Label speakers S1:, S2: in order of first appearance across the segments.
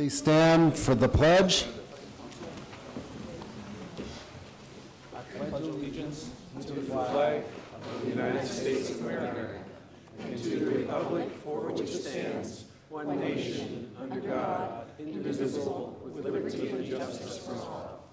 S1: Please stand for the pledge.
S2: I pledge allegiance to the flag of the United States of America and to the republic for which it stands, one nation, under God, indivisible, with liberty and justice for all.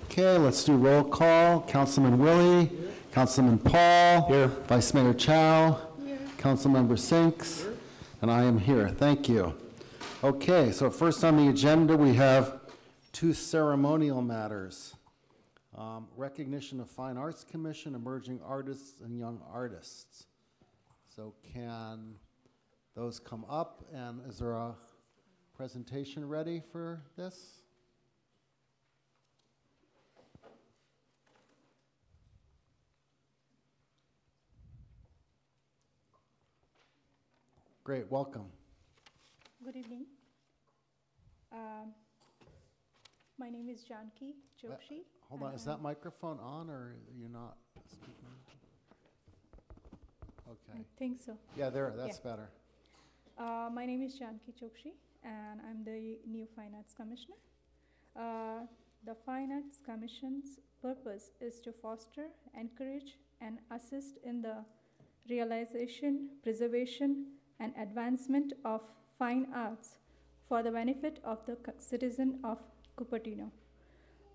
S1: Okay, let's do roll call. Councilman Willie, Councilman Paul. Here. Vice Mayor Chow. Here. Councilmember Sinks. Here. And I am here. Thank you. Okay, so first on the agenda we have two ceremonial matters. Recognition of Fine Arts Commission, Emerging Artists and Young Artists. So can those come up, and is there a presentation ready for this? Great, welcome.
S3: Good evening. My name is Janki Chokshi.
S1: Hold on, is that microphone on or you're not speaking? Okay.
S3: I think so.
S1: Yeah, there, that's better.
S3: My name is Janki Chokshi and I'm the new Fine Arts Commissioner. The Fine Arts Commission's purpose is to foster, encourage, and assist in the realization, preservation, and advancement of fine arts for the benefit of the citizen of Cupertino.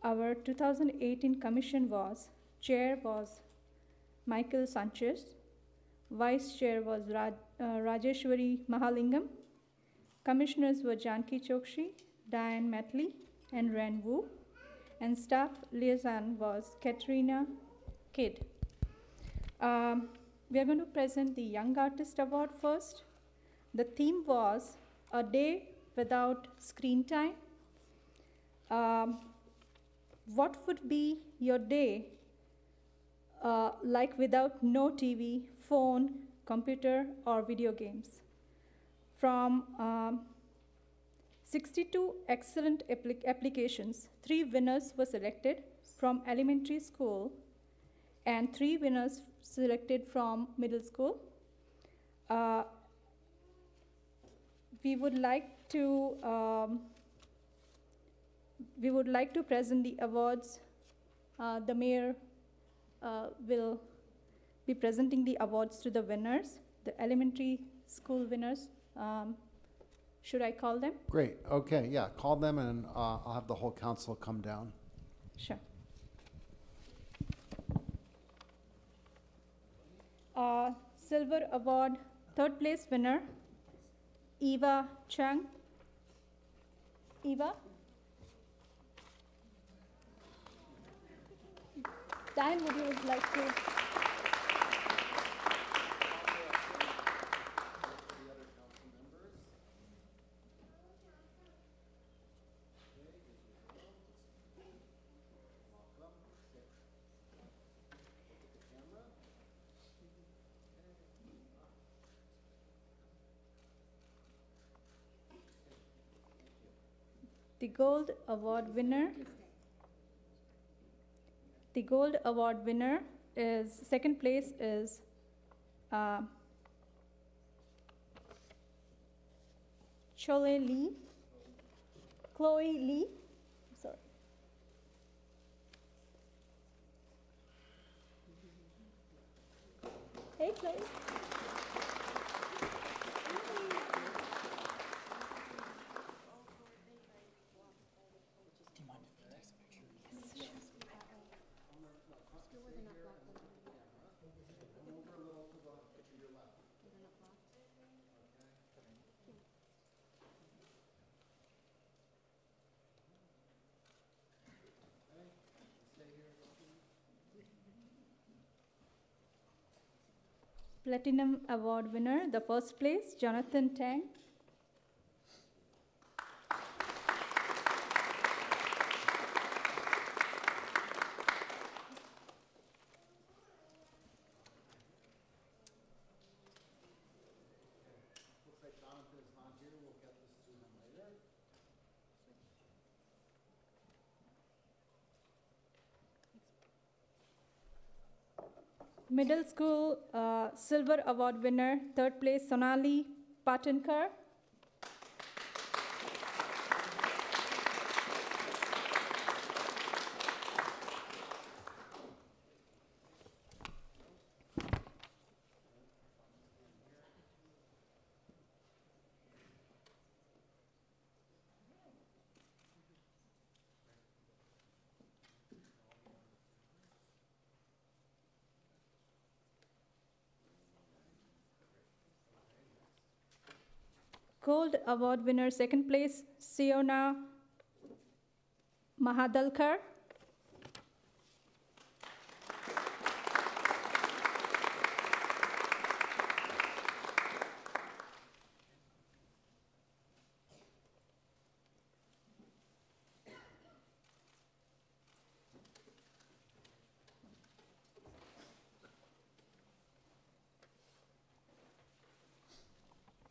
S3: Our 2018 commission chair was Michael Sanchez, vice chair was Rajeshwari Mahalingam, commissioners were Janki Chokshi, Diane Metley, and Ren Wu, and staff liaison was Katrina Kidd. We are going to present the Young Artist Award first. The theme was A Day Without Screen Time. What would be your day like without no TV, phone, computer, or video games? From 62 excellent applications, 3 winners were selected from elementary school and 3 winners selected from middle school. We would like to present the awards. The mayor will be presenting the awards to the winners, the elementary school winners. Should I call them?
S1: Great, okay, yeah, call them and I'll have the whole council come down.
S3: Sure. Silver Award, 3rd place winner, Eva Chung. Eva? Dan, would you like to? The Gold Award winner is, 2nd place is Chloe Lee. Sorry. Hey, Chloe. Platinum Award winner, the 1st place, Jonathan Tang. Middle School Silver Award winner, 3rd place, Sonali Patankar. Gold Award winner, second place, Siona Mahadalkar.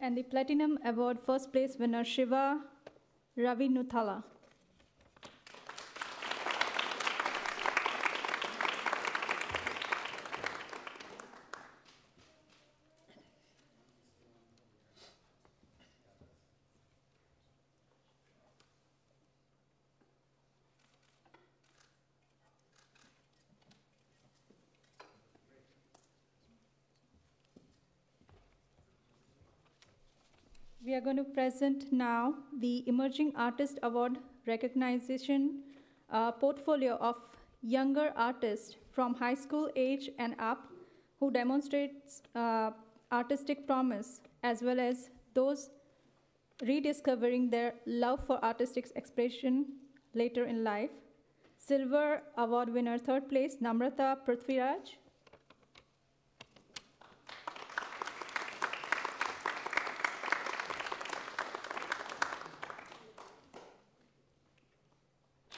S3: And the Platinum Award first place winner, Shiva Ravinuthala. We are going to present now the Emerging Artist Award recognition portfolio of younger artists from high school age and up who demonstrates artistic promise, as well as those rediscovering their love for artistic expression later in life. Silver Award winner, third place, Namrata Prithviraj.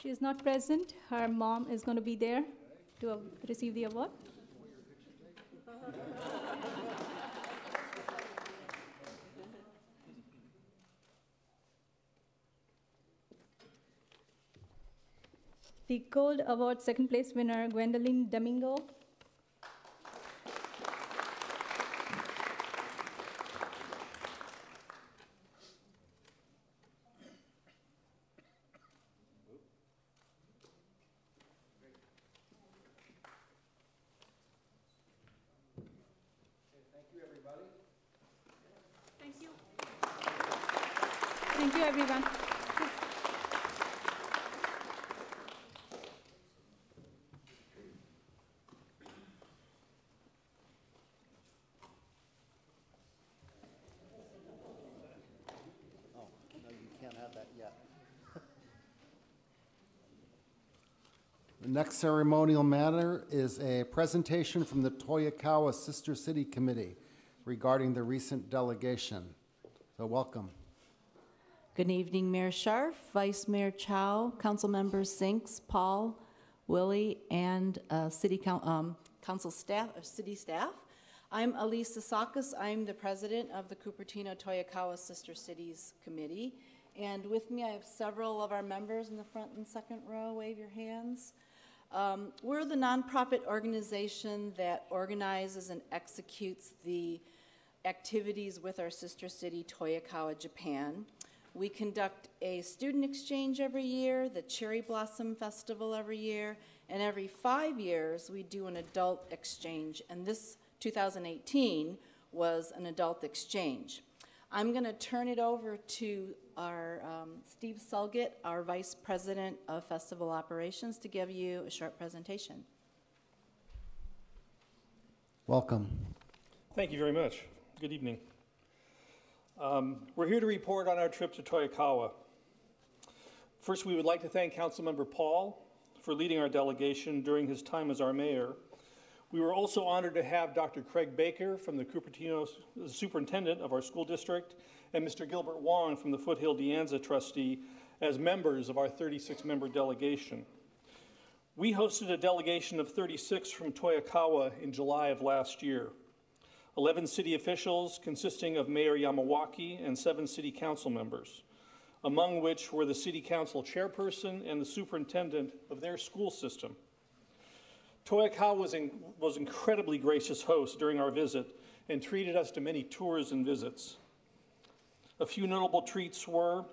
S3: She is not present. Her mom is going to be there to receive the award. The Gold Award second place winner, Gwendolyn Domingo. Thank you, everyone.
S1: Oh, no, you can't have that yet. The next ceremonial matter is a presentation from the Toyokawa Sister City Committee regarding the recent delegation. So welcome.
S4: Good evening, Mayor Scharf, Vice Mayor Chow, Council Members Sinks, Paul, Willie, and Council staff, city staff. I'm Elise Sakis. I'm the president of the Cupertino Toyokawa Sister Cities Committee. And with me, I have several of our members in the front and second row. Wave your hands. We're the nonprofit organization that organizes and executes the activities with our sister city, Toyokawa, Japan. We conduct a student exchange every year, the Cherry Blossom Festival every year, and every 5 years we do an adult exchange, and this 2018 was an adult exchange. I'm going to turn it over to our Steve Sulgett, our Vice President of Festival Operations, to give you a short presentation.
S1: Welcome.
S2: Thank you very much. Good evening. We're here to report on our trip to Toyokawa. First, we would like to thank Councilmember Paul for leading our delegation during his time as our mayor. We were also honored to have Dr. Craig Baker from the Cupertino superintendent of our school district and Mr. Gilbert Wong from the Foothill De Anza trustee as members of our 36-member delegation. We hosted a delegation of 36 from Toyokawa in July of last year. 11 city officials consisting of Mayor Yamawaki and 7 city council members, among which were the city council chairperson and the superintendent of their school system. Toyokawa was incredibly gracious host during our visit and treated us to many tours and visits. A few notable treats were,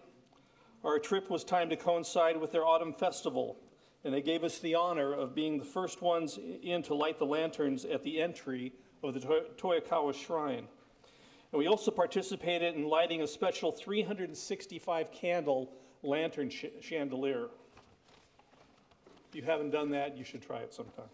S2: our trip was timed to coincide with their autumn festival, and they gave us the honor of being the first ones in to light the lanterns at the entry of the Toyokawa Shrine. And we also participated in lighting a special 365 candle lantern chandelier. If you haven't done that, you should try it sometime.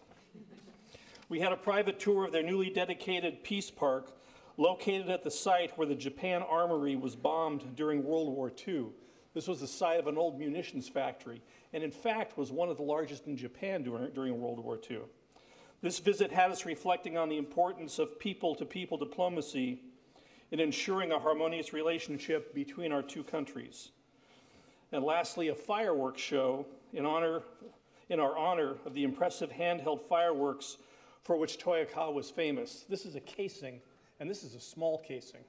S2: We had a private tour of their newly dedicated Peace Park, located at the site where the Japan Armory was bombed during World War II. This was the site of an old munitions factory, and in fact was one of the largest in Japan during World War II. This visit had us reflecting on the importance of people-to-people diplomacy in ensuring a harmonious relationship between our two countries. And lastly, a fireworks show in our honor of the impressive handheld fireworks for which Toyokawa was famous. This is a casing, and this is a small casing.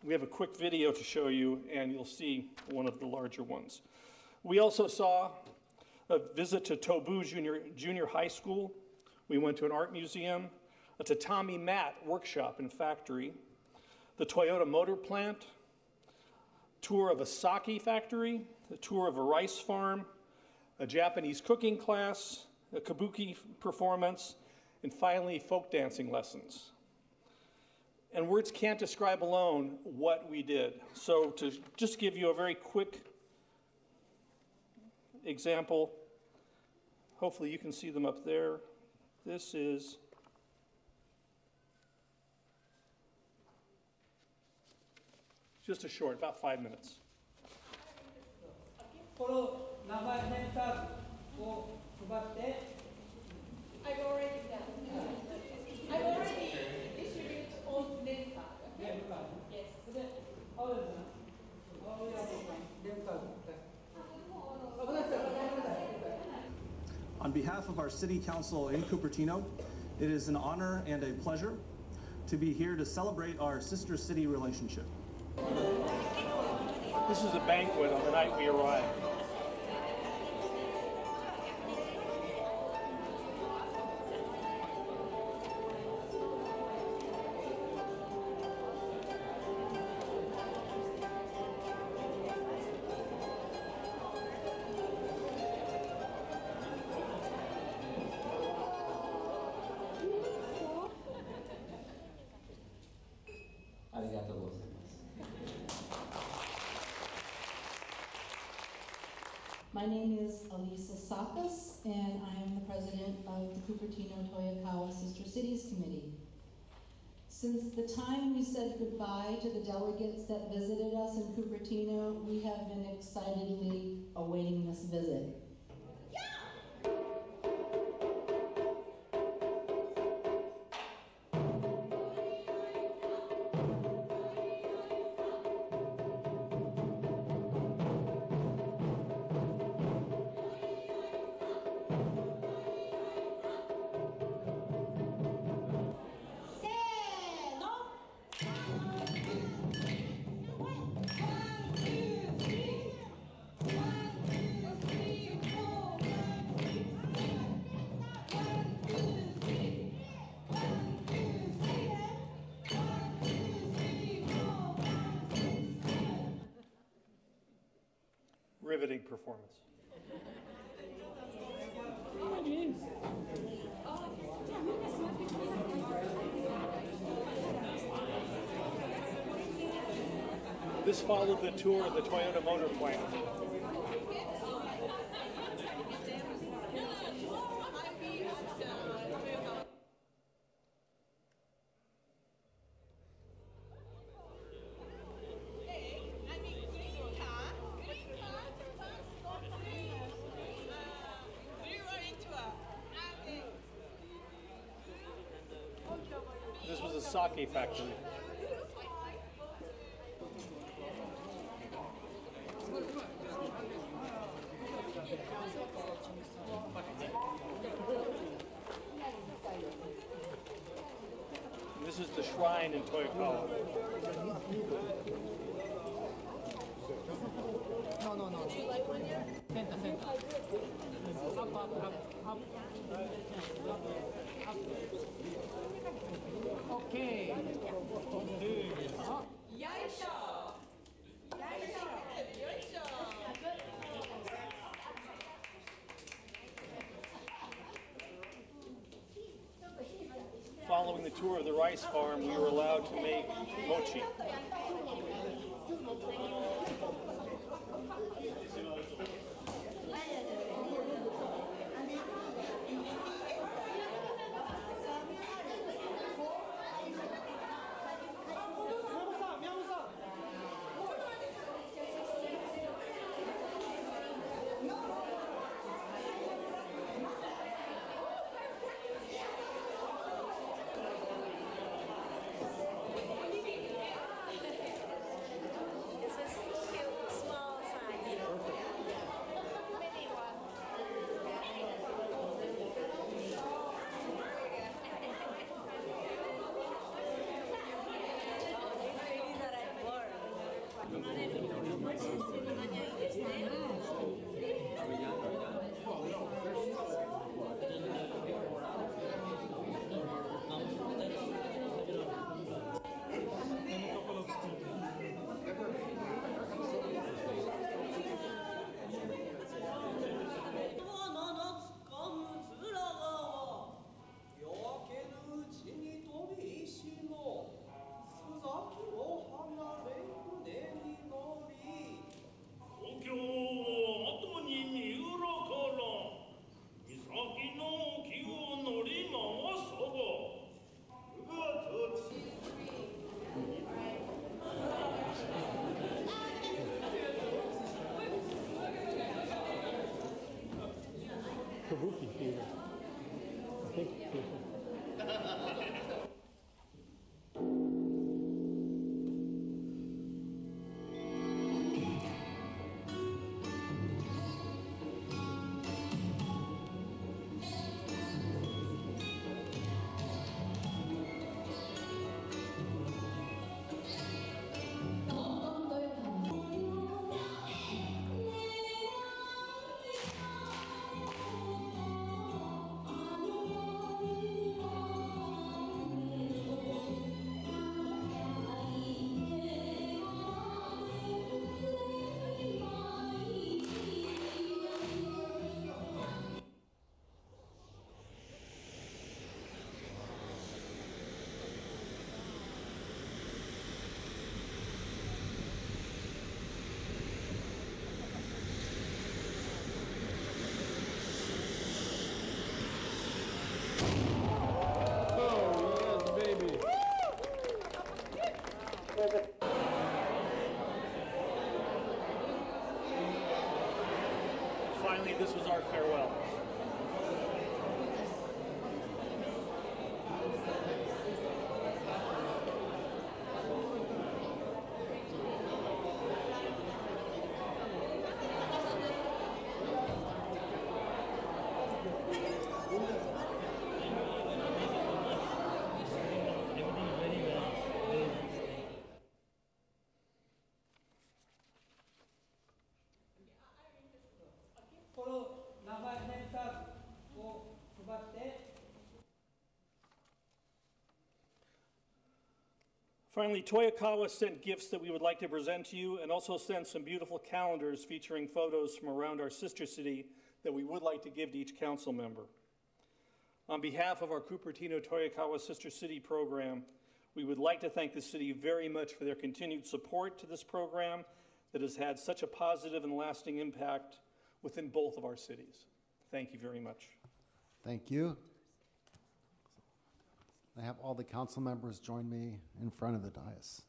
S2: We have a quick video to show you, and you'll see one of the larger ones. We also saw a visit to Tobu Junior High School. We went to an art museum, a tatami mat workshop and factory, the Toyota motor plant, tour of a sake factory, a tour of a rice farm, a Japanese cooking class, a kabuki performance, and finally folk dancing lessons. And words can't describe alone what we did. So to just give you a very quick example, hopefully you can see them up there. This is just a short, about 5 minutes.
S5: この名前ネームカードを配って
S6: I've already done. I've already issued all name card.
S5: ネームカード
S6: Yes.
S5: で青山さん青山さんネームカード
S7: On behalf of our City Council in Cupertino, it is an honor and a pleasure to be here to celebrate our sister city relationship.
S2: This is a banquet on the night we arrived.
S4: My name is Elisa Sakas, and I am the president of the Cupertino Toyokawa Sister Cities Committee. Since the time we said goodbye to the delegates that visited us in Cupertino, we have been excitedly awaiting this visit. Riveting performance. This followed the tour of the Toyota motor plant. This was a sake factory. This is the shrine in Toyokawa.
S5: No. Do you like one here? Center. Up. Okay.
S6: Yaisha!
S2: the tour of the rice farm, we were allowed to make mochi.
S8: Kabuki theater. I think
S2: Finally, this was our farewell. Finally, Toyokawa sent gifts that we would like to present to you, and also sent some beautiful calendars featuring photos from around our sister city that we would like to give to each council member. On behalf of our Cupertino Toyokawa Sister City program, we would like to thank the city very much for their continued support to this program that has had such a positive and lasting impact within both of our cities. Thank you very much.
S1: Thank you. I have all the council members join me in front of the dais.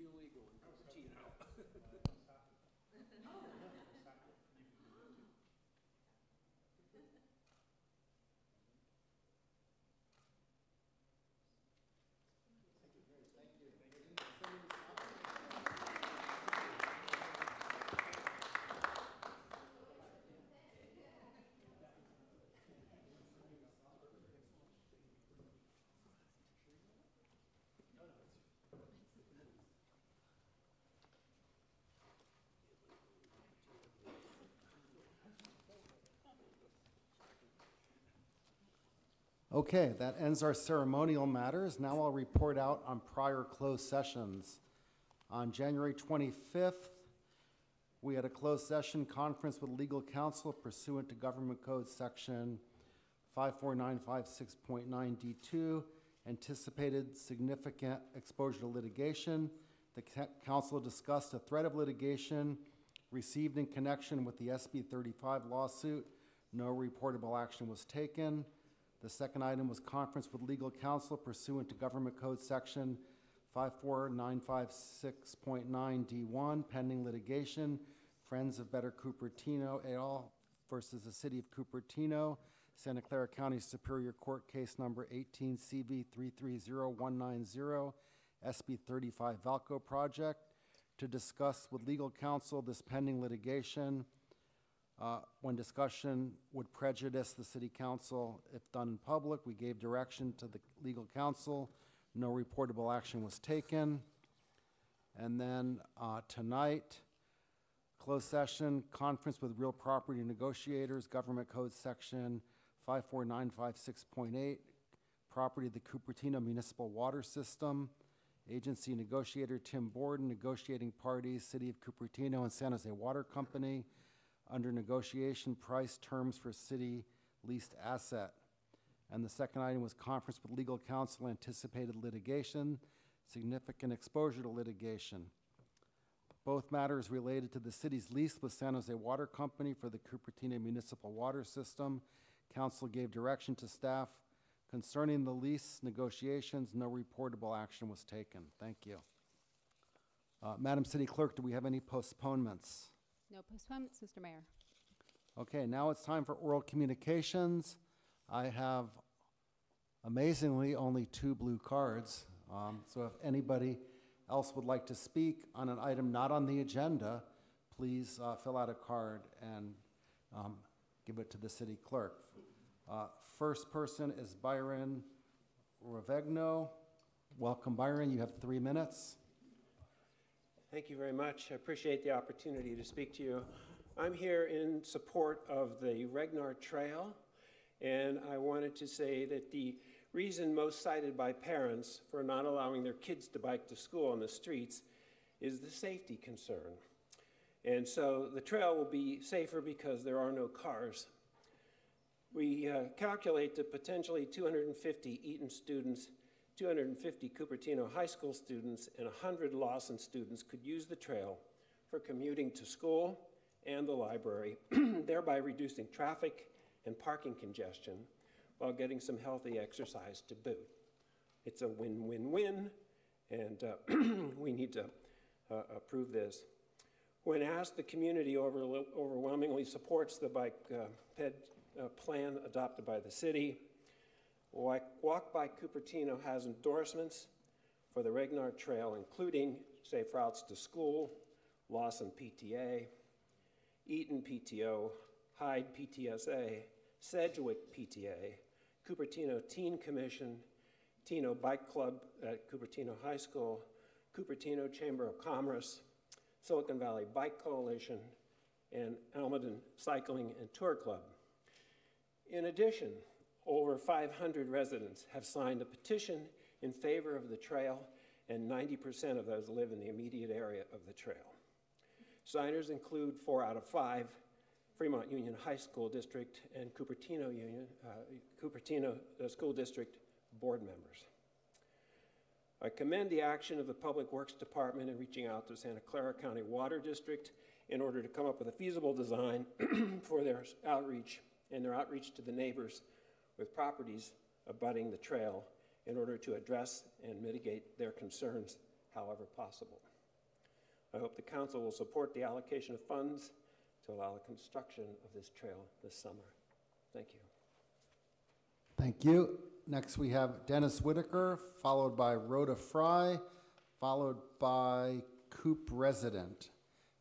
S2: Illegal in Cupertino.
S1: Okay, that ends our ceremonial matters. Now I'll report out on prior closed sessions. On January 25th, we had a closed session conference with legal counsel pursuant to Government Code Section 54956.9D2, anticipated significant exposure to litigation. The council discussed a threat of litigation received in connection with the SB 35 lawsuit. No reportable action was taken. The second item was conference with legal counsel pursuant to Government Code Section 54956.9D1, pending litigation, Friends of Better Cupertino et al. Versus the City of Cupertino, Santa Clara County Superior Court Case Number 18 CV 330190, SB 35 Valco Project, to discuss with legal counsel this pending litigation. When discussion would prejudice the city council if done in public, we gave direction to the legal counsel. No reportable action was taken. And then tonight, closed session, conference with real property negotiators, Government Code Section 54956.8, property of the Cupertino Municipal Water System, agency negotiator Tim Borden, negotiating parties, City of Cupertino and San Jose Water Company, under negotiation, price, terms for city leased asset. And the second item was conference with legal counsel, anticipated litigation, significant exposure to litigation. Both matters related to the city's lease with San Jose Water Company for the Cupertino Municipal Water System. Council gave direction to staff concerning the lease negotiations. No reportable action was taken. Thank you. Madam City Clerk, do we have any postponements?
S9: No postponements, Mr. Mayor.
S1: Okay, now it's time for oral communications. I have, amazingly, only 2 blue cards. So if anybody else would like to speak on an item not on the agenda, please fill out a card and give it to the city clerk. First person is Byron Ravegno. Welcome, Byron. You have 3 minutes.
S10: Thank you very much. I appreciate the opportunity to speak to you. I'm here in support of the Regnar Trail, and I wanted to say that the reason most cited by parents for not allowing their kids to bike to school on the streets is the safety concern. And so the trail will be safer because there are no cars. We calculate that potentially 250 Eaton students, 250 Cupertino High School students, and 100 Lawson students could use the trail for commuting to school and the library, thereby reducing traffic and parking congestion while getting some healthy exercise to boot. It's a win-win-win, and we need to approve this. When asked, the community overwhelmingly supports the bike ped plan adopted by the city. Walk by Cupertino has endorsements for the Regnar Trail, including safe routes to school, Lawson PTA, Eaton PTO, Hyde PTSA, Sedgwick PTA, Cupertino Teen Commission, Tino Bike Club at Cupertino High School, Cupertino Chamber of Commerce, Silicon Valley Bike Coalition, and Almaden Cycling and Tour Club. In addition, over 500 residents have signed a petition in favor of the trail, and 90% of those live in the immediate area of the trail. Signers include 4 out of 5 Fremont Union High School District and Cupertino School District board members. I commend the action of the Public Works Department in reaching out to Santa Clara County Water District in order to come up with a feasible design for their outreach to the neighbors with properties abutting the trail in order to address and mitigate their concerns however possible. I hope the council will support the allocation of funds to allow the construction of this trail this summer. Thank you.
S1: Thank you. Next we have Dennis Whitaker, followed by Rhoda Fry, followed by Coop resident.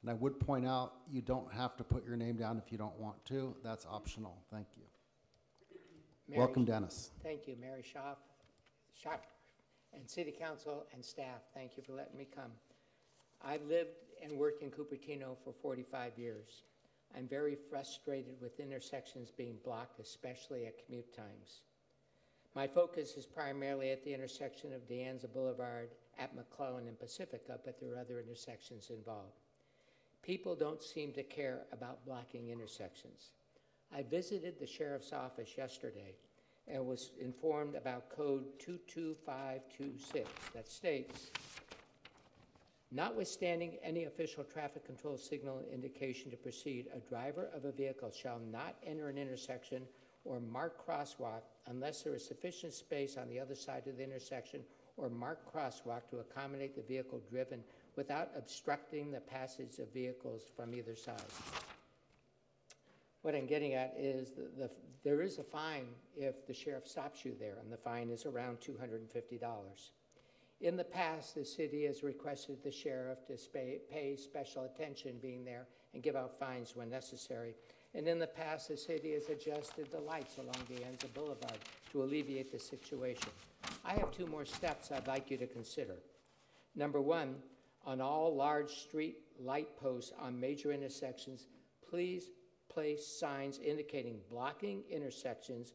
S1: And I would point out you don't have to put your name down if you don't want to. That's optional. Thank you. Welcome, Dennis.
S11: Thank you, Mary Schaaf, and City Council and staff. Thank you for letting me come. I've lived and worked in Cupertino for 45 years. I'm very frustrated with intersections being blocked, especially at commute times. My focus is primarily at the intersection of De Anza Boulevard at McClellan and Pacifica, but there are other intersections involved. People don't seem to care about blocking intersections. I visited the sheriff's office yesterday and was informed about code 22526 that states, notwithstanding any official traffic control signal indication to proceed, a driver of a vehicle shall not enter an intersection or marked crosswalk unless there is sufficient space on the other side of the intersection or marked crosswalk to accommodate the vehicle driven without obstructing the passage of vehicles from either side. What I'm getting at is there is a fine if the sheriff stops you there, and the fine is around $250. In the past, the city has requested the sheriff to pay special attention being there and give out fines when necessary. And in the past, the city has adjusted the lights along De Anza Boulevard to alleviate the situation. I have two more steps I'd like you to consider. Number one, on all large street light posts on major intersections, please place signs indicating blocking intersections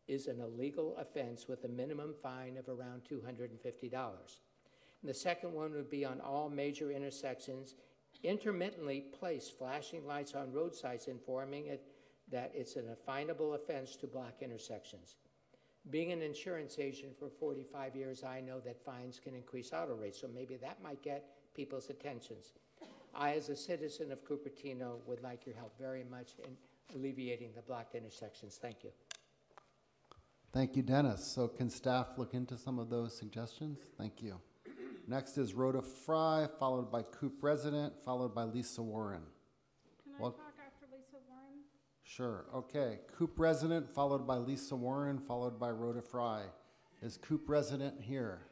S11: is an illegal offense with a minimum fine of around $250. And the second one would be on all major intersections, intermittently place flashing lights on roadsides informing it that it's an finable offense to block intersections. Being an insurance agent for 45 years, I know that fines can increase auto rates, so maybe that might get people's attentions. I, as a citizen of Cupertino, would like your help very much in alleviating the blocked intersections. Thank you.
S1: Thank you, Dennis. So can staff look into some of those suggestions? Thank you. Next is Rhoda Fry, followed by Coop Resident, followed by Lisa Warren.
S5: Can I talk after Lisa Warren?
S1: Sure. Okay. Coop Resident, followed by Lisa Warren, followed by Rhoda Fry. Is Coop Resident here?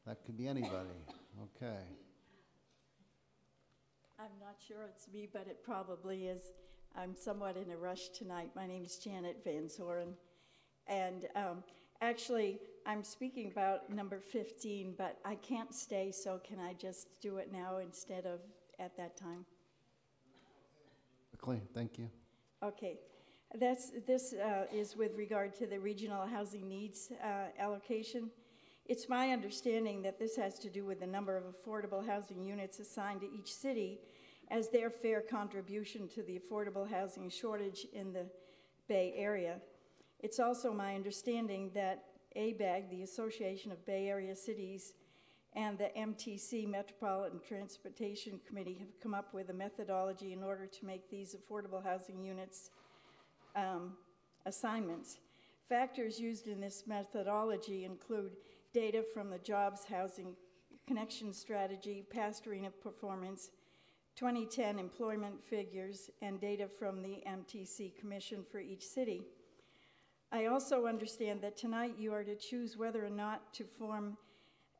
S1: That could be anybody. Okay.
S12: I'm not sure it's me, but it probably is. I'm somewhat in a rush tonight. My name is Janet Van Zoren. And actually, I'm speaking about number 15, but I can't stay, so can I just do it now instead of at that time?
S1: Quickly, thank you.
S12: Okay. This is with regard to the regional housing needs allocation. It's my understanding that this has to do with the number of affordable housing units assigned to each city as their fair contribution to the affordable housing shortage in the Bay Area. It's also my understanding that ABAG, the Association of Bay Area Cities, and the MTC, Metropolitan Transportation Committee, have come up with a methodology in order to make these affordable housing units assignments. Factors used in this methodology include data from the Jobs Housing Connection Strategy, past arena performance, 2010 employment figures, and data from the MTC Commission for each city. I also understand that tonight you are to choose whether or not to form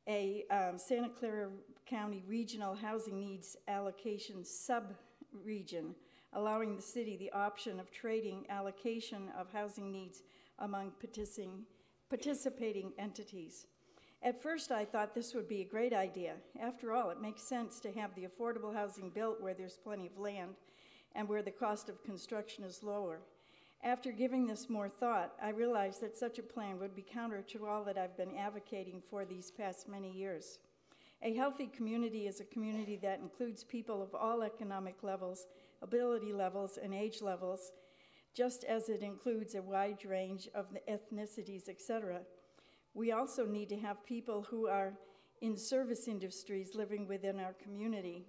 S12: a Santa Clara County Regional Housing Needs Allocation sub-region, allowing the city the option of trading allocation of housing needs among participating entities. At first, I thought this would be a great idea. After all, it makes sense to have the affordable housing built where there's plenty of land and where the cost of construction is lower. After giving this more thought, I realized that such a plan would be counter to all that I've been advocating for these past many years. A healthy community is a community that includes people of all economic levels, ability levels, and age levels, just as it includes a wide range of the ethnicities, etc. We also need to have people who are in service industries living within our community.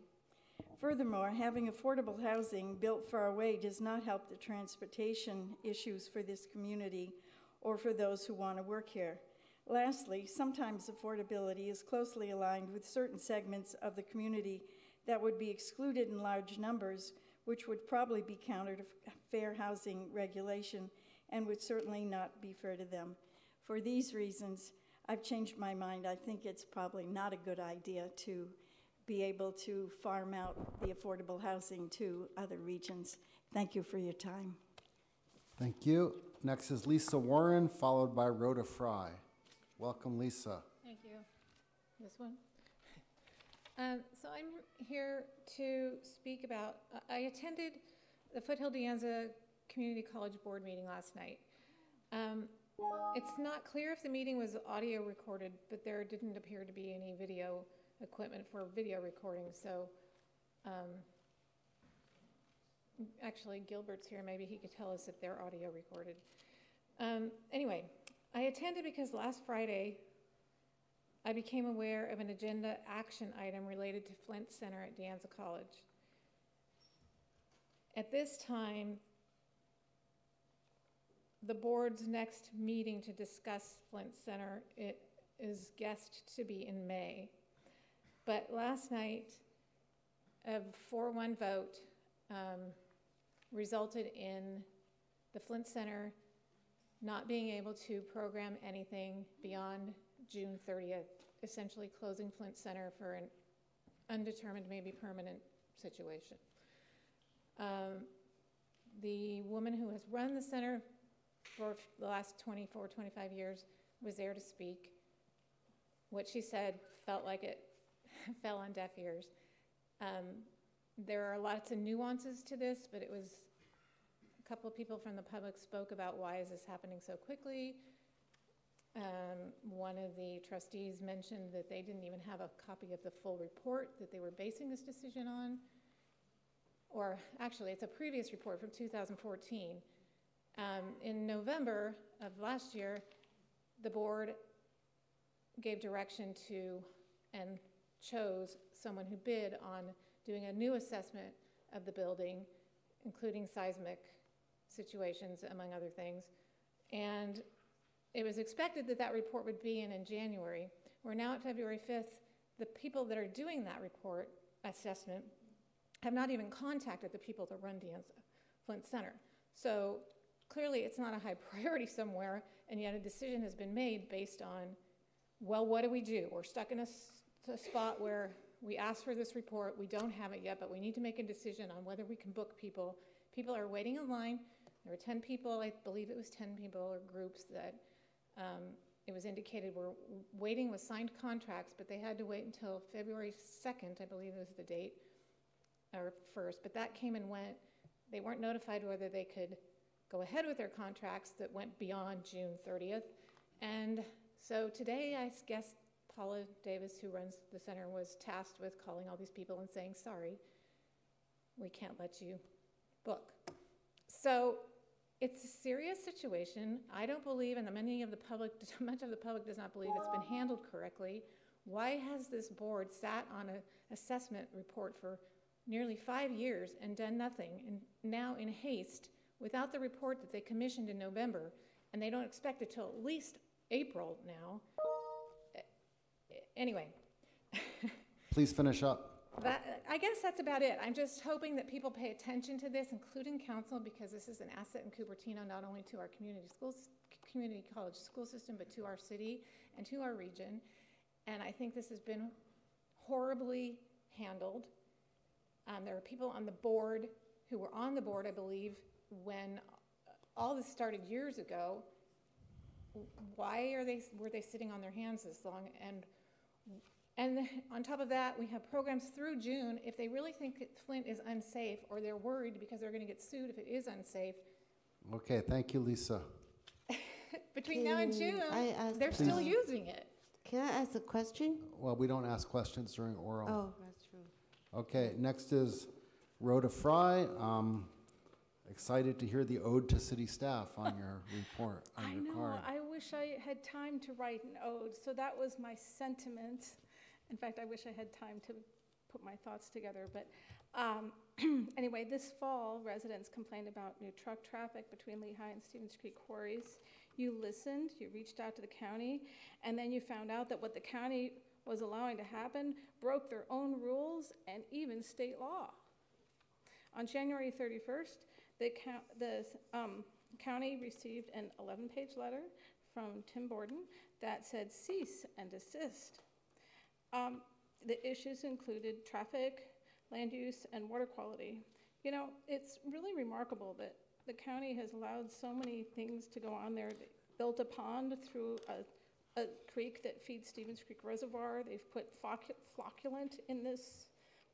S12: Furthermore, having affordable housing built far away does not help the transportation issues for this community or for those who want to work here. Lastly, sometimes affordability is closely aligned with certain segments of the community that would be excluded in large numbers, which would probably be counter to fair housing regulation and would certainly not be fair to them. For these reasons, I've changed my mind. I think it's probably not a good idea to be able to farm out the affordable housing to other regions. Thank you for your time.
S1: Thank you. Next is Lisa Warren, followed by Rhoda Fry. Welcome, Lisa.
S9: Thank you. This one? So I'm here to speak about, I attended the Foothill De Anza Community College Board meeting last night. It's not clear if the meeting was audio recorded, but there didn't appear to be any video equipment for video recording, so actually Gilbert's here, maybe he could tell us if they're audio recorded. Anyway, I attended because last Friday I became aware of an agenda action item related to Flint Center at De Anza College. At this time, the board's next meeting to discuss Flint Center is guessed to be in May. But last night, a 4-1 vote resulted in the Flint Center not being able to program anything beyond June 30th, essentially closing Flint Center for an undetermined, maybe permanent situation. The woman who has run the center for the last 24, 25 years was there to speak. What she said felt like it fell on deaf ears. There are lots of nuances to this, but it was a couple of people from the public spoke about why is this happening so quickly. One of the trustees mentioned that they didn't even have a copy of the full report that they were basing this decision on. Or actually, it's a previous report from 2014. In November of last year, the board gave direction to and chose someone who bid on doing a new assessment of the building, including seismic situations, among other things. And it was expected that that report would be in January. We're now at February 5th. The people that are doing that report assessment have not even contacted the people that run De Anza Flint Center. So clearly it's not a high priority somewhere, and yet a decision has been made based on, well, what do we do? We're stuck in a spot where we asked for this report, we don't have it yet, but we need to make a decision on whether we can book people. People are waiting in line. There were 10 people, I believe it was 10 people or groups that it was indicated were waiting with signed contracts, but they had to wait until February 2nd, I believe was the date, or 1st, but that came and went. They weren't notified whether they could go ahead with their contracts that went beyond June 30th. And so today, I guess Paula Davis, who runs the center, was tasked with calling all these people and saying, sorry, we can't let you book. So it's a serious situation. I don't believe, and much of the public does not believe it's been handled correctly. Why has this board sat on an assessment report for nearly 5 years and done nothing, and now in haste, without the report that they commissioned in November, and they don't expect it till at least April now? Anyway.
S1: Please finish up.
S9: I guess that's about it. I'm just hoping that people pay attention to this, including council, because this is an asset in Cupertino, not only to our community college school system, but to our city and to our region. And I think this has been horribly handled. There are people on the board who were on the board, I believe, when all this started years ago. Why were they sitting on their hands this long? And on top of that, we have programs through June. If they really think that Flint is unsafe, or they're worried because they're going to get sued if it is unsafe.
S1: Okay, thank you, Lisa.
S9: Between now and June, they're still using it.
S13: Can I ask a question?
S1: Well, we don't ask questions during oral.
S13: Oh, that's true.
S1: Okay, next is Rhoda Fry. Excited to hear the ode to city staff on your report, on your card.
S3: I wish I had time to write an ode, so that was my sentiment. In fact, I wish I had time to put my thoughts together. But anyway, this fall, residents complained about new truck traffic between Lehigh and Stevens Creek quarries. You listened, you reached out to the county, and then you found out that what the county was allowing to happen broke their own rules and even state law. On January 31st, the county received an 11-page letter from Tim Borden that said cease and desist. The issues included traffic, land use, and water quality. You know, it's really remarkable that the county has allowed so many things to go on there. They built a pond through a creek that feeds Stevens Creek Reservoir. They've put flocculant in this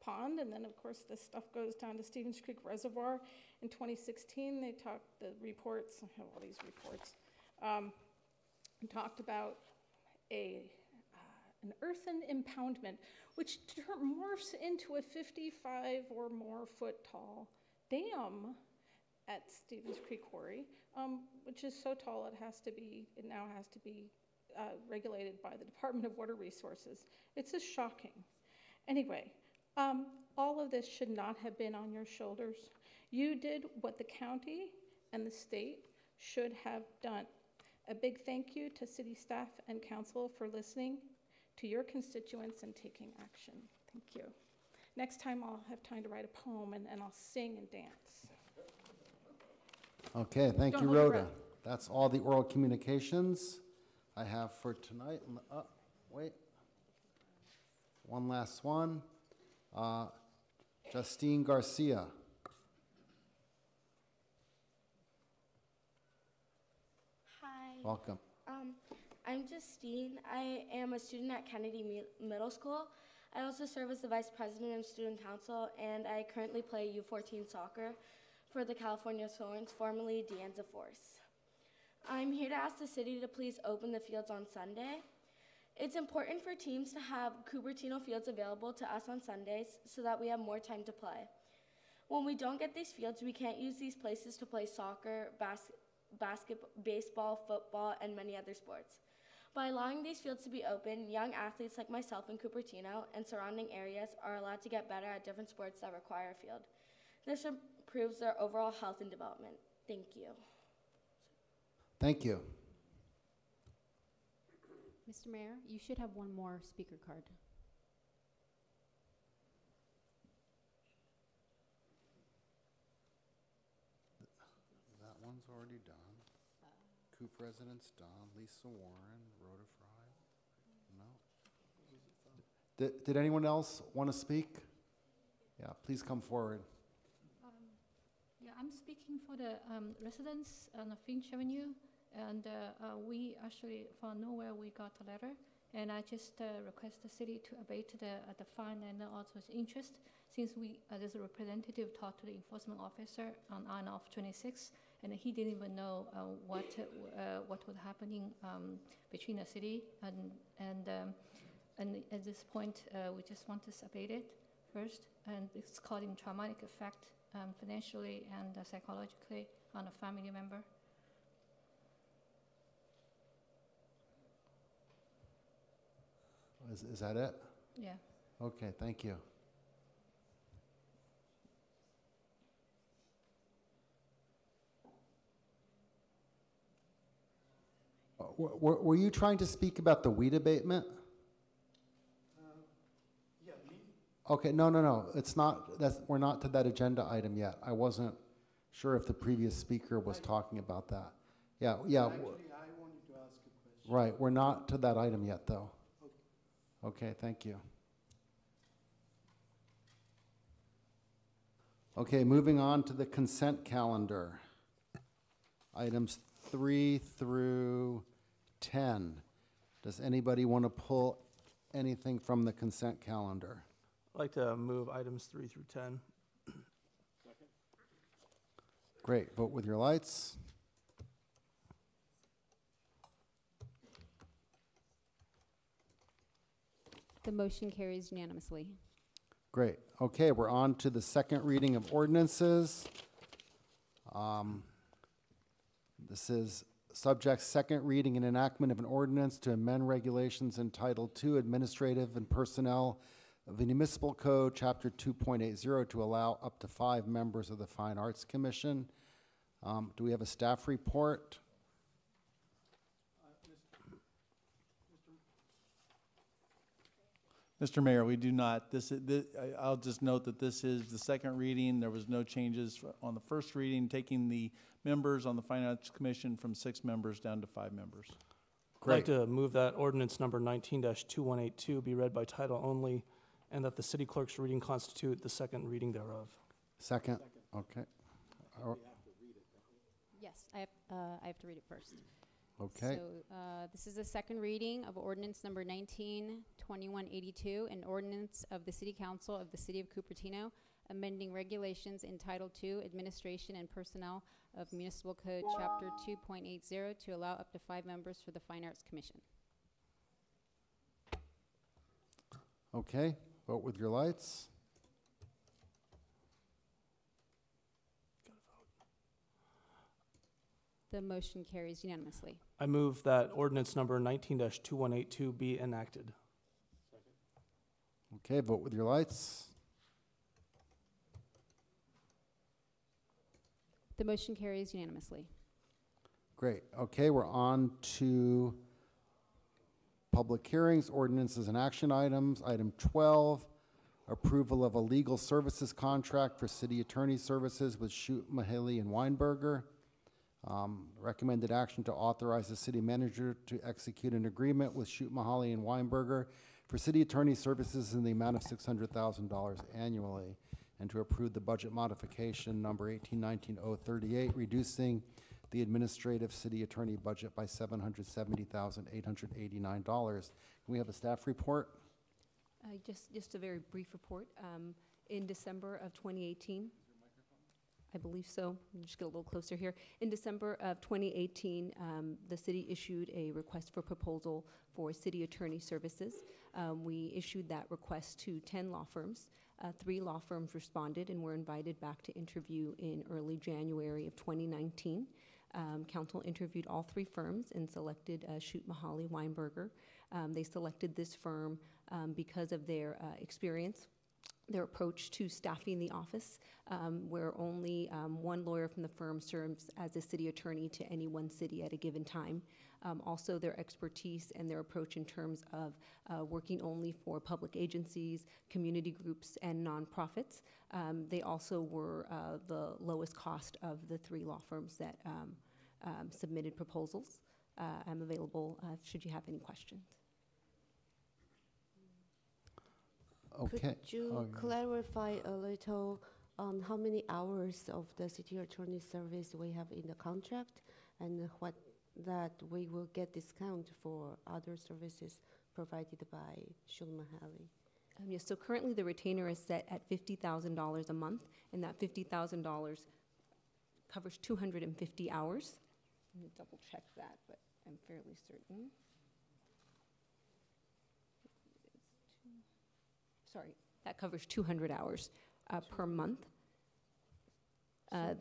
S3: pond, and then of course this stuff goes down to Stevens Creek Reservoir. In 2016, they talked the reports, I have all these reports,
S5: We talked about an earthen impoundment, which morphs into a 55 or more foot tall dam at Stevens Creek Quarry, which is so tall it now has to be regulated by the Department of Water Resources. It's just shocking. Anyway, all of this should not have been on your shoulders. You did what the county and the state should have done. A big thank you to city staff and council for listening to your constituents and taking action. Thank you. Next time I'll have time to write a poem and I'll sing and dance.
S1: Okay, thank you, Rhoda. That's all the oral communications I have for tonight. Wait. One last one. Justine Garcia.
S14: Hi.
S1: Welcome.
S14: I'm Justine. I am a student at Kennedy Middle School. I also serve as the Vice President of Student Council, and I currently play U14 soccer for the California Thorns, formerly De Anza Force. I'm here to ask the city to please open the fields on Sunday. It's important for teams to have Cupertino fields available to us on Sundays so that we have more time to play. When we don't get these fields, we can't use these places to play soccer, basketball, baseball, football, and many other sports. By allowing these fields to be open, young athletes like myself in Cupertino and surrounding areas are allowed to get better at different sports that require a field. This improves their overall health and development. Thank you.
S1: Thank you.
S15: Mr. Mayor, you should have one more speaker card.
S1: That one's already done. Coop residents done. Lisa Warren, Rhoda Fry. No. Did anyone else want to speak? Yeah, please come forward.
S16: Yeah, I'm speaking for the residents on Finch Avenue, and we actually, from nowhere, we got a letter, and I just request the city to abate the fine and also its interest, since there's a representative talked to the enforcement officer on off 26, and he didn't even know what was happening between the city and at this point, we just want to abate it first, and it's causing traumatic effect financially and psychologically on a family member.
S1: Is that it?
S16: Yeah.
S1: Okay, thank you. Were you trying to speak about the weed abatement?
S17: Yeah, me?
S1: Okay, no. It's not. We're not to that agenda item yet. I wasn't sure if the previous speaker was talking about that. Yeah.
S17: Actually, I wanted to ask a question.
S1: Right. We're not to that item yet, though. Okay, thank you. Okay, moving on to the consent calendar. Items 3 through 10. Does anybody want to pull anything from the consent calendar?
S18: I'd like to move items 3 through 10.
S17: Second.
S1: Great. Vote with your lights.
S15: The motion carries unanimously.
S1: Great. Okay, we're on to the second reading of ordinances. This is subject second reading and enactment of an ordinance to amend regulations entitled 2 Administrative and Personnel of the Municipal Code, Chapter 2.80, to allow up to 5 members of the Fine Arts Commission. Do we have a staff report?
S19: Mr. Mayor, we do not. I'll just note that this is the second reading. There was no changes on the first reading, taking the members on the Finance Commission from 6 members down to 5 members.
S18: Great. I'd like to move that ordinance number 19-2182 be read by title only, and that the city clerk's reading constitute the second reading thereof.
S1: Second. Okay.
S15: Yes, I have to read it first.
S1: Okay.
S15: So this is the second reading of ordinance number 19-2182, an ordinance of the City Council of the City of Cupertino amending regulations in Title II, Administration and Personnel of Municipal Code, Chapter 2.80, to allow up to 5 members for the Fine Arts Commission.
S1: Okay, vote with your lights.
S15: The motion carries unanimously.
S18: I move that ordinance number 19-2182 be enacted.
S1: Okay, vote with your lights.
S15: The motion carries unanimously.
S1: Great. Okay, we're on to public hearings, ordinances, and action items. Item 12, approval of a legal services contract for city attorney services with Shute, Mahaley, and Weinberger. Recommended action to authorize the city manager to execute an agreement with Shute, Mahaley, and Weinberger for city attorney services in the amount of $600,000 annually, and to approve the budget modification number 1819-038, reducing the administrative city attorney budget by $770,889. Can we have a staff report?
S20: Just a very brief report. In December of 2018, I believe so. Let me just get a little closer here. In December of 2018, the city issued a request for proposal for city attorney services. We issued that request to 10 law firms. 3 law firms responded and were invited back to interview in early January of 2019. Council interviewed all 3 firms and selected Shute, Mahaley, Weinberger. They selected this firm because of their experience, their approach to staffing the office, where only one lawyer from the firm serves as a city attorney to any one city at a given time. Also their expertise and their approach in terms of working only for public agencies, community groups, and nonprofits. They also were the lowest cost of the 3 law firms that submitted proposals. I'm available should you have any questions.
S1: Okay.
S13: Could you clarify a little on how many hours of the city attorney service we have in the contract, and what that we will get discount for other services provided by Shute, Mahaley?
S20: Yes, so currently the retainer is set at $50,000 a month, and that $50,000 covers 250 hours. Let me double check that, but I'm fairly certain. Sorry, that covers 200 hours per month.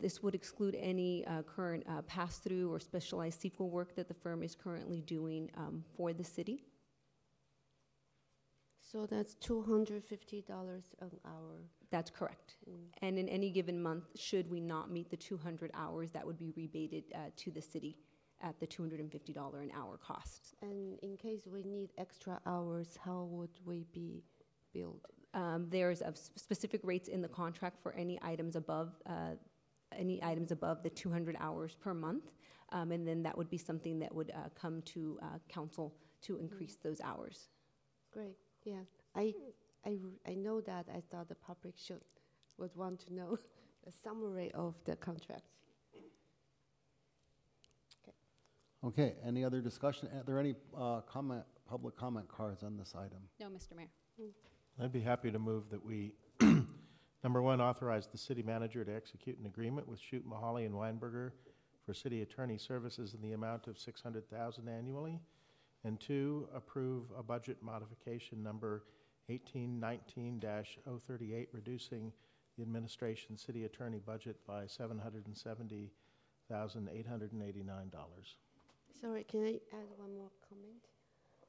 S20: This would exclude any current pass-through or specialized SQL work that the firm is currently doing for the city.
S13: So that's $250 an hour.
S20: That's correct. And in any given month, should we not meet the 200 hours, that would be rebated to the city at the $250 an hour cost.
S13: And in case we need extra hours, how would we be billed?
S20: There's specific rates in the contract for any items above the 200 hours per month, and then that would be something that would come to council to increase those hours.
S13: Great. Yeah, I know that. I thought the public would want to know the summary of the contract.
S1: Okay, any other discussion? Are there any public comment cards on this item?
S15: No, Mr. Mayor.
S2: I'd be happy to move that we, number 1, authorize the city manager to execute an agreement with Shute, Mahaley, and Weinberger for city attorney services in the amount of $600,000 annually. And 2, approve a budget modification number 1819-038, reducing the administration city attorney budget by $770,889.
S13: Sorry, can I add one more comment?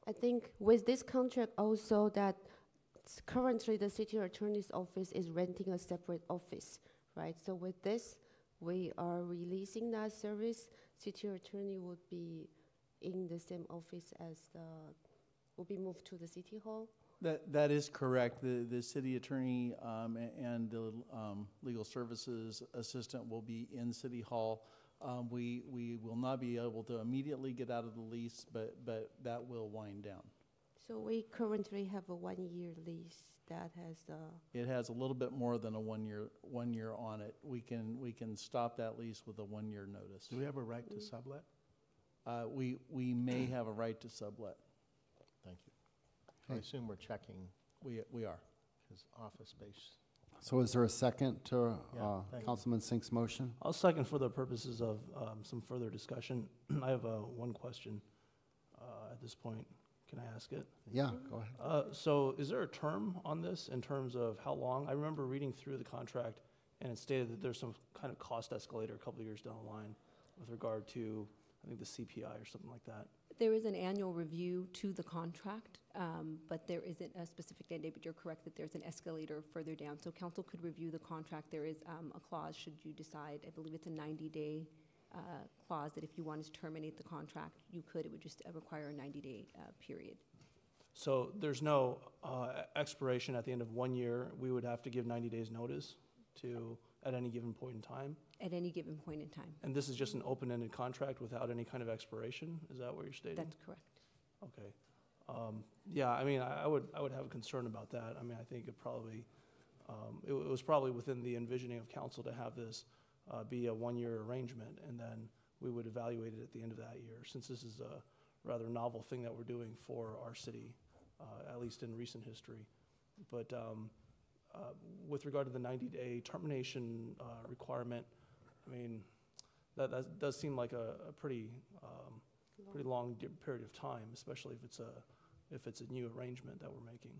S13: I think with this contract also that currently the city attorney's office is renting a separate office, right? So with this, we are releasing that service. City attorney would be in the same office as will be moved to the city hall.
S19: That is correct. The city attorney and the legal services assistant will be in City Hall. We will not be able to immediately get out of the lease, but that will wind down.
S13: So we currently have a 1-year lease that has
S19: It has a little bit more than a 1 year on it. We can stop that lease with a 1-year notice.
S2: Do we have a right to sublet?
S19: We may have a right to sublet.
S2: Thank you. I assume we're checking.
S19: We are.
S2: Because office space.
S1: So is there a second to
S18: thank you.
S1: Councilman Sink's motion?
S18: I'll second for the purposes of some further discussion. I have one question at this point. Can I ask it?
S1: Yeah, go ahead.
S18: So is there a term on this in terms of how long? I remember reading through the contract, and it stated that there's some kind of cost escalator a couple of years down the line with regard to, I think, the CPI or something like that.
S20: There is an annual review to the contract, but there isn't a specific end date, but you're correct that there's an escalator further down. So council could review the contract. There is a clause should you decide, I believe it's a 90-day clause, that if you wanted to terminate the contract, you could. It would just require a 90-day period.
S18: So there's no expiration at the end of 1 year. We would have to give 90 days notice to at any given point in time?
S20: At any given point in time.
S18: And this is just an open-ended contract without any kind of expiration? Is that what you're stating?
S20: That's correct.
S18: Okay. Yeah, I mean, I would have a concern about that. I mean, I think it probably, it was probably within the envisioning of council to have this be a 1-year arrangement, and then we would evaluate it at the end of that year, since this is a rather novel thing that we're doing for our city, at least in recent history. But with regard to the 90-day termination requirement, I mean, that does seem like a pretty long period of time, especially if it's a new arrangement that we're making.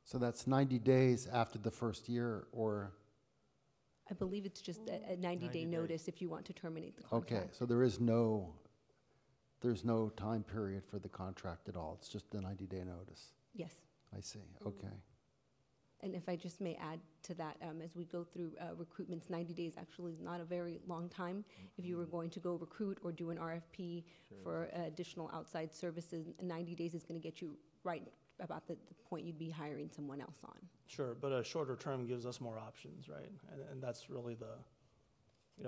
S1: So that's 90 days after the first year, or?
S20: I believe it's just a 90-day notice if you want to terminate the contract.
S1: Okay, so there's no time period for the contract at all. It's just the 90-day notice.
S20: Yes.
S1: I see. Okay.
S20: And if I just may add to that, as we go through recruitments, 90 days actually is not a very long time. If you were going to go recruit or do an RFP for additional outside services, 90 days is going to get you right about the point you'd be hiring someone else on.
S18: Sure, but a shorter term gives us more options, right? And that's really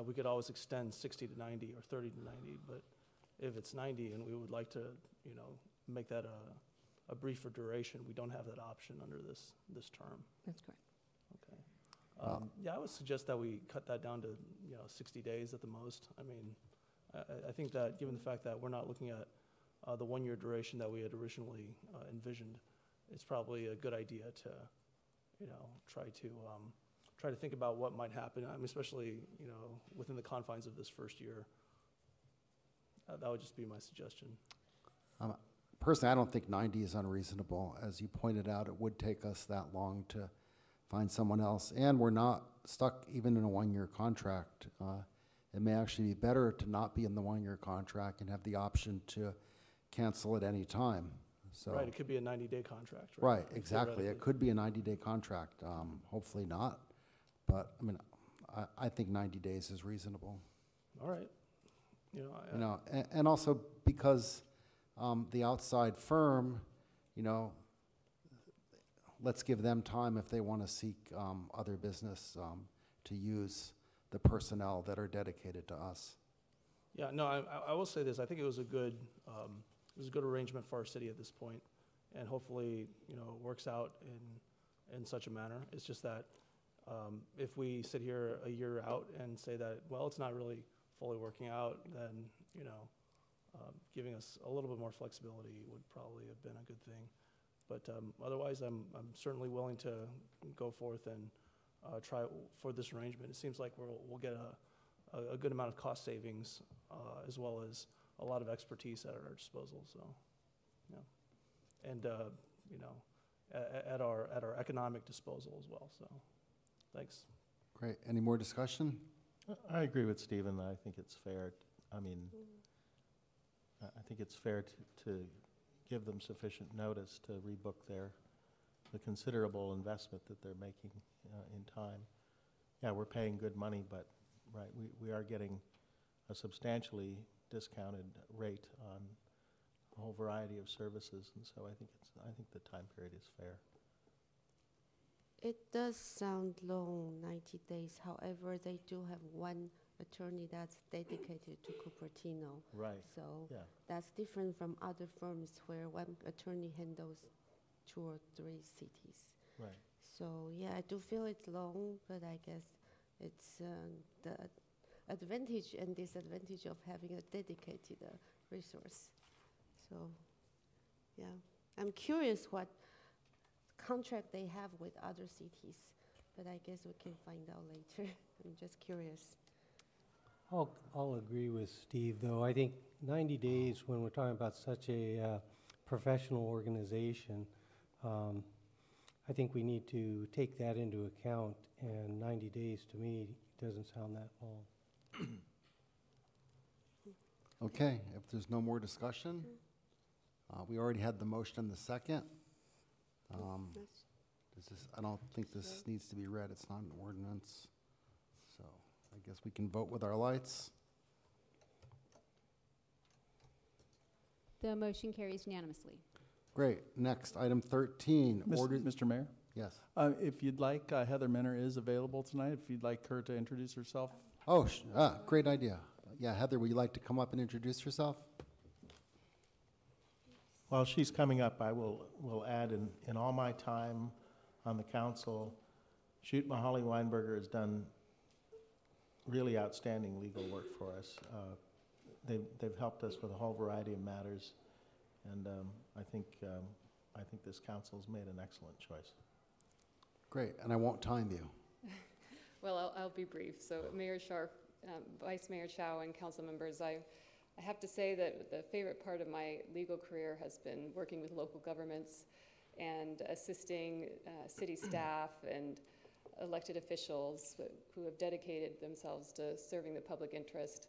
S18: we could always extend 60 to 90 or 30 to 90, but if it's 90 and we would like to, make that a briefer duration, we don't have that option under this term.
S20: That's correct.
S18: Okay. Yeah, I would suggest that we cut that down to 60 days at the most. I mean, I think that given the fact that we're not looking at the 1-year duration that we had originally envisioned, it's probably a good idea to try to think about what might happen. I mean, especially within the confines of this first year. That would just be my suggestion.
S1: Personally, I don't think 90 is unreasonable. As you pointed out, it would take us that long to find someone else, and we're not stuck even in a 1-year contract. It may actually be better to not be in the 1-year contract and have the option to cancel at any time. So,
S18: right, it could be a 90-day contract.
S1: Right, exactly. It could be a 90-day contract. Hopefully not, but I mean, I think 90 days is reasonable.
S18: All right.
S1: And also because the outside firm, let's give them time if they want to seek other business to use the personnel that are dedicated to us.
S18: Yeah, no, I will say this. I think it was a good arrangement for our city at this point, and hopefully, it works out in such a manner. It's just that if we sit here a year out and say that, well, it's not really fully working out, then giving us a little bit more flexibility would probably have been a good thing. But otherwise, I'm certainly willing to go forth and try for this arrangement. It seems like we'll get a good amount of cost savings as well as a lot of expertise at our disposal. So, yeah, and at our economic disposal as well. So, thanks.
S1: Great. Any more discussion?
S21: I agree with Stephen. I think it's fair. I mean, I think it's fair to give them sufficient notice to rebook the considerable investment that they're making in time. Yeah, we're paying good money, but right, we are getting a substantially discounted rate on a whole variety of services, and so I think the time period is fair.
S13: It does sound long, 90 days. However, they do have one attorney that's dedicated to Cupertino.
S21: Right.
S13: So
S21: yeah.
S13: That's different from other firms where one attorney handles 2 or 3 cities.
S21: Right.
S13: So yeah, I do feel it's long, but I guess it's the advantage and disadvantage of having a dedicated resource. So yeah, I'm curious what contract they have with other cities, but I guess we can find out later. I'm just curious.
S8: I'll agree with Steve, though. I think 90 days, when we're talking about such a professional organization, I think we need to take that into account, and 90 days to me doesn't sound that long.
S1: Okay, if there's no more discussion, we already had the motion and the second. I don't think this needs to be read. It's not an ordinance. So I guess we can vote with our lights.
S15: The motion carries unanimously.
S1: Great. Next, item 13.
S19: Mr. Mayor?
S1: Yes.
S19: If you'd like, Heather Minner is available tonight. If you'd like her to introduce herself.
S1: Oh, great idea. Yeah, Heather, would you like to come up and introduce yourself?
S21: While she's coming up, I will add in all my time on the council, Shoot Mahaly Weinberger has done really outstanding legal work for us. They've helped us with a whole variety of matters, and I think this council's made an excellent choice.
S1: Great, and I won't time you.
S7: Well, I'll be brief. So Mayor Scharf, Vice Mayor Chow, and council members, I have to say that the favorite part of my legal career has been working with local governments and assisting city staff and elected officials who have dedicated themselves to serving the public interest.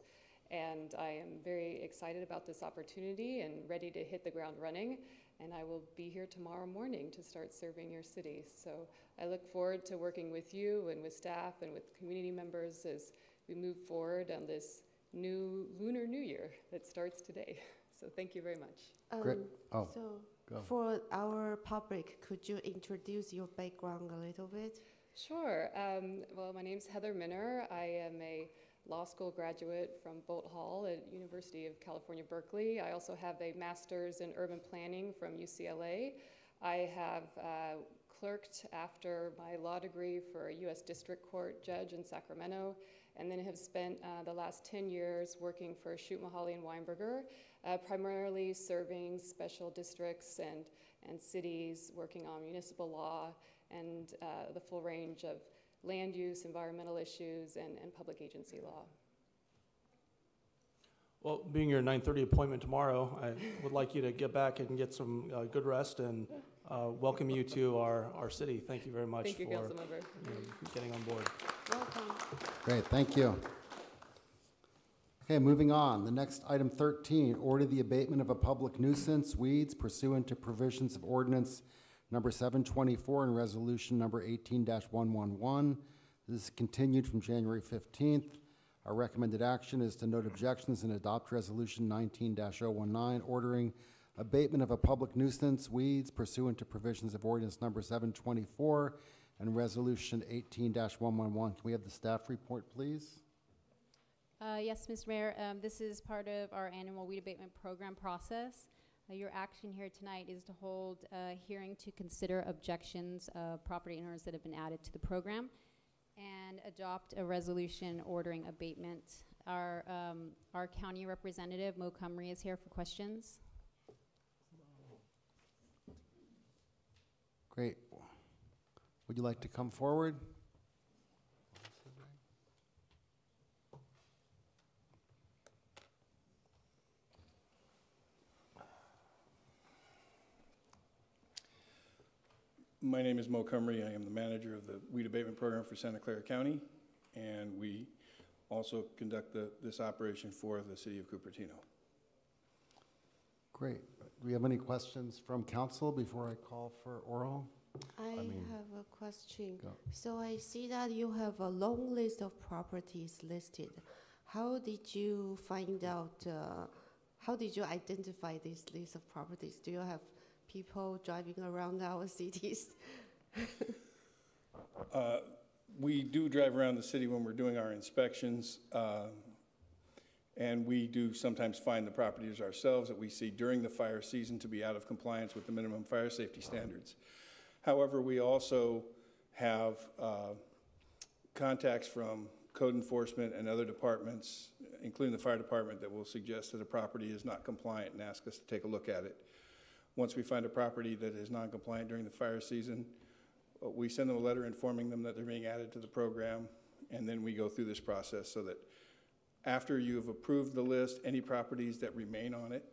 S7: And I am very excited about this opportunity and ready to hit the ground running. And I will be here tomorrow morning to start serving your city. So I look forward to working with you and with staff and with community members as we move forward on this new Lunar New Year that starts today. So thank you very much.
S1: Great. Oh,
S13: so
S1: go.
S13: For our public, could you introduce your background a little bit?
S7: Sure. Well, my name's Heather Minner. I am a law school graduate from Bolt Hall at University of California, Berkeley. I also have a master's in urban planning from UCLA. I have clerked after my law degree for a U.S. District Court judge in Sacramento, and then have spent the last 10 years working for Shoot Mahaly and Weinberger, primarily serving special districts and cities, working on municipal law and the full range of land use, environmental issues, and public agency law.
S18: Well, being your 9:30 appointment tomorrow, I would like you to get back and get some good rest and welcome you to our city. Thank you very much
S7: Thank you,
S18: for
S7: Councilmember.
S18: getting on board.
S13: Welcome.
S1: Great, thank you. Okay, moving on. The next item 13, order the abatement of a public nuisance, weeds, pursuant to provisions of ordinance number 724 and resolution number 18-111. This is continued from January 15th. Our recommended action is to note objections and adopt resolution 19-019, ordering abatement of a public nuisance, weeds, pursuant to provisions of ordinance number 724 and resolution 18-111. Can we have the staff report, please?
S15: Yes, Mr. Mayor, this is part of our annual weed abatement program process. Your action here tonight is to hold a hearing to consider objections of property owners that have been added to the program and adopt a resolution ordering abatement. Our county representative, Mo Cumry, is here for questions.
S1: Great. Would you like to come forward?
S22: My name is Mo Cumry. I am the manager of the weed abatement program for Santa Clara County, and we also conduct this operation for the city of Cupertino.
S1: Great. Do we have any questions from council before I call for oral?
S13: I have a question.
S1: Go.
S13: So I see that you have a long list of properties listed. How did you find out, how did you identify this list of properties? Do you have people driving around our cities?
S22: We do drive around the city when we're doing our inspections, and we do sometimes find the properties ourselves that we see during the fire season to be out of compliance with the minimum fire safety standards. However, we also have contacts from code enforcement and other departments, including the fire department, that will suggest that a property is not compliant and ask us to take a look at it. Once we find a property that is non-compliant during the fire season, we send them a letter informing them that they're being added to the program, and then we go through this process so that after you've approved the list, any properties that remain on it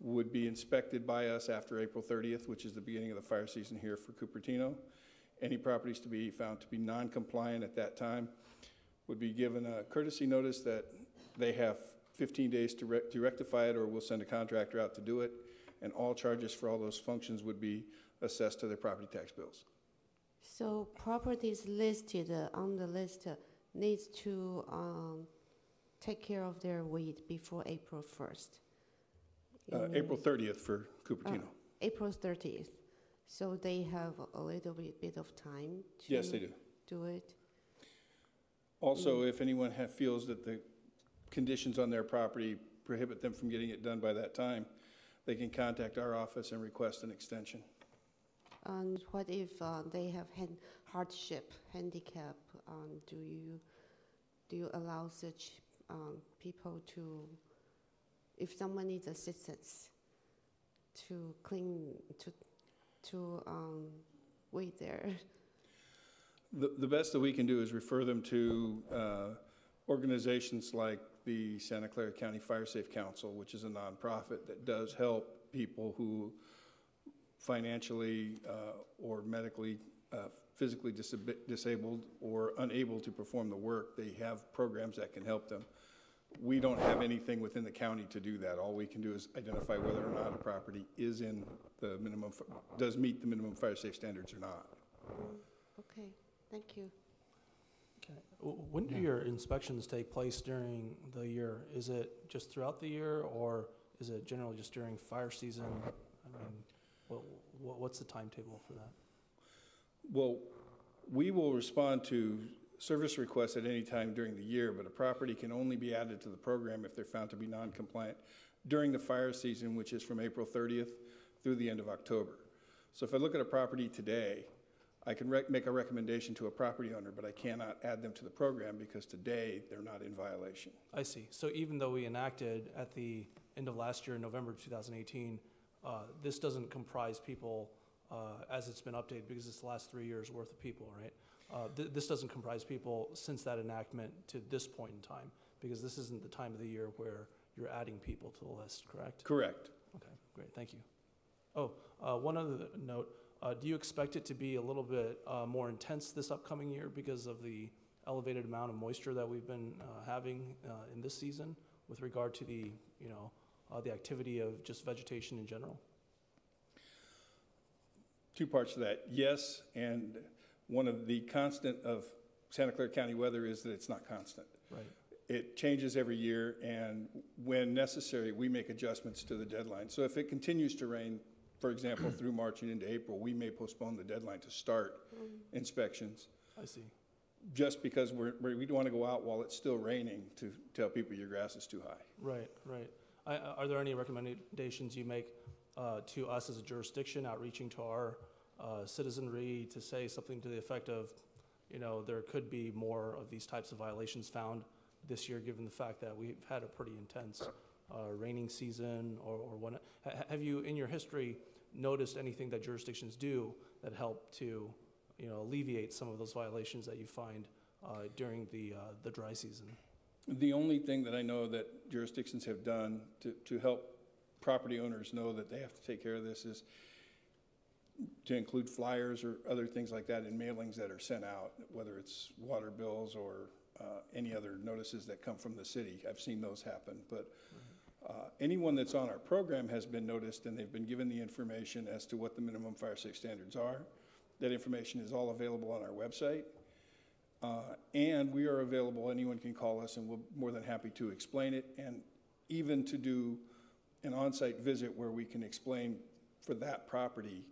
S22: would be inspected by us after April 30th, which is the beginning of the fire season here for Cupertino. Any properties to be found to be non-compliant at that time would be given a courtesy notice that they have 15 days to rectify it, or we'll send a contractor out to do it, and all charges for all those functions would be assessed to their property tax bills.
S13: So properties listed on the list needs to take care of their weed before April 1st.
S22: April 30th for Cupertino.
S13: April 30th. So they have a little bit of time to
S22: Yes, they
S13: do it.
S22: Also, if anyone feels that the conditions on their property prohibit them from getting it done by that time, they can contact our office and request an extension.
S13: And what if they have hardship, handicap? Do you allow such people to, if someone needs assistance, to clean, to weed there?
S22: The best that we can do is refer them to organizations like the Santa Clara County Fire Safe Council, which is a nonprofit that does help people who financially or medically, physically disabled or unable to perform the work. They have programs that can help them. We don't have anything within the county to do that. All we can do is identify whether or not a property is in the minimum, does meet the minimum fire safe standards or not.
S13: Okay, thank you.
S18: Okay. When do your inspections take place during the year? Is it just throughout the year, or is it generally just during fire season? I mean, what's the timetable for that?
S22: Well, we will respond to service requests at any time during the year, but a property can only be added to the program if they're found to be non-compliant during the fire season, which is from April 30th through the end of October. So if I look at a property today, I can make a recommendation to a property owner, but I cannot add them to the program because today they're not in violation.
S18: I see. So even though we enacted at the end of last year, November 2018, this doesn't comprise people as it's been updated, because it's the last 3 years worth of people, right? This doesn't comprise people since that enactment to this point in time, because this isn't the time of the year where you're adding people to the list, correct?
S22: Correct.
S18: Okay, great, thank you. Oh, one other note, do you expect it to be a little bit more intense this upcoming year because of the elevated amount of moisture that we've been having in this season with regard to the, the activity of just vegetation in general?
S22: Two parts to that. Yes, and one of the constant of Santa Clara County weather is that it's not constant.
S18: Right.
S22: It changes every year, and when necessary, we make adjustments to the deadline. So if it continues to rain, for example, through March and into April, we may postpone the deadline to start inspections.
S18: I see.
S22: Just because we don't want to go out while it's still raining to tell people your grass is too high.
S18: Right, right. Are there any recommendations you make to us as a jurisdiction, outreaching to our citizenry to say something to the effect of, there could be more of these types of violations found this year, given the fact that we've had a pretty intense raining season, or what? Have you, in your history, noticed anything that jurisdictions do that help to, alleviate some of those violations that you find during the dry season?
S22: The only thing that I know that jurisdictions have done to help property owners know that they have to take care of this is to include flyers or other things like that in mailings that are sent out, whether it's water bills or any other notices that come from the city. I've seen those happen, but anyone that's on our program has been noticed, and they've been given the information as to what the minimum fire safe standards are. That information is all available on our website, and we are available. Anyone can call us, and we're more than happy to explain it, and even to do an on-site visit where we can explain for that property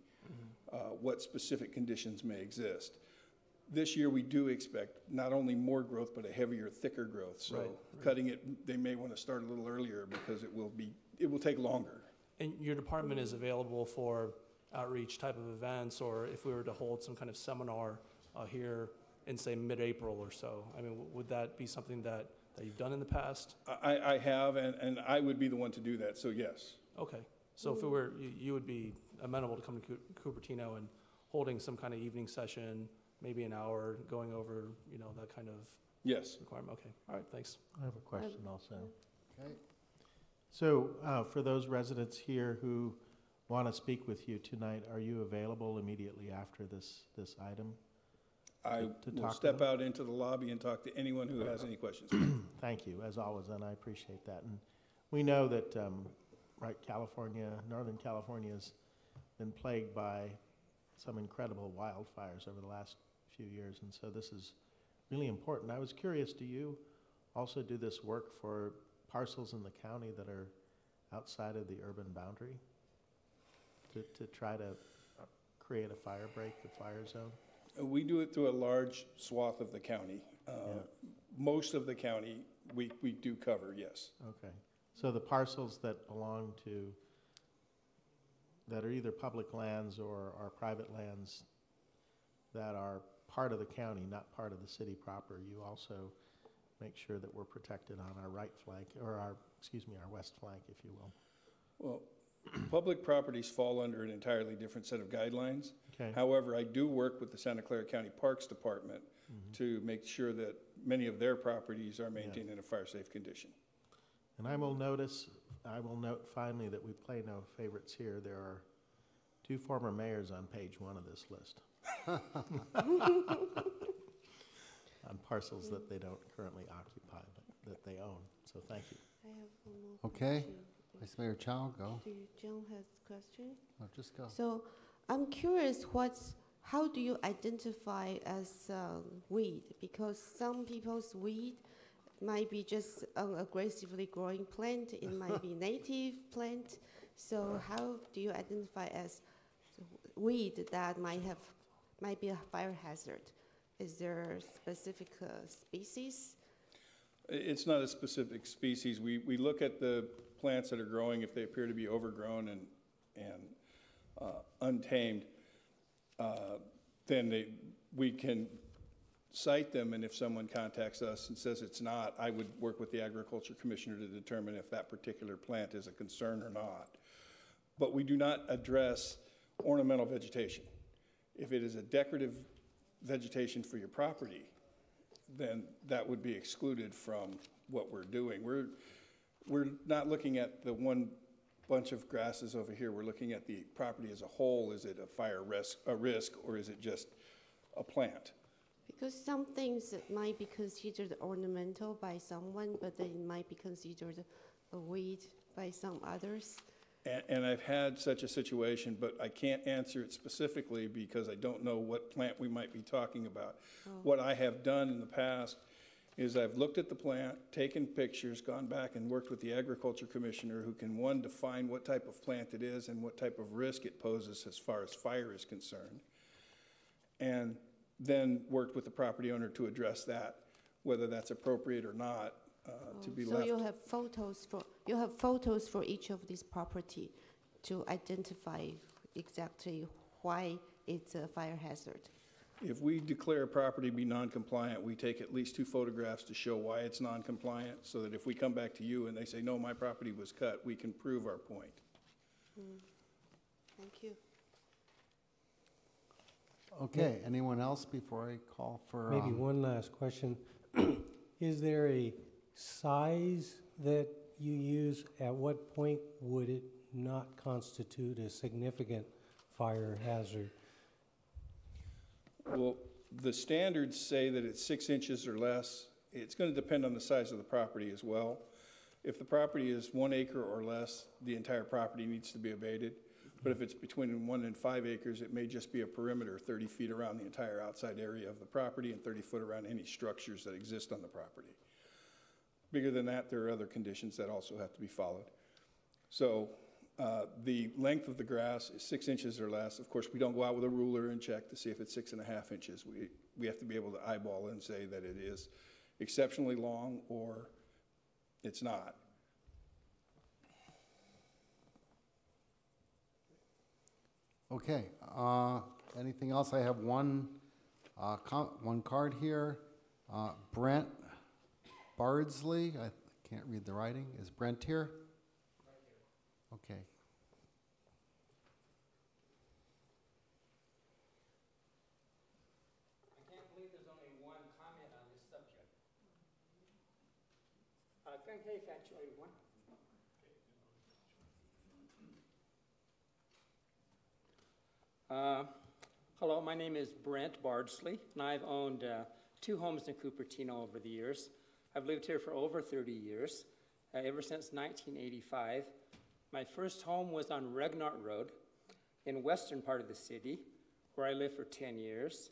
S22: what specific conditions may exist. This year we do expect not only more growth, but a heavier, thicker growth. So
S18: right.
S22: Cutting it, they may want to start a little earlier because it will take longer.
S18: And your department is available for outreach type of events, or if we were to hold some kind of seminar here in, say, mid-April or so, I mean, would that be something that you've done in the past?
S22: I have, and I would be the one to do that, so yes.
S18: Okay. So if it were, you would be amenable to come to Cupertino and holding some kind of evening session, maybe an hour, going over, you know, that kind of
S22: Yes.
S18: requirement. Okay, all right, thanks.
S21: I have a question also. Okay. So for those residents here who want to speak with you tonight, are you available immediately after this item?
S22: I will step out into the lobby and talk to anyone who has any questions.
S21: Thank you, as always, and I appreciate that. And we know that, right, Northern California has been plagued by some incredible wildfires over the last few years, and so this is really important. I was curious, do you also do this work for parcels in the county that are outside of the urban boundary to try to create a fire break, a fire zone?
S22: We do it through a large swath of the county. Most of the county we do cover, yes.
S21: Okay. So the parcels that belong to, that are either public lands or are private lands that are part of the county, not part of the city proper, you also make sure that we're protected on our right flank, or our west flank, if you will.
S22: Well, public properties fall under an entirely different set of guidelines.
S21: Okay.
S22: However, I do work with the Santa Clara County Parks Department to make sure that many of their properties are maintained in a fire-safe condition.
S21: And I will note finally that we play no favorites here. There are 2 former mayors on page 1 of this list. On parcels that they don't currently occupy, but that they own. So thank you.
S13: I have one more
S1: Okay.
S13: question.
S1: Vice Mayor Chow, go.
S13: Do John has a question?
S1: Oh, just go.
S13: So I'm curious, how do you identify as weed? Because some people's weed might be just an aggressively growing plant. It might be native plant. So how do you identify as weed that might be a fire hazard? Is there a specific species?
S22: It's not a specific species. We look at the plants that are growing. If they appear to be overgrown and untamed, then we can cite them, and if someone contacts us and says it's not, I would work with the agriculture commissioner to determine if that particular plant is a concern or not. But we do not address ornamental vegetation. If it is a decorative vegetation for your property, then that would be excluded from what we're doing. We're not looking at the one bunch of grasses over here. We're looking at the property as a whole. Is it a fire risk, or is it just a plant?
S13: Because some things might be considered ornamental by someone, but they might be considered a weed by some others.
S22: And I've had such a situation, but I can't answer it specifically because I don't know what plant we might be talking about.
S13: Oh.
S22: What I have done in the past is I've looked at the plant, taken pictures, gone back and worked with the agriculture commissioner who can, one, define what type of plant it is and what type of risk it poses as far as fire is concerned, and then worked with the property owner to address that, whether that's appropriate or not, to be left.
S13: So you have photos for each of these property to identify exactly why it's a fire hazard.
S22: If we declare a property to be non-compliant, we take at least 2 photographs to show why it's non-compliant, so that if we come back to you and they say, no, my property was cut, we can prove our point.
S13: Thank you.
S1: Okay, anyone else before I call for?
S8: Maybe one last question. Is there a size that you use? At what point would it not constitute a significant fire hazard?
S22: Well, the standards say that it's 6 inches or less. It's going to depend on the size of the property as well. If the property is 1 acre or less, the entire property needs to be abated. But if it's between 1 and 5 acres, it may just be a perimeter 30 feet around the entire outside area of the property and 30 foot around any structures that exist on the property. Bigger than that, there are other conditions that also have to be followed. So the length of the grass is 6 inches or less. Of course, we don't go out with a ruler and check to see if it's 6.5 inches. We have to be able to eyeball and say that it is exceptionally long or it's not.
S1: Okay, anything else? I have one card here. Brent Bardsley, I can't read the writing. Is Brent here? Okay.
S4: Hello, my name is Brent Bardsley, and I've owned 2 homes in Cupertino over the years. I've lived here for over 30 years, ever since 1985. My first home was on Regnart Road in western part of the city, where I lived for 10 years.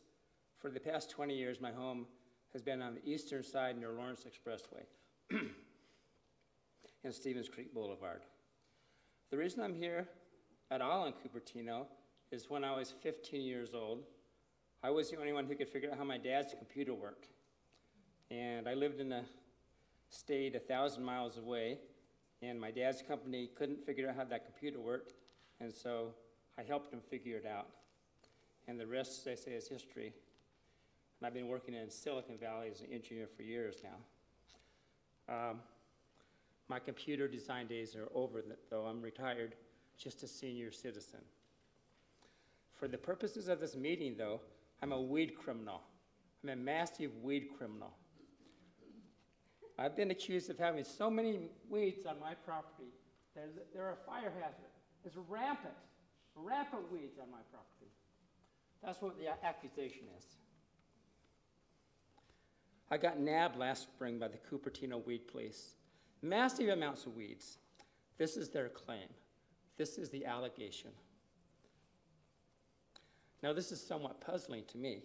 S4: For the past 20 years, my home has been on the eastern side near Lawrence Expressway and Stevens Creek Boulevard. The reason I'm here at all in Cupertino is when I was 15 years old, I was the only one who could figure out how my dad's computer worked. And I lived in a state 1,000 miles away, and my dad's company couldn't figure out how that computer worked, and so I helped him figure it out. And the rest, as they say, is history. And I've been working in Silicon Valley as an engineer for years now. My computer design days are over, though. I'm retired, just a senior citizen. For the purposes of this meeting, though, I'm a weed criminal. I'm a massive weed criminal. I've been accused of having so many weeds on my property that they're a fire hazard. It's rampant weeds on my property. That's what the accusation is. I got nabbed last spring by the Cupertino Weed Police. Massive amounts of weeds. This is their claim. This is the allegation. Now, this is somewhat puzzling to me.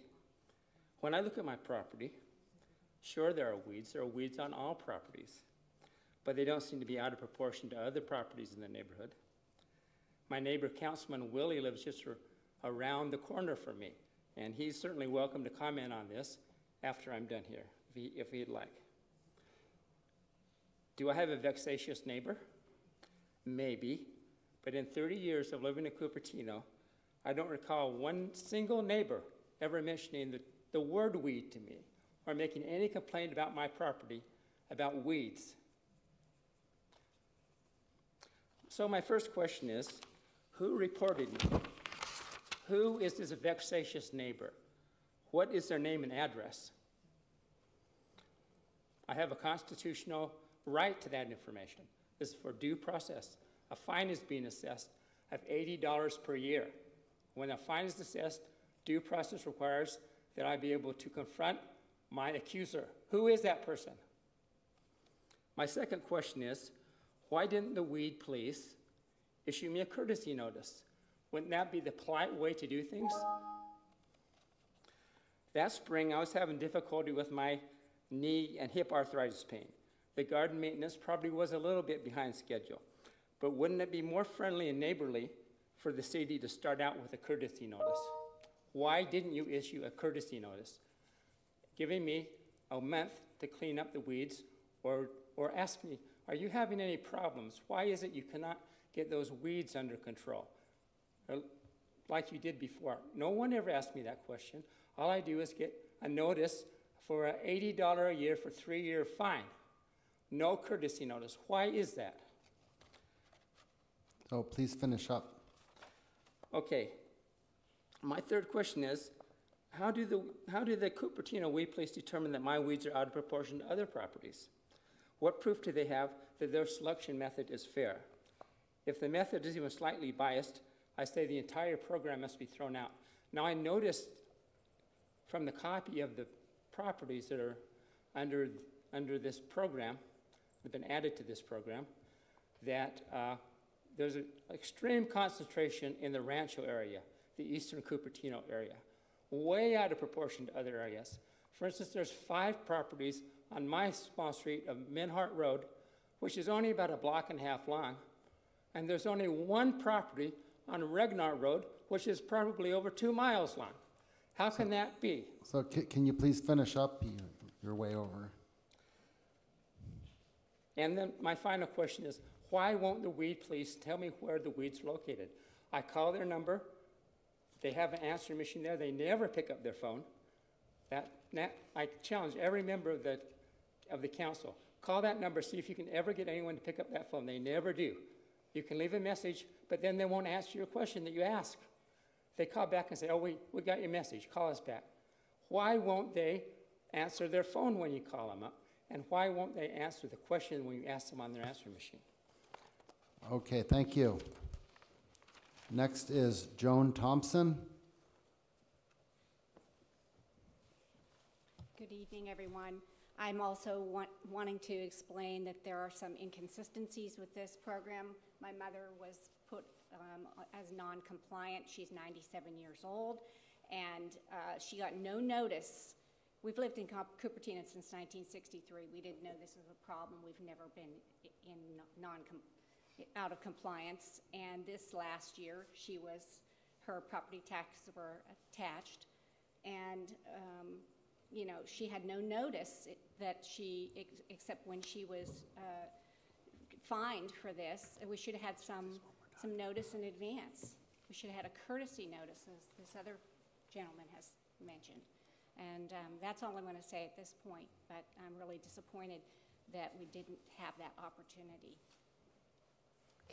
S4: When I look at my property, sure, there are weeds. There are weeds on all properties, but they don't seem to be out of proportion to other properties in the neighborhood. My neighbor, Councilman Willie, lives just around the corner from me, and he's certainly welcome to comment on this after I'm done here, if he'd like. Do I have a vexatious neighbor? Maybe, but in 30 years of living in Cupertino, I don't recall one single neighbor ever mentioning the word weed to me or making any complaint about my property about weeds. So my first question is, who reported me? Who is this vexatious neighbor? What is their name and address? I have a constitutional right to that information. This is for due process. A fine is being assessed of $80 per year. When a fine is assessed, due process requires that I be able to confront my accuser. Who is that person? My second question is, why didn't the weed police issue me a courtesy notice? Wouldn't that be the polite way to do things? That spring, I was having difficulty with my knee and hip arthritis pain. The garden maintenance probably was a little bit behind schedule, but wouldn't it be more friendly and neighborly for the city to start out with a courtesy notice? Why didn't you issue a courtesy notice, giving me a month to clean up the weeds, or ask me, are you having any problems? Why is it you cannot get those weeds under control? Like you did before. No one ever asked me that question. All I do is get a notice for an $80 a year for 3-year fine. No courtesy notice. Why is that?
S1: So please finish up.
S4: Okay. My third question is, how do the Cupertino Weed Police determine that my weeds are out of proportion to other properties? What proof do they have that their selection method is fair? If the method is even slightly biased, I say the entire program must be thrown out. Now, I noticed from the copy of the properties that are under this program, that have been added to this program, that there's an extreme concentration in the Rancho area, the eastern Cupertino area, way out of proportion to other areas. For instance, there's 5 properties on my small street of Minhart Road, which is only about 1.5 blocks long, and there's only 1 property on Regnart Road, which is probably over 2 miles long. How can that be?
S1: So can you please finish up? You're way over.
S4: And then my final question is, why won't the weed police tell me where the weeds are located? I call their number. They have an answering machine there. They never pick up their phone. I challenge every member of the council. Call that number, see if you can ever get anyone to pick up that phone. They never do. You can leave a message, but then they won't answer your question that you ask. They call back and say, oh, we got your message. Call us back. Why won't they answer their phone when you call them up? And why won't they answer the question when you ask them on their answering machine?
S1: Okay, thank you. Next is Joan Thompson.
S6: Good evening, everyone. I'm also wanting to explain that there are some inconsistencies with this program. My mother was put as non-compliant. She's 97 years old, and she got no notice. We've lived in Cupertino since 1963. We didn't know this was a problem. We've never been out of compliance. And this last year, her property taxes were attached, and you know, she had no notice except when she was fined for this. We should have had some notice in advance. We should have had a courtesy notice, as this other gentleman has mentioned. And that's all I'm going to say at this point, but I'm really disappointed that we didn't have that opportunity.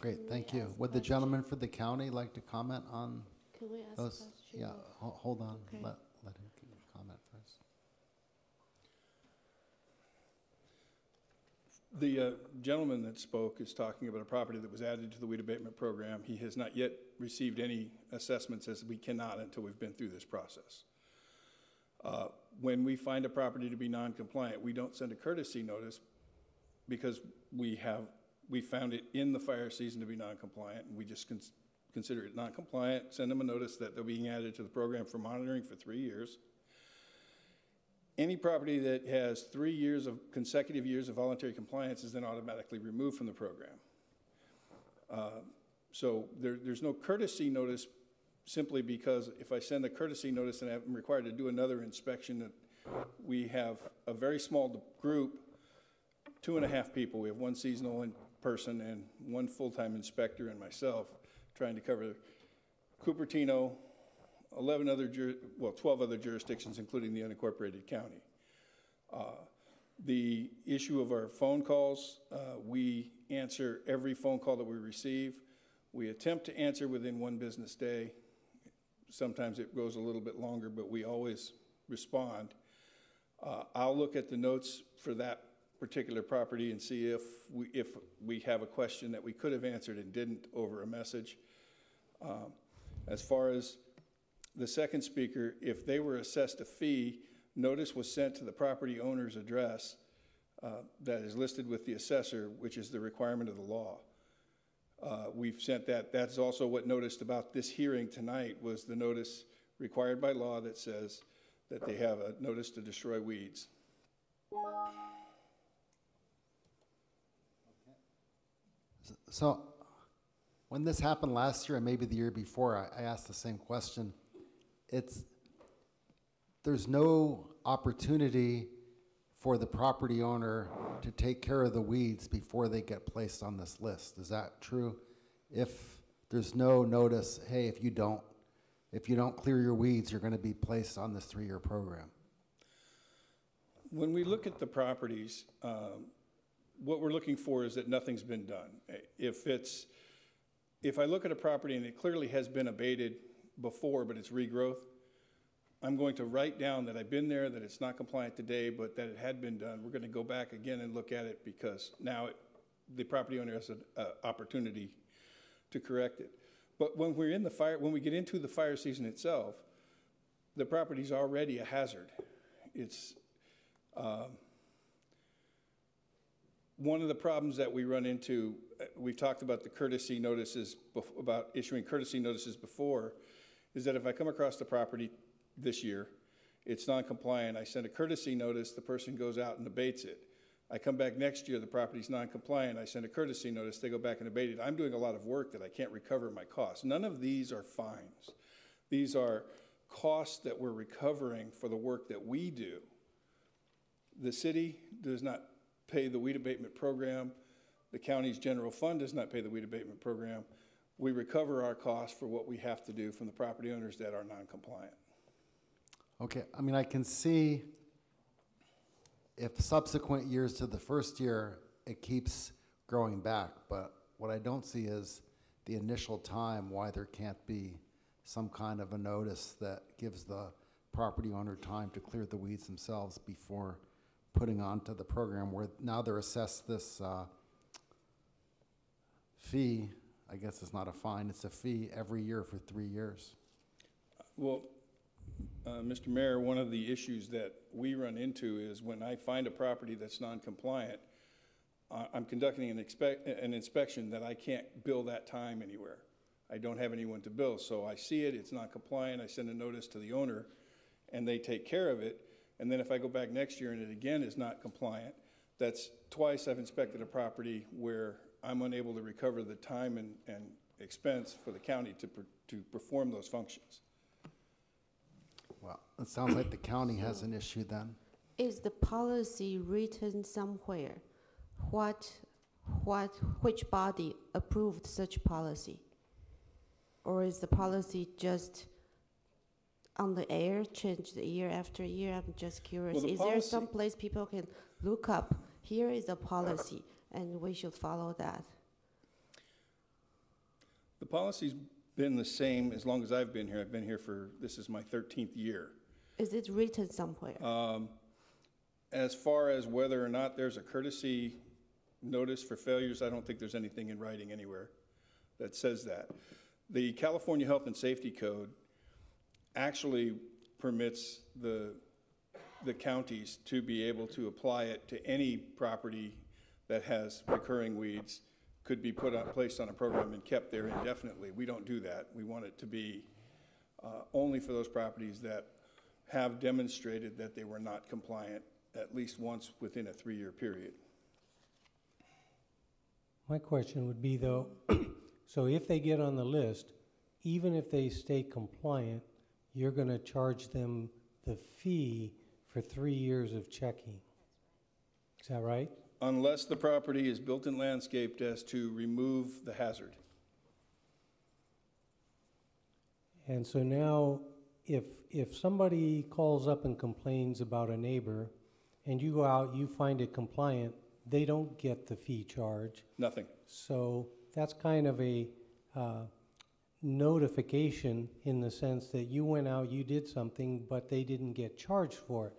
S1: Great, thank you. Would the gentleman for the county like to comment on
S13: Can we ask
S1: those?
S13: a question?
S1: Yeah, hold on.
S13: Okay.
S1: Let him comment first.
S22: The gentleman that spoke is talking about a property that was added to the weed abatement program. He has not yet received any assessments, as we cannot until we've been through this process. When we find a property to be non-compliant, we don't send a courtesy notice because we found it in the fire season to be non-compliant, and we just consider it non-compliant, send them a notice that they're being added to the program for monitoring for 3 years. Any property that has 3 years of consecutive years of voluntary compliance is then automatically removed from the program. So there's no courtesy notice, simply because if I send a courtesy notice and I'm required to do another inspection, that we have a very small group, 2.5 people. We have one seasonal person and one full-time inspector and myself trying to cover Cupertino, 12 other jurisdictions, including the unincorporated county. The issue of our phone calls, we answer every phone call that we receive. We attempt to answer within 1 business day. Sometimes it goes a little bit longer, but we always respond. I'll look at the notes for that particular property and see if we have a question that we could have answered and didn't over a message. As far as the second speaker, if they were assessed a fee, notice was sent to the property owner's address that is listed with the assessor, which is the requirement of the law. We've sent that. That's also what noticed about this hearing tonight, was the notice required by law that says that they have a notice to destroy weeds.
S1: So when this happened last year and maybe the year before, I asked the same question. There's no opportunity for the property owner to take care of the weeds before they get placed on this list. Is that true? If there's no notice, hey, if you don't clear your weeds, you're going to be placed on this 3-year program.
S22: When we look at the properties, what we're looking for is that nothing's been done. If I look at a property and it clearly has been abated before, but it's regrowth, I'm going to write down that I've been there, that it's not compliant today, but that it had been done. We're going to go back again and look at it, because now the property owner has an opportunity to correct it. But when we get into the fire season itself, the property's already a hazard. It's one of the problems that we run into. We've talked about the courtesy notices, about issuing courtesy notices before, is that if I come across the property this year, it's non-compliant, I send a courtesy notice, the person goes out and abates it. I come back next year, the property's non-compliant, I send a courtesy notice, they go back and abate it. I'm doing a lot of work that I can't recover my costs. None of these are fines. These are costs that we're recovering for the work that we do. The city does not pay the weed abatement program. The county's general fund does not pay the weed abatement program. We recover our costs for what we have to do from the property owners that are non-compliant.
S1: Okay, I mean, I can see if subsequent years to the first year, it keeps growing back, but what I don't see is the initial time why there can't be some kind of a notice that gives the property owner time to clear the weeds themselves before putting onto the program, where now they're assessed this fee I guess it's not a fine, it's a fee every year for 3 years.
S22: Well, Mr. Mayor, one of the issues that we run into is when I find a property that's non-compliant, I'm conducting an inspection that I can't bill that time anywhere. I don't have anyone to bill, so I see it, it's not compliant, I send a notice to the owner, and they take care of it, and then if I go back next year and it again is not compliant, that's twice I've inspected a property where I'm unable to recover the time and expense for the county to perform those functions.
S1: Well, it sounds like the county has an issue then.
S13: Is the policy written somewhere? Which body approved such policy? Or is the policy just on the air, changed year after year? I'm just curious.
S22: Well,
S13: is there some place people can look up, here is a policy, and we should follow that?
S22: The policy's been the same as long as I've been here. I've been here this is my 13th year.
S13: Is it written somewhere?
S22: As far as whether or not there's a courtesy notice for failures, I don't think there's anything in writing anywhere that says that. The California Health and Safety Code actually permits the counties to be able to apply it to any property that has recurring weeds, could be placed on a program and kept there indefinitely. We don't do that. We want it to be only for those properties that have demonstrated that they were not compliant at least once within a 3-year period.
S8: My question would be though, so if they get on the list, even if they stay compliant, you're going to charge them the fee for 3 years of checking. Is that right?
S22: Unless the property is built and landscaped as to remove the hazard.
S8: And so now, if somebody calls up and complains about a neighbor, and you go out, you find it compliant, they don't get the fee charge.
S22: Nothing.
S8: So that's kind of a notification in the sense that you went out, you did something, but they didn't get charged for it.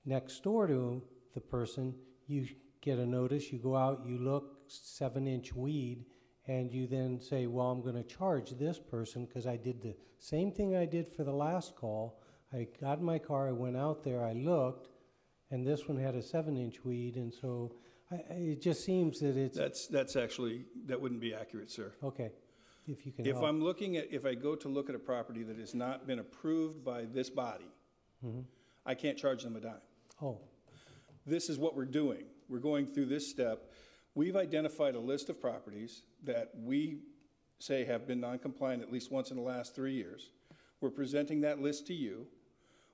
S8: Next door to the person, you get a notice, you go out, you look, 7-inch weed, and you then say, well, I'm going to charge this person because I did the same thing I did for the last call. I got in my car, I went out there, I looked, and this one had a 7-inch weed, and so it just seems that it's...
S22: That's actually, that wouldn't be accurate, sir.
S8: Okay, if you can
S22: If
S8: help.
S22: if I go to look at a property that has not been approved by this body, I can't charge them a dime.
S8: Oh.
S22: This is what we're doing. We're going through this step. We've identified a list of properties that we say have been non-compliant at least once in the last 3 years. We're presenting that list to you.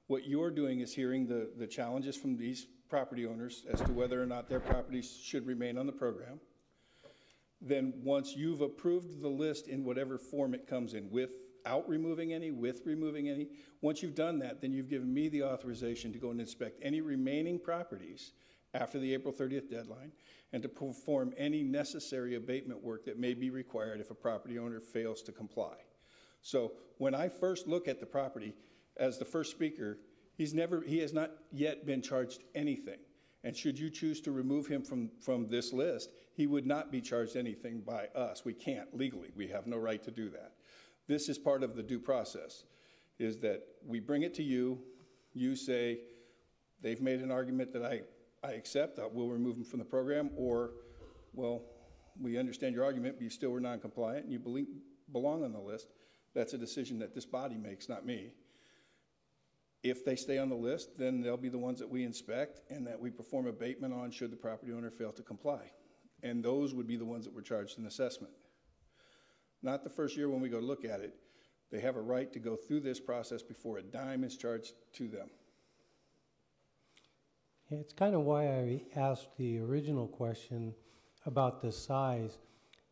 S22: What you're doing is hearing the challenges from these property owners as to whether or not their properties should remain on the program. Then once you've approved the list in whatever form it comes in, without removing any, with removing any, once you've done that, then you've given me the authorization to go and inspect any remaining properties after the April 30th deadline and to perform any necessary abatement work that may be required if a property owner fails to comply. So when I first look at the property, as the first speaker, he has not yet been charged anything. And should you choose to remove him from this list, he would not be charged anything by us. We can't legally. We have no right to do that. This is part of the due process, is that we bring it to you, you say, they've made an argument that I accept, we'll remove them from the program, or, well, we understand your argument, but you still were non-compliant and you belong on the list. That's a decision that this body makes, not me. If they stay on the list, then they'll be the ones that we inspect and that we perform abatement on should the property owner fail to comply. And those would be the ones that were charged an assessment. Not the first year when we go look at it. They have a right to go through this process before a dime is charged to them.
S8: Yeah, it's kind of why I asked the original question about the size.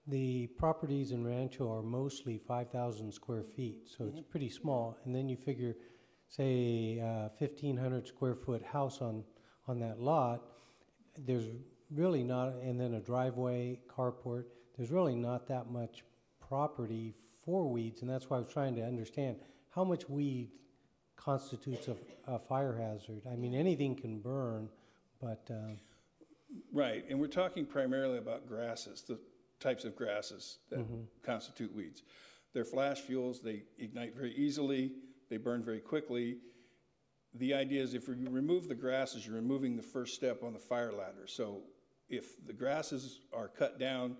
S8: The properties in Rancho are mostly 5,000 square feet, so it's pretty small. And then you figure, say, 1,500 square foot house on that lot, there's really not, and then a driveway, carport, there's really not that much property for weeds, and that's why I was trying to understand how much weed constitutes a fire hazard. I mean, anything can burn, but...
S22: Right, and we're talking primarily about grasses. types of grasses that constitute weeds. They're flash fuels, they ignite very easily, they burn very quickly. The idea is if you remove the grasses, you're removing the first step on the fire ladder. So if the grasses are cut down,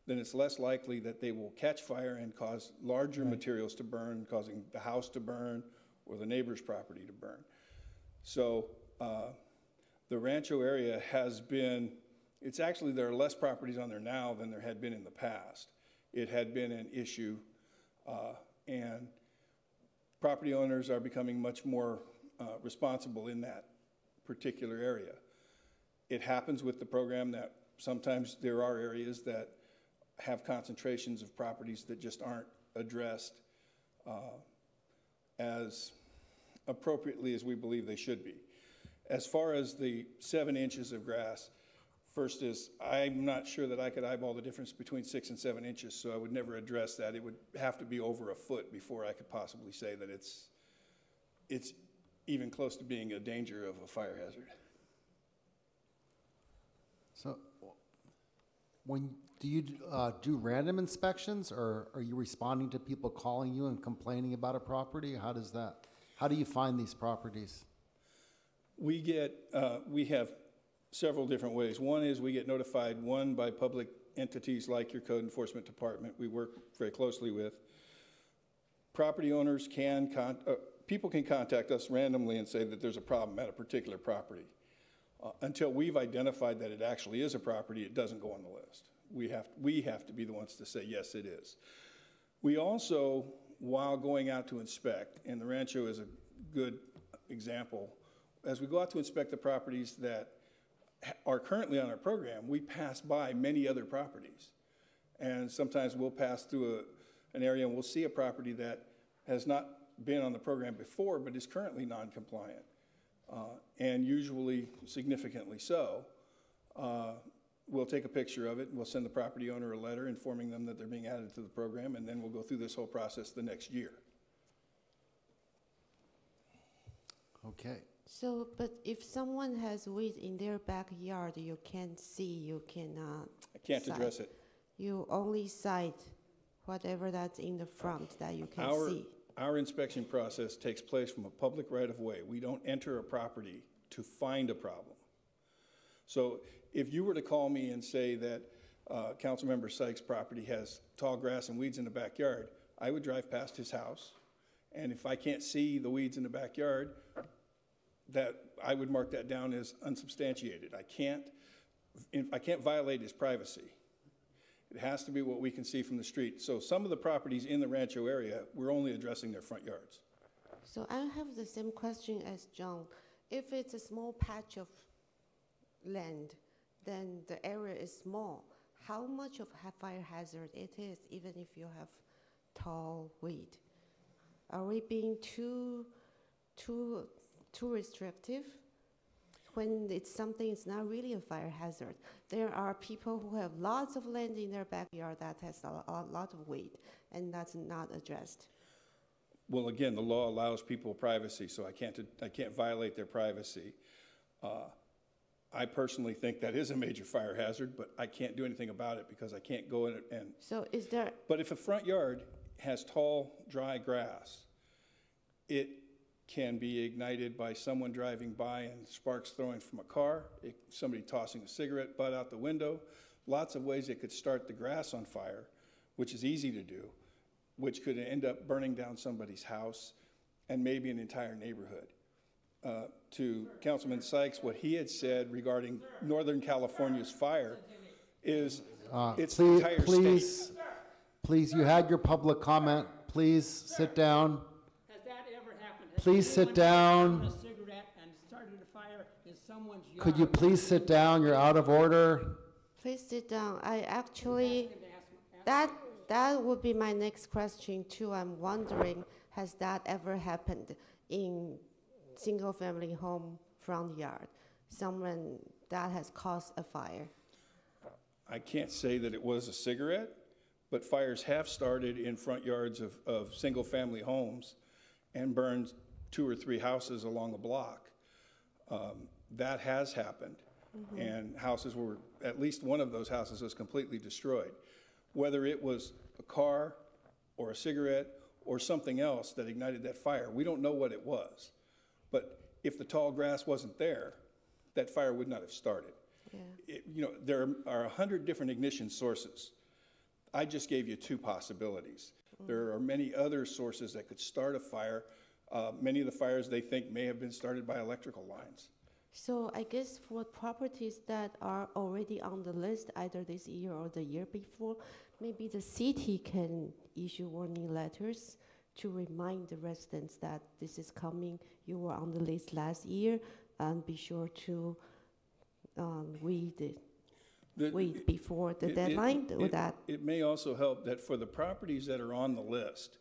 S22: then it's less likely that they will catch fire and cause larger materials to burn, causing the house to burn or the neighbor's property to burn. So the Rancho area has been, it's actually, there are less properties on there now than there had been in the past. It had been an issue, and property owners are becoming much more responsible in that particular area. It happens with the program that sometimes there are areas that have concentrations of properties that just aren't addressed as appropriately as we believe they should be. As far as the 7 inches of grass, first is, I'm not sure that I could eyeball the difference between 6 and 7 inches, so I would never address that. It would have to be over a foot before I could possibly say that it's even close to being a danger of a fire hazard.
S1: So when do you do random inspections, or are you responding to people calling you and complaining about a property? How does that, how do you find these properties?
S22: We have several different ways. One is we get notified, one by public entities like your code enforcement department we work very closely with. Property owners can, people can contact us randomly and say that there's a problem at a particular property. Until we've identified that it actually is a property, it doesn't go on the list. We have to be the ones to say, yes, it is. We also, while going out to inspect, and the Rancho is a good example, as we go out to inspect the properties that are currently on our program, we pass by many other properties. And sometimes we'll pass through an area and we'll see a property that has not been on the program before but is currently non-compliant, and usually significantly so. We'll take a picture of it and we'll send the property owner a letter informing them that they're being added to the program, and then we'll go through this whole process the next year.
S1: Okay.
S13: So, but if someone has weed in their backyard, you can't see, you cannot.
S22: I can't address it.
S13: You only cite whatever that's in the front that you can see.
S22: Our inspection process takes place from a public right-of-way. We don't enter a property to find a problem. So if you were to call me and say that Councilmember Sykes' property has tall grass and weeds in the backyard, I would drive past his house, and if I can't see the weeds in the backyard, that I would mark that down as unsubstantiated. I can't violate his privacy. It has to be what we can see from the street. So some of the properties in the Rancho area, we're only addressing their front yards.
S13: So I have the same question as John. If it's a small patch of land, then the area is small. How much of a fire hazard it is, even if you have tall weed? Are we being too restrictive when it's something it's not really a fire hazard? There are people who have lots of land in their backyard that has a lot of weed, and that's not addressed.
S22: Well, again, the law allows people privacy, so I can't violate their privacy. I personally think that is a major fire hazard, but I can't do anything about it because I can't go in and.
S13: So is there?
S22: But if a front yard has tall, dry grass, it can be ignited by someone driving by and sparks throwing from a car, somebody tossing a cigarette butt out the window. Lots of ways it could start the grass on fire, which is easy to do, which could end up burning down somebody's house and maybe an entire neighborhood. To Councilman Sykes, what he had said regarding Northern California's fire is it's the entire state.
S1: Please, you had your public comment. Please sit down.
S4: Has that ever happened?
S1: Please sit down.
S4: A cigarette and started a fire in someone's yard?
S1: Could you please sit down? You're out of order.
S13: Please sit down. I actually, that would be my next question too. I'm wondering, has that ever happened in single-family home front yard? Someone that has caused a fire?
S22: I can't say that it was a cigarette, but fires have started in front yards of single-family homes and burned 2 or 3 houses along a block. That has happened, and houses were, at least one of those houses was completely destroyed. whether it was a car or a cigarette or something else that ignited that fire. We don't know what it was. But if the tall grass wasn't there, that fire would not have started.
S13: Yeah.
S22: There are 100 different ignition sources. I just gave you 2 possibilities. There are many other sources that could start a fire. Many of the fires they think may have been started by electrical lines.
S13: So I guess for properties that are already on the list, either this year or the year before, maybe the city can issue warning letters to remind the residents that this is coming. You were on the list last year, and be sure to read it. Before the deadline.
S22: It may also help that for the properties that are on the list,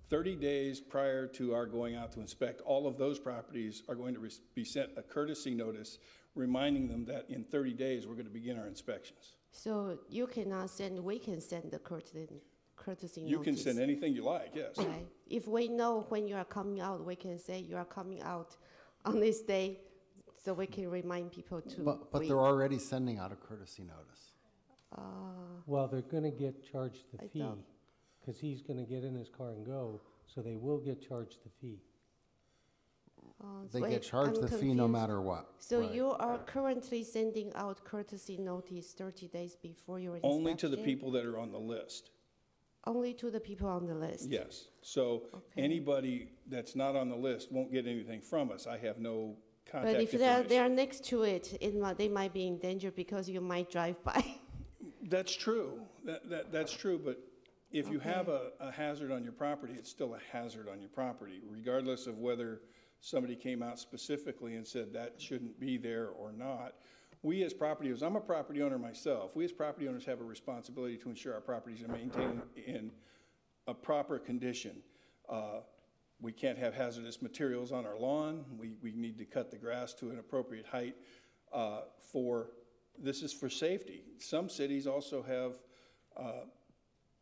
S22: 30 days prior to our going out to inspect, all of those properties are going to be sent a courtesy notice reminding them that in 30 days we're going to begin our inspections.
S13: So you cannot send, we can send the courtesy notice.
S22: You can send anything you like, yes.
S13: Right. If we know when you are coming out, we can say you are coming out on this day, so we can remind people to
S1: But
S13: wait.
S1: they're already sending out a courtesy notice.
S8: Well, they're going to get charged the
S13: I
S8: fee,
S13: thought-
S8: because he's going to get in his car and go, so they will get charged the fee.
S1: They
S13: Wait,
S1: get charged
S13: I'm
S1: the fee no
S13: confused.
S1: matter what.
S13: So
S1: Right.
S13: you are currently sending out courtesy notice 30 days before your inspection?
S22: Only to the people that are on the list.
S13: Only to the people on the list?
S22: Yes. So anybody that's not on the list won't get anything from us. I have no contact
S13: But if they're next to it, they might be in danger because you might drive by.
S22: That's true. That's true. But if you have a hazard on your property, it's still a hazard on your property, regardless of whether somebody came out specifically and said that shouldn't be there or not. We as property owners, I'm a property owner myself, we as property owners have a responsibility to ensure our properties are maintained in a proper condition. We can't have hazardous materials on our lawn. We need to cut the grass to an appropriate height this is for safety. Some cities also have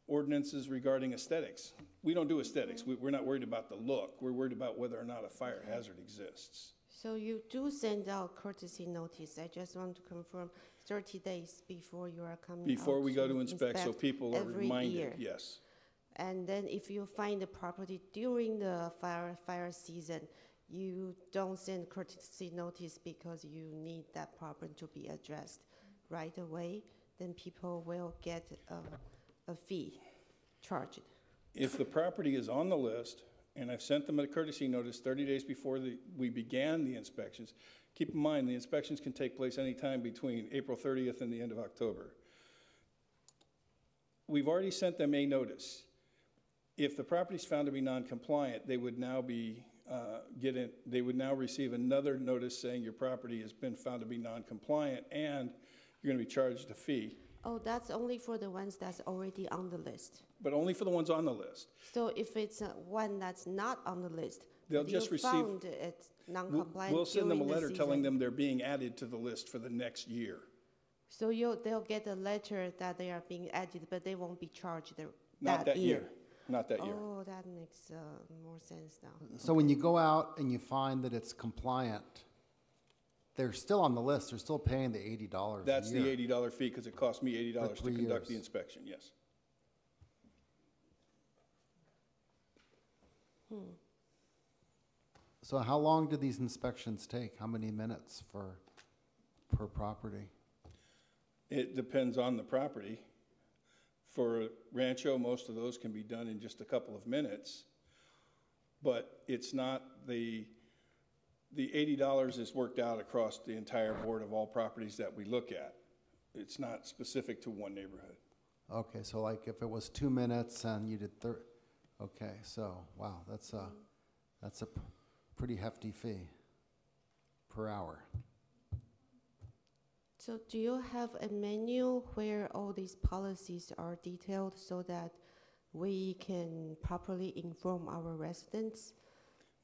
S22: ordinances regarding aesthetics. We don't do aesthetics. We're not worried about the look. We're worried about whether or not a fire hazard exists.
S13: So you do send out courtesy notice. I just want to confirm 30 days before you are coming
S22: Before
S13: out
S22: we go
S13: to
S22: to inspect, so people are
S13: every
S22: reminded,
S13: year.
S22: yes.
S13: And then if you find the property during the fire season, you don't send courtesy notice because you need that property to be addressed right away, then people will get a fee charged.
S22: If the property is on the list, and I've sent them a courtesy notice 30 days before we began the inspections, keep in mind the inspections can take place anytime between April 30th and the end of October. We've already sent them a notice. If the property is found to be non-compliant, they would now receive another notice saying your property has been found to be non-compliant and you're going to be charged a fee.
S13: Oh, that's only for the ones that's already on the list.
S22: But only for the ones on the list.
S13: So if it's one that's not on the list,
S22: They'll
S13: but
S22: just
S13: you
S22: receive.
S13: found it's non-compliant.
S22: We'll send them a
S13: during the
S22: letter telling
S13: season.
S22: them they're being added to the list for the next year.
S13: So they'll get a letter that they are being added, but they won't be charged
S22: Not that year. Not that year.
S13: Oh, that makes more sense now.
S1: So when you go out and you find that it's compliant, they're still on the list, they're still paying the $80
S22: That's
S1: a year.
S22: the $80 fee because it cost me $80 to
S1: 3
S22: conduct the
S1: years.
S22: inspection, yes.
S1: So how long do these inspections take? How many minutes per property?
S22: It depends on the property. For a rancho, most of those can be done in just a couple of minutes, but it's not the $80 is worked out across the entire board of all properties that we look at. It's not specific to one neighborhood.
S1: Okay, so like if it was 2 minutes and you did okay, so wow, that's a pretty hefty fee per hour.
S13: So do you have a menu where all these policies are detailed so that we can properly inform our residents?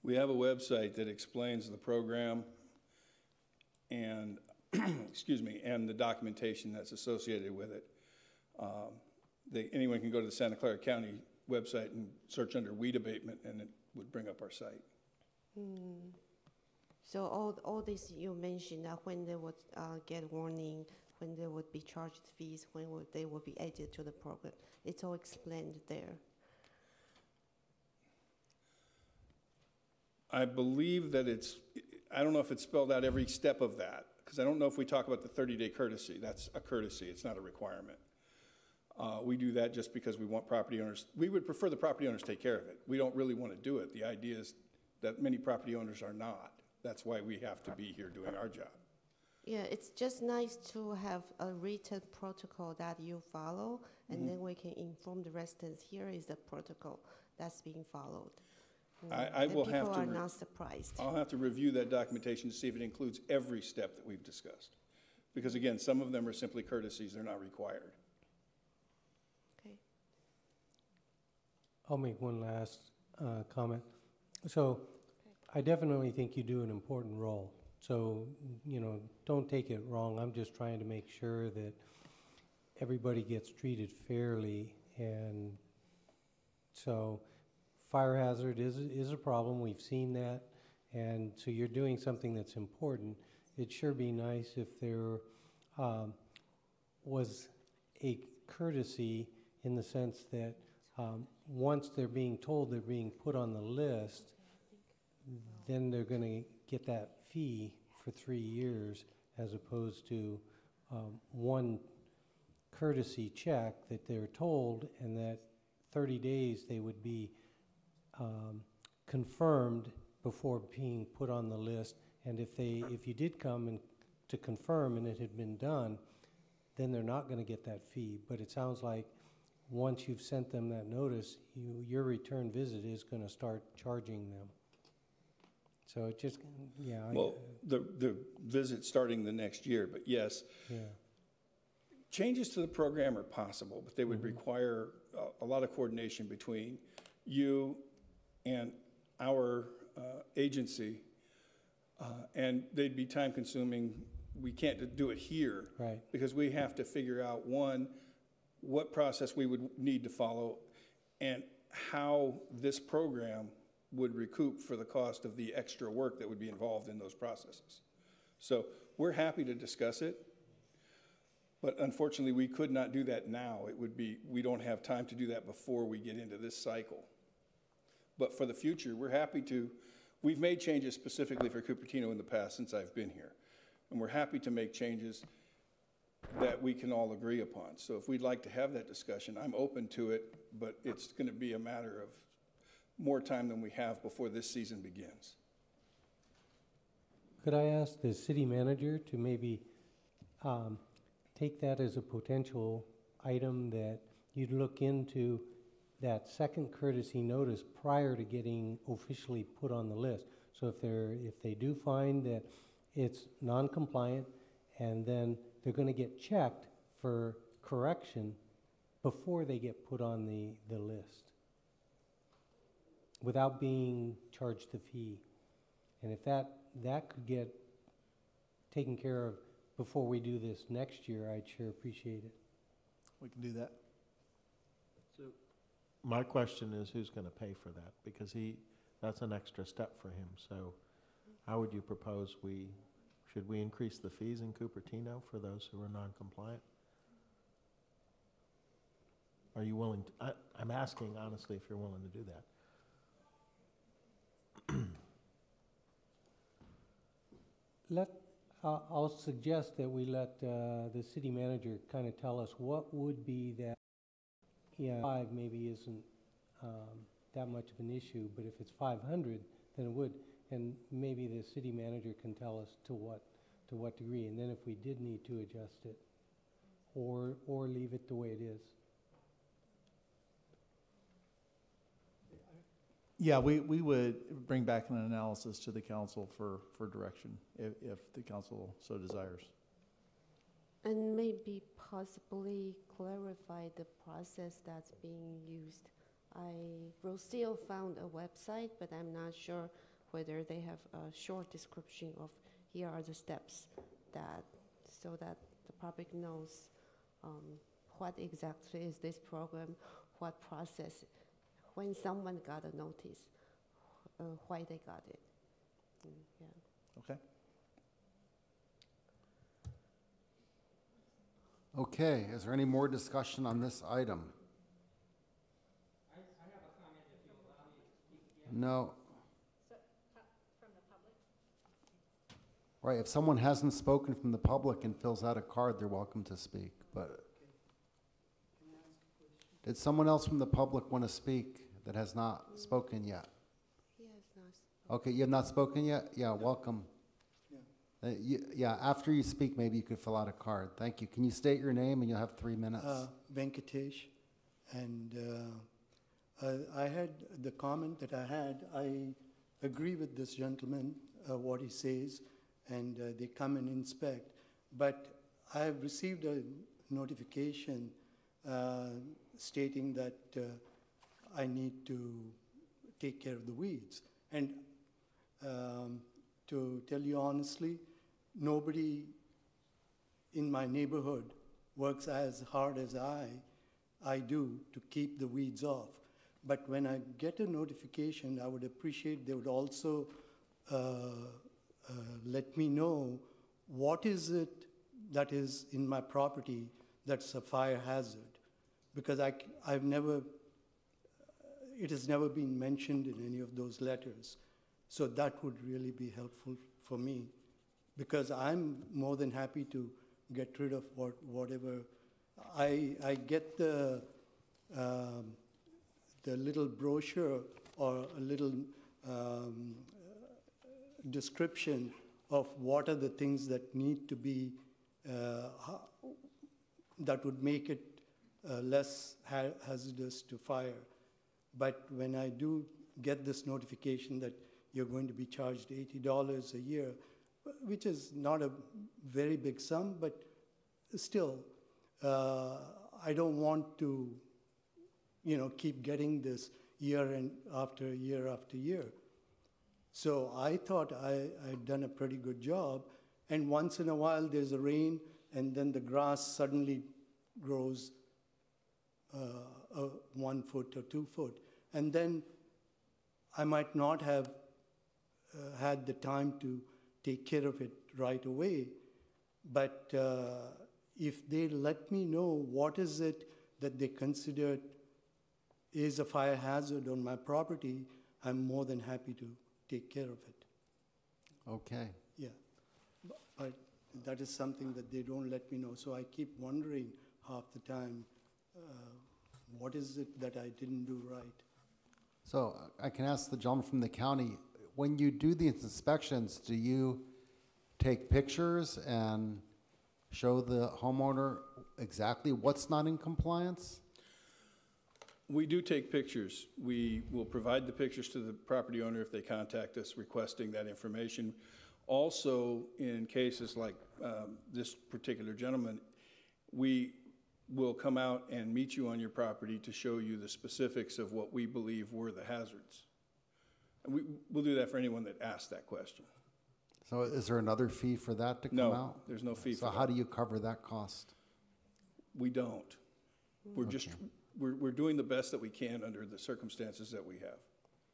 S22: We have a website that explains the program and, excuse me, and the documentation that's associated with it. Anyone can go to the Santa Clara County website and search under weed abatement and it would bring up our site.
S13: So all this you mentioned, when they would get warning, when they would be charged fees, they would be added to the program. It's all explained there.
S22: I believe that I don't know if it's spelled out every step of that, because I don't know if we talk about the 30-day courtesy. That's a courtesy, it's not a requirement. We do that just because we want property owners, we would prefer the property owners take care of it. We don't really want to do it. The idea is that many property owners are not. That's why we have to be here doing our job.
S13: Yeah, it's just nice to have a written protocol that you follow, and then we can inform the residents, here is the protocol that's being followed.
S22: I will have to.
S13: People are not surprised.
S22: I'll have to review that documentation to see if it includes every step that we've discussed. Because again, some of them are simply courtesies, they're not required.
S13: Okay.
S8: I'll make one last comment. So I definitely think you do an important role. So, you know, don't take it wrong. I'm just trying to make sure that everybody gets treated fairly. And so fire hazard is a problem. We've seen that. And so you're doing something that's important. It'd sure be nice if there was a courtesy in the sense that once they're being told they're being put on the list, then they're going to get that fee for 3 years, as opposed to one courtesy check that they're told, and that 30 days they would be confirmed before being put on the list. And if you did come and to confirm and it had been done, then they're not going to get that fee. But it sounds like once you've sent them that notice, your return visit is going to start charging them. So it just, yeah.
S22: Well, the visit starting the next year, but yes.
S8: Yeah.
S22: Changes to the program are possible, but they would require a lot of coordination between you and our agency, and they'd be time consuming. We can't do it here,
S8: right?
S22: Because we have to figure out, one, what process we would need to follow, and how this program would recoup for the cost of the extra work that would be involved in those processes. So we're happy to discuss it, but unfortunately we could not do that now. It would be, we don't have time to do that before we get into this cycle. But for the future, we're happy to, we've made changes specifically for Cupertino in the past since I've been here. And we're happy to make changes that we can all agree upon. So if we'd like to have that discussion, I'm open to it, but it's going to be a matter of more time than we have before this season begins.
S8: Could I ask the city manager to maybe take that as a potential item that you'd look into that second courtesy notice prior to getting officially put on the list? So if they do find that it's non-compliant, and then they're going to get checked for correction before they get put on the list, without being charged the fee. And if that could get taken care of before we do this next year, I'd sure appreciate it.
S19: We can do that.
S21: So my question is, who's going to pay for that? Because that's an extra step for him. So how would you propose should we increase the fees in Cupertino for those who are non-compliant? Are you willing to, I'm asking honestly if you're willing to do that.
S8: I'll suggest that we let the city manager kind of tell us what would be that. Yeah, 5 maybe isn't that much of an issue, but if it's 500, then it would. And maybe the city manager can tell us to what degree, and then if we did need to adjust it, or leave it the way it is.
S19: Yeah, we would bring back an analysis to the council for direction if the council so desires.
S13: And maybe possibly clarify the process that's being used. Rocio found a website, but I'm not sure whether they have a short description of here are the steps so that the public knows what exactly is this program, what process, when someone got a notice, why they got it. Yeah.
S19: Okay.
S1: Okay, is there any more discussion on this item?
S4: I have a comment if you allow me to speak again.
S1: No.
S9: From the public?
S1: Right, if someone hasn't spoken from the public and fills out a card, they're welcome to speak, but. Did someone else from the public want to speak that has not spoken yet?
S13: He has not spoken.
S1: Okay, you have not spoken yet? Yeah, welcome. Yeah, after you speak, maybe you could fill out a card. Thank you. Can you state your name and you'll have 3 minutes?
S17: Venkatesh, and I had the comment that I agree with this gentleman, what he says, and they come and inspect. But I have received a notification stating that I need to take care of the weeds. And to tell you honestly, nobody in my neighborhood works as hard as I do to keep the weeds off. But when I get a notification, I would appreciate they would also let me know what is it that is in my property that's a fire hazard. Because I've never, it has never been mentioned in any of those letters. So that would really be helpful for me, because I'm more than happy to get rid of whatever. I get the little brochure or a little description of what are the things that need to be, that would make it less hazardous to fire. But when I do get this notification that you're going to be charged $80 a year, which is not a very big sum, but still, I don't want to, keep getting this year after year after year. So I thought I'd done a pretty good job, and once in a while there's a rain, and then the grass suddenly grows 1 foot or 2 foot, and then I might not have had the time to take care of it right away. But if they let me know what is it that they consider is a fire hazard on my property, I'm more than happy to take care of it.
S1: Okay.
S17: Yeah, but that is something that they don't let me know. So I keep wondering half the time, what is it that I didn't do right?
S1: So I can ask the gentleman from the county, when you do these inspections, do you take pictures and show the homeowner exactly what's not in compliance?
S22: We do take pictures. We will provide the pictures to the property owner if they contact us requesting that information. Also, in cases like this particular gentleman, we will come out and meet you on your property to show you the specifics of what we believe were the hazards. And we'll do that for anyone that asks that question.
S1: So is there another fee for that to come out?
S22: No, there's no fee for that.
S1: So how do you cover that cost?
S22: We don't. We're just, we're doing the best that we can under the circumstances that we have.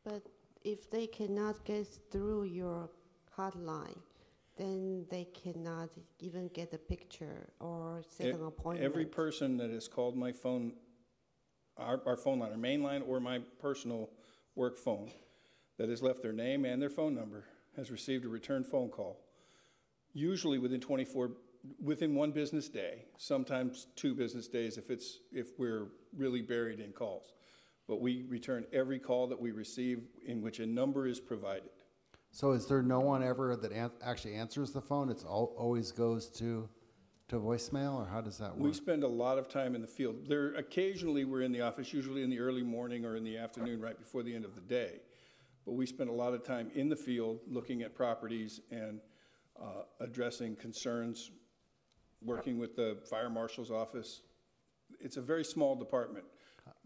S13: But if they cannot get through your hotline, then they cannot even get a picture or set an appointment.
S22: Every person that has called my phone, our phone line, our main line, or my personal work phone, that has left their name and their phone number, has received a return phone call, usually within 1 business day, sometimes 2 business days if we're really buried in calls. But we return every call that we receive in which a number is provided.
S1: So is there no one ever that actually answers the phone? It's always goes to voicemail, or how does that work?
S22: We spend a lot of time in the field. Occasionally we're in the office, usually in the early morning or in the afternoon right before the end of the day. But we spend a lot of time in the field looking at properties and addressing concerns, working with the fire marshal's office. It's a very small department.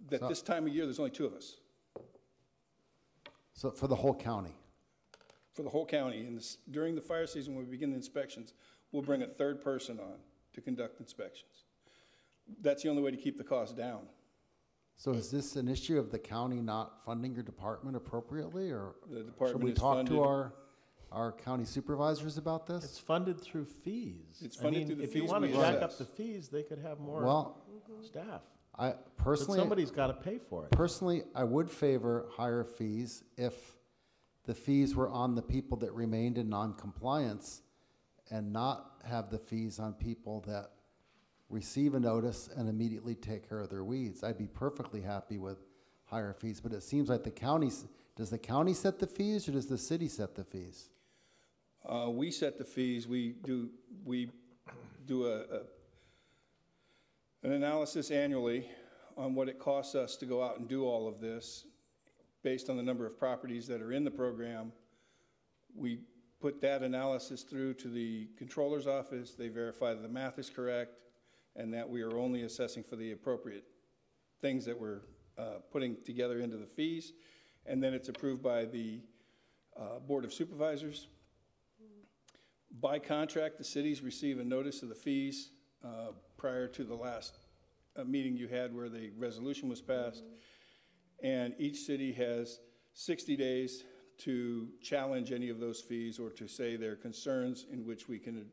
S22: This time of year, there's only 2 of us.
S1: So for the whole county?
S22: For the whole county. And during the fire season, when we begin the inspections, we'll bring a 3rd person on to conduct inspections. That's the only way to keep the cost down.
S1: So is this an issue of the county not funding your department appropriately, or
S22: the department
S1: should we
S22: is
S1: talk
S22: funded.
S1: to our our county supervisors about this?
S21: It's funded through fees.
S22: It's funded through the
S21: If you
S22: fees
S21: want to
S22: we
S21: jack
S22: assess.
S21: up the fees, they could have more
S1: Well,
S21: staff.
S1: I
S21: But
S1: personally,
S21: somebody's got to pay for it.
S1: personally, I would favor higher fees if the fees were on the people that remained in non-compliance and not have the fees on people that receive a notice and immediately take care of their weeds. I'd be perfectly happy with higher fees, but it seems like does the county set the fees or does the city set the fees?
S22: We set the fees. We do an analysis annually on what it costs us to go out and do all of this. Based on the number of properties that are in the program, we put that analysis through to the controller's office. They verify that the math is correct and that we are only assessing for the appropriate things that we're putting together into the fees. And then it's approved by the Board of Supervisors. By contract, the cities receive a notice of the fees prior to the last meeting you had where the resolution was passed. And each city has 60 days to challenge any of those fees or to say their concerns, in which we can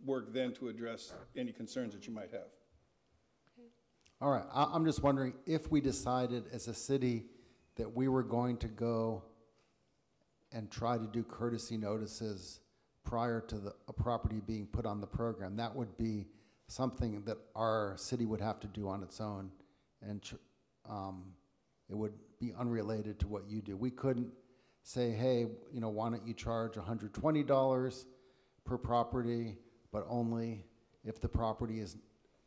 S22: work then to address any concerns that you might have.
S1: All right, I'm just wondering if we decided as a city that we were going to go and try to do courtesy notices prior to a property being put on the program, that would be something that our city would have to do on its own, and it would be unrelated to what you do. We couldn't say, hey, why don't you charge $120 per property, but only if the property is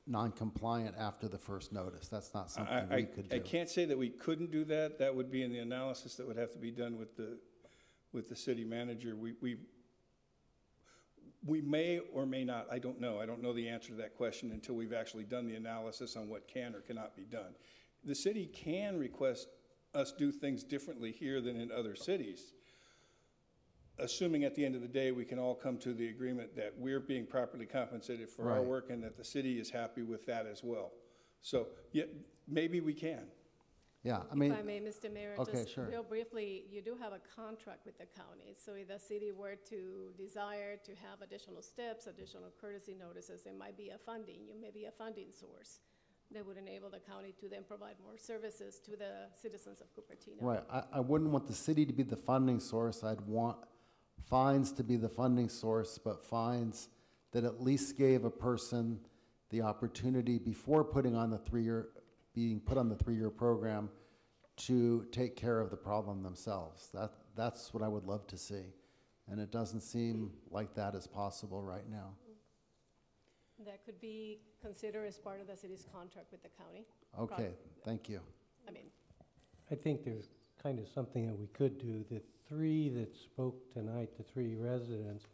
S1: non-compliant after the first notice. That's not something we could do.
S22: I can't say that we couldn't do that. That would be in the analysis that would have to be done with the city manager. We may or may not, I don't know. I don't know the answer to that question until we've actually done the analysis on what can or cannot be done. The city can request us do things differently here than in other cities, assuming at the end of the day we can all come to the agreement that we're being properly compensated for our work and that the city is happy with that as well. So, yeah, maybe we can.
S1: Yeah, I mean.
S10: If I may, Mr. Mayor,
S1: okay,
S10: just
S1: sure.
S10: real briefly, you do have a contract with the county. So if the city were to desire to have additional steps, additional courtesy notices, there might be a funding. You may be a funding source that would enable the county to then provide more services to the citizens of Cupertino.
S1: Right, I wouldn't want the city to be the funding source. I'd want fines to be the funding source, but fines that at least gave a person the opportunity before being put on the three-year program to take care of the problem themselves. That's what I would love to see. And it doesn't seem like that is possible right now.
S10: That could be considered as part of the city's contract with the county.
S1: Okay, thank you.
S8: I think there's kind of something that we could do. The three that spoke tonight, the three residents,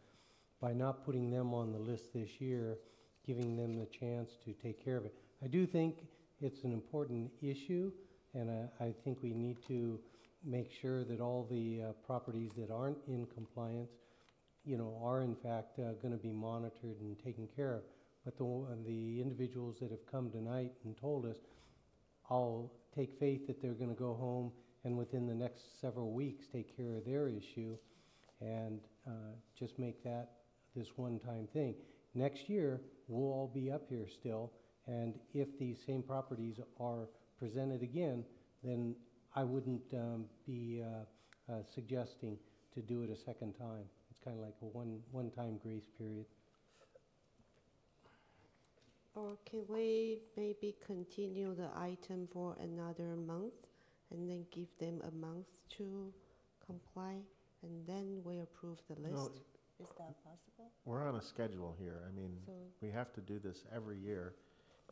S8: by not putting them on the list this year, giving them the chance to take care of it. I do think it's an important issue, and I think we need to make sure that all the properties that aren't in compliance, are in fact going to be monitored and taken care of. But the individuals that have come tonight and told us, I'll take faith that they're going to go home and within the next several weeks take care of their issue and just make that this one-time thing. Next year, we'll all be up here still, and if these same properties are presented again, then I wouldn't be suggesting to do it a second time. It's kind of like a one-time grace period.
S13: Or can we maybe continue the item for another month and then give them a month to comply and then we approve the list?
S21: No,
S13: is that possible?
S21: We're on a schedule here. I mean, we have to do this every year.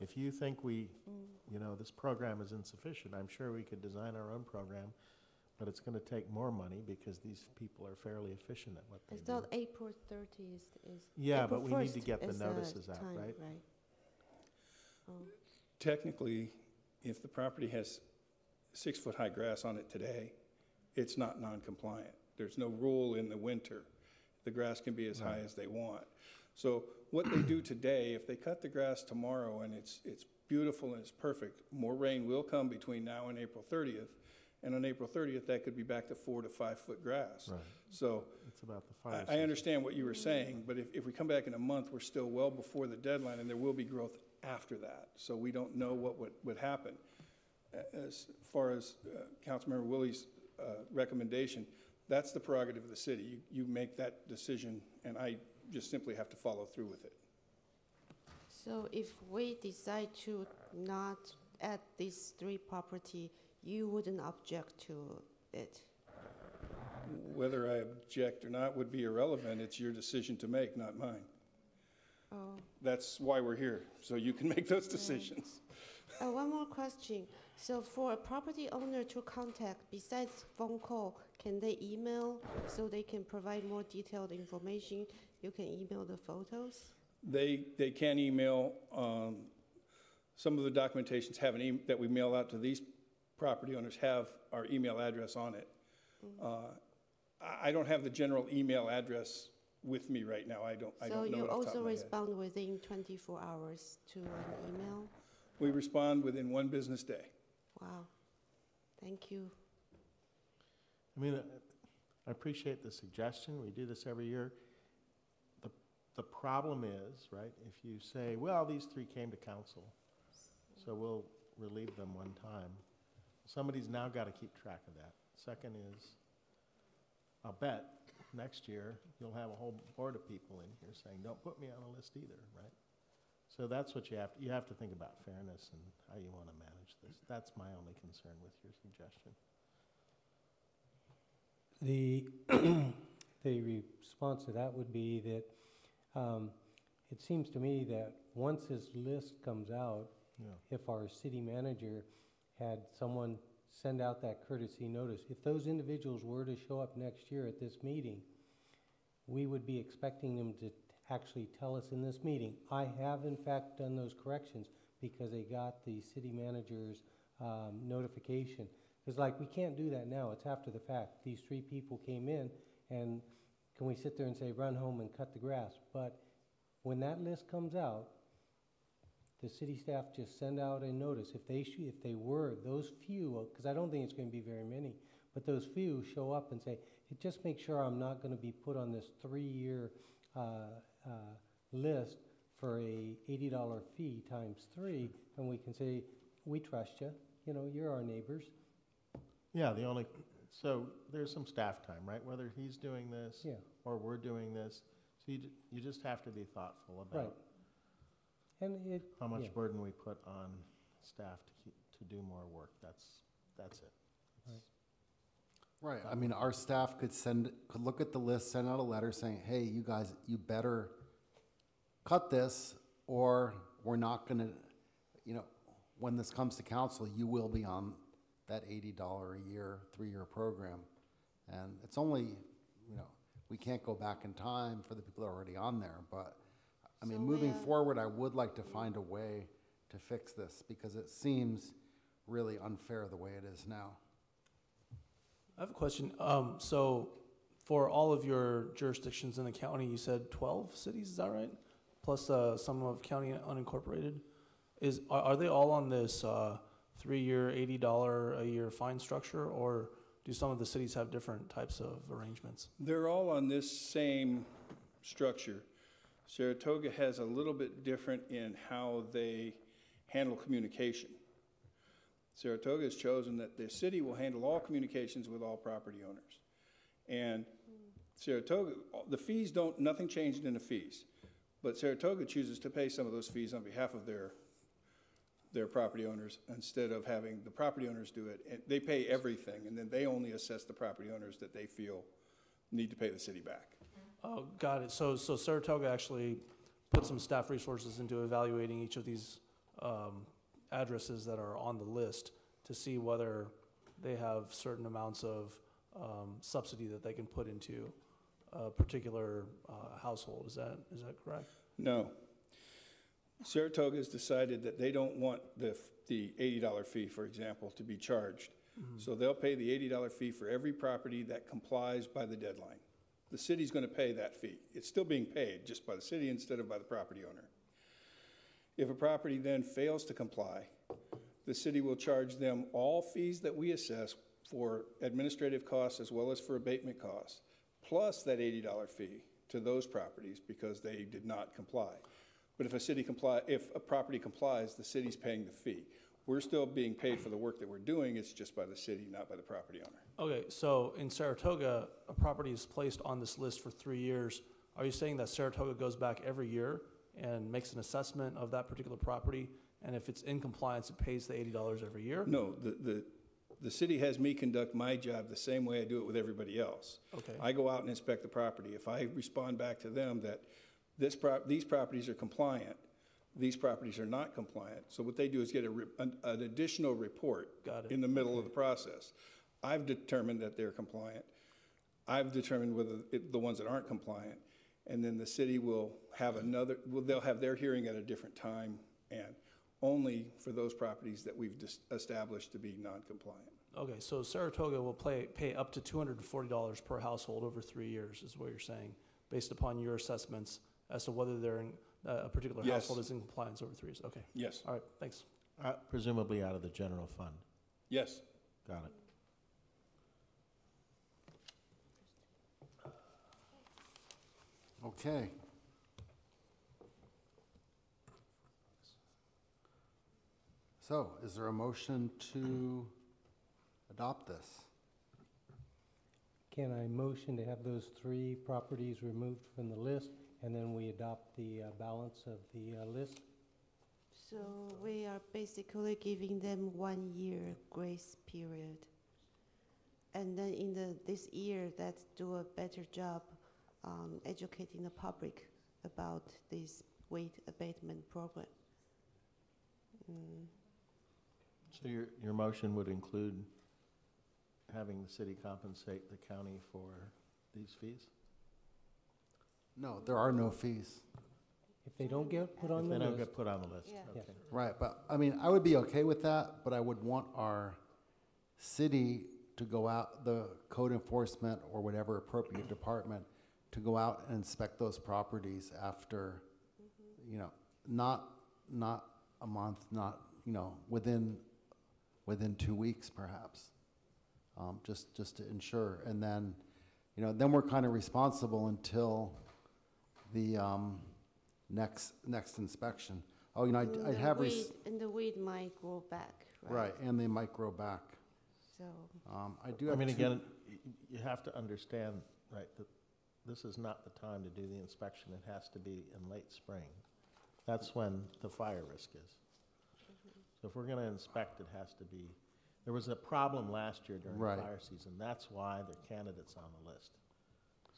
S21: If you think this program is insufficient, I'm sure we could design our own program, but it's going to take more money because these people are fairly efficient at what they do.
S13: I thought April 30th is.
S21: Yeah,
S13: April
S21: but we need to
S13: 1st
S21: get the
S13: is
S21: notices out,
S13: time,
S21: right?
S22: Technically, if the property has 6-foot-high grass on it today, it's not non-compliant. There's no rule in the winter. The grass can be as high as they want. So what they do today, if they cut the grass tomorrow and it's beautiful and it's perfect, more rain will come between now and April 30th, And on April 30th, that could be back to 4 to 5 foot grass.
S21: Right.
S22: So
S21: It's about the fire
S22: I understand what you were saying, but if we come back in a month, we're still well before the deadline, and there will be growth after that. So we don't know what would happen. As far as Councilmember Willie's recommendation, that's the prerogative of the city. You make that decision, and I just simply have to follow through with it.
S13: So if we decide to not add these 3 property, you wouldn't object to it?
S22: Whether I object or not would be irrelevant. It's your decision to make, not mine.
S13: Oh.
S22: That's why we're here, so you can make those decisions.
S13: One more question. So for a property owner to contact, besides phone call, can they email so they can provide more detailed information? You can email the photos?
S22: They can email. Some of the documentations have that we mail out to these property owners have our email address on it. I don't have the general email address with me right now. I don't know it off the top of my head.
S13: So you also respond within 24 hours to an email?
S22: We respond within 1 business day.
S13: Wow. Thank you.
S21: I mean, I appreciate the suggestion. We do this every year. The problem is, right, if you say, well, these 3 came to council, so we'll relieve them one time. Somebody's now got to keep track of that. Second is, I'll bet next year you'll have a whole board of people in here saying, don't put me on a list either, right? So that's what you have to think about fairness and how you want to manage this. That's my only concern with your suggestion.
S8: The response to that would be that it seems to me that once this list comes out, if our city manager had someone send out that courtesy notice, if those individuals were to show up next year at this meeting, we would be expecting them to actually tell us in this meeting. I have in fact done those corrections because they got the city manager's notification. It's like, we can't do that now, it's after the fact. These 3 people came in, and can we sit there and say, run home and cut the grass? But when that list comes out, the city staff just send out a notice. If they were, those few, because I don't think it's going to be very many, but those few show up and say, hey, just make sure I'm not going to be put on this 3-year list for a $80 fee times 3, and we can say, we trust you, you're our neighbors.
S21: Yeah, so there's some staff time, right? Whether he's doing this or we're doing this. So you just have to be thoughtful about how much burden we put on staff to do more work. That's it.
S1: Right. I mean, our staff could look at the list, send out a letter saying, hey, you guys, you better cut this, or we're not going to, when this comes to council, you will be on that $80 a year, 3-year program. And it's only, we can't go back in time for the people that are already on there. But, I mean, moving forward, I would like to find a way to fix this because it seems really unfair the way it is now.
S18: I have a question. So for all of your jurisdictions in the county, you said 12 cities, is that right? Plus some of county unincorporated. Are they all on this 3-year, $80 a year fine structure, or do some of the cities have different types of arrangements?
S22: They're all on this same structure. Saratoga has a little bit different in how they handle communication. Saratoga has chosen that the city will handle all communications with all property owners. And Saratoga, the fees nothing changed in the fees, but Saratoga chooses to pay some of those fees on behalf of their property owners instead of having the property owners do it. And they pay everything, and then they only assess the property owners that they feel need to pay the city back.
S18: Oh, got it. So Saratoga actually put some staff resources into evaluating each of these addresses that are on the list to see whether they have certain amounts of subsidy that they can put into a particular household. Is that correct?
S22: No. Saratoga has decided that they don't want the $80 fee, for example, to be charged. Mm-hmm. So they'll pay the $80 fee for every property that complies by the deadline. The city's going to pay that fee. It's still being paid just by the city instead of by the property owner. If a property then fails to comply, the city will charge them all fees that we assess for administrative costs as well as for abatement costs, plus that $80 fee to those properties because they did not comply. But if a property complies, the city's paying the fee. We're still being paid for the work that we're doing. It's just by the city, not by the property owner.
S18: Okay, so in Saratoga, a property is placed on this list for 3 years. Are you saying that Saratoga goes back every year and makes an assessment of that particular property, and if it's in compliance, it pays the $80 every year?
S22: No, the city has me conduct my job the same way I do it with everybody else.
S18: Okay.
S22: I go out and inspect the property. If I respond back to them that these properties are compliant, these properties are not compliant, so what they do is get an additional report in the middle of the process. I've determined that they're compliant. I've determined whether the ones that aren't compliant, and then the city will have they'll have their hearing at a different time, and only for those properties that we've established to be non-compliant.
S18: Okay, so Saratoga will pay up to $240 per household over 3 years, is what you're saying, based upon your assessments as to whether they're in, a particular household is in compliance over 3 years. Okay.
S22: Yes.
S18: All right, thanks.
S21: Presumably out of the general fund.
S22: Yes.
S21: Got it.
S1: Okay. So, is there a motion to adopt this?
S8: Can I motion to have those 3 properties removed from the list, and then we adopt the balance of the list?
S13: So we are basically giving them 1 year grace period. And then in this year, let's do a better job educating the public about this weight abatement program.
S21: So your motion would include having the city compensate the county for these fees?
S1: No, there are no fees.
S8: If they don't get put on the list.
S21: They don't get put on the list,
S13: Yeah.
S21: okay.
S1: Right, but, I mean, I would be okay with that, but I would want our city to go out, the code enforcement or whatever appropriate department, to go out and inspect those properties after, you know, not a month, not, you know, within 2 weeks perhaps, just to ensure. And then, you know, then we're kind of responsible until the next inspection. Oh, you know, I have.
S13: And the weed might grow back, right?
S1: Right, and they might grow back.
S13: So.
S1: I do have.
S21: I mean, again, you have to understand, right, that this is not the time to do the inspection. It has to be in late spring. That's when the fire risk is. So if we're going to inspect, it has to be. There was a problem last year during the fire season. That's why they're candidates on the list.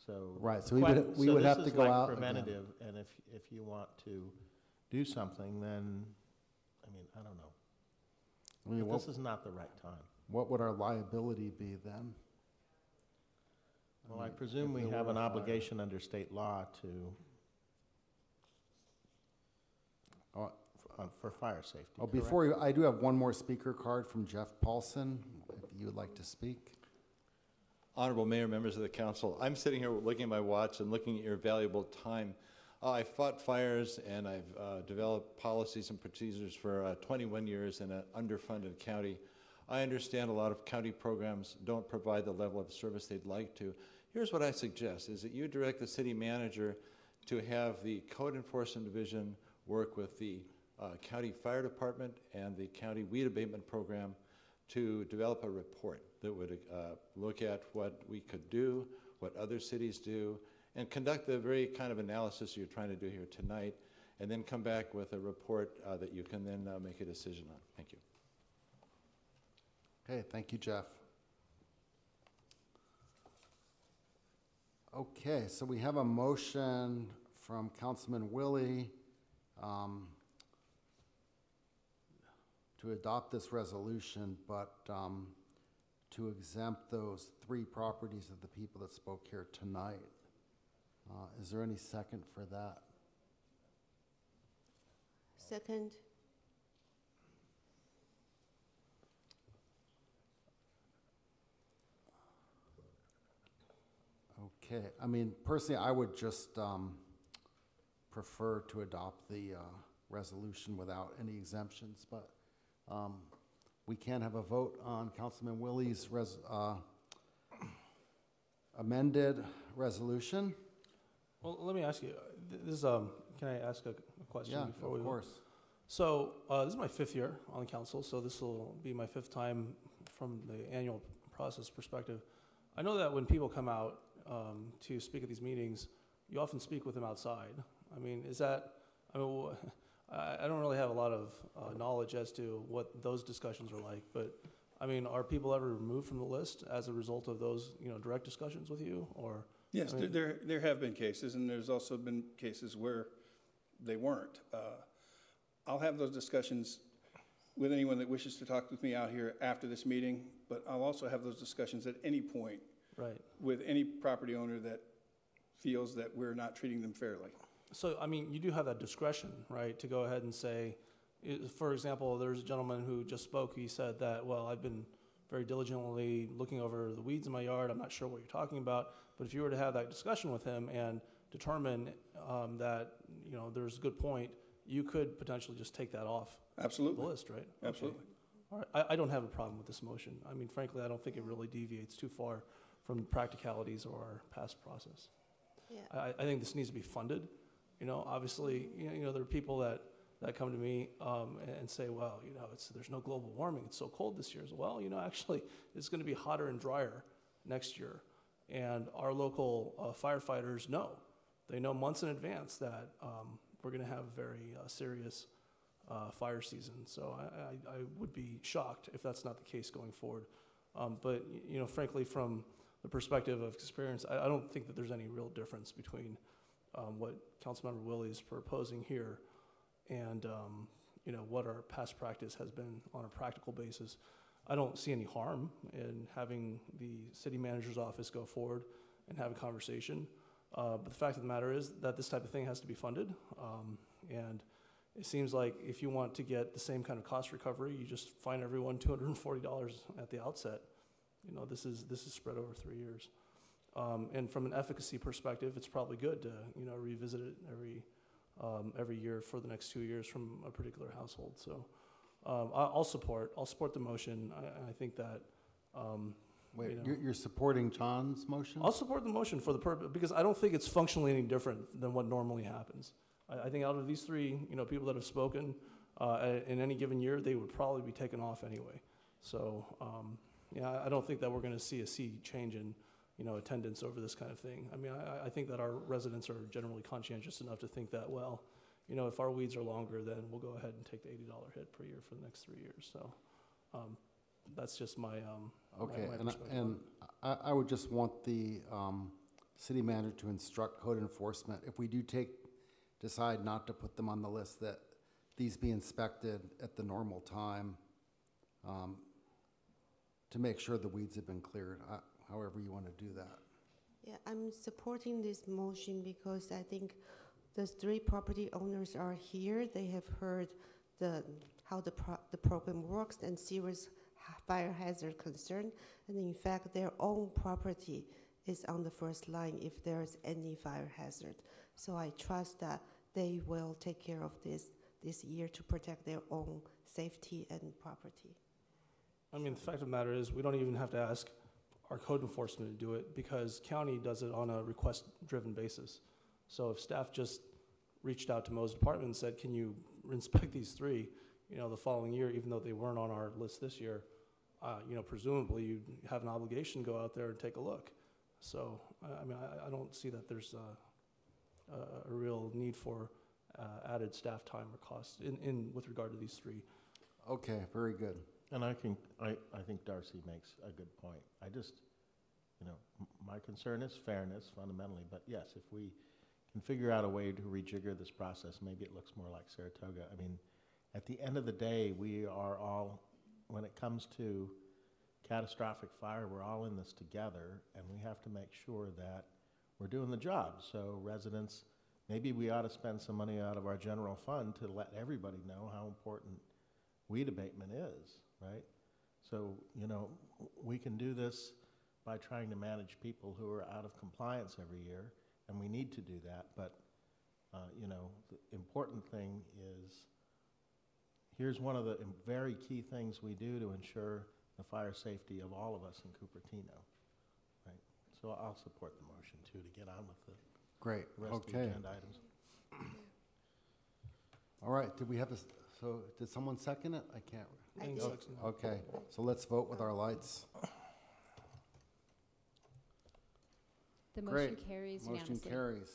S21: So
S1: right, so we would have to go out
S21: preventative, and if you want to do something, then I mean, I don't know. I mean, this is not the right time.
S1: What would our liability be then?
S21: Well, I presume we have an obligation under state law to for fire safety.
S1: Oh, before I do have one more speaker card from Jeff Paulson, if you would like to speak.
S11: Honorable Mayor, members of the council, I'm sitting here looking at my watch and looking at your valuable time. I fought fires and I've developed policies and procedures for 21 years in an underfunded county. I understand a lot of county programs don't provide the level of service they'd like to. Here's what I suggest, is that you direct the city manager to have the Code Enforcement Division work with the county fire department and the county weed abatement program to develop a report that would look at what we could do, what other cities do, and conduct the very kind of analysis you're trying to do here tonight, and then come back with a report that you can then make a decision on. Thank you.
S1: Okay, thank you, Jeff. Okay, so we have a motion from Councilman Willie to adopt this resolution, but to exempt those 3 properties of the people that spoke here tonight. Is there any second for that?
S13: Second.
S1: Okay, I mean, personally, I would just prefer to adopt the resolution without any exemptions, but we can't have a vote on Councilman Willie's amended resolution.
S18: Well, let me ask you, this, can I ask a question
S1: Yeah,
S18: before we?
S1: of course.
S18: So, this is my 5th year on the council, so this will be my 5th time from the annual process perspective. I know that when people come out to speak at these meetings, you often speak with them outside. I mean, is that, I mean, I don't really have a lot of knowledge as to what those discussions are like, but I mean, are people ever removed from the list as a result of those, you know, direct discussions with you, or?
S22: Yes,
S18: I mean,
S22: there have been cases, and there's also been cases where they weren't. I'll have those discussions with anyone that wishes to talk with me out here after this meeting, but I'll also have those discussions at any point
S18: right.
S22: with any property owner that feels that we're not treating them fairly.
S18: So, I mean, you do have that discretion, right, to go ahead and say, for example, there's a gentleman who just spoke. He said that, well, I've been very diligently looking over the weeds in my yard. I'm not sure what you're talking about. But if you were to have that discussion with him and determine that, you know, there's a good point, you could potentially just take that off
S22: Absolutely.
S18: the list, right?
S22: Absolutely.
S18: Okay. All right. I don't have a problem with this motion. I mean, frankly, I don't think it really deviates too far from practicalities or our past process.
S13: Yeah.
S18: I think this needs to be funded. You know, obviously, you know, there are people that come to me and say, well, you know, there's no global warming. It's so cold this year. Well, you know, actually, it's going to be hotter and drier next year. And our local firefighters know. They know months in advance that we're going to have a very serious fire season. So I would be shocked if that's not the case going forward. But, you know, frankly, from the perspective of experience, I don't think that there's any real difference between what Councilmember Willie is proposing here and, you know, what our past practice has been on a practical basis. I don't see any harm in having the city manager's office go forward and have a conversation. But the fact of the matter is that this type of thing has to be funded. And it seems like if you want to get the same kind of cost recovery, you just fine everyone $240 at the outset. You know, this is spread over 3 years. And from an efficacy perspective, it's probably good to, you know, revisit it every year for the next 2 years from a particular household. So I'll support the motion. I think that.
S1: Wait,
S18: you know,
S1: you're supporting John's motion?
S18: I'll support the motion for the purpose, because I don't think it's functionally any different than what normally happens. I think out of these three, you know, people that have spoken in any given year, they would probably be taken off anyway. So, yeah, I don't think that we're going to see a sea change in, you know, attendance over this kind of thing. I mean, I think that our residents are generally conscientious enough to think that, well, you know, if our weeds are longer, then we'll go ahead and take the $80 hit per year for the next 3 years. So that's just my
S1: okay,
S18: my perspective.
S1: and I would just want the city manager to instruct code enforcement, if we do decide not to put them on the list, that these be inspected at the normal time to make sure the weeds have been cleared, however you want to do that.
S13: Yeah, I'm supporting this motion because I think the three property owners are here. They have heard how the program works and serious fire hazard concern. And in fact, their own property is on the first line if there's any fire hazard. So I trust that they will take care of this year to protect their own safety and property.
S18: I mean, the fact of the matter is, we don't even have to ask our code enforcement to do it, because county does it on a request-driven basis. So if staff just reached out to Mo's department and said, can you inspect these three, you know, the following year, even though they weren't on our list this year, you know, presumably you'd have an obligation to go out there and take a look. So, I mean, I don't see that there's a real need for added staff time or cost with regard to these three.
S1: Okay, very good.
S21: And I think Darcy makes a good point. I just, you know, my concern is fairness fundamentally, but yes, if we can figure out a way to rejigger this process, maybe it looks more like Saratoga. I mean, at the end of the day, we are all, when it comes to catastrophic fire, we're all in this together, and we have to make sure that we're doing the job. So residents, maybe we ought to spend some money out of our general fund to let everybody know how important weed abatement is, right? So, you know, we can do this by trying to manage people who are out of compliance every year, and we need to do that. But, you know, the important thing is here's one of the very key things we do to ensure the fire safety of all of us in Cupertino, right? So I'll support the motion too, to get on with the
S1: Great,
S21: rest of the
S1: okay.
S21: agenda items.
S1: All right, did we have a, so did someone second it? I can't.
S9: I did.
S1: Okay, so let's vote with our lights.
S15: The motion
S1: Great.
S15: carries
S1: Motion
S15: unanimously.
S1: carries.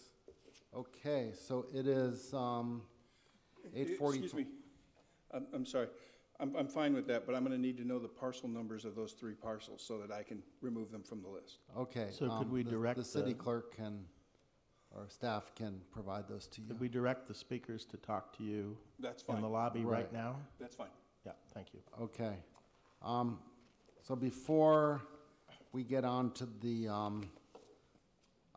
S1: Okay, so it is 8:40.
S22: Excuse me, I'm sorry. I'm fine with that, but I'm going to need to know the parcel numbers of those 3 parcels so that I can remove them from the list.
S1: Okay.
S21: So could we direct
S1: the city
S21: the-
S1: clerk can, or staff can provide those to you.
S21: Could we direct the speakers to talk to you
S22: That's
S21: in
S22: fine.
S21: the lobby right
S1: Right.
S21: now?
S22: That's fine.
S21: Yeah, thank you.
S1: Okay. So before we get on to the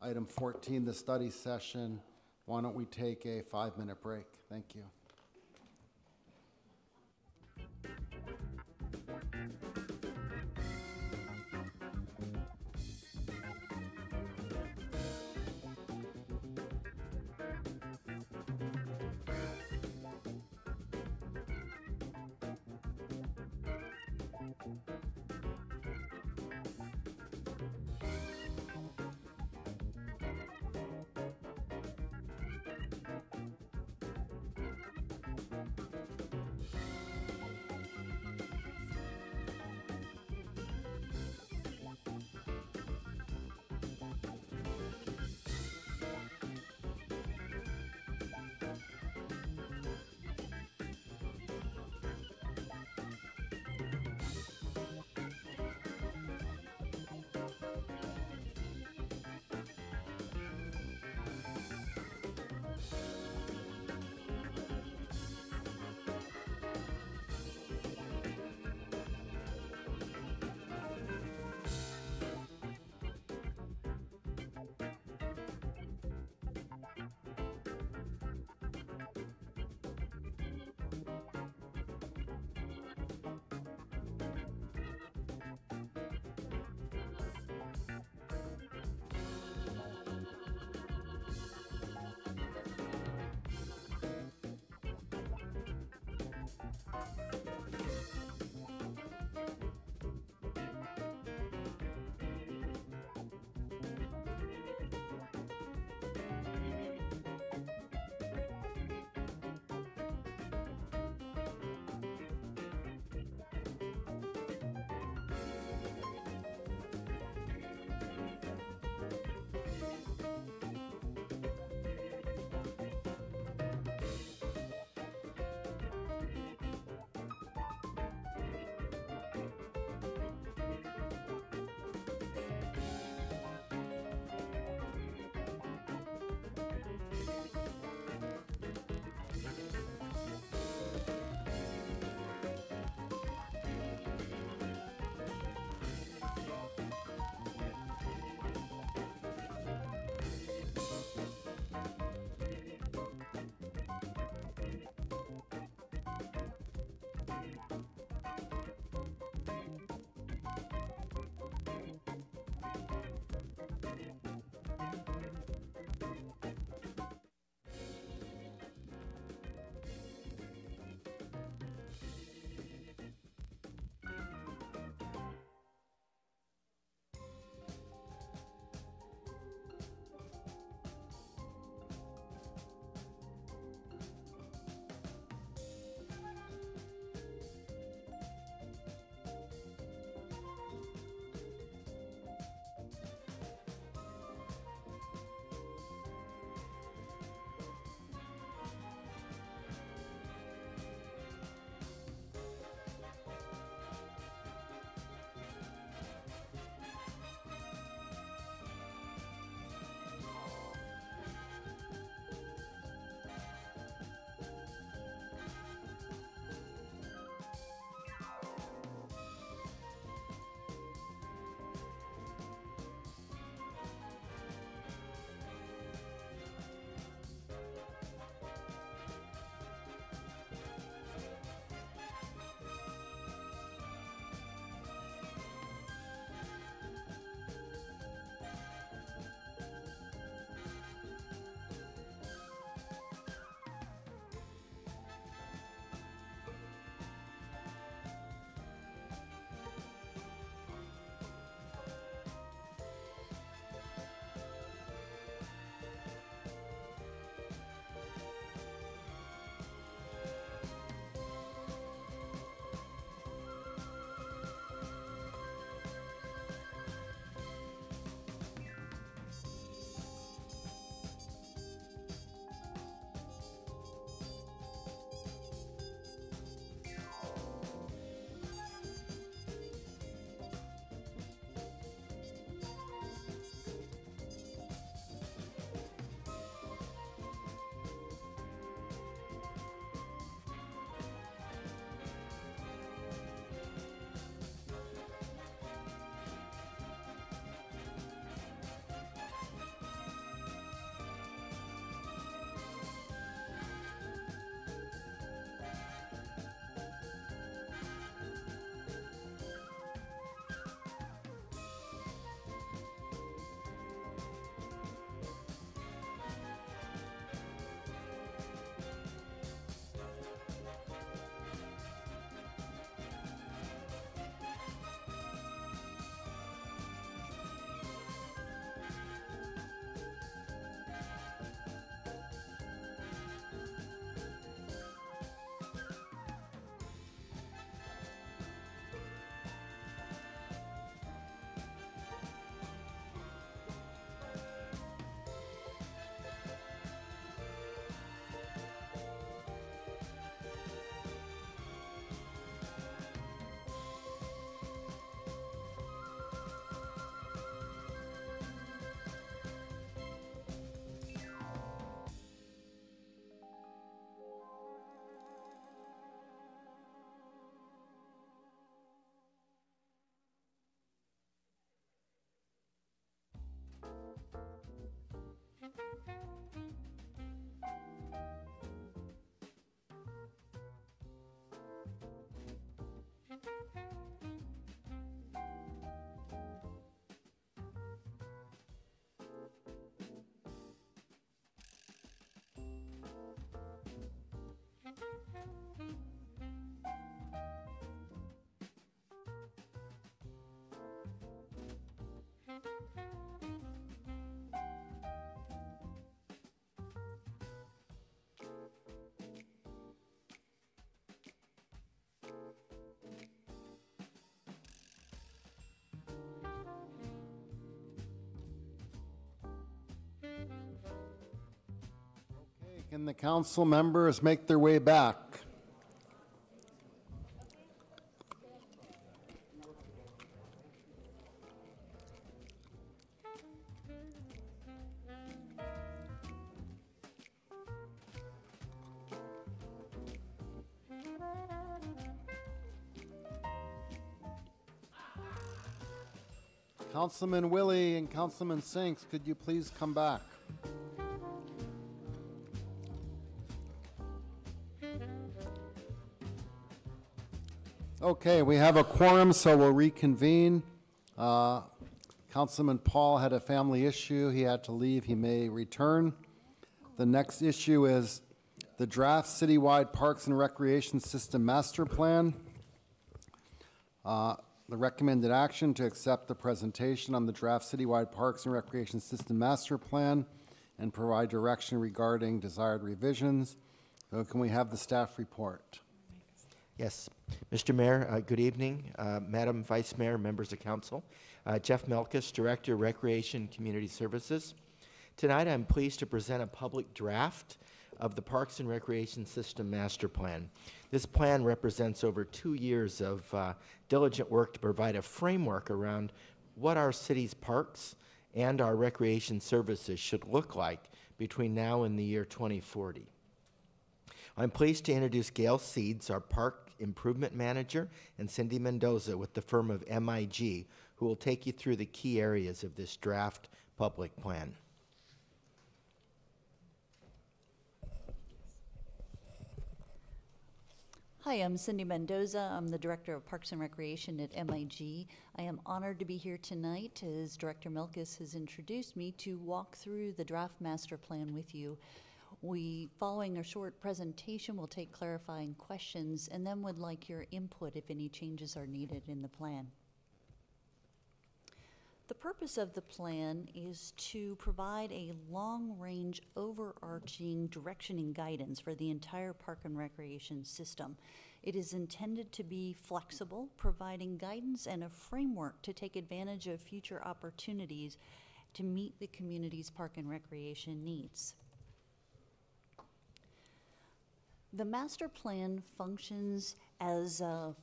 S1: item 14, the study session, why don't we take a 5-minute break? Thank you. Can the council members make their way back? Councilman Willie and Councilman Sinks, could you please come back? Okay, we have a quorum, so we'll reconvene. Councilman Paul had a family issue. He had to leave. He may return. The next issue is the draft citywide Parks and Recreation System Master Plan. The recommended action to accept the presentation on the draft citywide Parks and Recreation System Master Plan and provide direction regarding desired revisions. So can we have the staff report?
S3: Yes. Mr. Mayor, good evening. Madam Vice Mayor, members of council. Jeff Melkus, Director of Recreation Community Services. Tonight I'm pleased to present a public draft of the Parks and Recreation System Master Plan. This plan represents over 2 years of diligent work to provide a framework around what our city's parks and our recreation services should look like between now and the year 2040. I'm pleased to introduce Gail Seeds, our Park Improvement Manager, and Cindy Mendoza with the firm of MIG, who will take you through the key areas of this draft public plan.
S12: Hi, I'm Cindy Mendoza. I'm the Director of Parks and Recreation at MIG. I am honored to be here tonight, as Director Melkus has introduced me, to walk through the draft master plan with you. Following a short presentation, we'll take clarifying questions and then would like your input if any changes are needed in the plan. The purpose of the plan is to provide a long-range, overarching direction and guidance for the entire park and recreation system. It is intended to be flexible, providing guidance and a framework to take advantage of future opportunities to meet the community's park and recreation needs. The master plan functions as a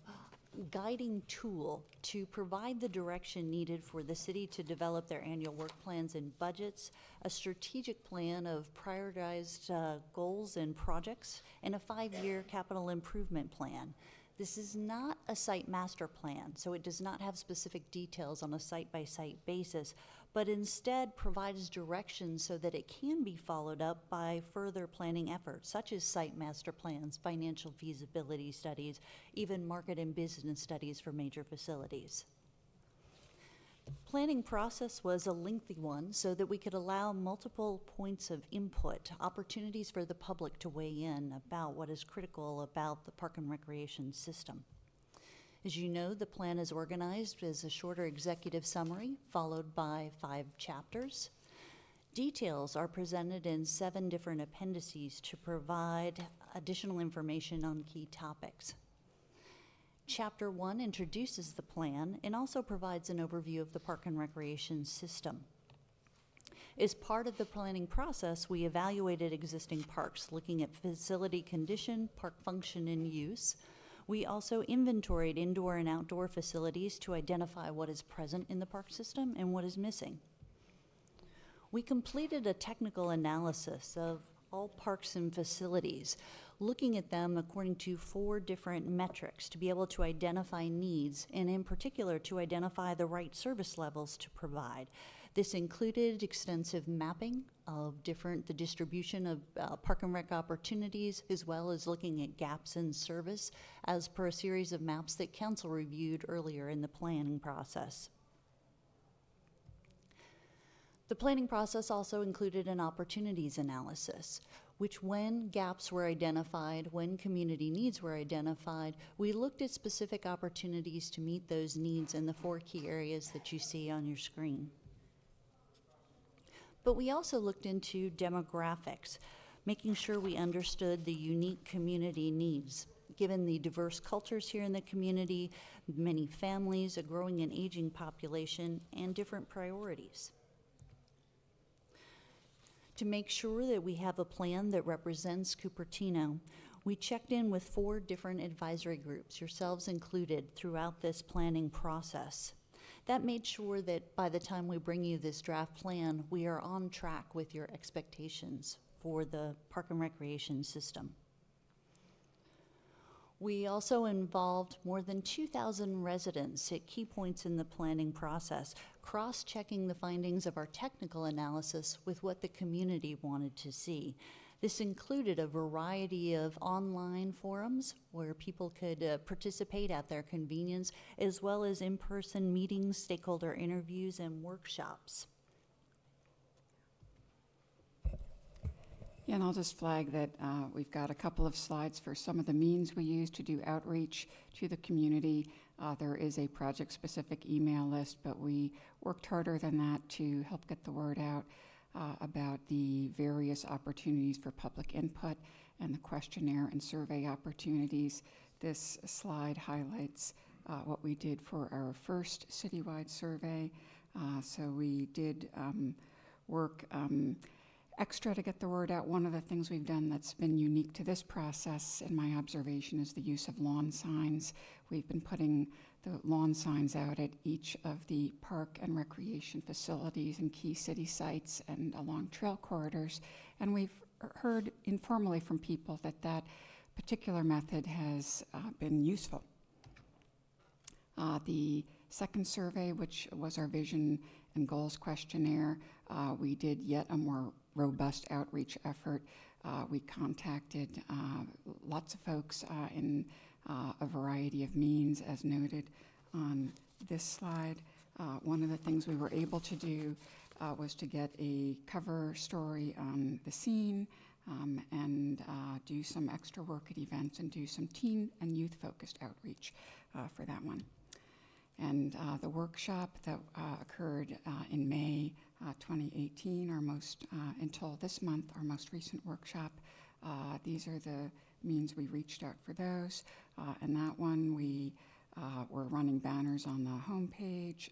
S12: guiding tool to provide the direction needed for the city to develop their annual work plans and budgets, a strategic plan of prioritized goals and projects, and a 5-year capital improvement plan. This is not a site master plan, so it does not have specific details on a site-by-site basis, but instead provides direction so that it can be followed up by further planning efforts, such as site master plans, financial feasibility studies, even market and business studies for major facilities. The planning process was a lengthy one so that we could allow multiple points of input, opportunities for the public to weigh in about what is critical about the park and recreation system. As you know, the plan is organized as a shorter executive summary followed by 5 chapters. Details are presented in 7 different appendices to provide additional information on key topics. Chapter 1 introduces the plan and also provides an overview of the park and recreation system. As part of the planning process, we evaluated existing parks, looking at facility condition, park function, and use. We also inventoried indoor and outdoor facilities to identify what is present in the park system and what is missing. We completed a technical analysis of all parks and facilities, looking at them according to 4 different metrics to be able to identify needs, and in particular to identify the right service levels to provide. This included extensive mapping of the distribution of park and rec opportunities, as well as looking at gaps in service as per a series of maps that council reviewed earlier in the planning process. The planning process also included an opportunities analysis, which when gaps were identified, when community needs were identified, we looked at specific opportunities to meet those needs in the 4 key areas that you see on your screen. But we also looked into demographics, making sure we understood the unique community needs. Given the diverse cultures here in the community, many families, a growing and aging population, and different priorities. To make sure that we have a plan that represents Cupertino, we checked in with 4 different advisory groups, yourselves included, throughout this planning process. That made sure that by the time we bring you this draft plan, we are on track with your expectations for the park and recreation system. We also involved more than 2,000 residents at key points in the planning process, cross-checking the findings of our technical analysis with what the community wanted to see. This included a variety of online forums where people could participate at their convenience, as well as in-person meetings, stakeholder interviews, and workshops.
S5: Yeah, and I'll just flag that we've got a couple of slides for some of the means we use to do outreach to the community. There is a project-specific email list, but we worked harder than that to help get the word out about the various opportunities for public input and the questionnaire and survey opportunities. This slide highlights what we did for our first citywide survey. So we did work extra to get the word out. One of the things we've done that's been unique to this process, in my observation, is the use of lawn signs. We've been putting the lawn signs out at each of the park and recreation facilities and key city sites and along trail corridors. And we've heard informally from people that that particular method has been useful. The second survey, which was our vision and goals questionnaire, we did yet a more robust outreach effort. We contacted lots of folks in a variety of means, as noted on this slide. One of the things we were able to do was to get a cover story on the scene and do some extra work at events and do some teen and youth-focused outreach for that one. And the workshop that occurred in May 2018, our most, until this month, our most recent workshop. These are the means we reached out for those. And that one, we were running banners on the homepage.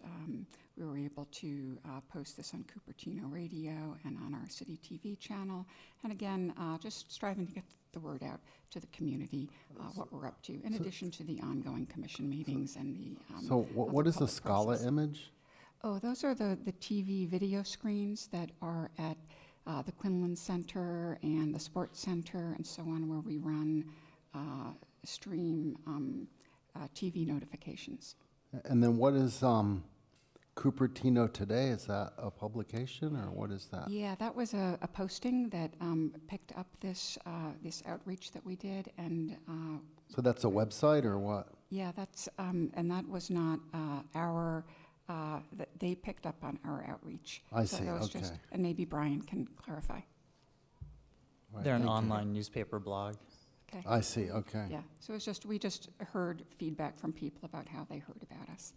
S5: We were able to post this on Cupertino Radio and on our city TV channel. And again, just striving to get the word out to the community, what we're up to, in addition to the ongoing commission meetings and the
S1: So what is the Scala image?
S5: Oh, those are the TV video screens that are at the Quinlan Center and the Sports Center and so on, where we run stream TV notifications.
S1: And then what is Cupertino Today? Is that a publication or what is that?
S5: Yeah, that was a posting that picked up this this outreach that we did, and
S1: so that's a website or what?
S5: Yeah, that's and that was not our. They picked up on our outreach.
S1: I
S5: so
S1: see.
S5: That was
S1: Okay.
S5: And maybe Brian can clarify.
S1: Right,
S14: They're an
S1: thank you.
S14: online newspaper blog.
S5: Okay.
S1: I see. Okay.
S5: Yeah. So it's just we just heard feedback from people about how they heard about us.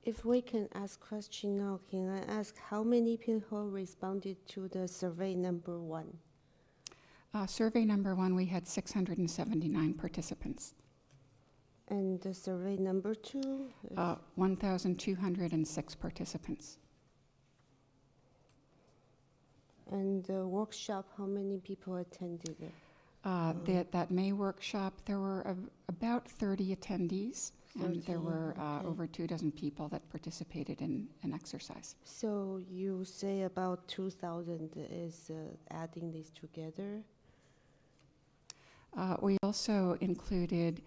S13: If we can ask question now, can I ask how many people responded to the survey number 1?
S5: Survey number 1, we had 679 participants.
S13: And the survey number 2?
S5: 1,206 participants.
S13: And the workshop, how many people attended it?
S5: That May workshop, there were about 30 attendees, and there were over 24 people that participated in an exercise.
S13: So you say about 2,000 is adding these together?
S5: We also included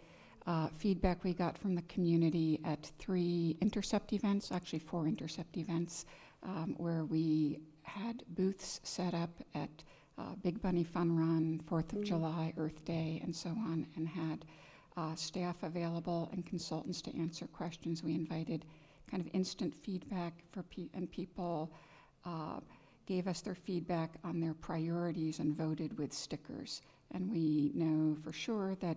S5: feedback we got from the community at 3 intercept events, actually 4 intercept events, where we had booths set up at Big Bunny Fun Run, 4th of July, Earth Day, and so on, and had staff available and consultants to answer questions. We invited kind of instant feedback and people gave us their feedback on their priorities and voted with stickers. And we know for sure that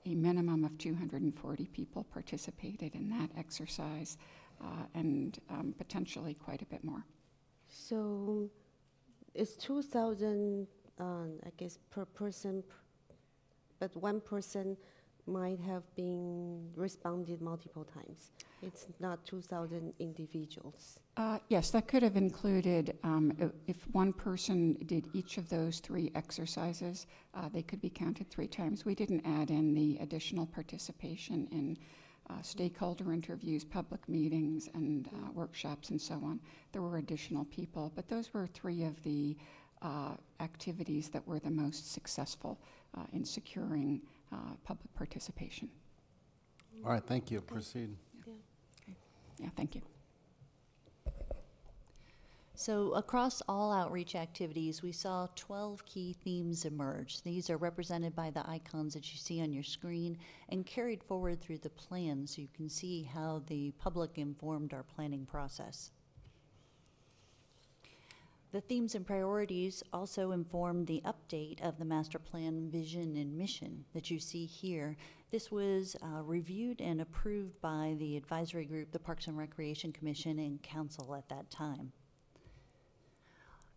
S5: a minimum of 240 people participated in that exercise, and potentially quite a bit more.
S13: So it's 2,000, I guess, per person, but one person might have been responded multiple times. It's not 2,000 individuals.
S5: Yes, that could have included, if one person did each of those 3 exercises, they could be counted 3 times. We didn't add in the additional participation in stakeholder interviews, public meetings, and workshops, and so on. There were additional people, but those were 3 of the activities that were the most successful in securing public participation.
S1: All right, thank you. Proceed.
S13: Yeah.
S5: Okay. Yeah, thank you.
S12: So across all outreach activities, we saw 12 key themes emerge. These are represented by the icons that you see on your screen and carried forward through the plan so you can see how the public informed our planning process. The themes and priorities also informed the update of the master plan vision and mission that you see here. This was reviewed and approved by the advisory group, the Parks and Recreation Commission, and council at that time.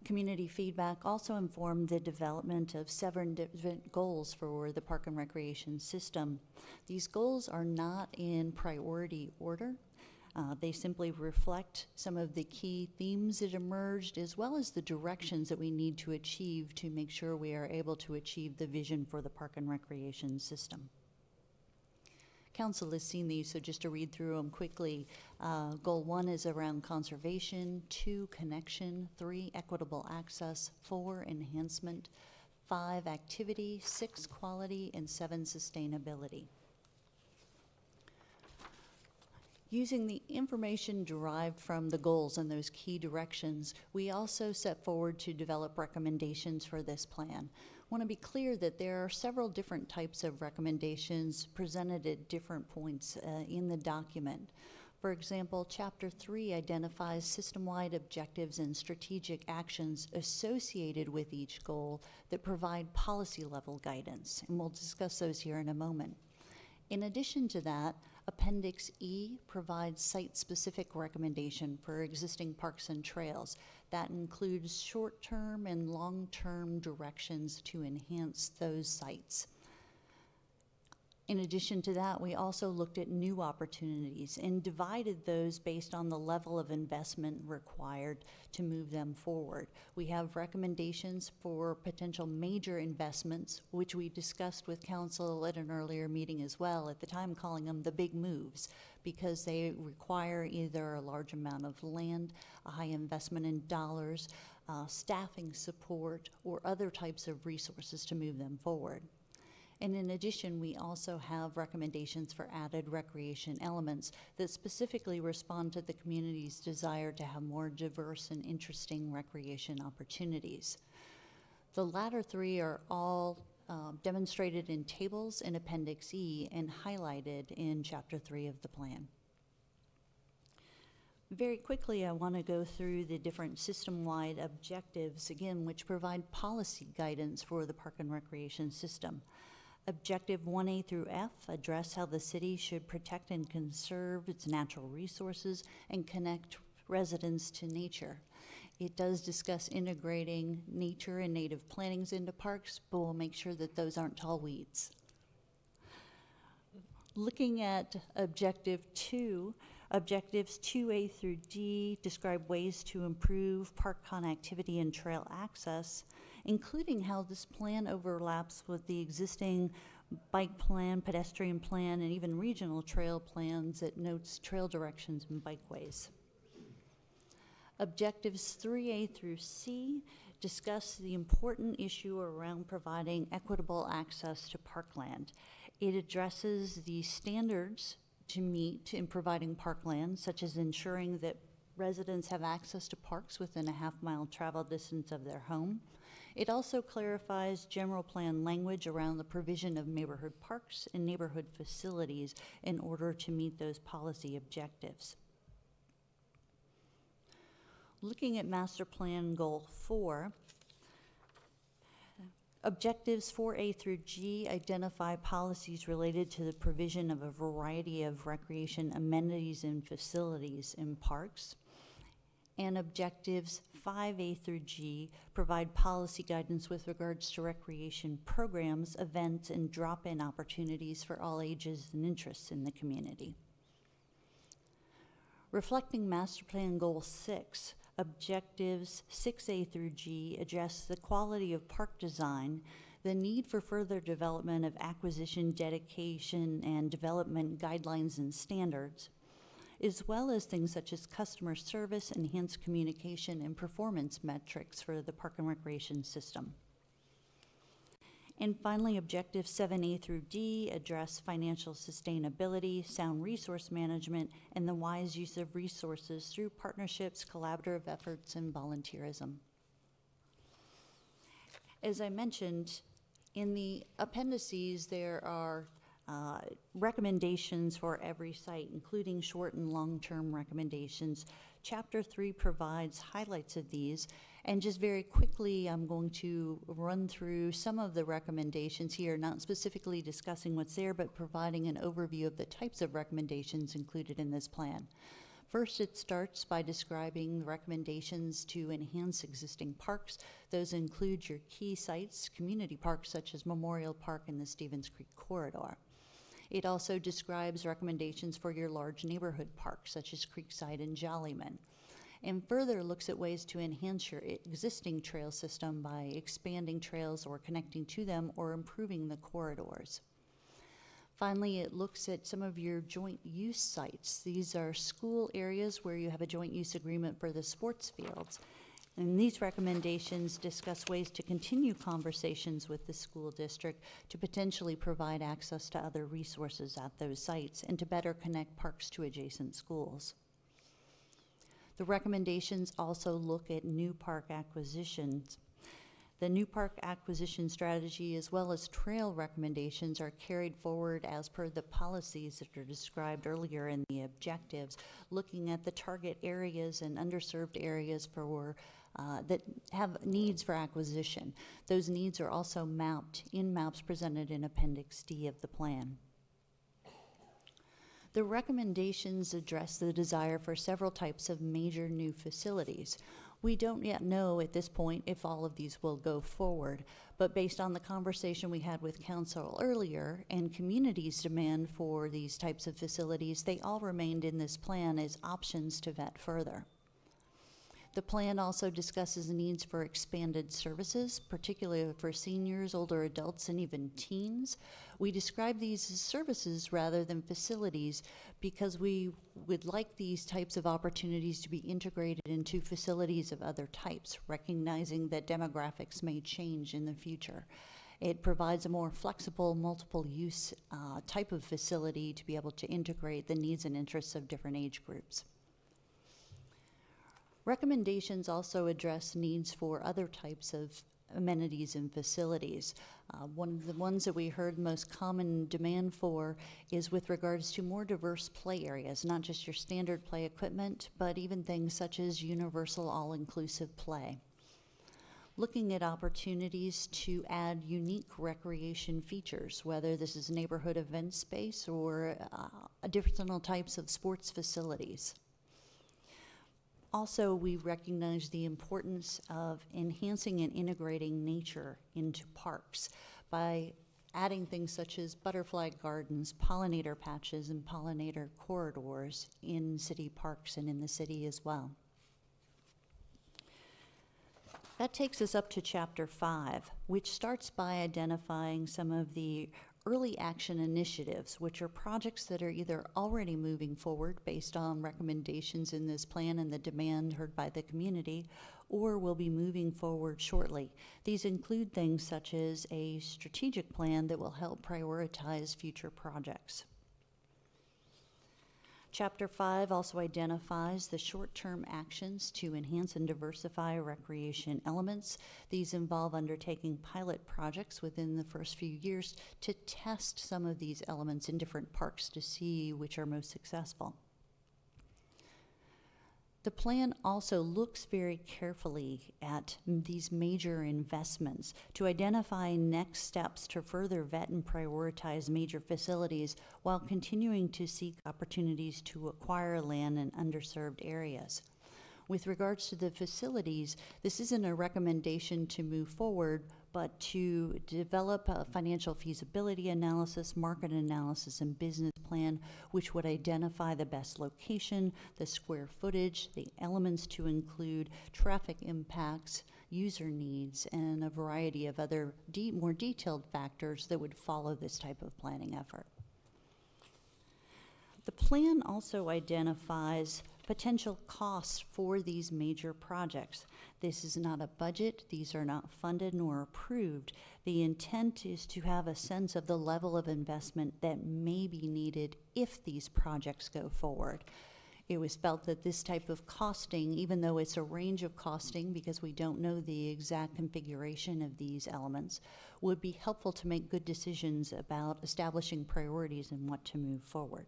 S12: Community feedback also informed the development of 7 different goals for the Park and Recreation system. These goals are not in priority order. They simply reflect some of the key themes that emerged, as well as the directions that we need to achieve to make sure we are able to achieve the vision for the Park and Recreation system. Council has seen these, so just to read through them quickly. Goal 1 is around conservation, 2, connection, 3, equitable access, 4, enhancement, 5, activity, 6, quality, and 7, sustainability. Using the information derived from the goals and those key directions, we also set forward to develop recommendations for this plan. I want to be clear that there are several different types of recommendations presented at different points in the document. For example, Chapter 3 identifies system-wide objectives and strategic actions associated with each goal that provide policy-level guidance, and we'll discuss those here in a moment. In addition to that, Appendix E provides site-specific recommendation for existing parks and trails. That includes short-term and long-term directions to enhance those sites. In addition to that, we also looked at new opportunities and divided those based on the level of investment required to move them forward. We have recommendations for potential major investments, which we discussed with council at an earlier meeting as well, at the time calling them the big moves, because they require either a large amount of land, a high investment in dollars, staffing support, or other types of resources to move them forward. And in addition, we also have recommendations for added recreation elements that specifically respond to the community's desire to have more diverse and interesting recreation opportunities. The latter 3 are all demonstrated in tables in Appendix E and highlighted in Chapter 3 of the plan. Very quickly, I want to go through the different system-wide objectives, again, which provide policy guidance for the Park and Recreation system. Objective 1A through F address how the city should protect and conserve its natural resources and connect residents to nature. It does discuss integrating nature and native plantings into parks, but we'll make sure that those aren't tall weeds. Looking at Objective 2, Objectives 2A through D describe ways to improve park connectivity and trail access, including how this plan overlaps with the existing bike plan, pedestrian plan, and even regional trail plans that notes trail directions and bikeways. Objectives 3A through C discuss the important issue around providing equitable access to parkland. It addresses the standards to meet in providing parkland, such as ensuring that residents have access to parks within a half-mile travel distance of their home. It also clarifies general plan language around the provision of neighborhood parks and neighborhood facilities in order to meet those policy objectives. Looking at Master Plan Goal 4, Objectives 4A through G identify policies related to the provision of a variety of recreation amenities and facilities in parks. And objectives 5A through G provide policy guidance with regards to recreation programs, events, and drop-in opportunities for all ages and interests in the community. Reflecting Master Plan Goal 6, objectives 6A through G address the quality of park design, the need for further development of acquisition, dedication, and development guidelines and standards, as well as things such as customer service, enhanced communication, and performance metrics for the park and recreation system. And finally, objectives 7A through D address financial sustainability, sound resource management, and the wise use of resources through partnerships, collaborative efforts, and volunteerism. As I mentioned, in the appendices, there are recommendations for every site, including short and long-term recommendations. Chapter 3 provides highlights of these, and just very quickly, I'm going to run through some of the recommendations here, not specifically discussing what's there, but providing an overview of the types of recommendations included in this plan. First, it starts by describing the recommendations to enhance existing parks. Those include your key sites, community parks such as Memorial Park and the Stevens Creek Corridor. It also describes recommendations for your large neighborhood parks such as Creekside and Jollyman, and further looks at ways to enhance your existing trail system by expanding trails or connecting to them or improving the corridors. Finally, it looks at some of your joint use sites. These are school areas where you have a joint use agreement for the sports fields. And these recommendations discuss ways to continue conversations with the school district to potentially provide access to other resources at those sites and to better connect parks to adjacent schools. The recommendations also look at new park acquisitions. The new park acquisition strategy as well as trail recommendations are carried forward as per the policies that are described earlier in the objectives, looking at the target areas and underserved areas for that have needs for acquisition. Those needs are also mapped in maps presented in Appendix D of the plan. The recommendations address the desire for several types of major new facilities. We don't yet know at this point if all of these will go forward, but based on the conversation we had with council earlier and community's demand for these types of facilities, they all remained in this plan as options to vet further. The plan also discusses needs for expanded services, particularly for seniors, older adults, and even teens. We describe these as services rather than facilities because we would like these types of opportunities to be integrated into facilities of other types, recognizing that demographics may change in the future. It provides a more flexible, multiple use type of facility to be able to integrate the needs and interests of different age groups. Recommendations also address needs for other types of amenities and facilities. One of the ones that we heard most common demand for is with regards to more diverse play areas, not just your standard play equipment, but even things such as universal all-inclusive play. Looking at opportunities to add unique recreation features, whether this is neighborhood event space or different types of sports facilities. Also, we recognize the importance of enhancing and integrating nature into parks by adding things such as butterfly gardens, pollinator patches, and pollinator corridors in city parks and in the city as well. That takes us up to Chapter 5, which starts by identifying some of the early action initiatives, which are projects that are either already moving forward based on recommendations in this plan and the demand heard by the community, or will be moving forward shortly. These include things such as a strategic plan that will help prioritize future projects. Chapter 5 also identifies the short-term actions to enhance and diversify recreation elements. These involve undertaking pilot projects within the first few years to test some of these elements in different parks to see which are most successful. The plan also looks very carefully at these major investments to identify next steps to further vet and prioritize major facilities while continuing to seek opportunities to acquire land in underserved areas. With regards to the facilities, this isn't a recommendation to move forward, but to develop a financial feasibility analysis, market analysis, and business plan, which would identify the best location, the square footage, the elements to include, traffic impacts, user needs, and a variety of other more detailed factors that would follow this type of planning effort. The plan also identifies potential costs for these major projects. This is not a budget. These are not funded nor approved. The intent is to have a sense of the level of investment that may be needed if these projects go forward. It was felt that this type of costing, even though it's a range of costing because we don't know the exact configuration of these elements, would be helpful to make good decisions about establishing priorities and what to move forward.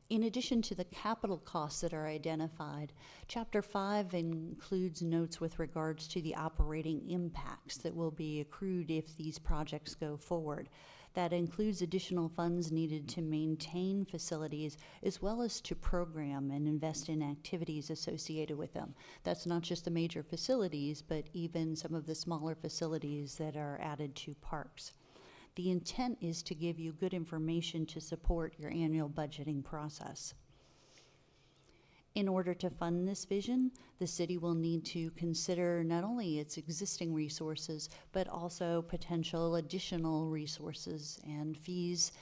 S12: In addition to the capital costs that are identified, Chapter 5 includes notes with regards to the operating impacts that will be accrued if these projects go forward. That includes additional funds needed to maintain facilities as well as to program and invest in activities associated with them. That's not just the major facilities, but even some of the smaller facilities that are added to parks. The intent is to give you good information to support your annual budgeting process. In order to fund this vision, the city will need to consider not only its existing resources, but also potential additional resources and fees,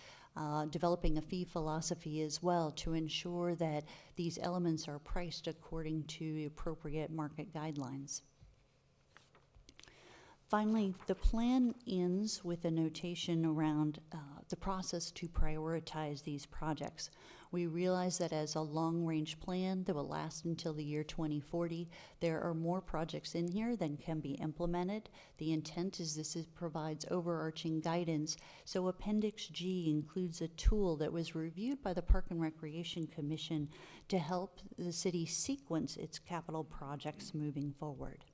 S12: developing a fee philosophy as well to ensure that these elements are priced according to appropriate market guidelines. Finally, the plan ends with a notation around the process to prioritize these projects. We realize that as a long-range plan that will last until the year 2040, there are more projects in here than can be implemented. The intent is provides overarching guidance, so Appendix G includes a tool that was reviewed by the Park and Recreation Commission to help the city sequence its capital projects moving forward.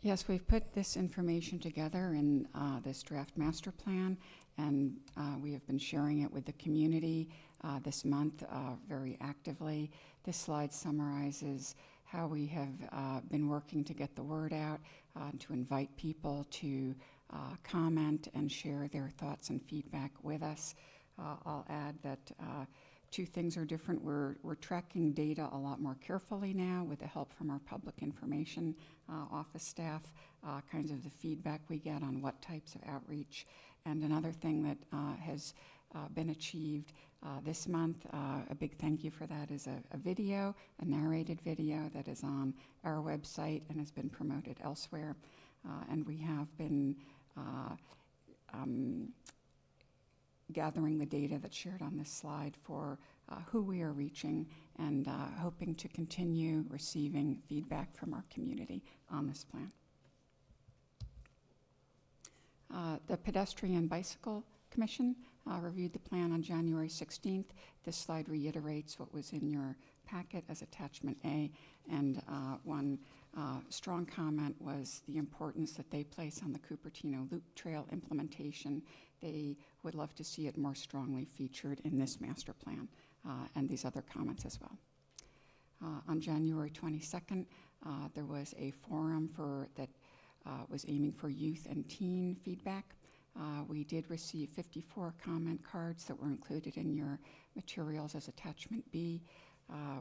S5: Yes, we've put this information together in this draft master plan, and we have been sharing it with the community this month very actively. This slide summarizes how we have been working to get the word out, to invite people to comment and share their thoughts and feedback with us. I'll add that two things are different. We're tracking data a lot more carefully now with the help from our public information office staff, kinds of the feedback we get on what types of outreach. And another thing that has been achieved this month, a big thank you for that, is a video, a narrated video that is on our website and has been promoted elsewhere. And we have been gathering the data that's shared on this slide for who we are reaching and hoping to continue receiving feedback from our community on this plan. The Pedestrian Bicycle Commission reviewed the plan on January 16th. This slide reiterates what was in your packet as attachment A, and one strong comment was the importance that they place on the Cupertino Loop Trail implementation. They would love to see it more strongly featured in this master plan, and these other comments as well. On January 22nd, there was a forum that was aiming for youth and teen feedback. We did receive 54 comment cards that were included in your materials as attachment B.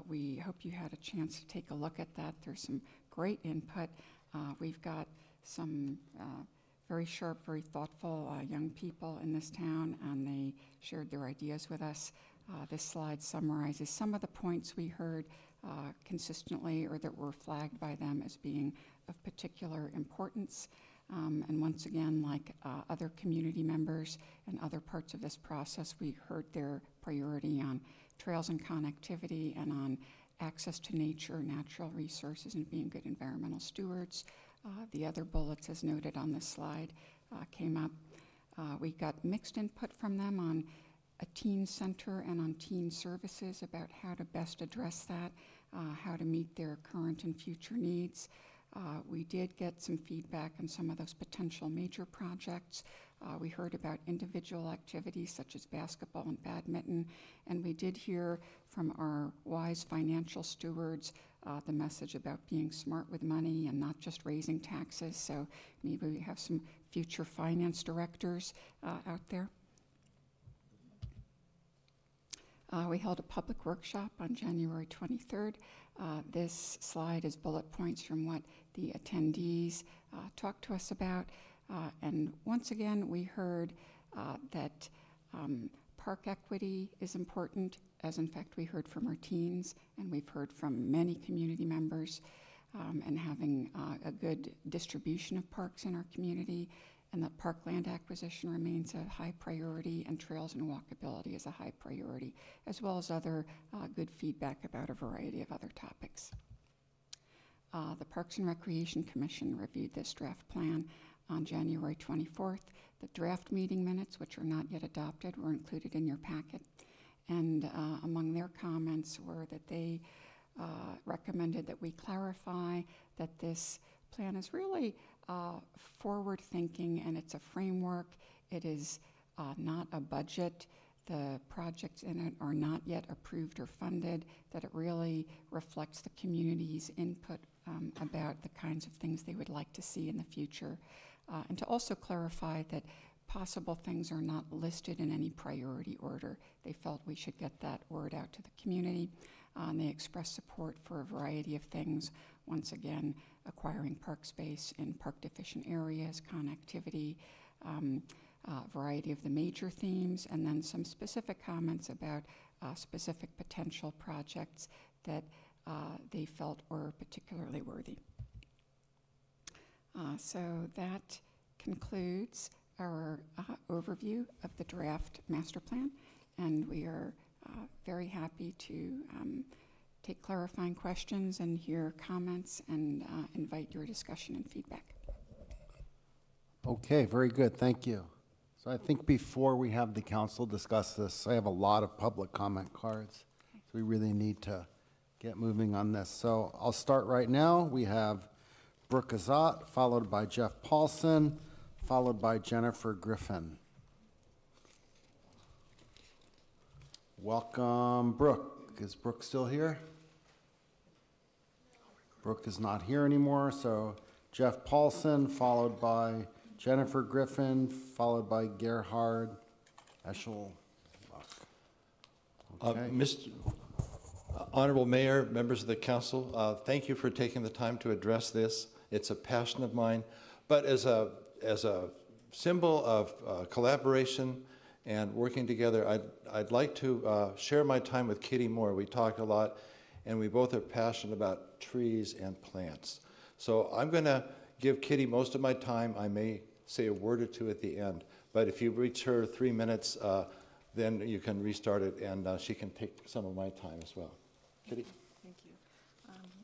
S5: We hope you had a chance to take a look at that. There's some great input. We've got some very sharp, very thoughtful young people in this town, and they shared their ideas with us. This slide summarizes some of the points we heard consistently or that were flagged by them as being of particular importance. And once again, like other community members and other parts of this process, we heard their priority on trails and connectivity and on access to nature, natural resources, and being good environmental stewards. The other bullets, as noted on this slide, came up. We got mixed input from them on a teen center and on teen services about how to best address that, how to meet their current and future needs. We did get some feedback on some of those potential major projects, We heard about individual activities such as basketball and badminton, and we did hear from our wise financial stewards the message about being smart with money and not just raising taxes. So maybe we have some future finance directors out there. We held a public workshop on January 23rd. This slide is bullet points from what the attendees talked to us about. And once again, we heard that park equity is important, as in fact we heard from our teens, and we've heard from many community members, and having a good distribution of parks in our community, and that parkland acquisition remains a high priority, and trails and walkability is a high priority, as well as other good feedback about a variety of other topics. The Parks and Recreation Commission reviewed this draft plan on January 24th. The draft meeting minutes, which are not yet adopted, were included in your packet. And among their comments were that they recommended that we clarify that this plan is really forward-thinking, and it's a framework. It is not a budget. The projects in it are not yet approved or funded, that it really reflects the community's input about the kinds of things they would like to see in the future. And to also clarify that possible things are not listed in any priority order. They felt we should get that word out to the community. And they expressed support for a variety of things. Once again, acquiring park space in park deficient areas, connectivity, variety of the major themes, and then some specific comments about specific potential projects that they felt were particularly worthy. So that concludes our overview of the draft master plan, and we are very happy to take clarifying questions and hear comments and invite your discussion and feedback.
S1: Okay, very good, thank you. So I think before we have the council discuss this, I have a lot of public comment cards, so we really need to get moving on this. So I'll start right now. We have Brooke Azat, followed by Jeff Paulson, followed by Jennifer Griffin. Welcome, Brooke. Is Brooke still here? Brooke is not here anymore, so Jeff Paulson, followed by Jennifer Griffin, followed by Gerhard Eschel. Okay.
S11: Mr. Honorable Mayor, members of the council, thank you for taking the time to address this. It's a passion of mine, but as a symbol of collaboration and working together, I'd like to share my time with Kitty Moore. We talked a lot, and we both are passionate about trees and plants. So I'm going to give Kitty most of my time. I may say a word or two at the end, but if you reach her 3 minutes, then you can restart it, and she can take some of my time as well. Kitty?
S14: Thank you.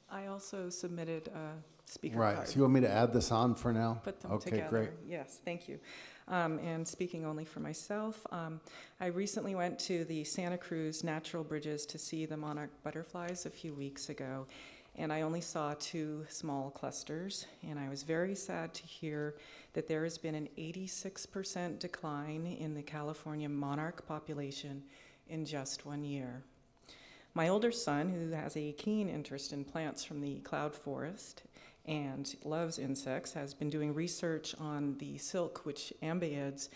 S14: I also submitted a speaker
S1: right,
S14: card.
S1: so you want me to add this on for now?
S14: Put them
S1: okay,
S14: together.
S1: Great.
S14: Yes, thank you. And speaking only for myself, I recently went to the Santa Cruz Natural Bridges to see the monarch butterflies a few weeks ago, and I only saw 2 small clusters, and I was very sad to hear that there has been an 86% decline in the California monarch population in just 1 year. My older son, who has a keen interest in plants from the cloud forest and loves insects, has been doing research on the silk which ambeids,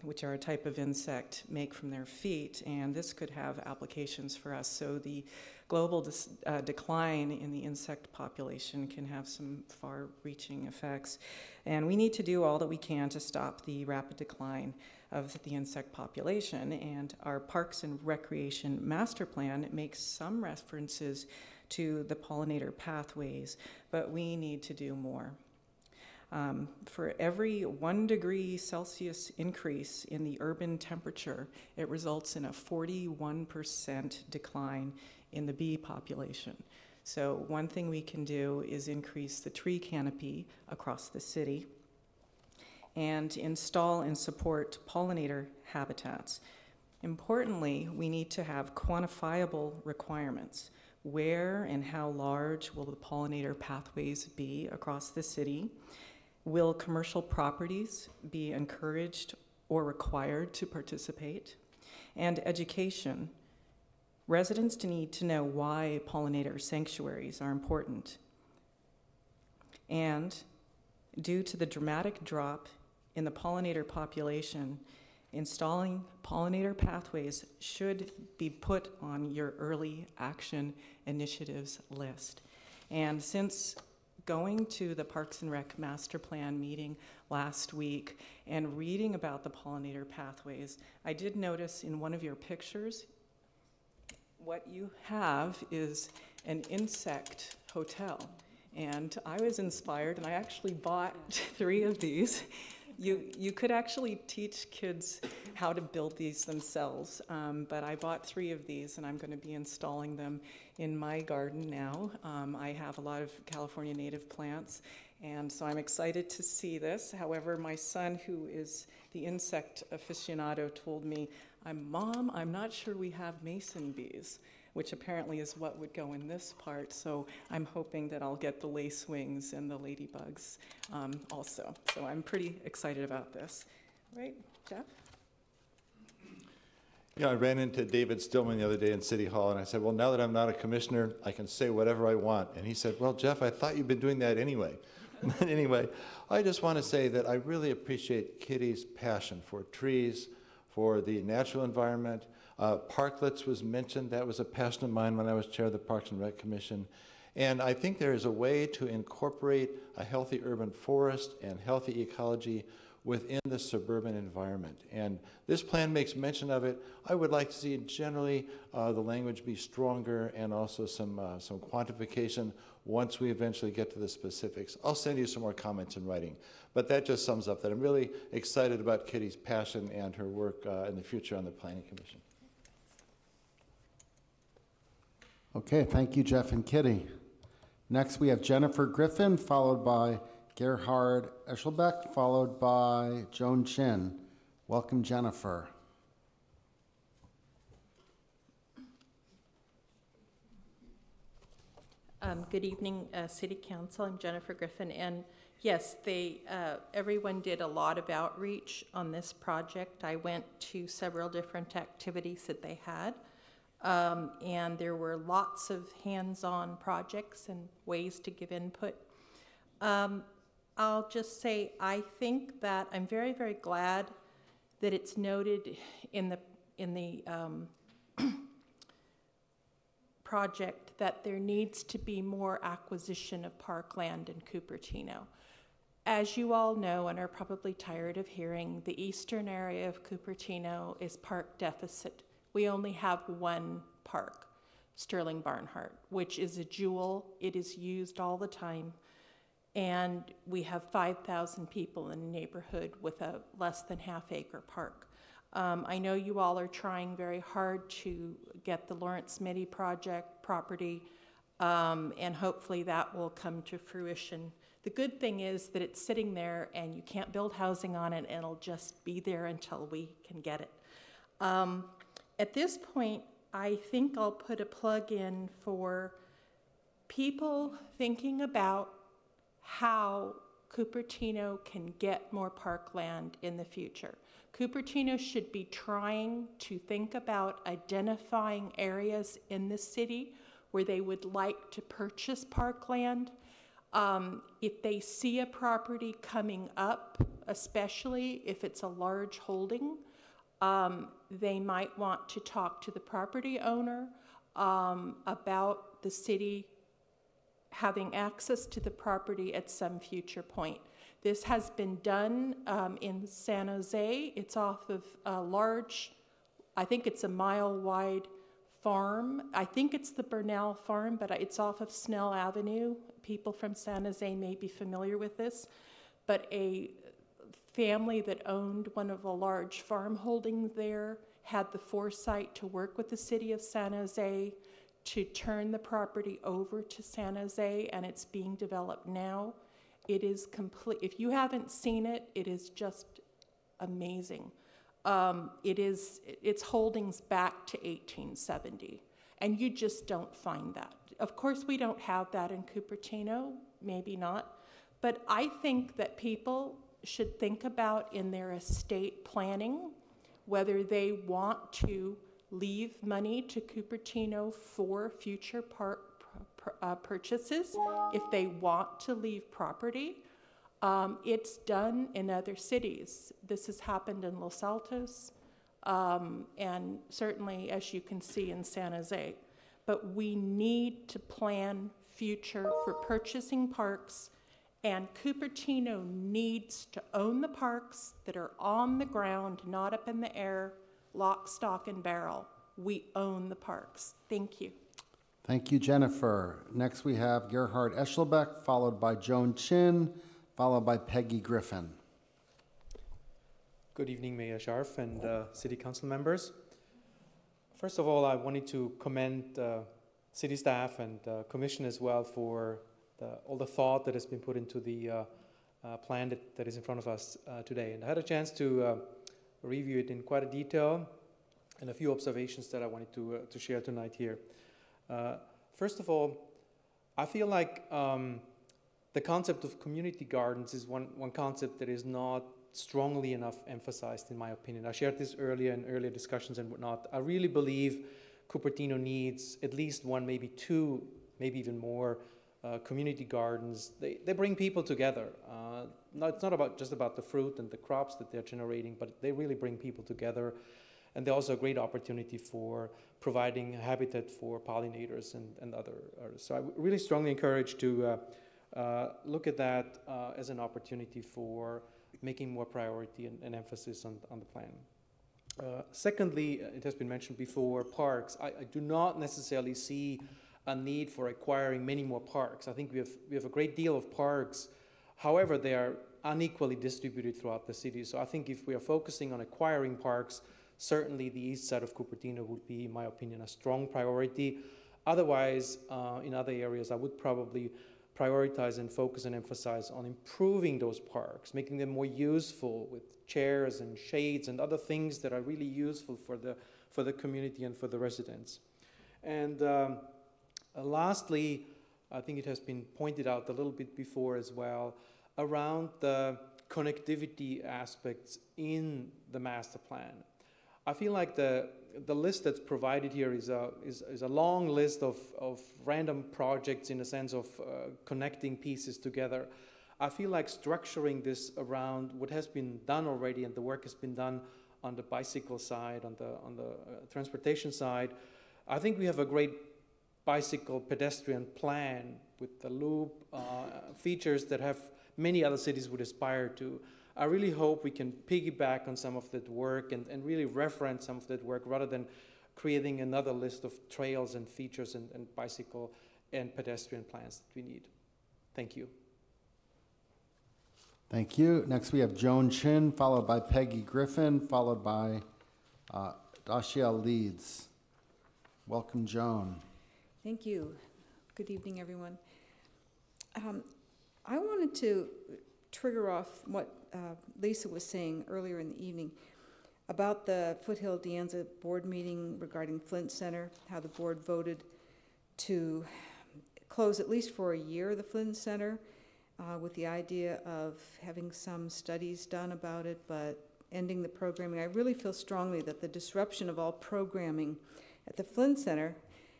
S14: which are a type of insect, make from their feet, and this could have applications for us. So the global decline in the insect population can have some far-reaching effects, and we need to do all that we can to stop the rapid decline of the insect population. And our Parks and Recreation Master Plan makes some references to the pollinator pathways, but we need to do more. For every 1 degree Celsius increase in the urban temperature, it results in a 41% decline in the bee population. So one thing we can do is increase the tree canopy across the city and install and support pollinator habitats. Importantly, we need to have quantifiable requirements. Where and how large will the pollinator pathways be across the city? Will commercial properties be encouraged or required to participate? And education. Residents need to know why pollinator sanctuaries are important. And due to the dramatic drop in the pollinator population, installing pollinator pathways should be put on your early action initiatives list. And since going to the Parks and Rec Master Plan meeting last week and reading about the pollinator pathways, I did notice in one of your pictures, what you have is an insect hotel. And I was inspired, and I actually bought 3 of these. You could actually teach kids how to build these themselves, but I bought 3 of these, and I'm going to be installing them in my garden now. I have a lot of California native plants, and so I'm excited to see this. However, my son, who is the insect aficionado, told me, Mom, I'm not sure we have mason bees, which apparently is what would go in this part. So I'm hoping that I'll get the lace wings and the ladybugs also. So I'm pretty excited about this. Right, Jeff?
S11: Yeah, I ran into David Stillman the other day in City Hall, and I said, well, now that I'm not a commissioner, I can say whatever I want. And he said, well, Jeff, I thought you'd been doing that anyway. Anyway, I just want to say that I really appreciate Kitty's passion for trees, for the natural environment. Parklets was mentioned. That was a passion of mine when I was chair of the Parks and Rec Commission. And I think there is a way to incorporate a healthy urban forest and healthy ecology within the suburban environment. And this plan makes mention of it. I would like to see generally the language be stronger and also some quantification once we eventually get to the specifics. I'll send you some more comments in writing. But that just sums up that I'm really excited about Kitty's passion and her work in the future on the Planning Commission.
S1: Okay, thank you, Jeff and Kitty. Next, we have Jennifer Griffin, followed by Gerhard Eschelbeck, followed by Joan Chin. Welcome, Jennifer.
S2: Good evening, City Council. I'm Jennifer Griffin, and yes, everyone did a lot of outreach on this project. I went to several different activities that they had, and there were lots of hands-on projects and ways to give input. I'll just say I think that I'm very, very glad that it's noted in the project that there needs to be more acquisition of parkland in Cupertino. As you all know and are probably tired of hearing, the eastern area of Cupertino is park deficit. We only have one park, Sterling Barnhart, which is a jewel. It is used all the time. And we have 5,000 people in a neighborhood with a less than half-acre park. I know you all are trying very hard to get the Lawrence Mitty project property, and hopefully that will come to fruition. The good thing is that it's sitting there and you can't build housing on it, and it'll just be there until we can get it. At this point, I think I'll put a plug in for people thinking about how Cupertino can get more parkland in the future. Cupertino should be trying to think about identifying areas in the city where they would like to purchase parkland. If they see a property coming up, especially if it's a large holding, they might want to talk to the property owner about the city having access to the property at some future point. This has been done in San Jose. It's off of a large, I think it's a mile-wide farm. I think it's the Burnell farm, but it's off of Snell Avenue. People from San Jose may be familiar with this, but a family that owned one of the large farm holdings there had the foresight to work with the city of San Jose to turn the property over to San Jose, and it's being developed now. It is complete. If you haven't seen it, it is just amazing. Its holdings back to 1870, and you just don't find that. Of course, we don't have that in Cupertino, maybe not, But I think that people should think about in their estate planning whether they want to leave money to Cupertino for future purchases, if they want to leave property. It's done in other cities. This has happened in Los Altos, and certainly, as you can see, in San Jose. But we need to plan future for purchasing parks, and Cupertino needs to own the parks that are on the ground, not up in the air, lock, stock, and barrel. We own the parks. Thank you.
S1: Thank you, Jennifer. Next we have Gerhard Eschelbeck, followed by Joan Chin, followed by Peggy Griffin.
S16: Good evening, Mayor Scharf and City Council members. First of all, I wanted to commend City staff and Commission as well for all the thought that has been put into the plan that is in front of us today. And I had a chance to review it in quite a detail, and a few observations that I wanted to share tonight here. First of all, I feel like the concept of community gardens is one concept that is not strongly enough emphasized, in my opinion. I shared this earlier in earlier discussions and whatnot. I really believe Cupertino needs at least one, maybe two, maybe even more community gardens. They bring people together. It's not just about the fruit and the crops that they're generating, but they really bring people together. And they're also a great opportunity for providing habitat for pollinators and other artists. So I really strongly encourage to look at that as an opportunity for making more priority and emphasis on the plan. Secondly, it has been mentioned before, parks. I do not necessarily see a need for acquiring many more parks. I think we have a great deal of parks. However, they are unequally distributed throughout the city. So I think if we are focusing on acquiring parks, certainly the east side of Cupertino would be, in my opinion, a strong priority. Otherwise, in other areas, I would probably prioritize and focus and emphasize on improving those parks, making them more useful with chairs and shades and other things that are really useful for the community and for the residents. And lastly, I think it has been pointed out a little bit before as well, around the connectivity aspects in the master plan. I feel like the list that's provided here is a long list of random projects in the sense of connecting pieces together. I feel like structuring this around what has been done already, and the work has been done on the bicycle side, on the transportation side. I think we have a great bicycle pedestrian plan with the loop, features that have many other cities would aspire to. I really hope we can piggyback on some of that work and really reference some of that work rather than creating another list of trails and features and bicycle and pedestrian plans that we need. Thank you.
S1: Thank you. Next we have Joan Chin, followed by Peggy Griffin, followed by Dacia Leeds. Welcome, Joan.
S20: Thank you. Good evening, everyone. I wanted to trigger off what Lisa was saying earlier in the evening about the Foothill De Anza board meeting regarding Flint Center, how the board voted to close at least for a year the Flint Center with the idea of having some studies done about it, but ending the programming. I really feel strongly that the disruption of all programming at the Flint Center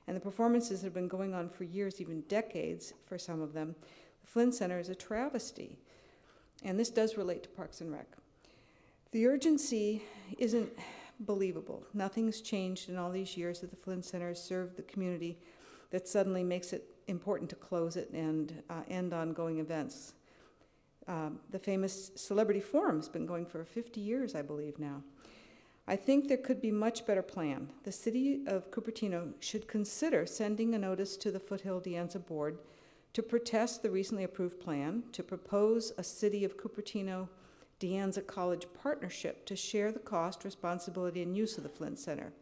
S20: and the performances that have been going on for years, even decades for some of them, the Flint Center is a travesty. And this does relate to Parks and Rec. The urgency isn't believable. Nothing's changed in all these years that the Flint Center has served the community that suddenly makes it important to close it and end ongoing events. The famous Celebrity Forum has been going for 50 years, I believe now. I think there could be much better plan. The city of Cupertino should consider sending a notice to the Foothill De Anza board to protest the recently approved plan, to propose a City of Cupertino De Anza College partnership to share the cost, responsibility, and use of the Flint Center,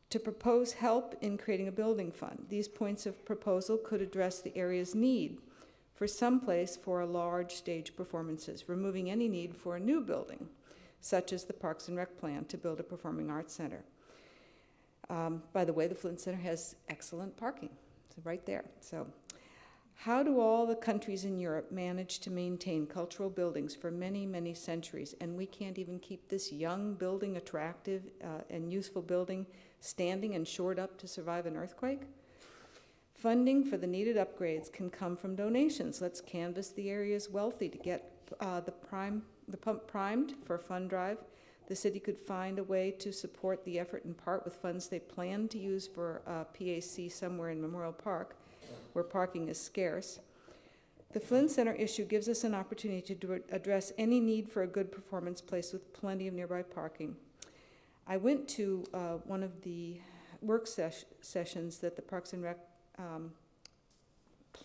S20: to propose help in creating a building fund. These points of proposal could address the area's need for some place for large stage performances, removing any need for a new building, such as the Parks and Rec plan to build a performing arts center. By the way, the Flint Center has excellent parking, so right there. So How do all the countries in Europe manage to maintain cultural buildings for many, many centuries, and we can't even keep this young building attractive and useful building standing and shored up to survive an earthquake? Funding for the needed upgrades can come from donations. Let's canvass the areas wealthy to get the pump primed for a fund drive. The city could find a way to support the effort in part with funds they plan to use for PAC somewhere in Memorial Park, where parking is scarce. The Flynn Center issue gives us an opportunity to address any need for a good performance place with plenty of nearby parking. I went to one of the work sessions that the Parks and Rec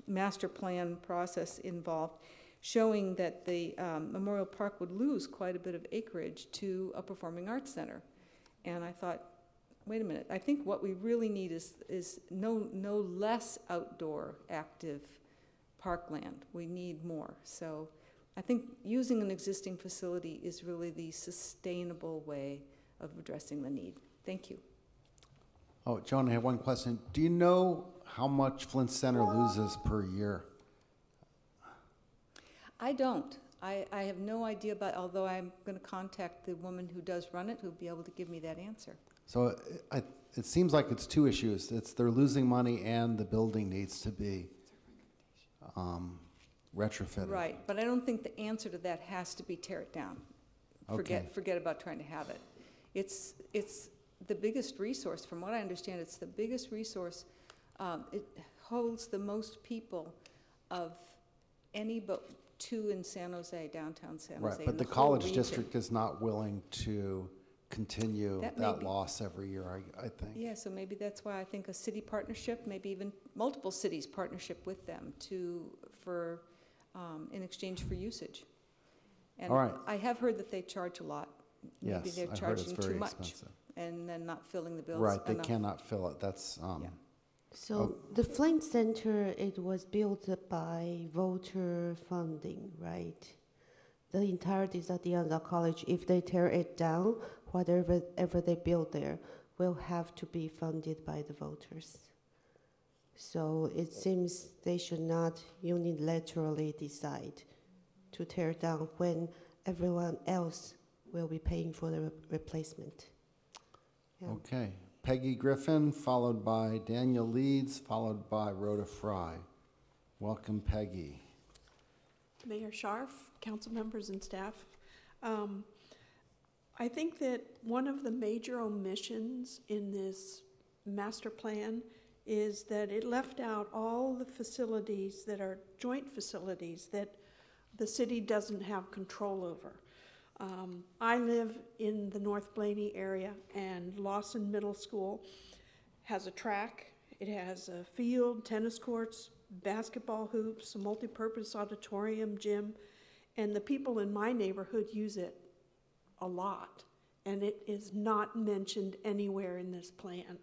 S20: master plan process involved, showing that the Memorial Park would lose quite a bit of acreage to a performing arts center. And I thought, wait a minute, I think what we really need is no less outdoor active parkland. We need more. So I think using an existing facility is really the sustainable way of addressing the need. Thank you.
S1: Oh, Joan, I have one question. Do you know how much Flint Center loses per year?
S20: I don't. I have no idea about, although I'm going to contact the woman who does run it, who'll be able to give me that answer.
S1: So it seems like it's two issues. It's they're losing money and the building needs to be retrofitted.
S20: Right, but I don't think the answer to that has to be tear it down.
S1: Okay.
S20: Forget about trying to have it. It's the biggest resource, from what I understand, it's the biggest resource. It holds the most people of any but two in San Jose, downtown San Jose.
S1: Right, but the college district is not willing to continue that loss every year, I think.
S20: Yeah, so maybe that's why I think a city partnership, maybe even multiple cities partnership with them in exchange for usage. And
S1: all right.
S20: I have heard that they charge a lot. Maybe
S1: Yes,
S20: they're
S1: I've heard it's
S20: charging
S1: very
S20: too much
S1: expensive.
S20: and then not filling the bills
S1: Right, they
S20: enough.
S1: cannot fill it. That's
S20: Yeah.
S13: So the Flint Center, it was built by voter funding, right? The entirety of the Diandra College, if they tear it down, whatever they build there will have to be funded by the voters. So it seems they should not unilaterally decide to tear down when everyone else will be paying for the replacement. Yeah.
S1: Okay. Peggy Griffin, followed by Daniel Leeds, followed by Rhoda Fry. Welcome, Peggy.
S6: Mayor Scharf, council members and staff. I think that one of the major omissions in this master plan is that it left out all the facilities that are joint facilities that the city doesn't have control over. I live in the North Blaney area, and Lawson Middle School has a track. It has a field, tennis courts, basketball hoops, a multi-purpose auditorium, gym, and the people in my neighborhood use it a lot, and it is not mentioned anywhere in this plan.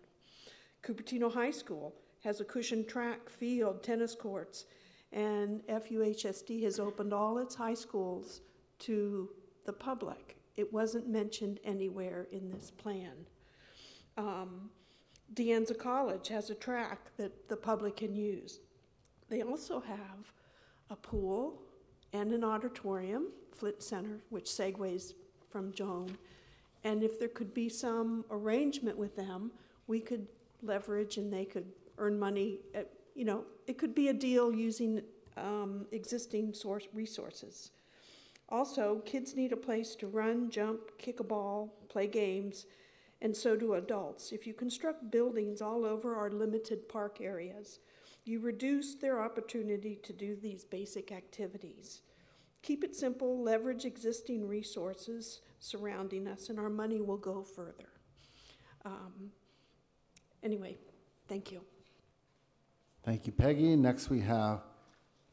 S6: Cupertino High School has a cushioned track, field, tennis courts, and FUHSD has opened all its high schools to the public. It wasn't mentioned anywhere in this plan. Diandra College has a track that the public can use. They also have a pool and an auditorium, Flint Center, which segues from Joan. And if there could be some arrangement with them, we could leverage and they could earn money. It could be a deal using existing resources. Also, kids need a place to run, jump, kick a ball, play games, and so do adults. If you construct buildings all over our limited park areas, you reduce their opportunity to do these basic activities. Keep it simple, leverage existing resources surrounding us, and our money will go further. Anyway, thank you.
S1: Thank you, Peggy. Next we have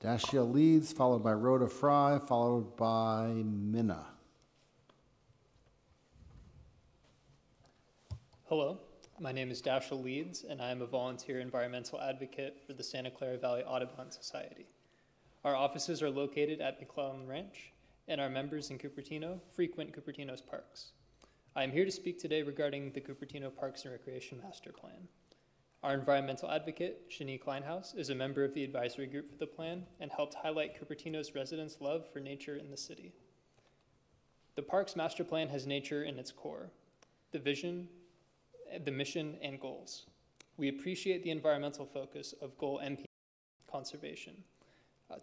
S1: Dacia Leeds, followed by Rhoda Fry, followed by Minna.
S7: Hello, my name is Dacia Leeds, and I am a volunteer environmental advocate for the Santa Clara Valley Audubon Society. Our offices are located at McClellan Ranch, and our members in Cupertino frequent Cupertino's parks. I am here to speak today regarding the Cupertino Parks and Recreation Master Plan. Our environmental advocate, Shani Kleinhaus, is a member of the advisory group for the plan and helped highlight Cupertino's residents' love for nature in the city. The park's master plan has nature in its core, the vision, the mission, and goals. We appreciate the environmental focus of Goal MP conservation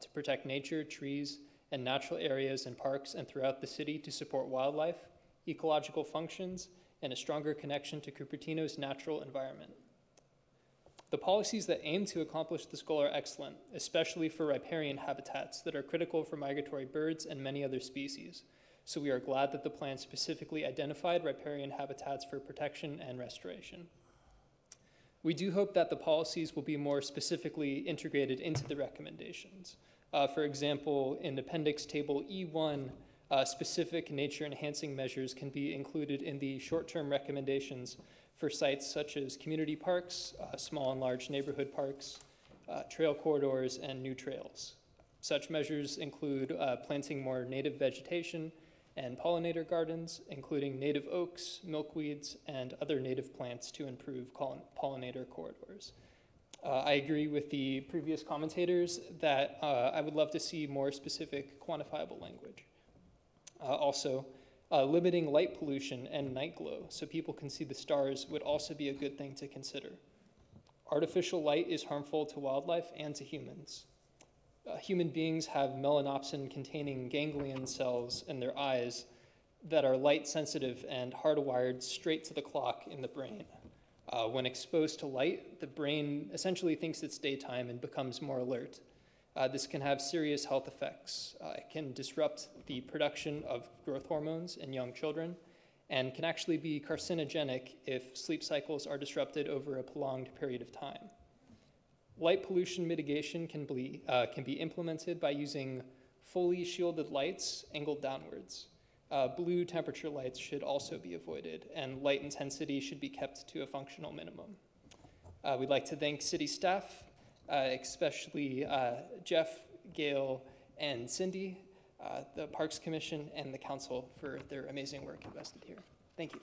S7: to protect nature, trees, and natural areas in parks and throughout the city to support wildlife, ecological functions, and a stronger connection to Cupertino's natural environment. The policies that aim to accomplish this goal are excellent, especially for riparian habitats that are critical for migratory birds and many other species. So we are glad that the plan specifically identified riparian habitats for protection and restoration. We do hope that the policies will be more specifically integrated into the recommendations. For example, in Appendix Table E1, specific nature-enhancing measures can be included in the short-term recommendations for sites such as community parks, small and large neighborhood parks, trail corridors, and new trails. Such measures include planting more native vegetation and pollinator gardens, including native oaks, milkweeds, and other native plants to improve pollinator corridors. I agree with the previous commentators that I would love to see more specific quantifiable language. Also, limiting light pollution and night glow so people can see the stars would also be a good thing to consider. Artificial light is harmful to wildlife and to humans. Human beings have melanopsin-containing ganglion cells in their eyes that are light sensitive and hardwired straight to the clock in the brain. When exposed to light, the brain essentially thinks it's daytime and becomes more alert. This can have serious health effects. It can disrupt the production of growth hormones in young children and can actually be carcinogenic if sleep cycles are disrupted over a prolonged period of time. Light pollution mitigation can be implemented by using fully shielded lights angled downwards. Blue temperature lights should also be avoided, and light intensity should be kept to a functional minimum. We'd like to thank city staff, especially Jeff, Gail, and Cindy, the Parks Commission, and the council for their amazing work invested here. Thank you.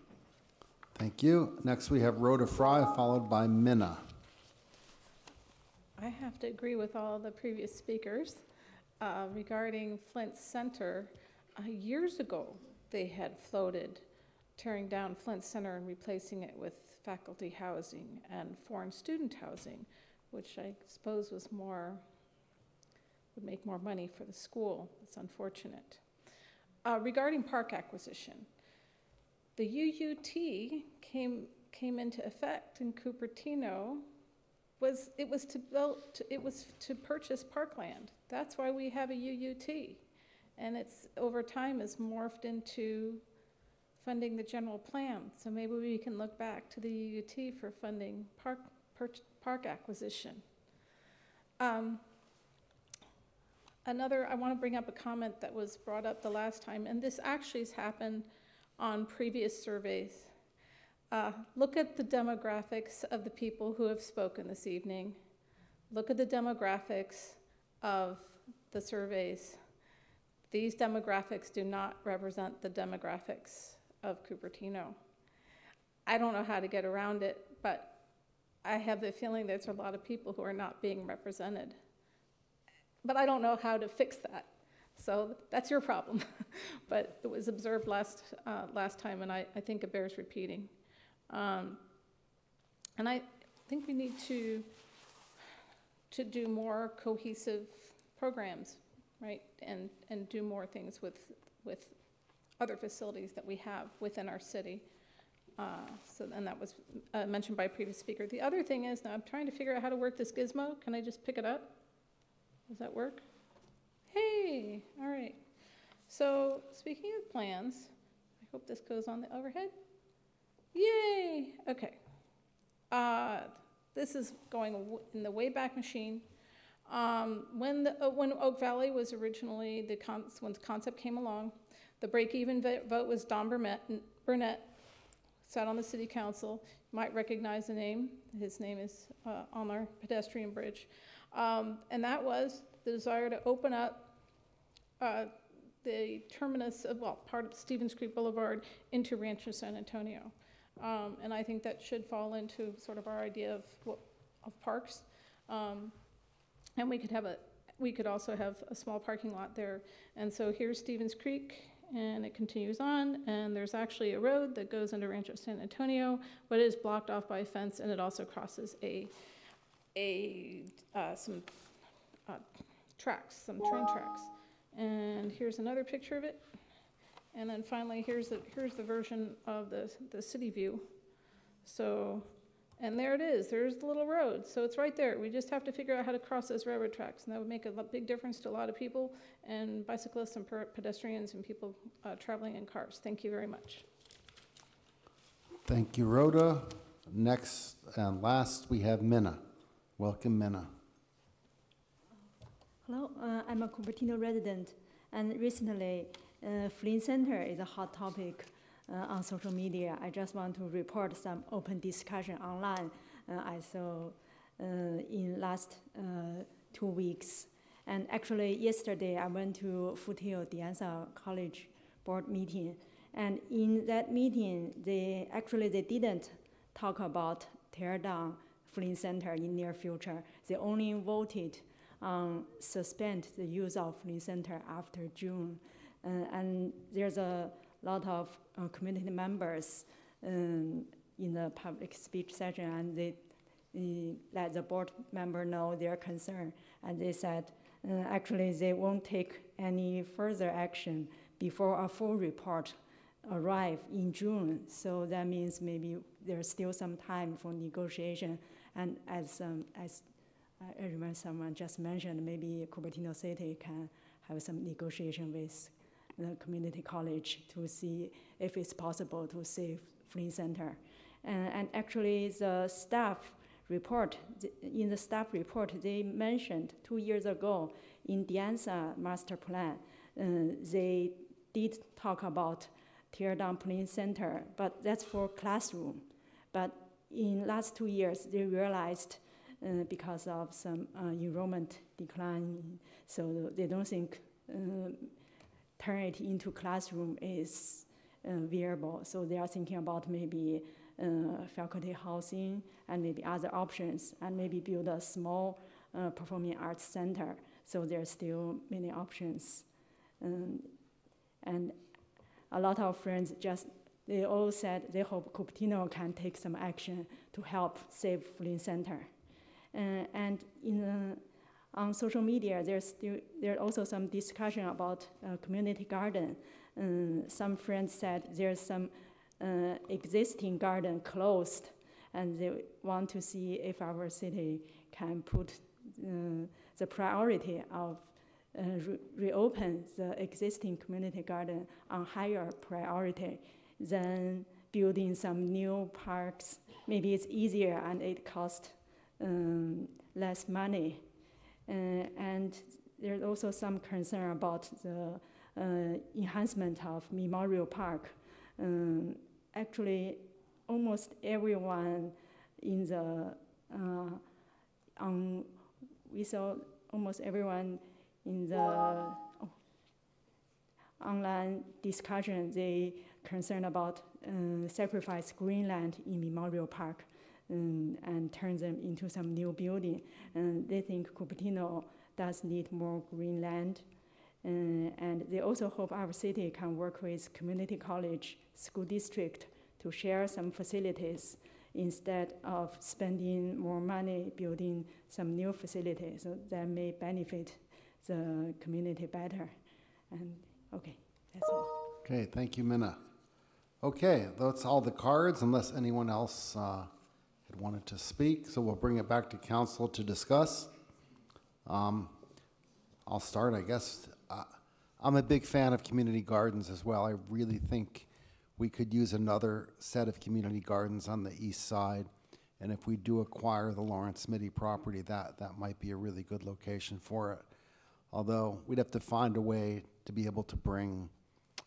S1: Thank you. Next, we have Rhoda Fry, followed by Minna.
S4: I have to agree with all the previous speakers regarding Flint Center. Years ago, they had floated tearing down Flint Center and replacing it with faculty housing and foreign student housing, which I suppose was would make more money for the school. It's unfortunate. Regarding park acquisition, the UUT came into effect in Cupertino. It was to purchase parkland. That's why we have a UUT, and it's over time has morphed into funding the general plan. So maybe we can look back to the UUT for funding park acquisition. I want to bring up a comment that was brought up the last time, and this actually has happened on previous surveys. Look at the demographics of the people who have spoken this evening. Look at the demographics of the surveys. These demographics do not represent the demographics of Cupertino. I don't know how to get around it, but I have the feeling there's a lot of people who are not being represented. But I don't know how to fix that. So that's your problem. But it was observed last time, and I think it bears repeating. And I think we need to do more cohesive programs, right? And do more things with other facilities that we have within our city. And that was mentioned by a previous speaker. The other thing is, now I'm trying to figure out how to work this gizmo. Can I just pick it up? Does that work? Hey, all right. So speaking of plans, I hope this goes on the overhead. Yay, okay. This is going in the Wayback Machine. When Oak Valley was originally, when the concept came along, the break-even vote was Don Burnett, sat on the city council. You might recognize the name. His name is on our pedestrian bridge. And that was the desire to open up the terminus of, part of Stevens Creek Boulevard into Rancho San Antonio. And I think that should fall into sort of our idea of parks. And we could also have a small parking lot there. And so here's Stevens Creek, and it continues on, and there's actually a road that goes into Rancho San Antonio, but it is blocked off by a fence, and it also crosses some train tracks. And here's another picture of it. And then finally, here's the version of the city view. So, and there it is. There's the little road. So it's right there. We just have to figure out how to cross those railroad tracks, and that would make a big difference to a lot of people, and bicyclists and pedestrians and people traveling in cars. Thank you very much.
S1: Thank you, Rhoda. Next and last, we have Minna. Welcome, Minna.
S17: Hello, I'm a Cupertino resident, and recently, Flynn Center is a hot topic on social media. I just want to report some open discussion online I saw in last 2 weeks. And actually, yesterday I went to Foothill De Anza College board meeting, and in that meeting, they didn't talk about tear down Flynn Center in near future. They only voted suspend the use of Flynn Center after June. And there's a lot of community members in the public speech session, and they let the board member know their concern. And they said, actually, they won't take any further action before a full report arrive in June. So that means maybe there's still some time for negotiation. And as I remember someone just mentioned, maybe Cupertino City can have some negotiation with the community college to see if it's possible to save Flynn Center. And actually, the staff report, in the staff report, they mentioned 2 years ago in De Anza master plan, they did talk about tear down Flynn Center, but that's for classroom. But in last 2 years, they realized because of some enrollment decline, so they don't think turn it into classroom is viable. So they are thinking about maybe faculty housing and maybe other options, and maybe build a small performing arts center. So there's still many options. And a lot of friends they all said they hope Cupertino can take some action to help save Flynn Center. And on social media, there's also some discussion about community garden. Some friends said there's some existing garden closed, and they want to see if our city can put the priority of reopen the existing community garden on higher priority than building some new parks. Maybe it's easier and it costs less money. And there's also some concern about the enhancement of Memorial Park. Actually, almost everyone in the we saw almost everyone in the online discussion, they concerned about sacrifice greenland in Memorial Park and turn them into some new building. And they think Cupertino does need more green land. And they also hope our city can work with community college, school district to share some facilities instead of spending more money building some new facilities. So that may benefit the community better. And okay, that's all.
S1: Okay, thank you, Minna. Okay, that's all the cards, unless anyone else had wanted to speak. So we'll bring it back to council to discuss. I'll start, I guess. I'm a big fan of community gardens as well. I really think we could use another set of community gardens on the east side. And if we do acquire the Lawrence Smitty property, that might be a really good location for it. Although we'd have to find a way to be able to bring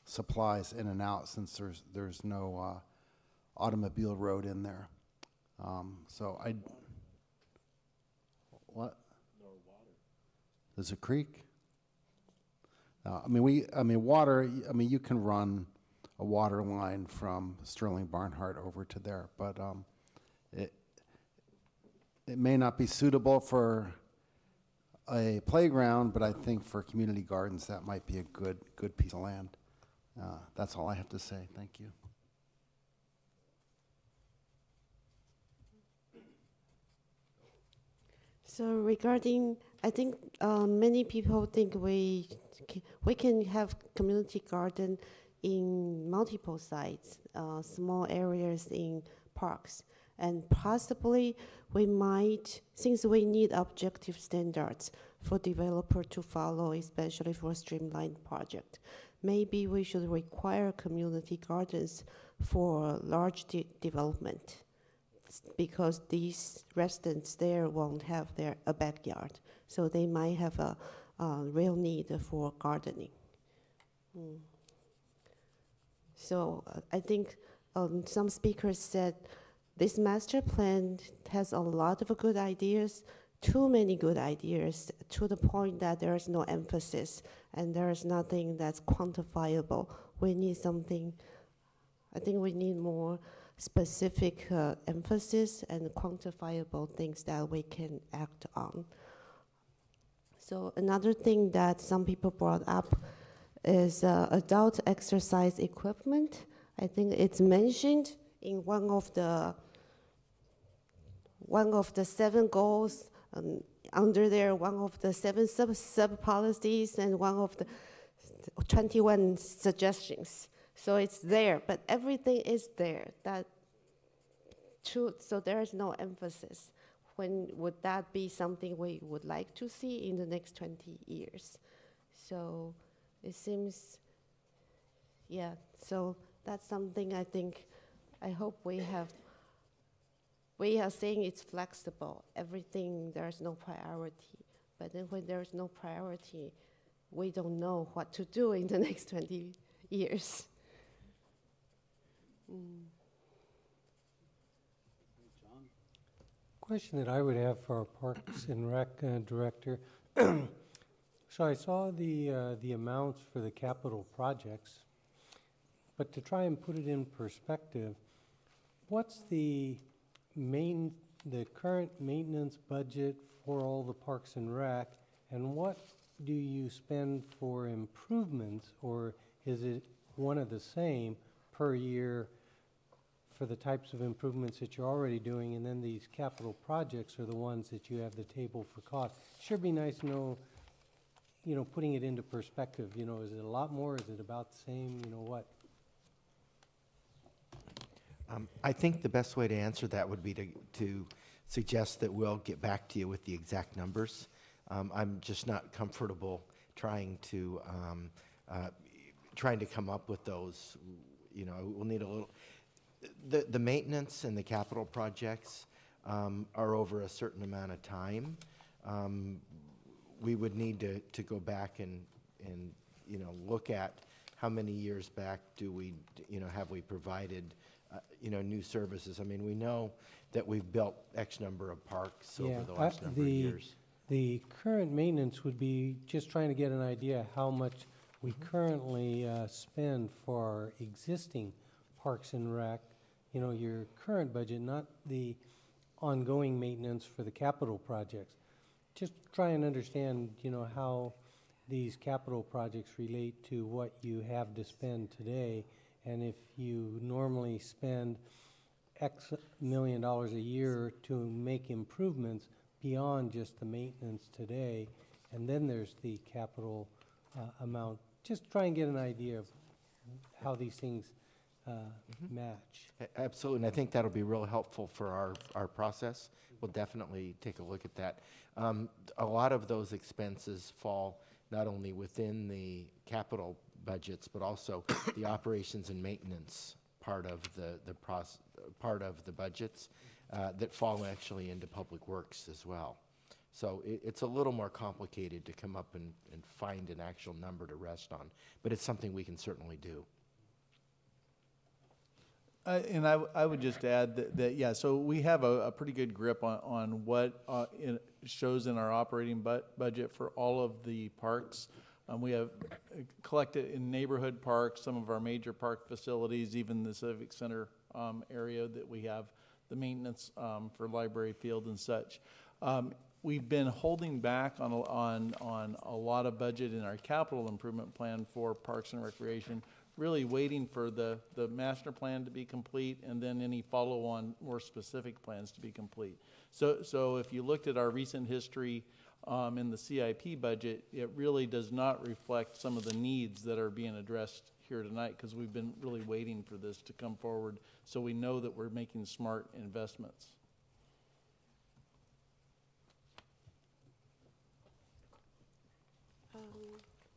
S1: supplies in and out since there's no automobile road in there. What? No water. There's a creek? Water, you can run a water line from Sterling Barnhart over to there. But it may not be suitable for a playground, but I think for community gardens, that might be a good piece of land. That's all I have to say. Thank you.
S13: So regarding, I think many people think we can have community garden in multiple sites, small areas in parks, and possibly we might, since we need objective standards for developer to follow, especially for streamlined project, maybe we should require community gardens for large development, because these residents there won't have a backyard, so they might have a real need for gardening. So I think some speakers said this master plan has a lot of good ideas, too many good ideas, to the point that there is no emphasis and there is nothing that's quantifiable. We need something, I think we need more specific emphasis and quantifiable things that we can act on. So another thing that some people brought up is adult exercise equipment. I think it's mentioned in one of the 7 goals, under there, one of the 7 sub policies, and one of the 21 suggestions. So it's there, but everything is there. So there is no emphasis. When would that be something we would like to see in the next 20 years? So it seems, yeah, so that's something I think, I hope we are saying it's flexible. Everything, there's no priority. But then when there's no priority, we don't know what to do in the next 20 years.
S8: Question that I would have for our Parks and Rec director. So I saw the amounts for the capital projects, but to try and put it in perspective, what's the current maintenance budget for all the Parks and Rec, and what do you spend for improvements, or is it one of the same per year for the types of improvements that you're already doing, and then these capital projects are the ones that you have the table for cost? Sure be nice to know, putting it into perspective, is it a lot more, is it about the same, what?
S3: I think the best way to answer that would be to suggest that we'll get back to you with the exact numbers. I'm just not comfortable trying to come up with those. We'll need a little. The maintenance and the capital projects are over a certain amount of time. We would need to go back and look at how many years back have we provided new services. I mean, we know that we've built X number of parks over the last number of years.
S8: The current maintenance would be just trying to get an idea how much we currently spend for our existing Parks and Rec, your current budget, not the ongoing maintenance for the capital projects. Just try and understand, how these capital projects relate to what you have to spend today, and if you normally spend X million dollars a year to make improvements beyond just the maintenance today, and then there's the capital amount. Just try and get an idea of how these things match.
S3: Absolutely, and I think that'll be real helpful for our process. We'll definitely take a look at that. A lot of those expenses fall not only within the capital budgets, but also the operations and maintenance part of the budgets that fall actually into public works as well. So it's a little more complicated to come up and find an actual number to rest on, but it's something we can certainly do.
S10: And I would just add that yeah, so we have a pretty good grip on what it shows in our operating budget for all of the parks. We have collected in neighborhood parks, some of our major park facilities, even the Civic Center area that we have the maintenance for library field and such. We've been holding back on a lot of budget in our capital improvement plan for Parks and Recreation, really waiting for the master plan to be complete and then any follow-on more specific plans to be complete. So if you looked at our recent history in the CIP budget, it really does not reflect some of the needs that are being addressed here tonight, because we've been really waiting for this to come forward so we know that we're making smart investments.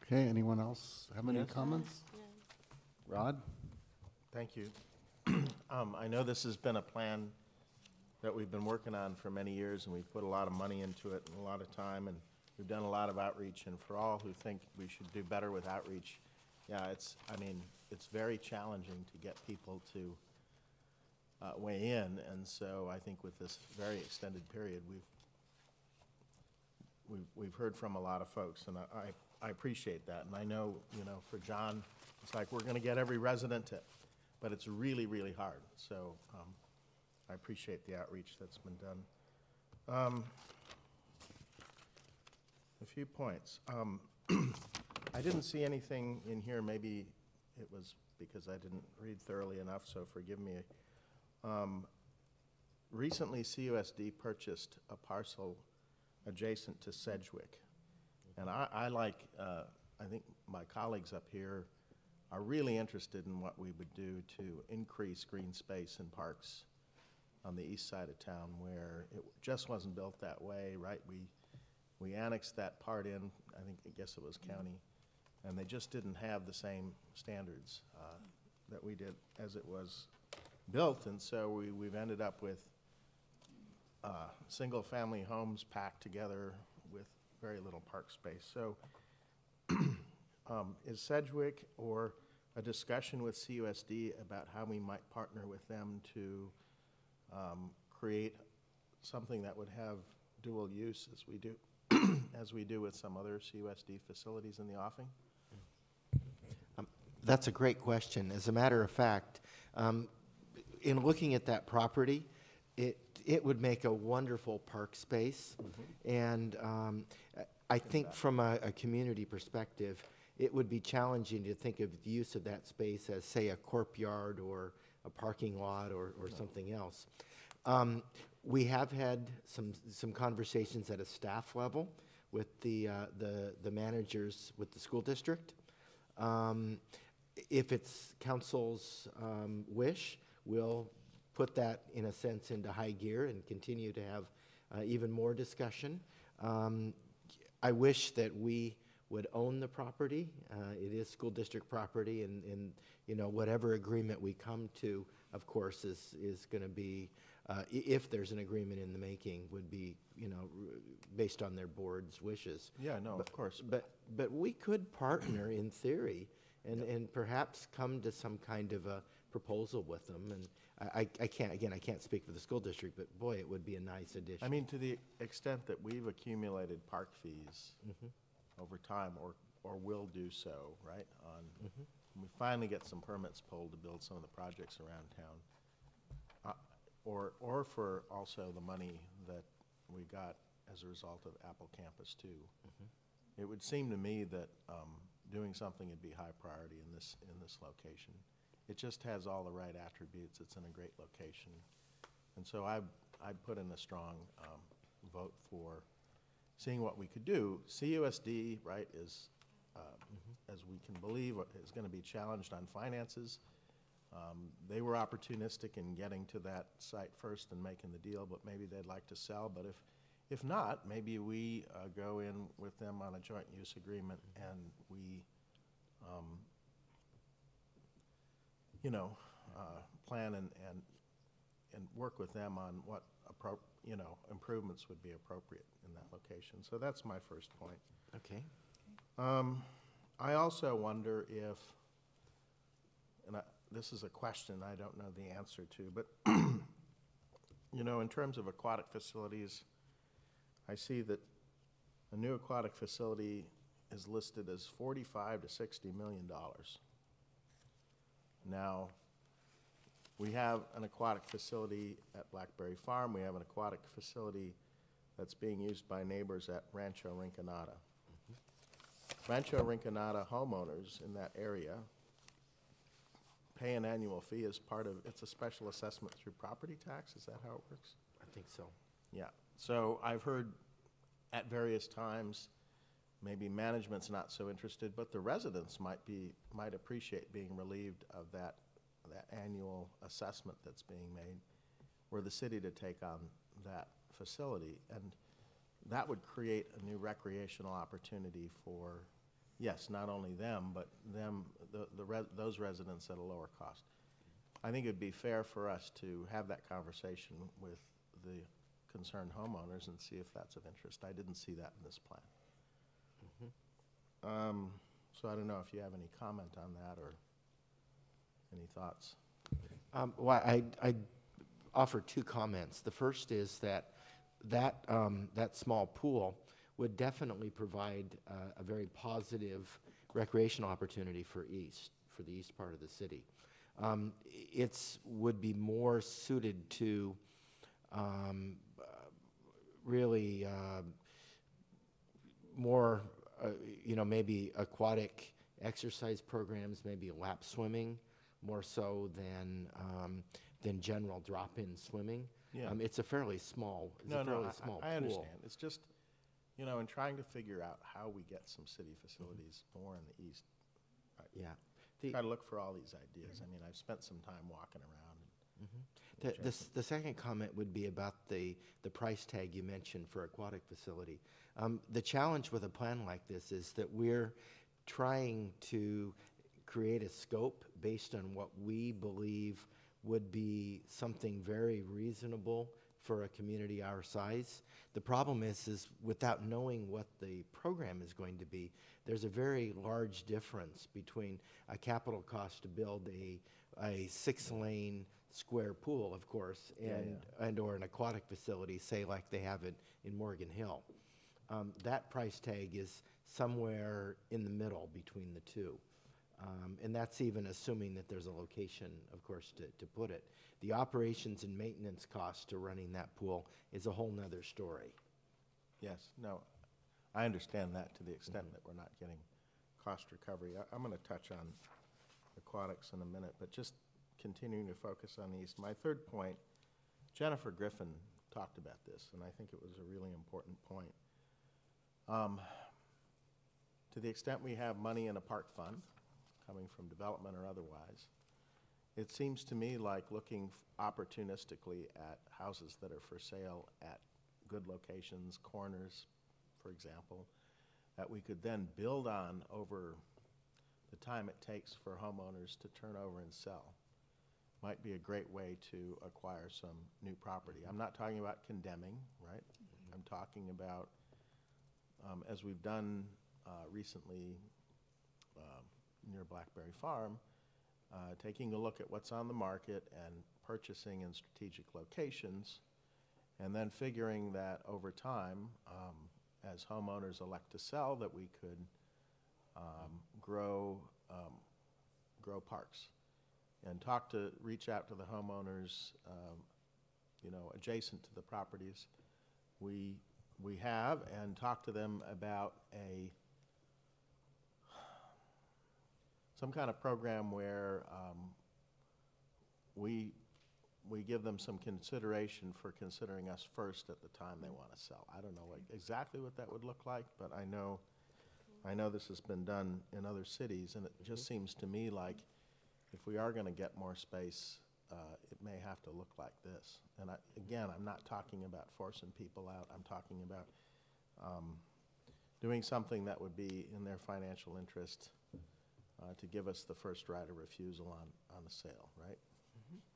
S1: Okay, anyone else have any
S21: Yes.
S1: comments? Rod?
S21: Thank you. I know this has been a plan that we've been working on for many years, and we've put a lot of money into it and a lot of time, and we've done a lot of outreach. And for all who think we should do better with outreach, yeah, it's very challenging to get people to weigh in. And so I think with this very extended period, we've heard from a lot of folks, and I appreciate that. And I know, for John, it's like we're going to get every resident to, but it's really, really hard. So I appreciate the outreach that's been done. A few points. I didn't see anything in here. Maybe it was because I didn't read thoroughly enough, so forgive me. Recently, CUSD purchased a parcel adjacent to Sedgwick. And I think my colleagues up here are really interested in what we would do to increase green space in parks on the east side of town, where it just wasn't built that way, right? We annexed that part in, I guess it was county, and they just didn't have the same standards that we did as it was built. And so we've ended up with single-family homes packed together with very little park space. So is Sedgwick or a discussion with CUSD about how we might partner with them to create something that would have dual use as we do as we do with some other CUSD facilities in the offing?
S3: That's a great question. As a matter of fact, in looking at that property, it would make a wonderful park space. And I think from a community perspective, it would be challenging to think of the use of that space as, say, a corp yard or a parking lot or something else. We have had some conversations at a staff level with the managers with the school district. If it's council's wish, we'll put that, in a sense, into high gear and continue to have even more discussion. I wish that we would own the property. It is school district property, and whatever agreement we come to, of course, is going to be, if there's an agreement in the making, would be, based on their board's wishes.
S21: Yeah, no, of course.
S3: But we could partner in theory and perhaps come to some kind of a proposal with them. And I can't speak for the school district, but boy, it would be a nice addition.
S21: I mean, to the extent that we've accumulated park fees over time, or will do so, right? When we finally get some permits pulled to build some of the projects around town, or for also the money that we got as a result of Apple Campus 2. It would seem to me that doing something would be high priority in this location. It just has all the right attributes. It's in a great location. And so I'd put in a strong vote for seeing what we could do. CUSD, right, is, as we can believe, is going to be challenged on finances. They were opportunistic in getting to that site first and making the deal, but maybe they'd like to sell. But if not, maybe we go in with them on a joint use agreement, and we plan and work with them on what improvements would be appropriate in that location. So that's my first point.
S3: Okay.
S21: I also wonder if, this is a question I don't know the answer to, but in terms of aquatic facilities, I see that a new aquatic facility is listed as $45 to $60 million. Now, we have an aquatic facility at Blackberry Farm. We have an aquatic facility that's being used by neighbors at Rancho Rinconada. Rancho Rinconada homeowners in that area pay an annual fee as part of, it's a special assessment through property tax. Is that how it works?
S3: I think so.
S21: Yeah. So I've heard at various times, maybe management's not so interested, but the residents might appreciate being relieved of that annual assessment that's being made, were the city to take on that facility. And that would create a new recreational opportunity for, yes, not only them, but those residents at a lower cost. I think it'd be fair for us to have that conversation with the concerned homeowners and see if that's of interest. I didn't see that in this plan. So I don't know if you have any comment on that or any thoughts.
S3: Well, I'd offer two comments. The first is that small pool would definitely provide a very positive recreational opportunity for the east part of the city. It would be more suited to really more, maybe aquatic exercise programs, maybe lap swimming, more so than general drop-in swimming.
S21: Yeah.
S3: It's a fairly small,
S21: I
S3: pool.
S21: understand. It's just, in trying to figure out how we get some city facilities more in the east.
S3: Yeah.
S21: Try to look for all these ideas. I mean, I've spent some time walking around.
S3: The second comment would be about the price tag you mentioned for aquatic facility. The challenge with a plan like this is that we're trying to create a scope based on what we believe would be something very reasonable for a community our size. The problem is without knowing what the program is going to be, there's a very large difference between a capital cost to build a 6-lane square pool, of course, and or an aquatic facility, say like they have it in Morgan Hill. That price tag is somewhere in the middle between the two. And that's even assuming that there's a location, of course, to put it. The operations and maintenance cost to running that pool is a whole nother story.
S21: Yes, no, I understand that to the extent that we're not getting cost recovery. I'm going to touch on aquatics in a minute, but just continuing to focus on these. My third point, Jennifer Griffin talked about this, and I think it was a really important point. To the extent we have money in a park fund, coming from development or otherwise, it seems to me like looking opportunistically at houses that are for sale at good locations, corners, for example, that we could then build on over the time it takes for homeowners to turn over and sell. Might be a great way to acquire some new property. I'm not talking about condemning, right? I'm talking about, as we've done recently near Blackberry Farm, taking a look at what's on the market and purchasing in strategic locations, and then figuring that over time, as homeowners elect to sell, that we could grow parks and reach out to the homeowners, adjacent to the properties we have, and talk to them about some kind of program where we give them some consideration for considering us first at the time they want to sell. I don't know exactly what that would look like, but I know this has been done in other cities, and it just seems to me like if we are going to get more space, it may have to look like this. And again, I'm not talking about forcing people out. I'm talking about doing something that would be in their financial interest to give us the first right of refusal on a sale, right?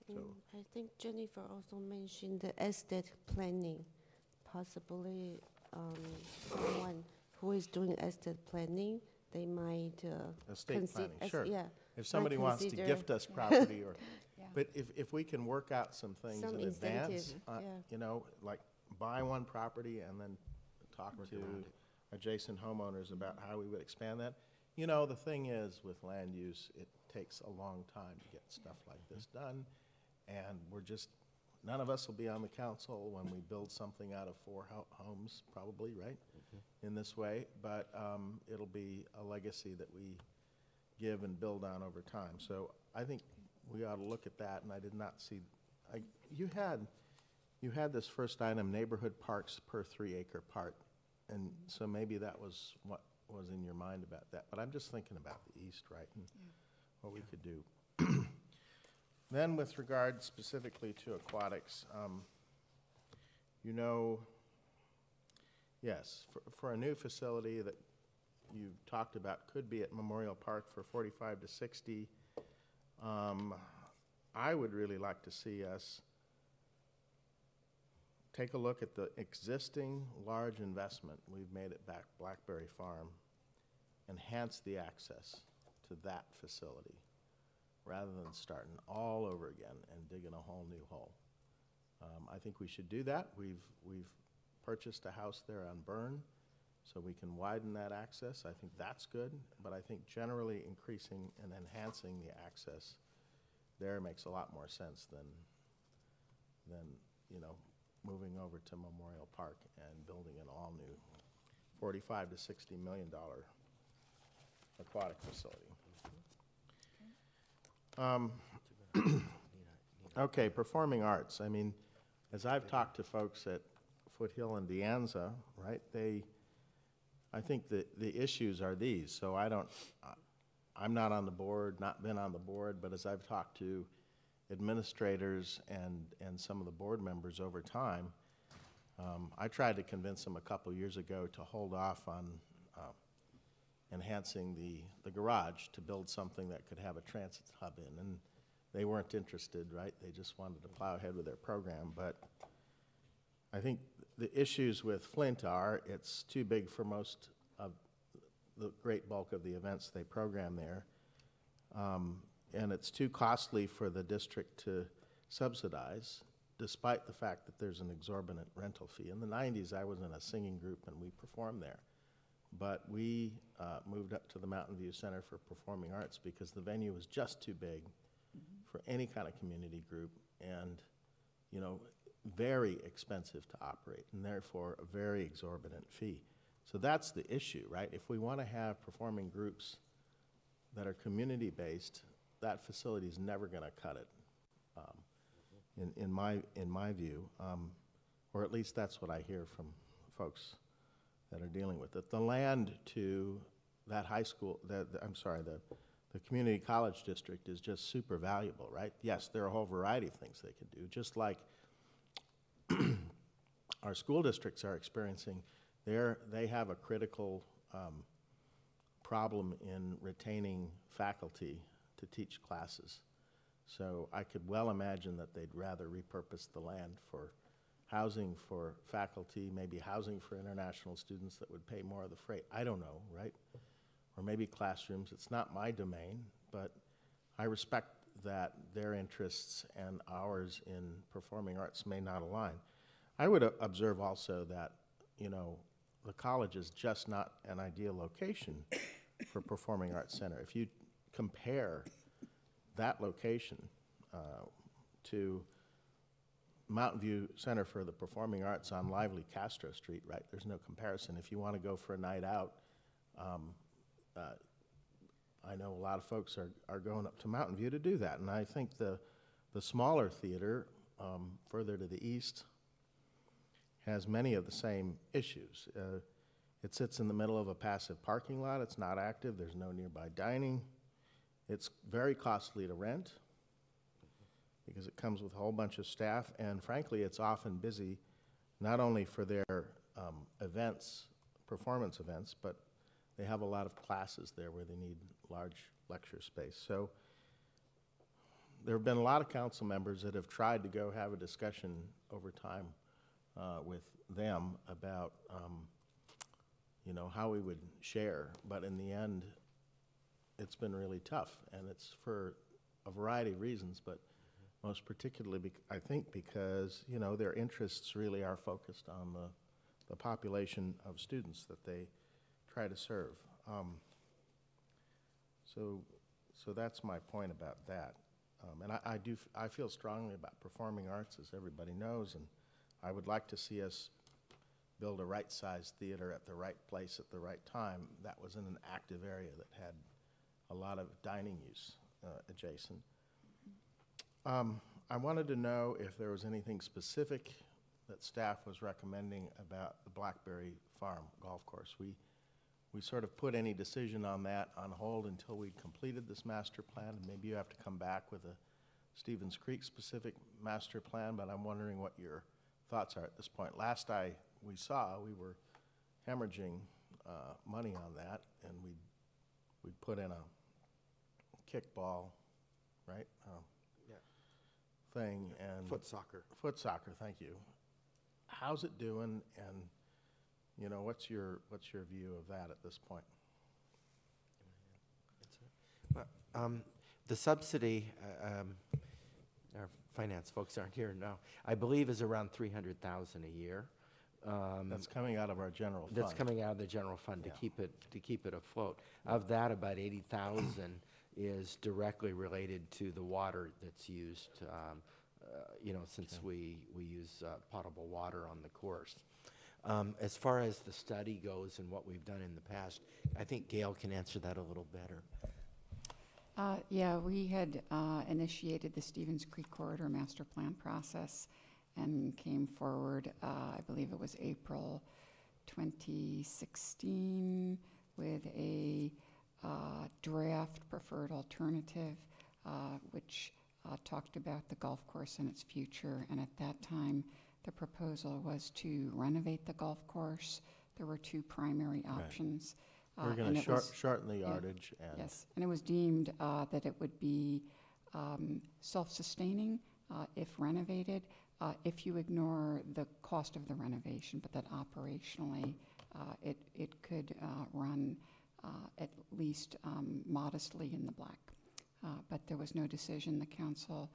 S21: So
S13: I think Jennifer also mentioned the estate planning. Possibly someone who is doing estate planning, they might
S21: estate planning, sure.
S13: Yeah.
S21: If somebody wants to gift us property, or, but if we can work out some things in advance, like buy one property and then talk to adjacent homeowners about how we would expand that. You know, the thing is with land use, it takes a long time to get stuff like this done. And none of us will be on the council when we build something out of 4 homes, probably, right? In this way, but it'll be a legacy that we give and build on over time. So I think we ought to look at that, and I did not see, you had this first item, neighborhood parks per 3-acre part, and so maybe that was what was in your mind about that, but I'm just thinking about the east, right, and what we could do. Then with regard specifically to aquatics, you know, yes, for a new facility that you talked about could be at Memorial Park for 45 to 60, I would really like to see us take a look at the existing large investment we've made at Blackberry Farm, enhance the access to that facility, rather than starting all over again and digging a whole new hole. I think we should do that. We've purchased a house there on Byrne, so we can widen that access. I think that's good, but I think generally increasing and enhancing the access there makes a lot more sense than you know, moving over to Memorial Park and building an all-new $45 to $60 million aquatic facility. Okay, performing arts. I mean, as I've talked to folks at Foothill and De Anza, right, I think the issues are these. So I'm not on the board, not been on the board, but as I've talked to administrators and some of the board members over time, I tried to convince them a couple years ago to hold off on enhancing the garage to build something that could have a transit hub in, and they weren't interested, right? They just wanted to plow ahead with their program. But I think the issues with Flint are it's too big for most of the great bulk of the events they program there, and it's too costly for the district to subsidize, despite the fact that there's an exorbitant rental fee. In the 90s, I was in a singing group and we performed there. But we moved up to the Mountain View Center for Performing Arts because the venue was just too big for any kind of community group, and, you know, very expensive to operate, and therefore a very exorbitant fee. So that's the issue, right? If we want to have performing groups that are community-based, that facility is never going to cut it, in my view, or at least that's what I hear from folks that are dealing with it. The land to that high school, the community college district is just super valuable, right? Yes, there are a whole variety of things they could do, just like our school districts are experiencing. They have a critical problem in retaining faculty to teach classes. So I could well imagine that they'd rather repurpose the land for housing for faculty, maybe housing for international students that would pay more of the freight. I don't know, right? Or maybe classrooms. It's not my domain, but I respect that their interests and ours in performing arts may not align. I would observe also that, you know, the college is just not an ideal location for Performing Arts Center. If you compare that location to Mountain View Center for the Performing Arts on lively Castro Street, right, there's no comparison. If you want to go for a night out, I know a lot of folks are going up to Mountain View to do that, and I think the smaller theater further to the east has many of the same issues. It sits in the middle of a passive parking lot. It's not active. There's no nearby dining. It's very costly to rent because it comes with a whole bunch of staff, and frankly, it's often busy not only for their events, performance events, but they have a lot of classes there where they need large lecture space. So there have been a lot of council members that have tried to go have a discussion over time with them about you know, how we would share, but in the end, it's been really tough, and it's for a variety of reasons, but most particularly, I think, because, you know, their interests really are focused on the the population of students that they try to serve. So that's my point about that. And I feel strongly about performing arts, as everybody knows, and I would like to see us build a right-sized theater at the right place at the right time that was in an active area that had a lot of dining use adjacent. I wanted to know if there was anything specific that staff was recommending about the Blackberry Farm golf course. We sort of put any decision on that on hold until we completed this master plan, and maybe you have to come back with a Stevens Creek specific master plan, but I'm wondering what your thoughts are at this point. Last we saw, we were hemorrhaging money on that, and we'd put in a kickball, right? Thing and
S3: Foot soccer.
S21: Foot soccer, thank you. How's it doing, and you know, what's your view of that at this point?
S3: The subsidy, our finance folks aren't here now, I believe is around $300,000 a year.
S21: That's coming out of our general fund.
S3: That's coming out of the general fund,
S21: Yeah.
S3: to keep it afloat. Of that, about 80,000 is directly related to the water that's used, since we use potable water on the course. As far as the study goes and what we've done in the past, I think Gail can answer that a little better.
S5: Yeah, we had initiated the Stevens Creek Corridor Master Plan process and came forward, I believe it was April 2016, with a draft preferred alternative, which talked about the golf course and its future. And at that time, the proposal was to renovate the golf course. There were two primary options.
S21: We're going to shorten the yardage.
S5: Yeah, yes, and it was deemed that it would be self-sustaining if renovated, if you ignore the cost of the renovation, but that operationally it could run at least modestly in the black. But there was no decision. The council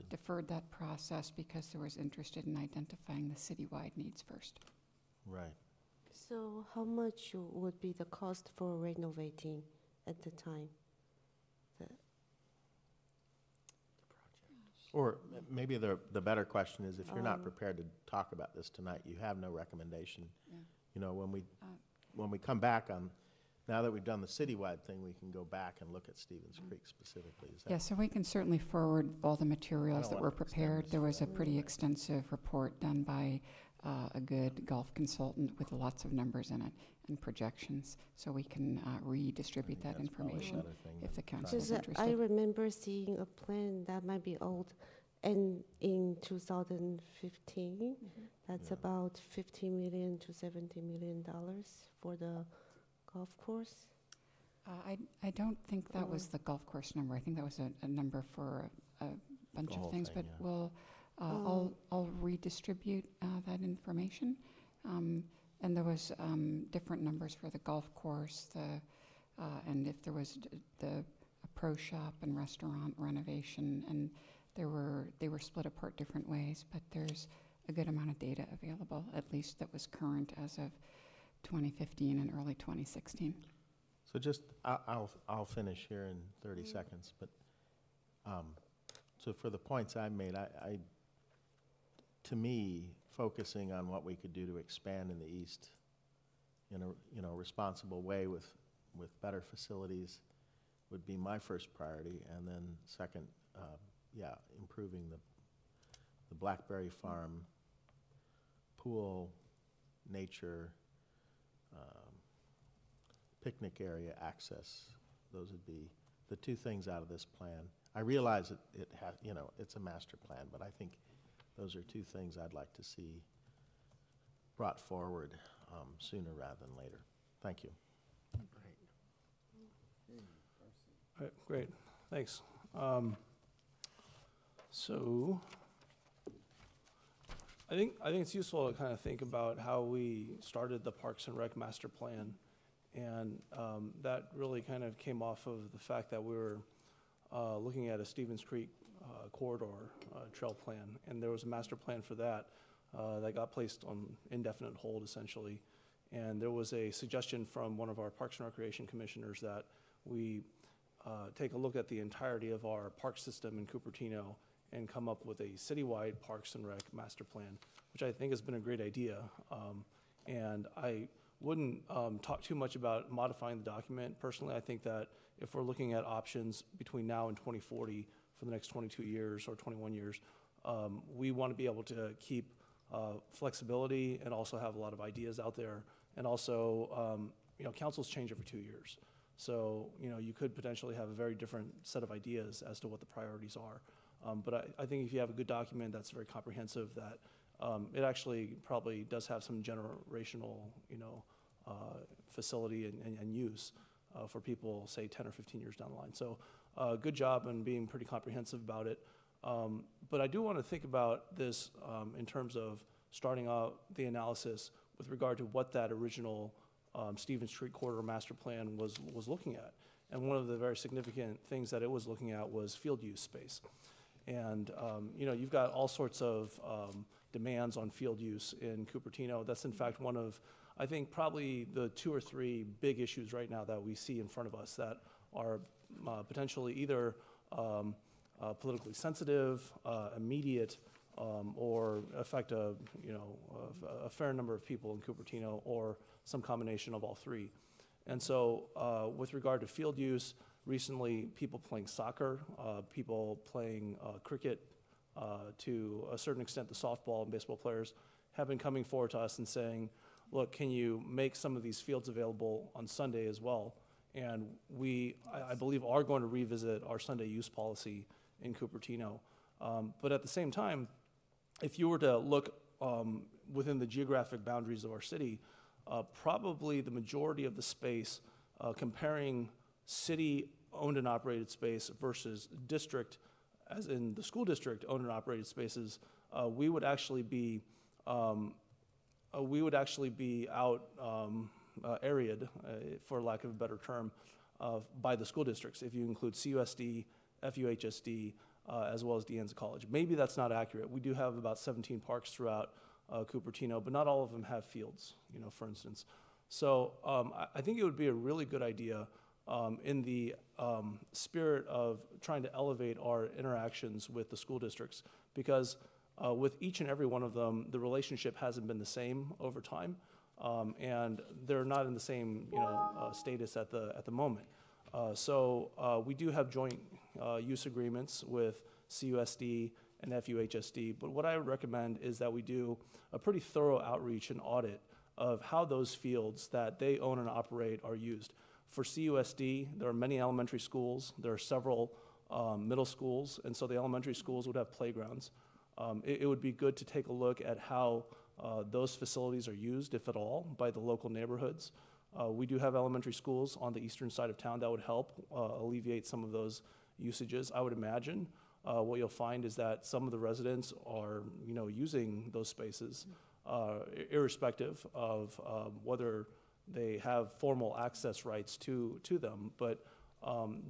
S5: deferred that process because there was interested in identifying the citywide needs first.
S21: Right.
S13: So how much would be the cost for renovating at the time?
S21: Or maybe the better question is, if you're not prepared to talk about this tonight, you have no recommendation.
S5: Yeah.
S21: You know, when we come back on, now that we've done the citywide thing, we can go back and look at Stevens Creek specifically. Is that
S5: Yeah, so we can certainly forward all the materials that were prepared. There was a pretty extensive report done by a good golf consultant with lots of numbers in it and projections, so we can redistribute that information if the council is interested.
S13: I remember seeing a plan that might be old, and in 2015, that's about $50 million to $70 million for the golf course.
S5: I don't think that was the golf course number. I think that was a number for a bunch of things, but we'll I'll redistribute that information. And there was different numbers for the golf course, and if there was a pro shop and restaurant renovation, and they were split apart different ways, but there's a good amount of data available, at least that was current as of 2015 and early 2016.
S21: So just, I'll finish here in 30 seconds, but so for the points I made, to me, focusing on what we could do to expand in the east in a responsible way with better facilities would be my first priority, and then second, improving the Blackberry Farm pool, nature, picnic area access. Those would be the two things out of this plan. I realize it has, it's a master plan, but I think those are two things I'd like to see brought forward sooner rather than later. Thank you.
S18: All right, great, thanks. So I think it's useful to kind of think about how we started the Parks and Rec master plan, and that really kind of came off of the fact that we were looking at a Stevens Creek corridor trail plan, and there was a master plan for that that got placed on indefinite hold, essentially. And there was a suggestion from one of our Parks and Recreation commissioners that we take a look at the entirety of our park system in Cupertino and come up with a citywide Parks and Rec master plan, which I think has been a great idea. And I wouldn't talk too much about modifying the document. Personally, I think that if we're looking at options between now and 2040 for the next 22 years or 21 years, we want to be able to keep flexibility and also have a lot of ideas out there. And also, councils change every 2 years. So, you could potentially have a very different set of ideas as to what the priorities are. But I think if you have a good document that's very comprehensive, that it actually probably does have some generational, facility and use for people, say, 10 or 15 years down the line. So good job on being pretty comprehensive about it. But I do want to think about this in terms of starting out the analysis with regard to what that original Stevens Street Corridor Master Plan was looking at. And one of the very significant things that it was looking at was field use space. And, you've got all sorts of demands on field use in Cupertino. That's in fact one of, I think, probably the 2 or 3 big issues right now that we see in front of us that are potentially either politically sensitive, immediate, or affect a fair number of people in Cupertino, or some combination of all 3. And so with regard to field use, recently people playing soccer, people playing cricket, to a certain extent the softball and baseball players have been coming forward to us and saying, look, can you make some of these fields available on Sunday as well? And we, I believe, are going to revisit our Sunday use policy in Cupertino. But at the same time, if you were to look within the geographic boundaries of our city, probably the majority of the space, comparing city-owned and operated space versus district, as in the school district owned and operated spaces, we would actually be out areaed, for lack of a better term, by the school districts, if you include CUSD, FUHSD, as well as De Anza College. Maybe that's not accurate. We do have about 17 parks throughout Cupertino, but not all of them have fields, for instance. So I think it would be a really good idea in the spirit of trying to elevate our interactions with the school districts, because with each and every one of them, the relationship hasn't been the same over time, and they're not in the same status at the moment. So we do have joint use agreements with CUSD and FUHSD, but what I would recommend is that we do a pretty thorough outreach and audit of how those fields that they own and operate are used. For CUSD, there are many elementary schools, there are several middle schools, and so the elementary schools would have playgrounds. It would be good to take a look at how those facilities are used, if at all, by the local neighborhoods. We do have elementary schools on the eastern side of town that would help alleviate some of those usages. I would imagine what you'll find is that some of the residents are, using those spaces, irrespective of whether they have formal access rights to them. But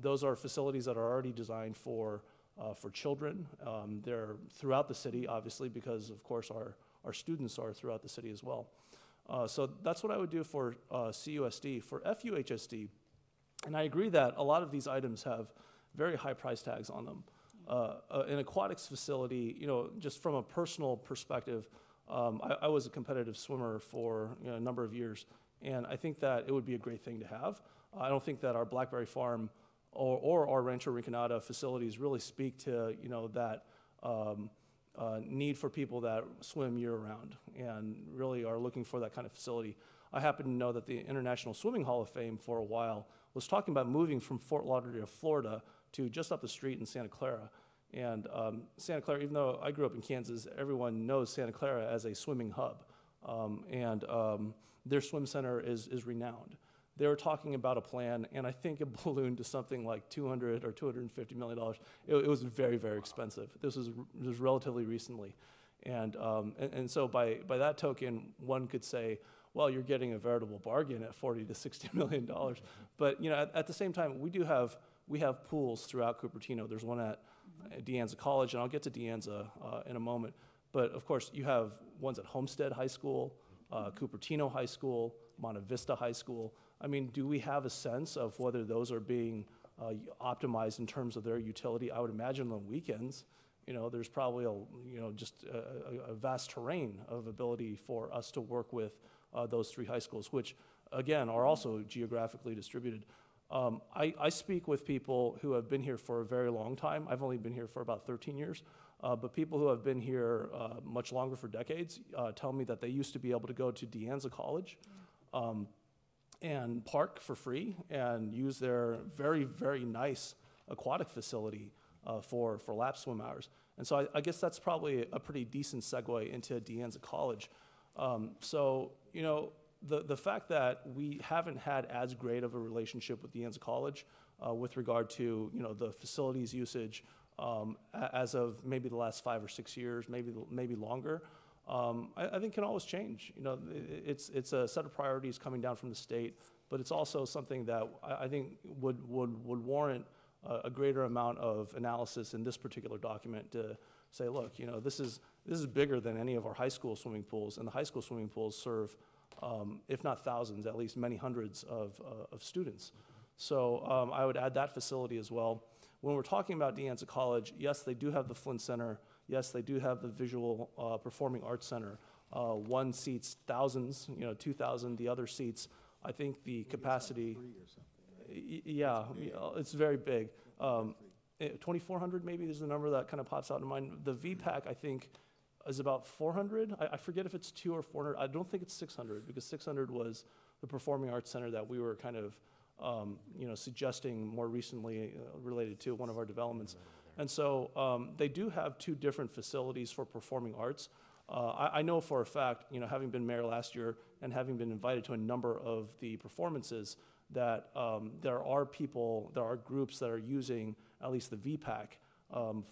S18: those are facilities that are already designed for children. They're throughout the city, obviously, because of course our students are throughout the city as well. So that's what I would do for CUSD. For FUHSD, and I agree that a lot of these items have very high price tags on them. An aquatics facility, just from a personal perspective, I was a competitive swimmer for a number of years, and I think that it would be a great thing to have. I don't think that our Blackberry Farm or our Rancho Rinconada facilities really speak to that need for people that swim year-round and really are looking for that kind of facility. I happen to know that the International Swimming Hall of Fame for a while was talking about moving from Fort Lauderdale, Florida, to just up the street in Santa Clara. And Santa Clara, even though I grew up in Kansas, everyone knows Santa Clara as a swimming hub. Their swim center is renowned. They were talking about a plan, and I think it ballooned to something like $200 or $250 million. It was very, very expensive. This was relatively recently. And so by that token, one could say, well, you're getting a veritable bargain at $40 to $60 million. But at the same time, we have pools throughout Cupertino. There's one at De Anza College, and I'll get to De Anza in a moment. But of course, you have ones at Homestead High School, Cupertino High School, Monte Vista High School. I mean, do we have a sense of whether those are being optimized in terms of their utility? I would imagine on weekends, there's probably just a vast terrain of ability for us to work with those three high schools, which again are also geographically distributed. I speak with people who have been here for a very long time. I've only been here for about 13 years, but people who have been here much longer, for decades, tell me that they used to be able to go to De Anza College and park for free and use their very, very nice aquatic facility for lap swim hours. And so I guess that's probably a pretty decent segue into De Anza College. The fact that we haven't had as great of a relationship with De Anza College with regard to the facilities usage as of maybe the last 5 or 6 years, maybe longer, I think can always change. It's a set of priorities coming down from the state, but it's also something that I think would warrant a greater amount of analysis in this particular document to say, look, this is bigger than any of our high school swimming pools, and the high school swimming pools serve, if not thousands, at least many hundreds of students. So I would add that facility as well. When we're talking about De Anza College, yes, they do have the Flint Center. Yes, they do have the Visual Performing Arts Center. One seats thousands, 2,000. The other seats, I think the capacity, yeah, it's very big. 2,400 maybe is the number that kind of pops out in mind. The VPAC, I think, is about 400. I forget if it's 200 or 400. I don't think it's 600, because 600 was the Performing Arts Center that we were kind of suggesting more recently related to one of our developments. And so they do have two different facilities for performing arts. I know for a fact, having been mayor last year and having been invited to a number of the performances, that there are groups that are using at least the VPAC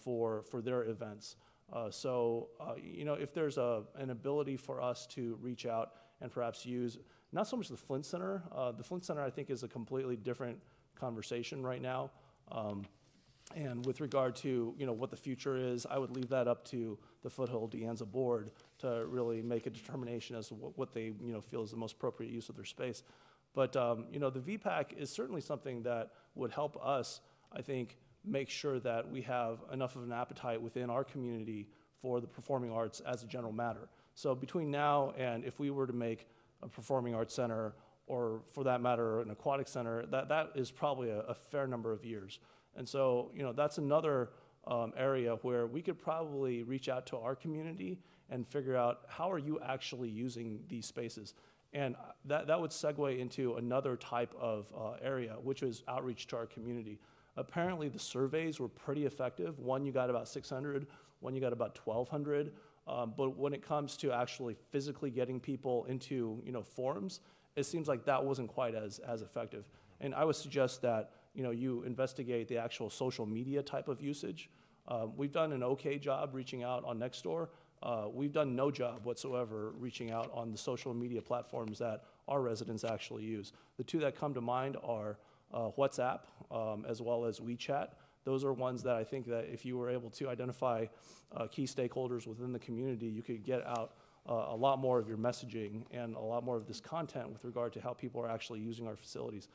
S18: for their events. If there's an ability for us to reach out and perhaps use not so much the Flint Center. The Flint Center, I think, is a completely different conversation right now. And with regard to what the future is, I would leave that up to the Foothill De Anza board to really make a determination as to what they feel is the most appropriate use of their space. But the VPAC is certainly something that would help us, I think, make sure that we have enough of an appetite within our community for the performing arts as a general matter. So between now and if we were to make a performing arts center, or for that matter, an aquatic center, that is probably a fair number of years. And so, that's another area where we could probably reach out to our community and figure out how are you actually using these spaces. And that would segue into another type of area, which is outreach to our community. Apparently the surveys were pretty effective. One, you got about 600, one you got about 1,200. But when it comes to actually physically getting people into forums, it seems like that wasn't quite as effective. And I would suggest that you investigate the actual social media type of usage. We've done an okay job reaching out on Nextdoor. We've done no job whatsoever reaching out on the social media platforms that our residents actually use. The two that come to mind are WhatsApp as well as WeChat. Those are ones that I think that if you were able to identify key stakeholders within the community, you could get out a lot more of your messaging and a lot more of this content with regard to how people are actually using our facilities.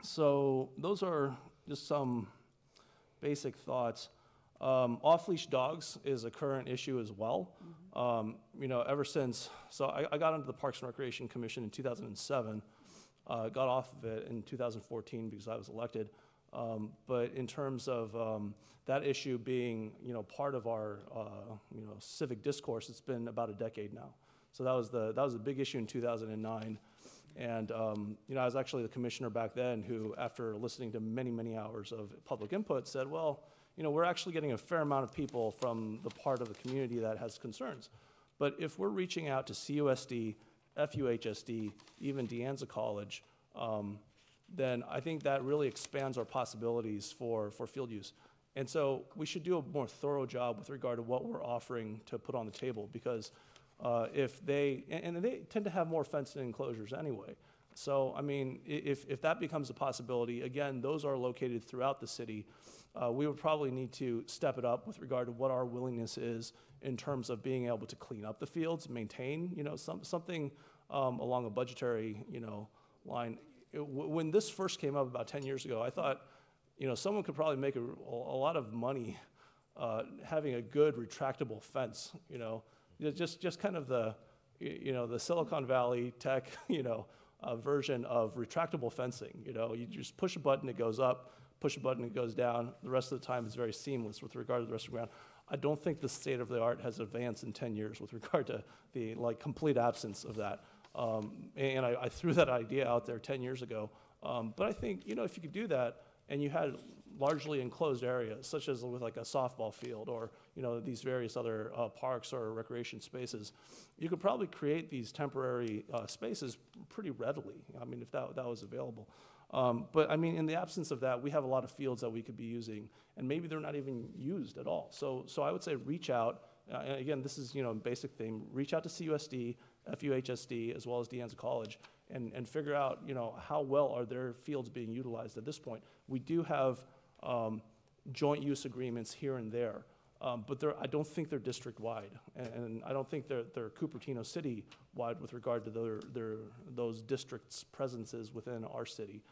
S18: So those are just some basic thoughts. Off-leash dogs is a current issue as well. Ever since, so I got into the Parks and Recreation Commission in 2007, got off of it in 2014 because I was elected. But in terms of that issue being, part of our, civic discourse, it's been about a decade now. So that was a big issue in 2009. And, I was actually the commissioner back then who, after listening to many, many hours of public input, said, well, we're actually getting a fair amount of people from the part of the community that has concerns. But if we're reaching out to CUSD, FUHSD, even De Anza College, then I think that really expands our possibilities for field use. And so we should do a more thorough job with regard to what we're offering to put on the table, because if they, and they tend to have more fenced-in enclosures anyway, So, I mean, if that becomes a possibility, again, those are located throughout the city. We would probably need to step it up with regard to what our willingness is in terms of being able to clean up the fields, maintain, something along a budgetary, line. When this first came up about 10 years ago, I thought, someone could probably make a lot of money having a good retractable fence, just kind of the Silicon Valley tech, version of retractable fencing. You just push a button, it goes up, push a button, it goes down. The rest of the time it's very seamless with regard to the rest of the ground. I don't think the state of the art has advanced in 10 years with regard to the complete absence of that. And I threw that idea out there 10 years ago. But I think, if you could do that and you had largely enclosed areas, such as with like a softball field or, these various other parks or recreation spaces, you could probably create these temporary spaces pretty readily. I mean, if that was available. But I mean, in the absence of that, we have a lot of fields that we could be using, and maybe they're not even used at all. So I would say reach out. And again, this is, basic thing. Reach out to CUSD, FUHSD, as well as De Anza College, and figure out, how well are their fields being utilized at this point. We do have joint use agreements here and there, but I don't think they're district-wide, and I don't think they're Cupertino city-wide with regard to those districts' presences within our city.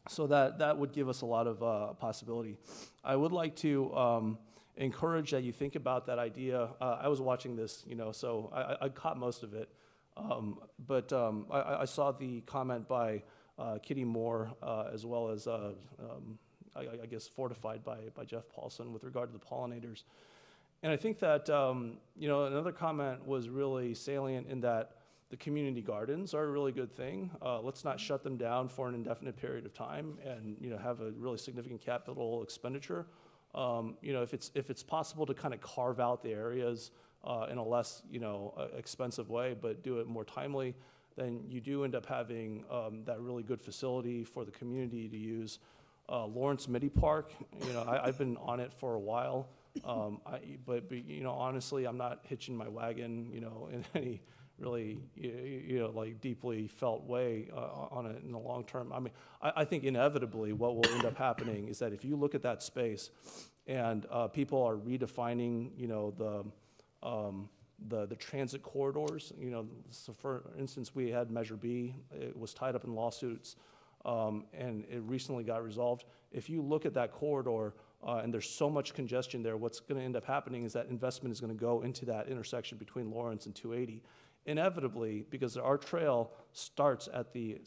S18: So that would give us a lot of possibility. I would like to encourage that you think about that idea. I was watching this, so I caught most of it. But I saw the comment by Kitty Moore, as well as, I guess, fortified by Jeff Paulson with regard to the pollinators. And I think that, another comment was really salient in that the community gardens are a really good thing. Let's not shut them down for an indefinite period of time and, have a really significant capital expenditure. If it's possible to kind of carve out the areas in a less, expensive way, but do it more timely, then you do end up having that really good facility for the community to use. Lawrence Mitty Park, I've been on it for a while, but honestly, I'm not hitching my wagon, in any really, like deeply felt way on it in the long term. I mean, I think inevitably what will end up happening is that if you look at that space and people are redefining, the transit corridors, so for instance, we had Measure B, it was tied up in lawsuits, and it recently got resolved. If you look at that corridor and there's so much congestion there, what's going to end up happening is that investment is going to go into that intersection between Lawrence and 280. Inevitably, because our trail stops at the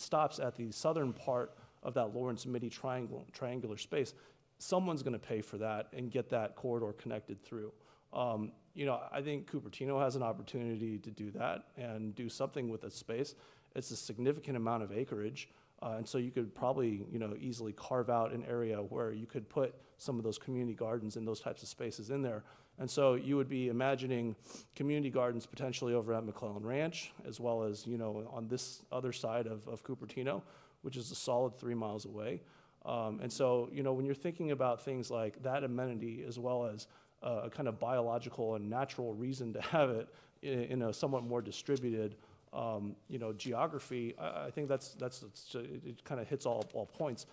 S18: southern part of that Lawrence Mitty triangular space, someone's going to pay for that and get that corridor connected through. I think Cupertino has an opportunity to do that and do something with its space. It's a significant amount of acreage, and so you could probably, easily carve out an area where you could put some of those community gardens and those types of spaces in there. And so you would be imagining community gardens potentially over at McClellan Ranch, as well as, on this other side of Cupertino, which is a solid 3 miles away. And so, when you're thinking about things like that amenity, as well as a kind of biological and natural reason to have it in a somewhat more distributed, geography, I think it kind of hits all points.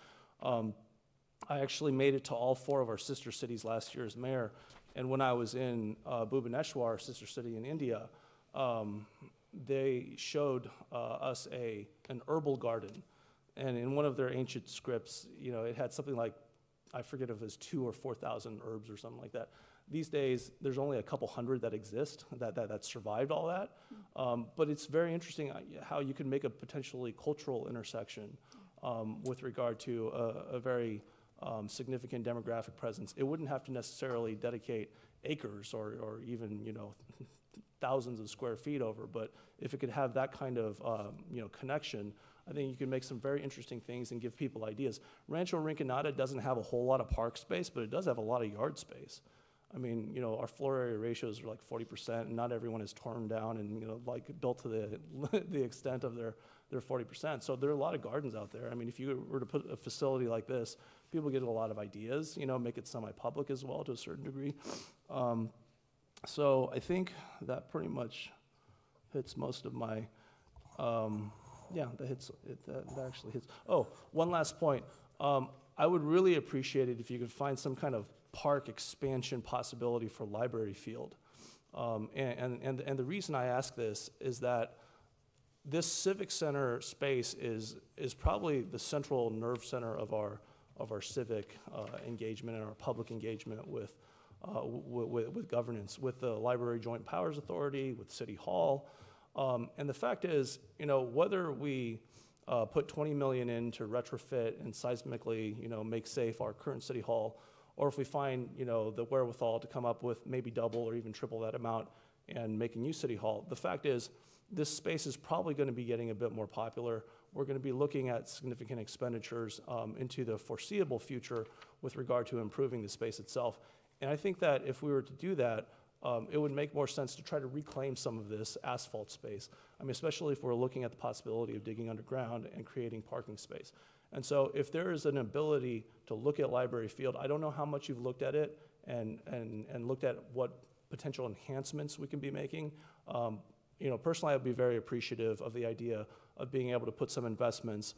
S18: I actually made it to all 4 of our sister cities last year as mayor, and when I was in Bhubaneswar, our sister city in India, they showed us an herbal garden, and in one of their ancient scripts, it had something like, I forget if it was 2,000 or 4,000 herbs or something like that. These days, there's only a couple hundred that exist that survived all that. But it's very interesting how you can make a potentially cultural intersection with regard to a very significant demographic presence. It wouldn't have to necessarily dedicate acres or even thousands of square feet over, but if it could have that kind of connection, I think you can make some very interesting things and give people ideas. Rancho Rinconada doesn't have a whole lot of park space, but it does have a lot of yard space. I mean, our floor area ratios are like 40%, and not everyone is torn down and, built to the extent of their 40%. So there are a lot of gardens out there. I mean, if you were to put a facility like this, people get a lot of ideas, make it semi-public as well to a certain degree. So I think that pretty much hits most of my Yeah, that hits, that actually hits. Oh, one last point. I would really appreciate it if you could find some kind of park expansion possibility for Library Field. And the reason I ask this is that this civic center space is probably the central nerve center of our civic engagement and our public engagement with governance, with the Library Joint Powers Authority, with City Hall. And the fact is, you know, whether we put 20 million in to retrofit and seismically, you know, make safe our current City Hall, or if we find, you know, the wherewithal to come up with maybe double or even triple that amount and make a new City Hall, the fact is, this space is probably going to be getting a bit more popular. We're going to be looking at significant expenditures into the foreseeable future with regard to improving the space itself. And I think that if we were to do that, it would make more sense to try to reclaim some of this asphalt space. I mean, especially if we're looking at the possibility of digging underground and creating parking space. And so if there is an ability to look at Library Field, I don't know how much you've looked at it and looked at what potential enhancements we can be making. You know, personally, I'd be very appreciative of the idea of being able to put some investments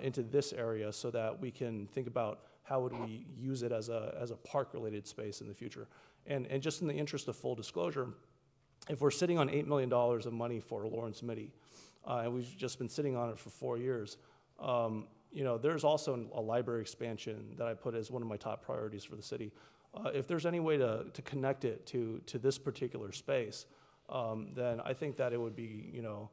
S18: into this area so that we can think about how would we use it as a park-related space in the future. And just in the interest of full disclosure, if we're sitting on $8 million of money for Lawrence Mitty, and we've just been sitting on it for 4 years, you know, there's also a library expansion that I put as one of my top priorities for the city. If there's any way to connect it to this particular space, then I think that it would be, you know,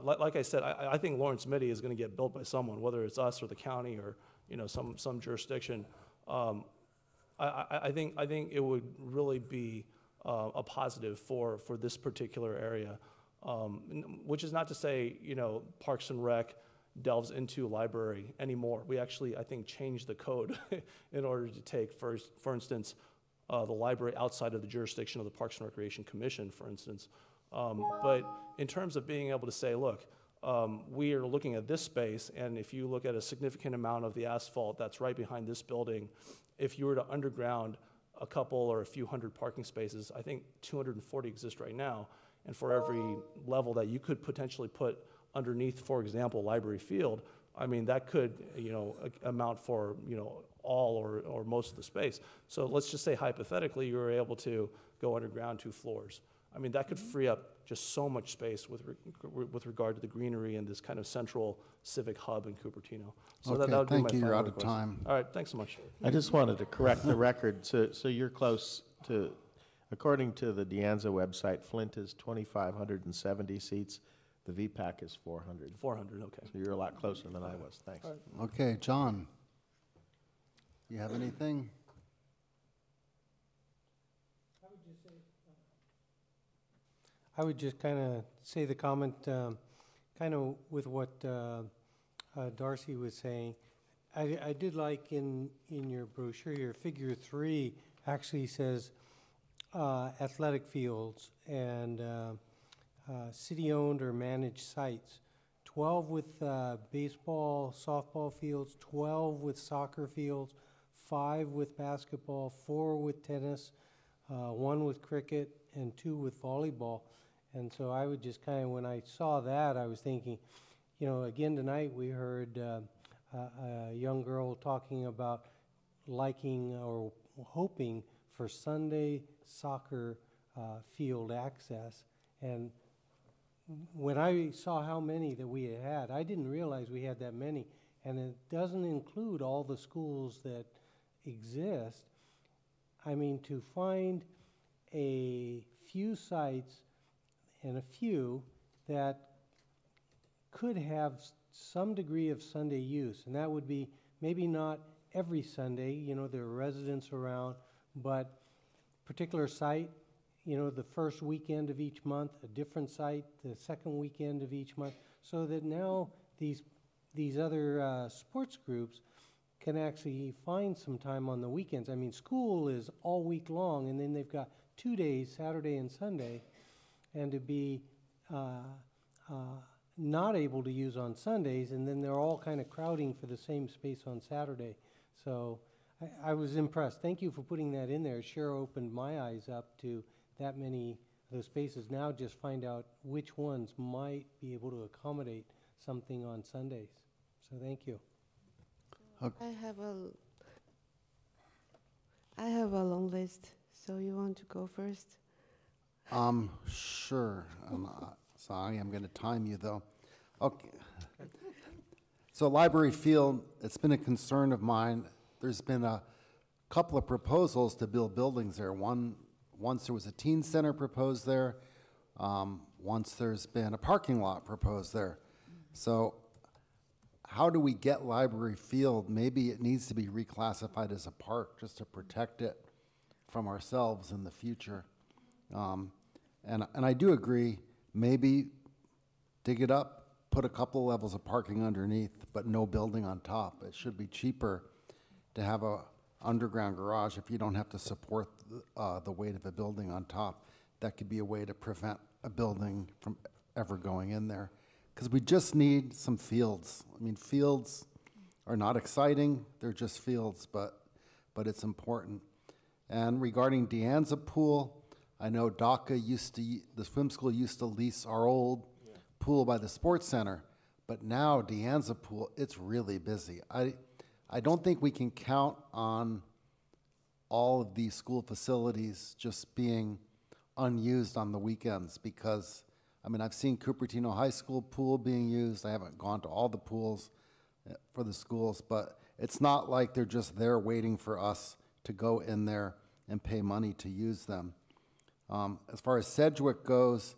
S18: like I said, I think Lawrence Mitty is going to get built by someone, whether it's us or the county or, you know, some jurisdiction. I think it would really be a positive for this particular area, which is not to say, you know, Parks and Rec delves into library anymore. We actually, I think, changed the code in order to take, for instance, the library outside of the jurisdiction of the Parks and Recreation Commission, for instance. But in terms of being able to say, look, we are looking at this space, and if you look at a significant amount of the asphalt that's right behind this building, if you were to underground a couple or a few hundred parking spaces, I think 240 exist right now, and for every level that you could potentially put underneath, for example, Library Field, I mean, that could, you know, amount for, you know, all or most of the space. So let's just say hypothetically you were able to go underground 2 floors. I mean, that could free up just so much space with regard to the greenery and this kind of central civic hub in Cupertino. So
S1: Okay,
S18: that would be my
S1: thank you. You're
S18: final
S1: out of
S18: request.
S1: time.
S18: All right, thanks so much.
S21: I just wanted to correct the record. So you're close to, according to the De Anza website, Flint is 2,570 seats. The VPAC is 400.
S18: 400, okay.
S21: So you're a lot closer than I was. Thanks.
S1: Okay, John, you have anything?
S8: I would just kind of say the comment, kind of with what Darcy was saying. I did like in your brochure here, figure 3 actually says athletic fields and city-owned or managed sites. 12 with baseball, softball fields, 12 with soccer fields, 5 with basketball, 4 with tennis, 1 with cricket, and 2 with volleyball. And so I would just kind of, when I saw that, I was thinking, you know, again tonight we heard a young girl talking about liking or hoping for Sunday soccer field access. And when I saw how many that we had, I didn't realize we had that many. And it doesn't include all the schools that exist. I mean, to find a few sites and a few that could have some degree of Sunday use, and that would be maybe not every Sunday, you know, there are residents around, but particular site, you know, the first weekend of each month, a different site, the second weekend of each month, so that now these other sports groups can actually find some time on the weekends. I mean, school is all week long, and then they've got 2 days, Saturday and Sunday, and to be not able to use on Sundays, and then they're all kind of crowding for the same space on Saturday. So I was impressed. Thank you for putting that in there. It sure opened my eyes up to that many of those spaces. Now just find out which ones might be able to accommodate something on Sundays. So thank you.
S13: I have a long list, so you want to go first?
S1: Sure. Sorry, I'm going to time you though. Okay. So Library Field, it's been a concern of mine. There's been a couple of proposals to build buildings there. Once there was a teen center proposed there. Once there's been a parking lot proposed there. So how do we get Library Field? Maybe it needs to be reclassified as a park just to protect it from ourselves in the future. And I do agree, maybe dig it up, put a couple levels of parking underneath, but no building on top. It should be cheaper to have a underground garage if you don't have to support the weight of a building on top. That could be a way to prevent a building from ever going in there. Because we just need some fields. I mean, fields are not exciting, they're just fields, but it's important. And regarding De Anza Pool, I know DACA the swim school used to lease our old pool by the sports center, but now De Anza Pool, it's really busy. I don't think we can count on all of these school facilities just being unused on the weekends because, I mean, I've seen Cupertino High School pool being used. I haven't gone to all the pools for the schools, but it's not like they're just there waiting for us to go in there and pay money to use them. As far as Sedgwick goes,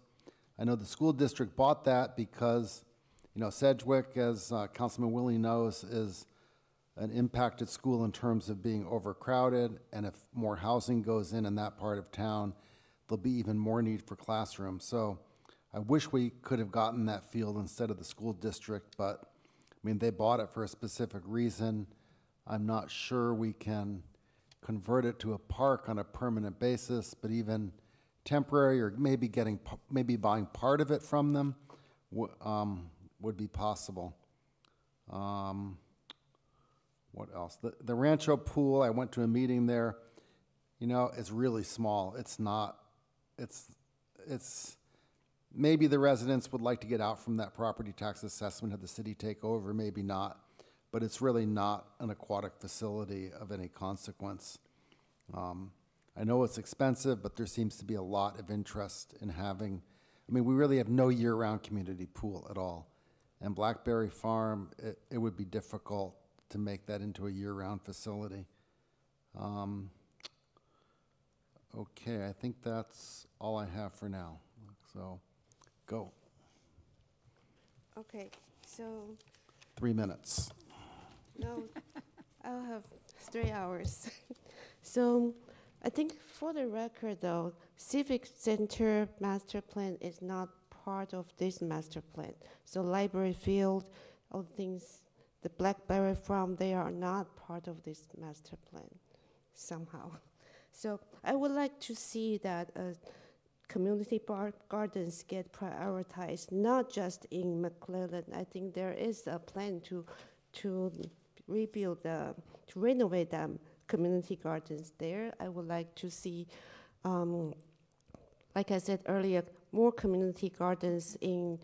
S1: I know the school district bought that because, you know, Sedgwick, as Councilman Willie knows, is an impacted school in terms of being overcrowded, and if more housing goes in that part of town, there'll be even more need for classrooms. So I wish we could have gotten that field instead of the school district, but I mean, they bought it for a specific reason. I'm not sure we can convert it to a park on a permanent basis, but even temporary or maybe buying part of it from them would be possible. What else? The Rancho Pool, I went to a meeting there. You know, it's really small. It's not, it's maybe the residents would like to get out from that property tax assessment, have the city take over, maybe not, but it's really not an aquatic facility of any consequence. I know it's expensive, but there seems to be a lot of interest in having, I mean, we really have no year-round community pool at all. And Blackberry Farm, it would be difficult to make that into a year-round facility. Okay, I think that's all I have for now. So, go.
S13: Okay, so.
S1: 3 minutes.
S13: No, I'll have 3 hours. So, I think for the record though, Civic Center master plan is not part of this master plan. So Library Field, all things, the Blackberry Farm, they are not part of this master plan somehow. So I would like to see that community gardens get prioritized, not just in McClellan. I think there is a plan to rebuild, to renovate them. Community gardens there. I would like to see, like I said earlier, more community gardens in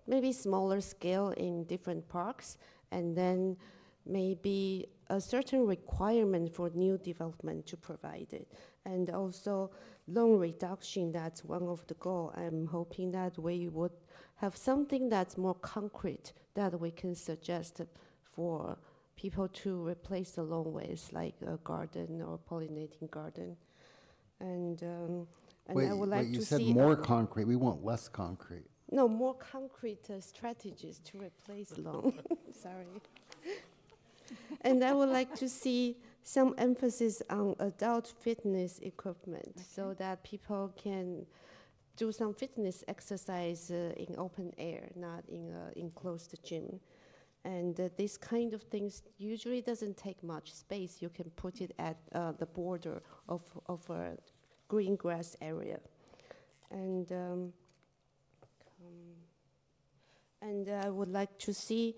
S13: maybe smaller scale in different parks, and then maybe a certain requirement for new development to provide it. And also loan reduction, that's one of the goals. I'm hoping that we would have something that's more concrete that we can suggest for people to replace the loan with, like a garden or pollinating garden. And
S1: wait,
S13: I would like
S1: you
S13: to
S1: said
S13: see
S1: more concrete. We want less concrete.
S13: No, more concrete strategies to replace loan. Sorry. And I would like to see some emphasis on adult fitness equipment so that people can do some fitness exercise in open air, not in an enclosed gym. And this kind of things usually doesn't take much space. You can put it at the border of a green grass area. And I would like to see,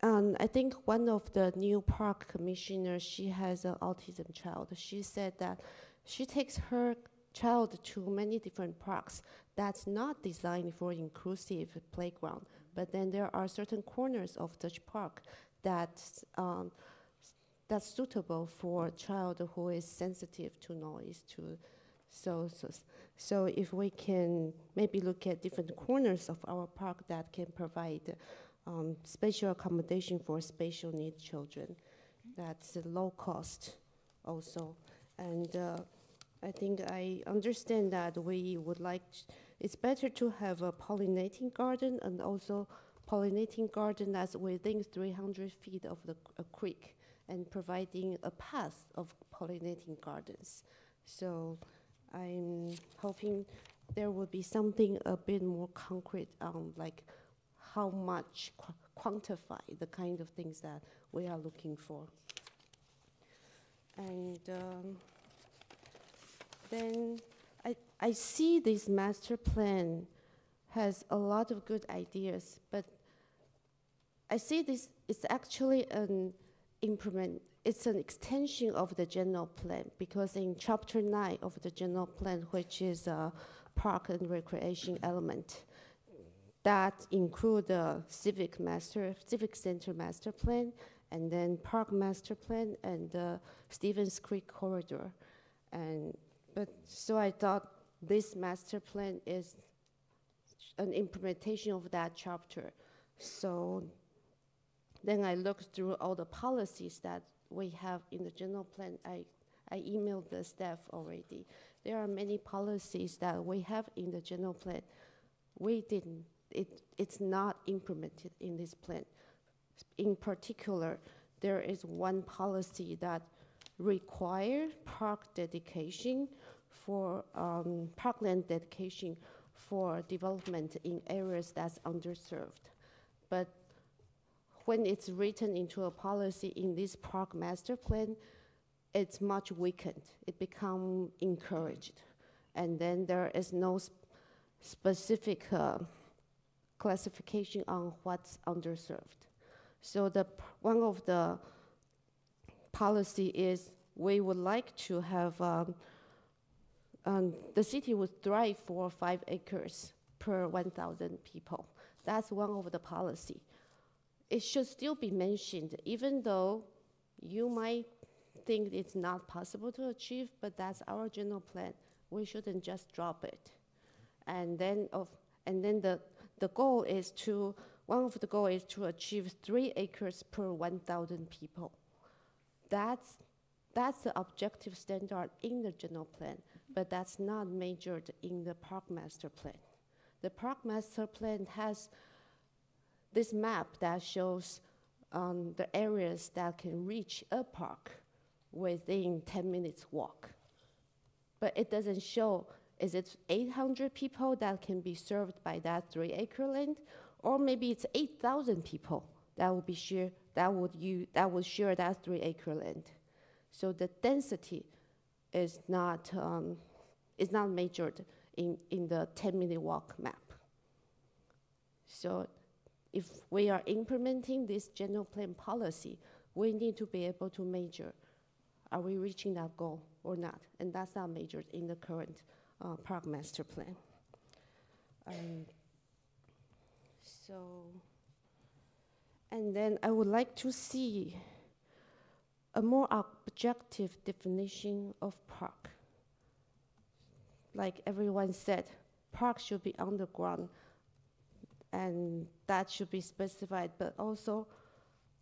S13: I think one of the new park commissioners, she has an autism child. She said that she takes her child to many different parks, that's not designed for inclusive playground. But then there are certain corners of such park that's suitable for a child who is sensitive to noise. So if we can maybe look at different corners of our park that can provide special accommodation for special needs children, that's low cost also. And I think I understand that we would like, it's better to have a pollinating garden and also pollinating garden that's within 300 feet of a creek and providing a path of pollinating gardens. So I'm hoping there will be something a bit more concrete on like how much quantify the kind of things that we are looking for. And then I see this master plan has a lot of good ideas, but I see this, it's actually it's an extension of the general plan, because in chapter 9 of the general plan, which is a park and recreation element, that include the civic center master plan, and then park master plan, and the Stevens Creek corridor. So I thought this master plan is an implementation of that chapter. So then I looked through all the policies that we have in the general plan. I emailed the staff already. There are many policies that we have in the general plan. It's not implemented in this plan. In particular, there is one policy that requires park dedication for parkland dedication for development in areas that's underserved. But when it's written into a policy in this park master plan, it's much weakened. It becomes encouraged. And then there is no specific classification on what's underserved. So one of the policy is we would like to have the city would thrive for 5 acres per 1,000 people. That's one of the policy. It should still be mentioned, even though you might think it's not possible to achieve, but that's our general plan. We shouldn't just drop it. And then the goal is one of the goals is to achieve 3 acres per 1,000 people. That's the objective standard in the general plan, but that's not measured in the park master plan. The park master plan has this map that shows the areas that can reach a park within 10 minutes walk. But it doesn't show, is it 800 people that can be served by that 3-acre land, or maybe it's 8,000 people that would share that 3-acre land. So the density is not measured in the 10-minute walk map. So if we are implementing this general plan policy, we need to be able to measure, are we reaching that goal or not? And that's not measured in the current park master plan. And then I would like to see a more objective definition of park. Like everyone said, park should be underground, and that should be specified, but also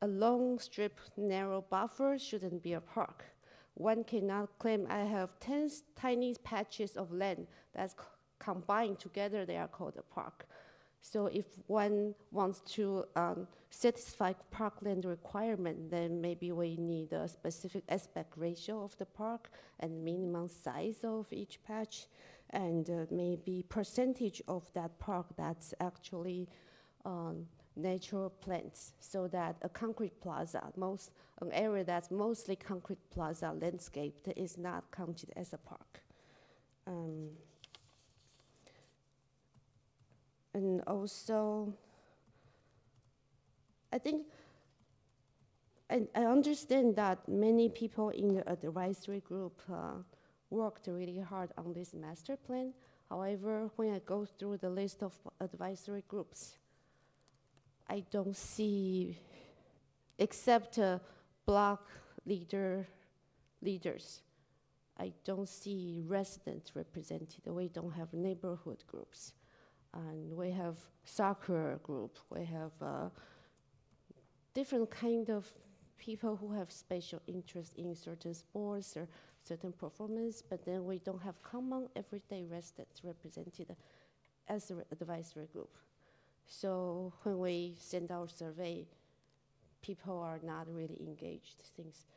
S13: a long strip, narrow buffer shouldn't be a park. One cannot claim I have 10 tiny patches of land that's combined together, they are called a park. So if one wants to satisfy parkland requirement, then maybe we need a specific aspect ratio of the park and minimum size of each patch, and maybe percentage of that park that's actually natural plants, so that a concrete plaza, an area that's mostly concrete plaza landscaped is not counted as a park. And also, I think, I understand that many people in the advisory group worked really hard on this master plan. However, when I go through the list of advisory groups, I don't see, except block leaders, I don't see residents represented. We don't have neighborhood groups. And we have soccer group. We have different kind of people who have special interest in certain sports or certain performance, but then we don't have common everyday residents represented as an advisory group. So when we send our survey, people are not really engaged. Things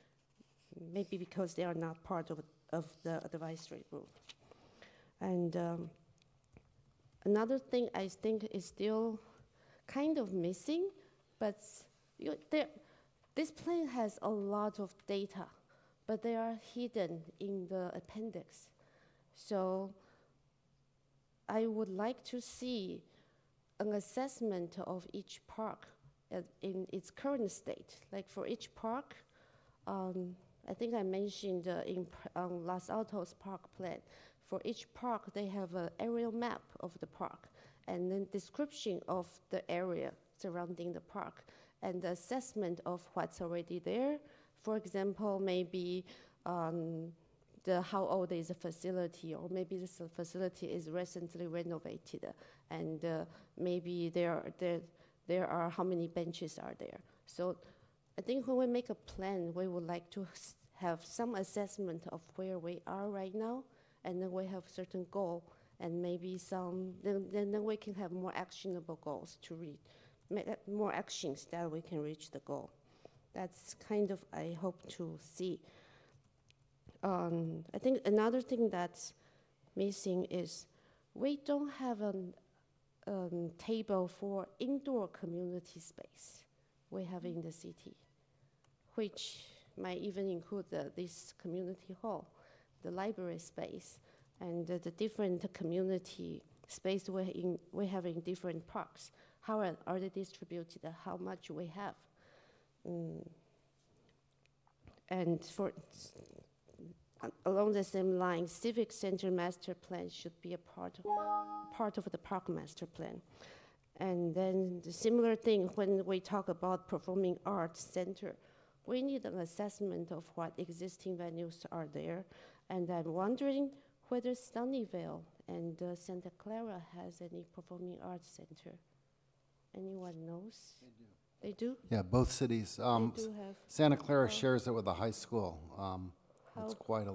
S13: maybe because they are not part of the advisory group. And another thing I think is still kind of missing, but this plan has a lot of data, but they are hidden in the appendix. So I would like to see an assessment of each park in its current state. Like for each park, I think I mentioned in Los Altos Park Plan, for each park they have an aerial map of the park and then description of the area surrounding the park and the assessment of what's already there. For example, maybe how old is the facility, or maybe this facility is recently renovated, and maybe there are how many benches are there. So I think when we make a plan, we would like to have some assessment of where we are right now, and then we have certain goal, and maybe then we can have more actionable goals to reach, more actions that we can reach the goal. That's kind of I hope to see. I think another thing that's missing is we don't have a table for indoor community space we have in the city, which might even include this community hall, the library space, and the different community space we have in different parks. How are they distributed? How much we have? And along the same line, civic center master plan should be a part of the park master plan. And then the similar thing when we talk about performing arts center, we need an assessment of what existing venues are there. And I'm wondering whether Sunnyvale and Santa Clara has any performing arts center. Anyone knows? They do?
S1: Yeah, both cities.
S13: They do have.
S1: Santa Clara shares it with the high school. It's quite a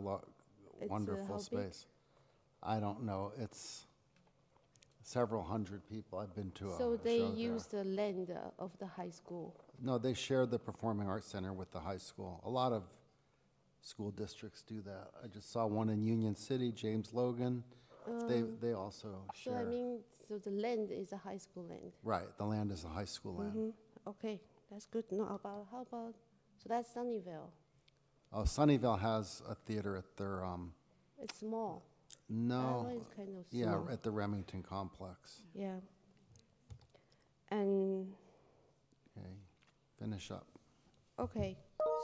S1: wonderful
S13: how big?
S1: space. I don't know. It's several hundred people. I've been to a
S13: So they
S1: show
S13: use
S1: there.
S13: the land of the high school.
S1: No, they share the Performing Arts Center with the high school. A lot of school districts do that. I just saw one in Union City, James Logan. They also share.
S13: So I mean, so the land is a high school land.
S1: Right, the land is the high school land.
S13: Okay, that's good to know. How about, so that's Sunnyvale.
S1: Oh, Sunnyvale has a theater at their,
S13: It's small.
S1: no.
S13: That one is kind of
S1: Yeah,
S13: small.
S1: at the Remington complex.
S13: Yeah. And,
S1: Okay, finish up.
S13: okay,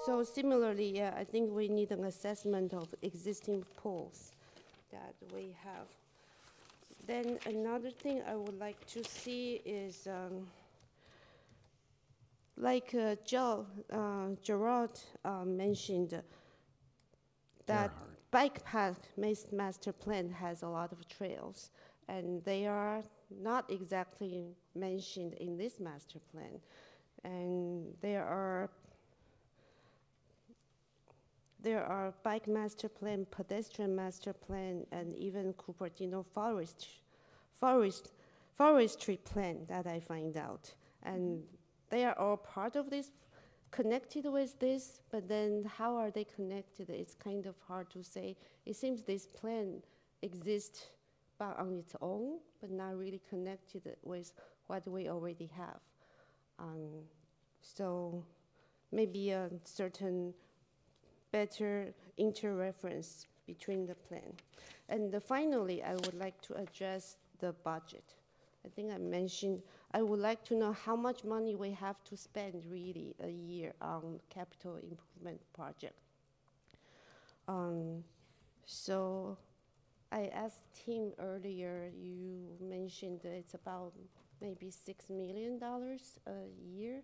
S13: so similarly, yeah, I think we need an assessment of existing pools that we have. Then another thing I would like to see is, like Gerard mentioned, that bike path master plan has a lot of trails, and they are not exactly mentioned in this master plan. And there are bike master plan, pedestrian master plan, and even Cupertino forestry plan that I find out. And they are all part of this, connected with this, but then how are they connected? It's kind of hard to say. It seems this plan exists on its own, but not really connected with what we already have. So maybe a certain better interreference between the plan. And finally, I would like to address the budget. I think I mentioned, I would like to know how much money we have to spend really a year on capital improvement project. So I asked Tim earlier, you mentioned that it's about maybe $6 million a year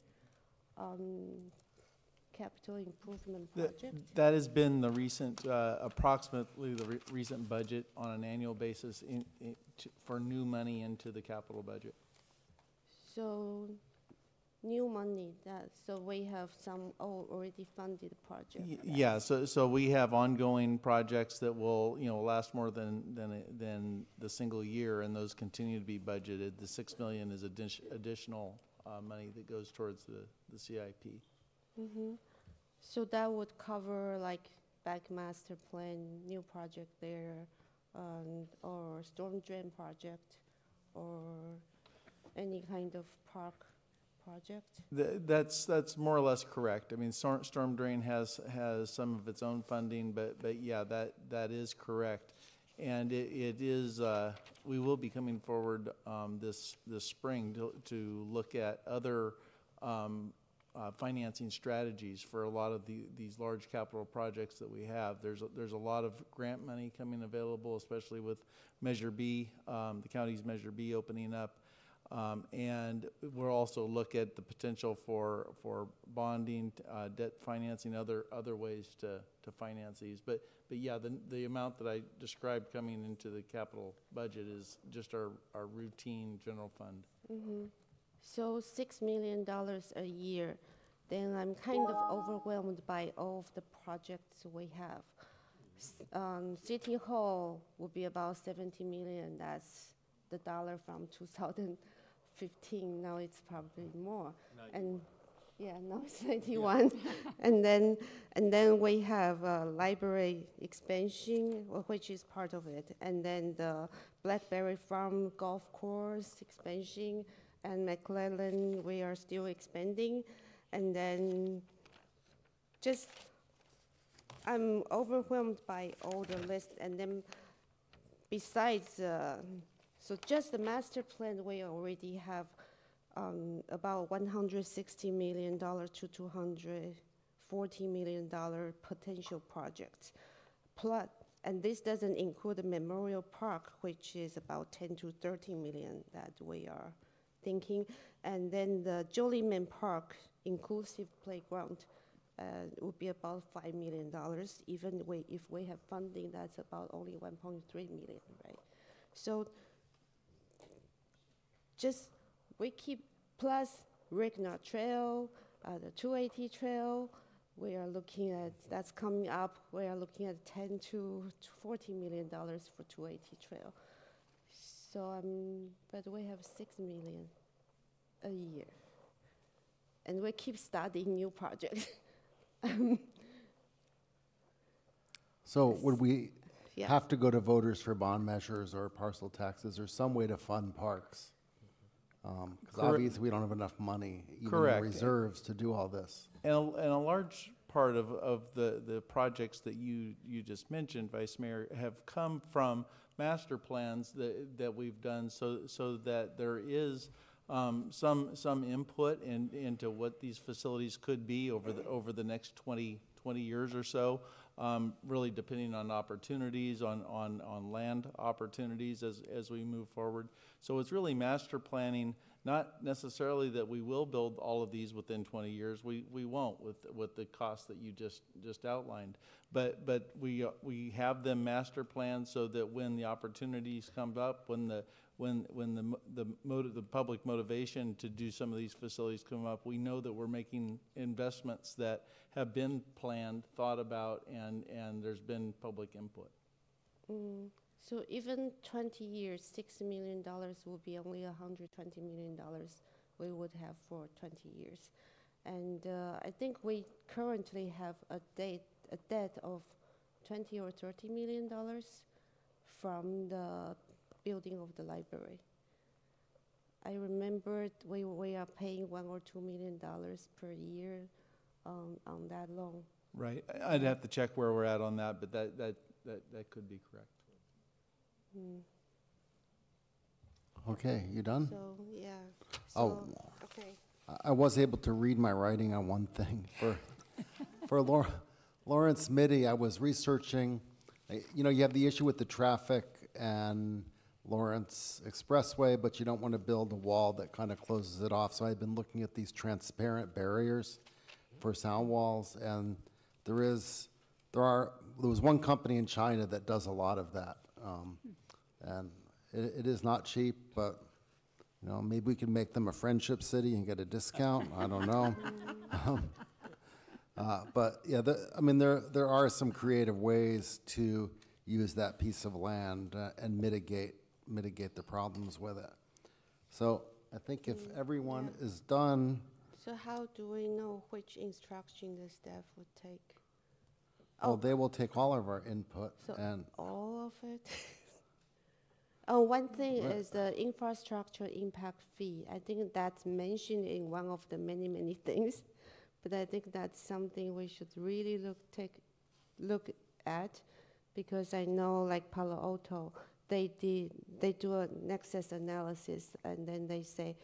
S13: on capital improvement project.
S10: That has been the recent, approximately the recent budget on an annual basis for new money into the capital budget.
S13: So new money, so we have some already funded project.
S10: Yeah, so we have ongoing projects that will, last more than the single year, and those continue to be budgeted. The $6 million is additional money that goes towards the CIP.
S13: Mm-hmm. So that would cover like back master plan, new project there, or storm drain project, or any kind of park project?
S10: That's more or less correct. I mean, storm drain has some of its own funding, but yeah, that is correct. And it is, we will be coming forward this spring to look at other financing strategies for a lot of these large capital projects that we have. There's a lot of grant money coming available, especially with Measure B, the county's Measure B opening up. And we'll also look at the potential for bonding, debt financing, other ways to finance these. But yeah, the amount that I described coming into the capital budget is just our routine general fund.
S13: Mm-hmm. So $6 million a year, then I'm kind of overwhelmed by all of the projects we have. City Hall would be about $70 million. That's the dollar from 2015. Now it's probably more. 91. And yeah, now it's 91. and then we have library expansion, which is part of it, and then the Blackberry Farm golf course expansion. And McClellan, we are still expanding. And then I'm overwhelmed by all the list. And then besides, so just the master plan, we already have about $160 million to $240 million potential projects. Plus, and this doesn't include the Memorial Park, which is about 10 to 30 million that we are thinking, and then the Joliman Park inclusive playground would be about $5 million. Even if we have funding, that's about only 1.3 million, right? So just we keep plus Rigna Trail, the 280 Trail. We are looking at that's coming up. We are looking at 10 to $40 million for 280 Trail. So, but we have 6 million a year, and we keep studying new projects.
S1: So would we have to go to voters for bond measures or parcel taxes or some way to fund parks? Because obviously we don't have enough money, even in reserves, to do all this.
S10: And a large part of the projects that you just mentioned, Vice Mayor, have come from master plans that we've done, so that there is some input into what these facilities could be over the next 20 years or so, really depending on opportunities, on land opportunities as we move forward. So it's really master planning, not necessarily that we will build all of these within 20 years. We won't with the cost that you just outlined. But we have them master planned so that when the opportunities come up, when the public motivation to do some of these facilities come up, we know that we're making investments that have been planned, thought about, and there's been public input.
S13: So even 20 years, $6 million will be only $120 million we would have for 20 years. And I think we currently have a debt of $20 or $30 million from the building of the library. I remember we are paying $1 or $2 million per year on that loan.
S10: Right. I'd have to check where we're at on that, but that could be correct.
S1: Okay, you done?
S13: So yeah. So, okay.
S1: I was able to read my writing on one thing for Lawrence Mitty. I was researching. You have the issue with the traffic and Lawrence Expressway, but you don't want to build a wall that kind of closes it off. So I've been looking at these transparent barriers for sound walls, and there was one company in China that does a lot of that, and it is not cheap, but you know, maybe we can make them a friendship city and get a discount. I don't know. But yeah, I mean, there are some creative ways to use that piece of land and mitigate the problems with it. So I think if everyone is done.
S13: So how do we know which instruction the staff would take?
S1: Well, they will take all of our input
S13: So
S1: and.
S13: all of it? Oh, one thing
S1: Right.
S13: is the infrastructure impact fee. I think that's mentioned in one of the many things, but I think that's something we should really look at, because I know like Palo Alto, they do a nexus analysis, and then they say,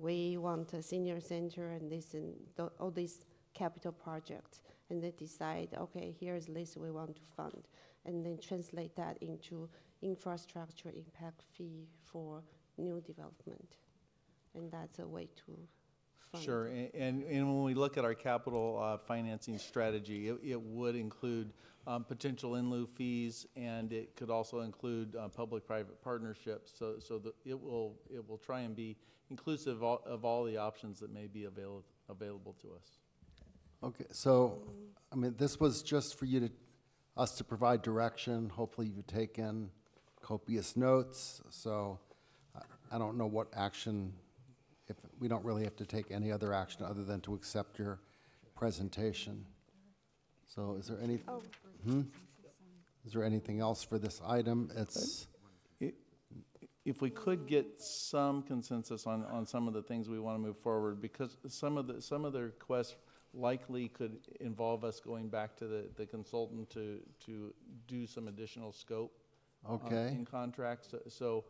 S13: we want a senior center and this and all these capital projects, and they decide, okay, here's the list we want to fund, and then translate that into infrastructure impact fee for new development, and that's a way to fund.
S10: Sure, and when we look at our capital financing strategy, it would include potential in lieu fees, and it could also include public-private partnerships. So that it will try and be inclusive of all the options that may be available to us.
S1: Okay, so I mean, this was just for us to provide direction. Hopefully, you've taken copious notes. So I don't know what action. If we don't really have to take any other action other than to accept your presentation. So is there any? Is there anything else for this item?
S10: If we could get some consensus on some of the things we want to move forward, because some of the requests likely could involve us going back to the consultant to do some additional scope.
S1: Okay.
S10: In contracts. So,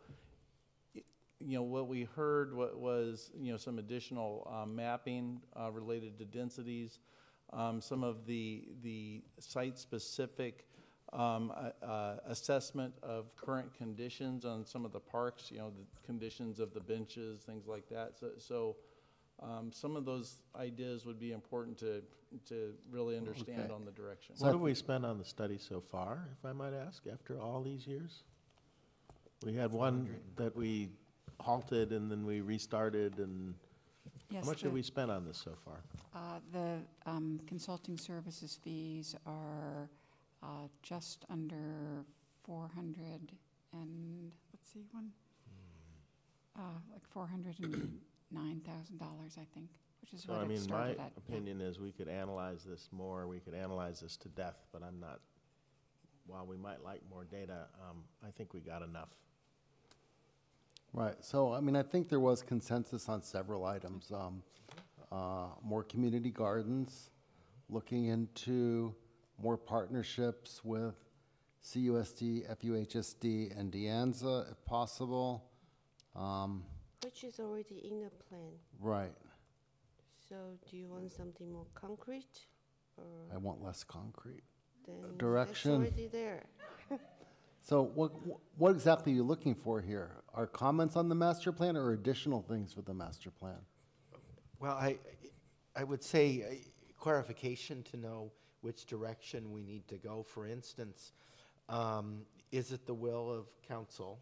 S10: you know, what we heard was, you know, some additional mapping related to densities, some of the site-specific assessment of current conditions on some of the parks, you know, the conditions of the benches, things like that. So some of those ideas would be important to really understand on the direction.
S21: What have we spent on the study so far, if I might ask, after all these years? We had one that we halted and then we restarted, and
S5: Yes,
S21: how much have we spent on this so far?
S5: The consulting services fees are just under 400 and, let's see, like $409,000, I think, which is
S21: So,
S5: what
S21: I
S5: it
S21: mean, my
S5: started at.
S21: opinion is we could analyze this more, we could analyze this to death, but I'm not, while we might like more data, I think we got enough.
S1: Right. So I mean, I think there was consensus on several items. More community gardens, looking into more partnerships with CUSD, FUHSD, and De Anza, if possible.
S13: Which is already in the plan.
S1: Right.
S13: So do you want something more concrete? Or
S1: I want less concrete.
S13: then
S1: Direction.
S13: It's already there.
S1: So what exactly are you looking for here? Are comments on the master plan or additional things with the master plan?
S3: Well, I would say clarification to know which direction we need to go. For instance, is it the will of council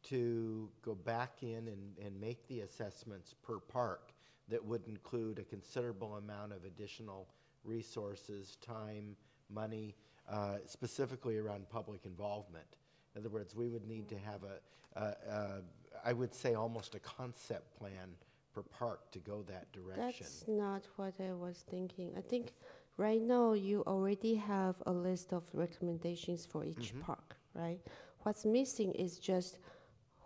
S3: to go back in and make the assessments per park that would include a considerable amount of additional resources, time, money, specifically around public involvement? In other words, we would need to have I would say almost a concept plan per park to go that direction.
S13: That's not what I was thinking. I think right now you already have a list of recommendations for each park, right? What's missing is just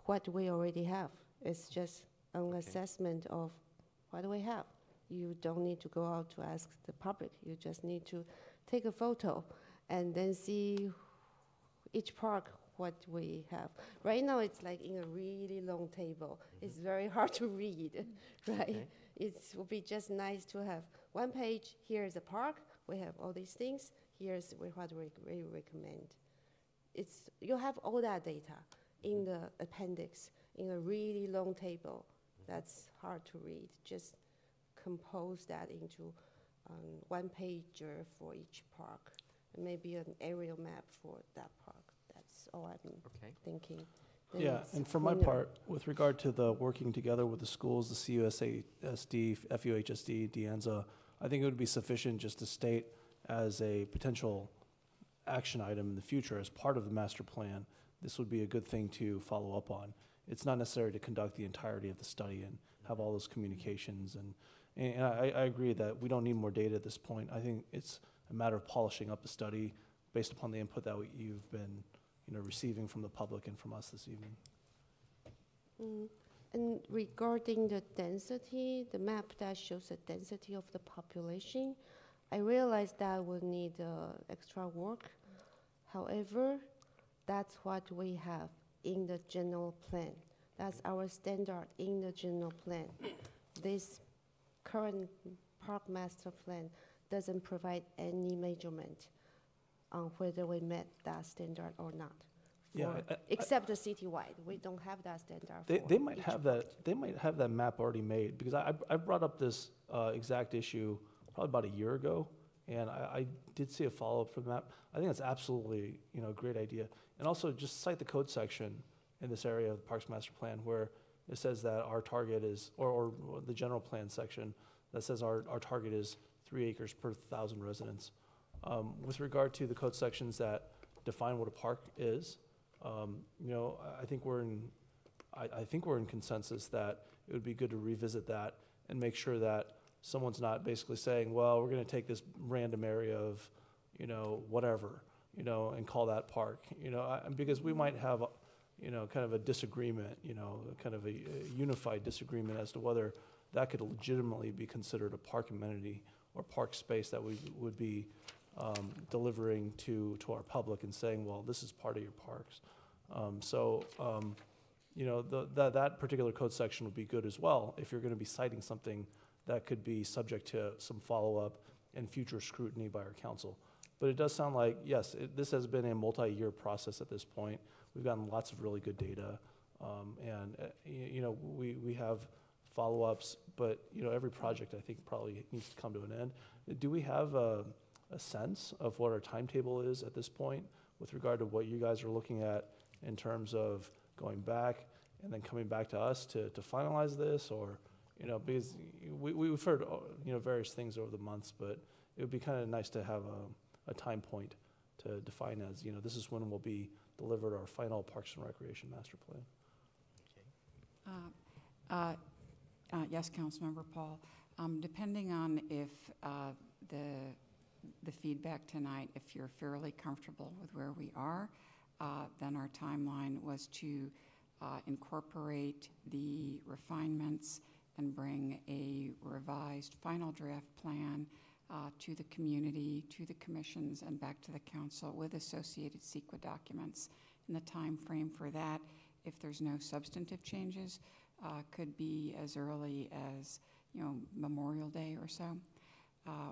S13: what we already have. It's just an assessment of what do we have. You don't need to go out to ask the public. You just need to take a photo and then see each park what we have. Right now it's like in a really long table. It's very hard to read, right? It would be just nice to have one page, here's a park, we have all these things, here's what we recommend. you have all that data in the appendix, in a really long table that's hard to read. Just compose that into one pager for each park, and maybe an aerial map for that park. That's all I'm thinking. Then
S18: Yeah,
S13: it's
S18: and for my
S13: cleaner.
S18: part, with regard to the working together with the schools, the CUSASD, FUHSD, DeAnza, I think it would be sufficient just to state as a potential action item in the future as part of the master plan. This would be a good thing to follow up on. It's not necessary to conduct the entirety of the study and have all those communications. And I agree that we don't need more data at this point. I think it's a matter of polishing up the study based upon the input that you've been receiving from the public and from us this evening.
S13: And regarding the density, the map that shows the density of the population, I realize that would need extra work. However, that's what we have in the general plan. That's our standard in the general plan. This current park master plan doesn't provide any measurement on whether we met that standard or not.
S18: Yeah,
S13: except the citywide, we don't have that standard.
S18: They might have that. They might have that map already made, because I brought up this exact issue probably about a year ago, and I did see a follow-up for the map. I think that's absolutely a great idea. And also just cite the code section in this area of the Parks Master Plan where it says that our target is, or the general plan section that says our target is 3 acres per 1,000 residents. With regard to the code sections that define what a park is, I think we're in consensus that it would be good to revisit that and make sure that someone's not basically saying, well, we're going to take this random area of, whatever, and call that park, because we might have, kind of a disagreement, kind of a unified disagreement as to whether that could legitimately be considered a park amenity or park space that we would be delivering to our public and saying, well, this is part of your parks. That particular code section would be good as well if you're going to be citing something that could be subject to some follow-up and future scrutiny by our council. But it does sound like, yes, this has been a multi-year process at this point. We've gotten lots of really good data, we have follow-ups, but every project I think probably needs to come to an end. Do we have a sense of what our timetable is at this point with regard to what you guys are looking at in terms of going back and then coming back to us to finalize this, or because we've heard various things over the months, but it would be kind of nice to have a time point to define as this is when we'll be delivered our final Parks and Recreation Master Plan.
S5: Yes, Councilmember Paul. Depending on if the feedback tonight, if you're fairly comfortable with where we are, then our timeline was to incorporate the refinements and bring a revised final draft plan to the community, to the commissions, and back to the council with associated CEQA documents. And the time frame for that, if there's no substantive changes, could be as early as Memorial Day or so.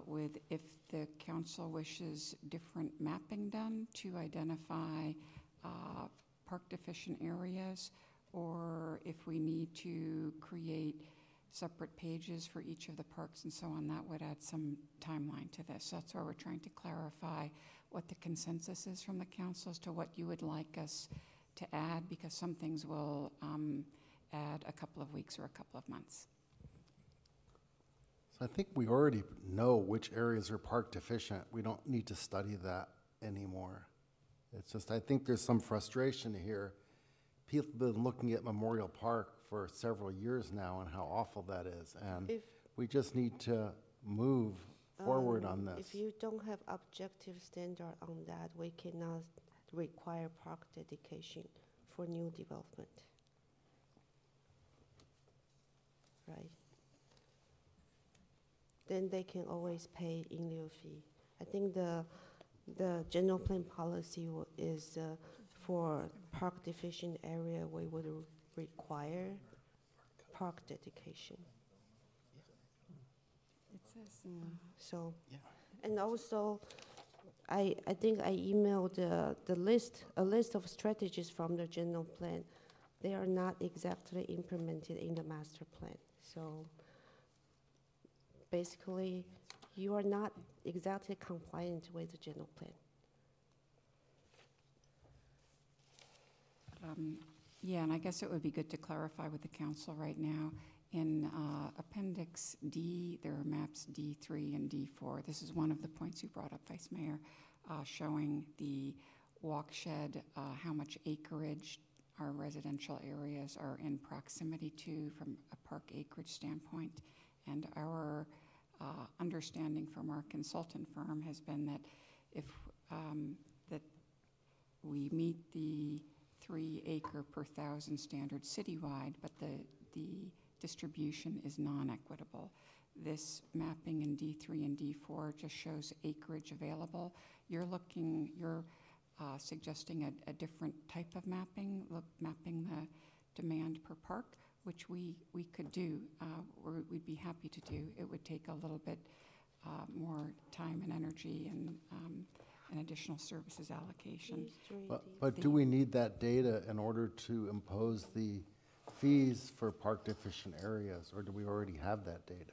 S5: With if the council wishes different mapping done to identify park deficient areas, or if we need to create separate pages for each of the parks and so on, that would add some timeline to this. So that's why we're trying to clarify what the consensus is from the council as to what you would like us to add, because some things will add a couple of weeks or a couple of months.
S1: So I think we already know which areas are park deficient. We don't need to study that anymore. It's just, I think there's some frustration here. People have been looking at Memorial Park for several years now and how awful that is. And we just need to move forward on this.
S13: If you don't have objective standard on that, we cannot require park dedication for new development. Right? Then they can always pay in lieu fee. I think the general plan policy is for park deficient area, we would require park dedication.
S5: It says,
S13: So, and also, I think I emailed a list of strategies from the general plan. They are not exactly implemented in the master plan. So basically, you are not exactly compliant with the general plan.
S5: Yeah, and I guess it would be good to clarify with the council right now. In Appendix D, there are maps D3 and D4. This is one of the points you brought up, Vice Mayor, showing the walkshed, how much acreage our residential areas are in proximity to from a park acreage standpoint. And our understanding from our consultant firm has been that if that we meet the 3 acre per thousand standard citywide, but the distribution is non-equitable. This mapping in D3 and D4 just shows acreage available. You're suggesting a different type of mapping, mapping the demand per park, which we could do, or we'd be happy to do. It would take a little bit more time and energy and additional services allocation.
S1: But do we need that data in order to impose the fees for park deficient areas, or do we already have that data?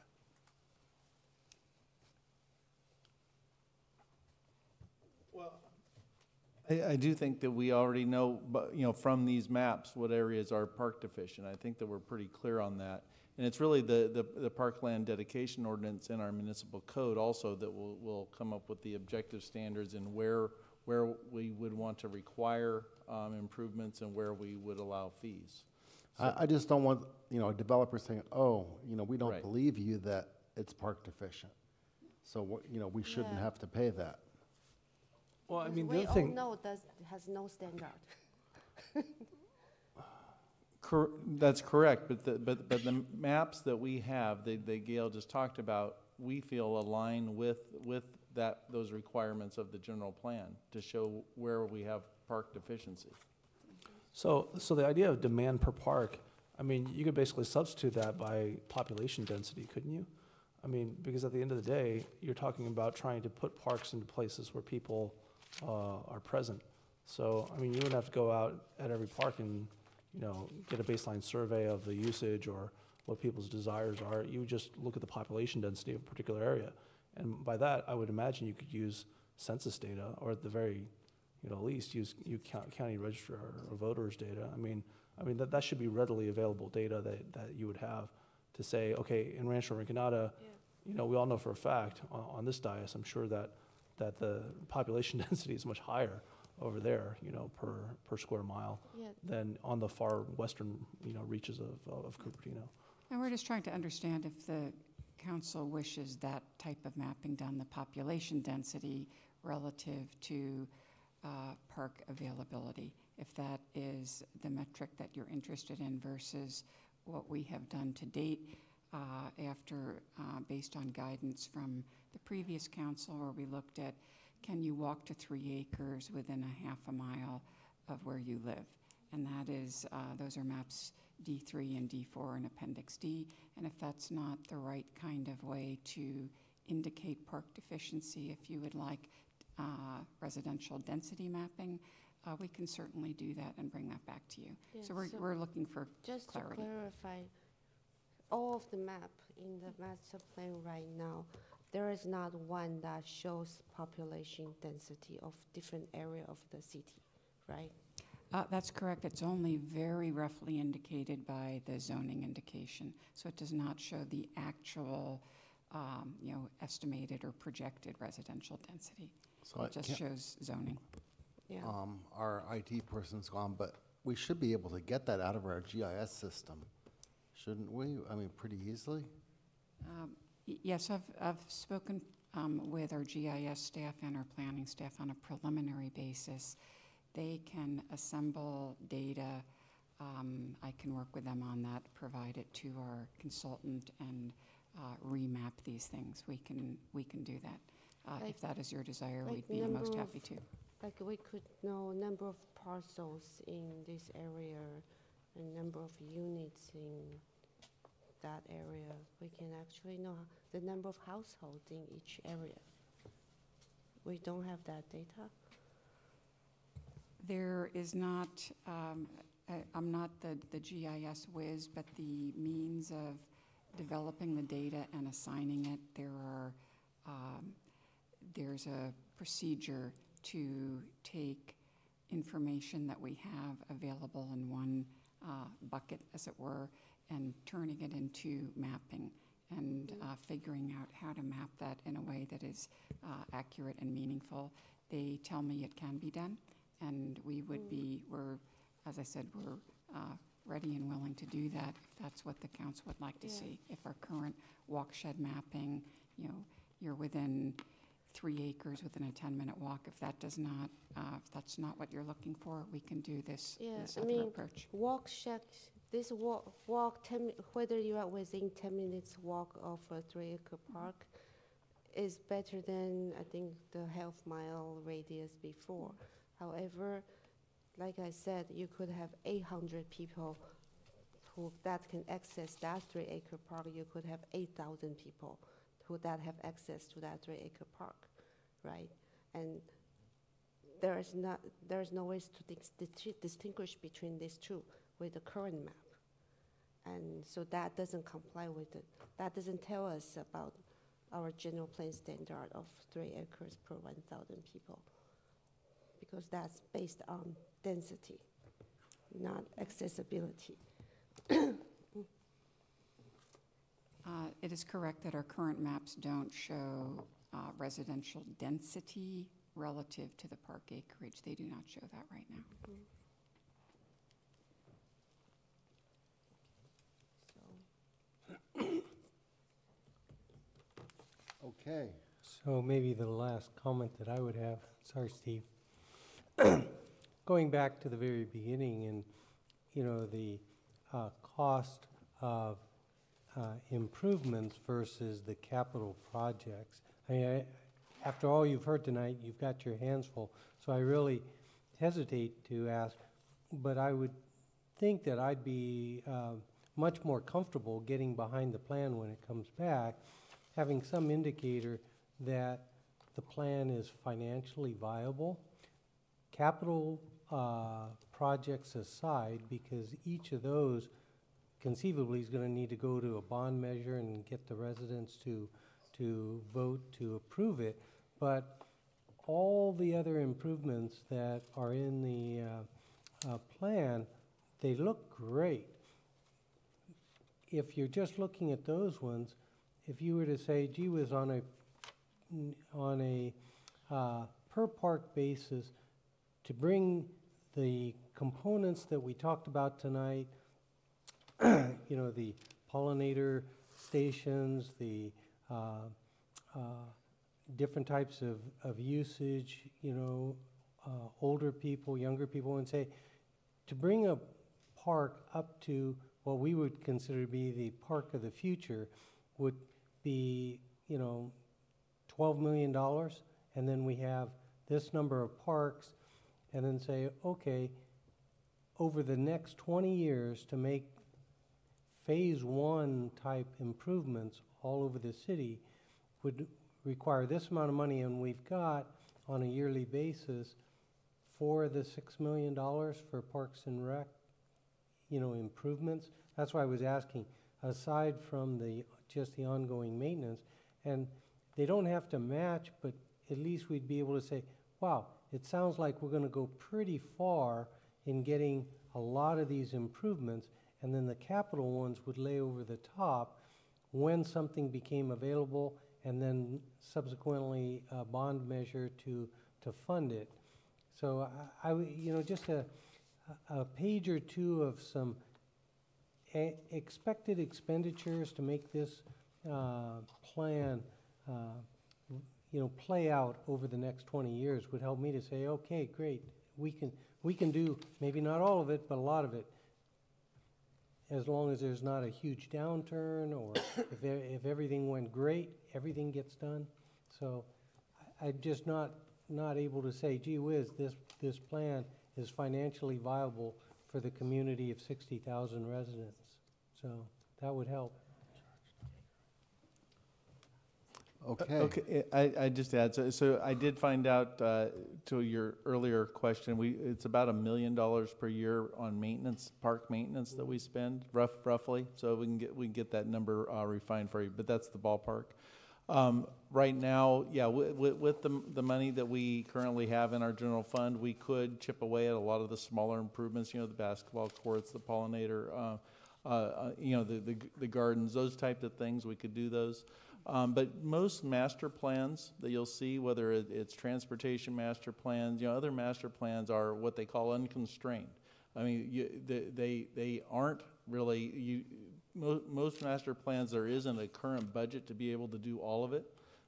S10: Well, I do think that we already know, but from these maps, what areas are park deficient. I think that we're pretty clear on that. And it's really the parkland dedication ordinance in our municipal code also that will come up with the objective standards and where we would want to require improvements and where we would allow fees. So
S1: I just don't want a developer saying, oh, we don't
S10: Right.
S1: believe you that it's park deficient. So we shouldn't have to pay that.
S18: Well, I mean,
S13: we
S18: the other thing.
S13: all know that has no standard.
S10: That's correct, but the maps that we have, that Gail just talked about, we feel align with those requirements of the general plan to show where we have park deficiency.
S18: So the idea of demand per park, I mean, you could basically substitute that by population density, couldn't you? I mean, because at the end of the day, you're talking about trying to put parks into places where people are present. So, I mean, you wouldn't have to go out at every park and get a baseline survey of the usage or what people's desires are. You would just look at the population density of a particular area. And by that, I would imagine you could use census data, or at the very, least use county register or voters data. I mean that should be readily available data that you would have to say, okay, in Rancho Rinconada, we all know for a fact on this dais, I'm sure that the population density is much higher over there, per square mile than on the far western, reaches of Cupertino.
S5: And we're just trying to understand if the council wishes that type of mapping done, the population density relative to park availability, if that is the metric that you're interested in versus what we have done to date based on guidance from the previous council, where we looked at, can you walk to 3 acres within a half a mile of where you live? And that is, those are maps D3 and D4 in Appendix D. And if that's not the right kind of way to indicate park deficiency, if you would like residential density mapping, we can certainly do that and bring that back to you.
S13: Yeah,
S5: so we're looking for
S13: just
S5: clarity.
S13: To clarify, all of the map in the master plan right now, there is not one that shows population density of different area of the city, right?
S5: That's correct. It's only very roughly indicated by the zoning indication. So it does not show the actual, estimated or projected residential density.
S1: So
S5: it just shows zoning.
S13: Yeah.
S1: Our IT person's gone, but we should be able to get that out of our GIS system, shouldn't we? I mean, pretty easily?
S5: Yes, I've spoken with our GIS staff and our planning staff on a preliminary basis. They can assemble data. I can work with them on that, provide it to our consultant, and remap these things. We can do that. If that is your desire, we'd be most happy to.
S13: Like we could know number of parcels in this area and number of units in that area. We can actually know the number of households in each area We don't have that data.
S5: There is not, I'm not the GIS whiz, but the means of developing the data and assigning it, there's a procedure to take information that we have available in one bucket, as it were, and turning it into mapping and figuring out how to map that in a way that is accurate and meaningful. They tell me it can be done, and we're, as I said, we're ready and willing to do that if that's what the council would like to see. If our current walkshed mapping, you're within 3 acres within a 10-minute walk, if that's not what you're looking for, we can do this, this other approach.
S13: Walkshed, this whether you are within 10 minutes walk of a 3-acre park is better than, I think, the half-mile radius before. However, like I said, you could have 800 people that can access that 3-acre park. You could have 8,000 people that have access to that 3-acre park, right? And there's no ways to distinguish between these two with the current map. And so that doesn't comply with it. That doesn't tell us about our general plan standard of 3 acres per 1,000 people, because that's based on density, not accessibility.
S5: It is correct that our current maps don't show residential density relative to the park acreage. They do not show that right now.
S1: Okay.
S8: So maybe the last comment that I would have, sorry, Steve, going back to the very beginning and, the cost of improvements versus the capital projects. I mean, after all you've heard tonight, you've got your hands full. So I really hesitate to ask, but I would think that I'd be much more comfortable getting behind the plan when it comes back, having some indicator that the plan is financially viable. Capital projects aside, because each of those conceivably is going to need to go to a bond measure and get the residents to vote to approve it. But all the other improvements that are in the plan, they look great. If you're just looking at those ones, if you were to say, gee whiz, on a per park basis, to bring the components that we talked about tonight, the pollinator stations, the different types of usage, older people, younger people, and say, to bring a park up to what we would consider to be the park of the future would be, $12 million, and then we have this number of parks, and then say, okay, over the next 20 years to make phase 1 type improvements all over the city would require this amount of money, and we've got on a yearly basis for the $6 million for Parks and Rec, improvements. That's why I was asking, aside from just the ongoing maintenance, and they don't have to match, but at least we'd be able to say, wow, it sounds like we're going to go pretty far in getting a lot of these improvements, and then the capital ones would lay over the top when something became available, and then subsequently a bond measure to fund it. So just a page or two of some expected expenditures to make this plan play out over the next 20 years would help me to say, okay, great, we can do maybe not all of it, but a lot of it, as long as there's not a huge downturn, or if everything went great, everything gets done. So I'm just not able to say, gee whiz, this plan is financially viable for the community of 60,000 residents. So that would help.
S1: Okay.
S10: Okay, I just add, so I did find out, to your earlier question, it's about $1 million per year on maintenance, park maintenance that we spend, roughly. So we can get that number refined for you, but that's the ballpark. Right now, yeah, with the money that we currently have in our general fund, we could chip away at a lot of the smaller improvements, the basketball courts, the pollinator, the gardens, those types of things, we could do those. But most master plans that you'll see, whether it's transportation master plans, other master plans are what they call unconstrained. I mean, they aren't really, most master plans, there isn't a current budget to be able to do all of it.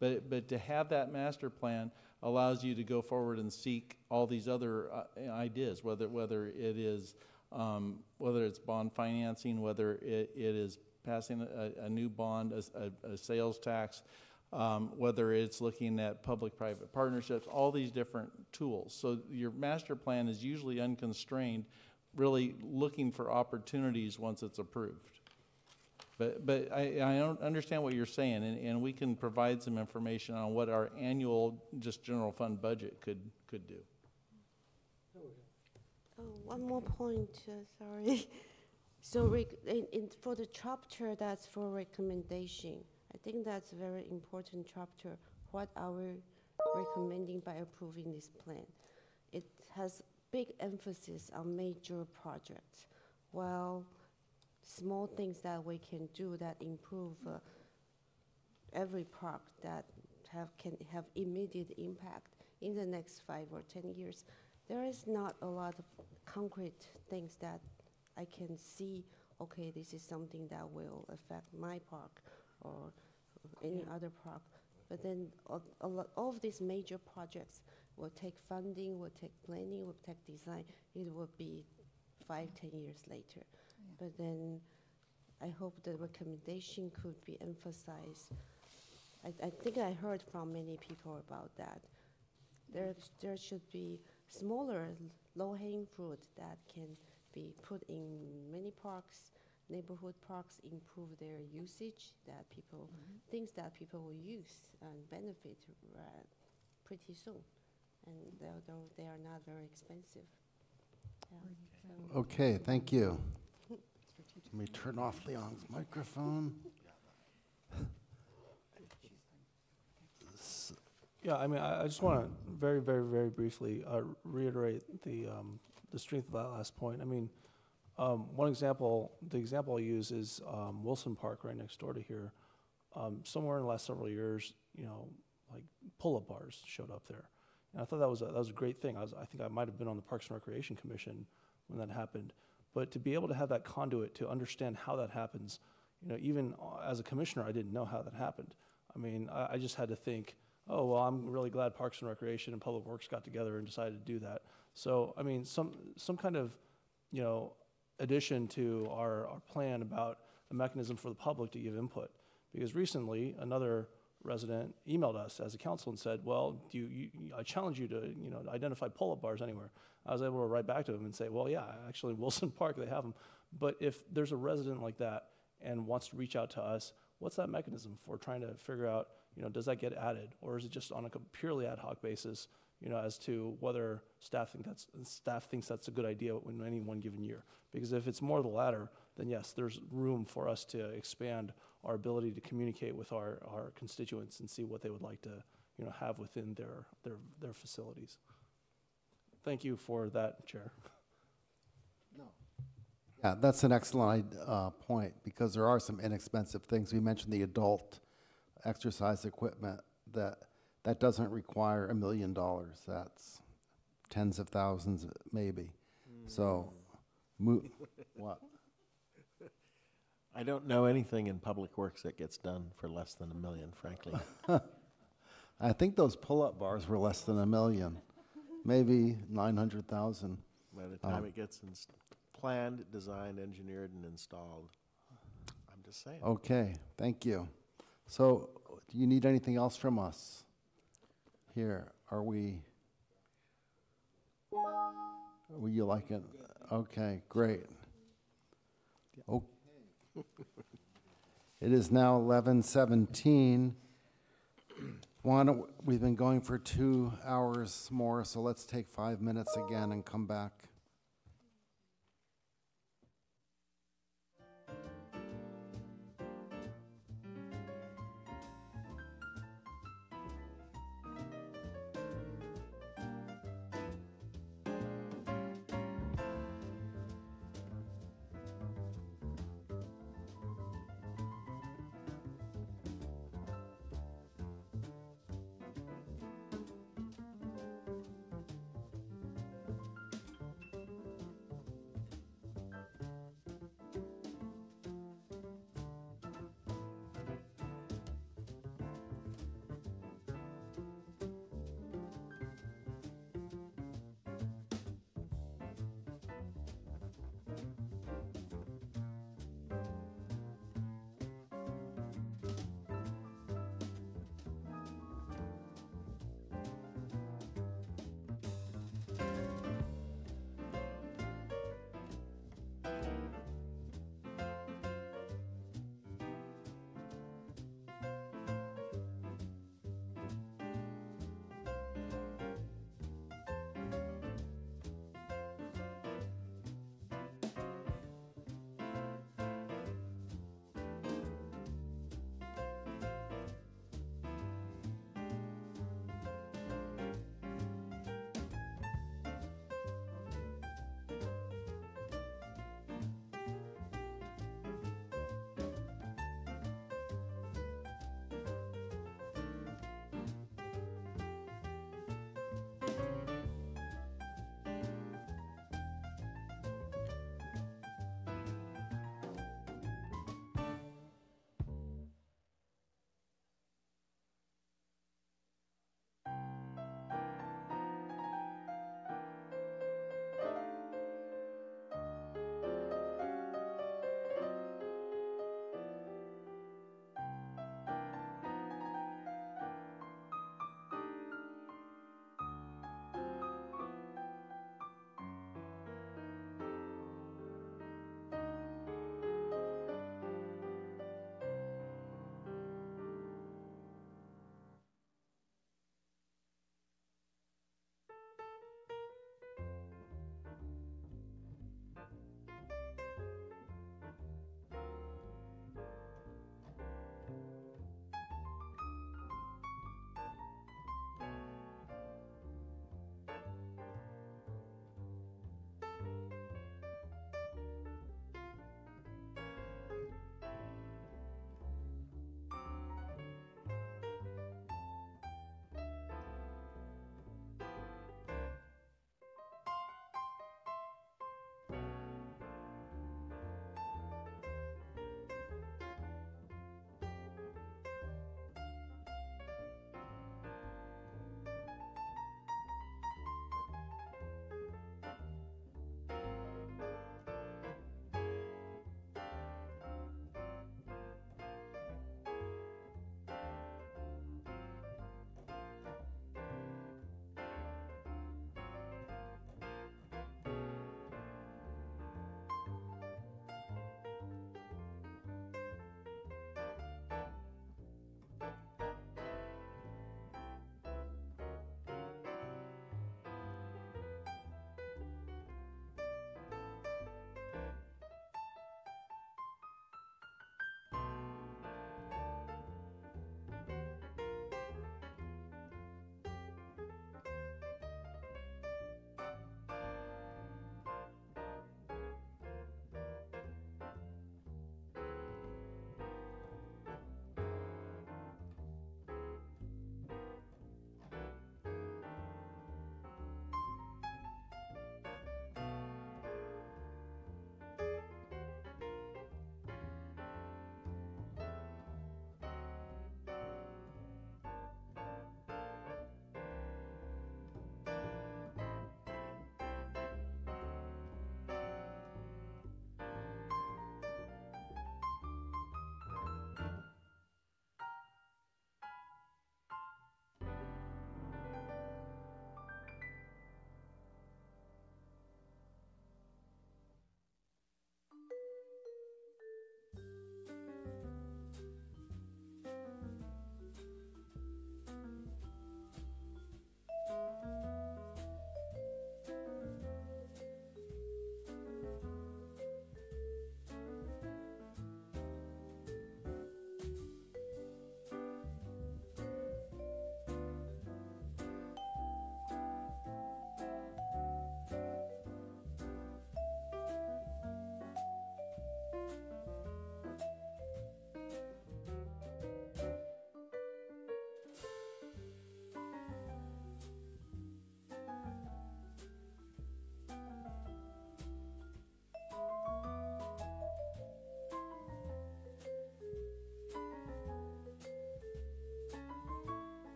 S10: But to have that master plan allows you to go forward and seek all these other ideas, whether it's bond financing, whether it is passing a new bond, a sales tax, whether it's looking at public-private partnerships, all these different tools. So your master plan is usually unconstrained, really looking for opportunities once it's approved. But I don't understand what you're saying, and we can provide some information on what our annual just general fund budget could do.
S13: Oh, one more point, sorry. So for the chapter that's for recommendation, I think that's a very important chapter. What are we recommending by approving this plan? It has big emphasis on major projects, while small things that we can do that improve every park that can have immediate impact in the next 5 or 10 years. There is not a lot of concrete things that I can see, okay, this is something that will affect my park or any other park. But then a lot of these major projects will take funding, will take planning, will take design. It will be 5, 10 years later. Yeah. But then I hope the recommendation could be emphasized. I think I heard from many people about that. There should be smaller, low-hanging fruit that can be put in many parks, neighborhood parks, improve their usage, that people, things that people will use and benefit pretty soon. And they are not very expensive. Yeah,
S1: Okay, thank you. Let me turn off Leon's microphone.
S18: Yeah, I mean, I just want to very, very, very briefly reiterate the strength of that last point. I mean, one example, the example I use is Wilson Park right next door to here. Somewhere in the last several years, like pull-up bars showed up there. And I thought that was a great thing. I think I might have been on the Parks and Recreation Commission when that happened. But to be able to have that conduit to understand how that happens, even as a commissioner, I didn't know how that happened. I mean, I just had to think, oh, well, I'm really glad Parks and Recreation and Public Works got together and decided to do that. So, I mean, some kind of, addition to our plan about a mechanism for the public to give input. Because recently, another resident emailed us as a council and said, well, I challenge you to, identify pull-up bars anywhere. I was able to write back to him and say, well, yeah, actually in Wilson Park, they have them. But if there's a resident like that and wants to reach out to us, what's that mechanism for trying to figure out, does that get added? Or is it just on a purely ad hoc basis, as to whether staff thinks that's a good idea in any one given year? Because if it's more the latter, then yes, there's room for us to expand our ability to communicate with our constituents and see what they would like to, have within their facilities. Thank you for that, Chair.
S1: No. Yeah, that's an excellent point, because there are some inexpensive things. We mentioned the adult exercise equipment that doesn't require $1 million. That's tens of thousands, maybe. So, what?
S21: I don't know anything in Public Works that gets done for less than $1 million, frankly.
S1: I think those pull-up bars were less than $1 million, maybe 900,000.
S21: By the time it gets planned, designed, engineered, and installed, I'm just saying.
S1: Okay, thank you. So, do you need anything else from us? Here, would you like it? Okay, great. Oh. It is now 11:17. We've been going for 2 hours more, so let's take 5 minutes again and come back.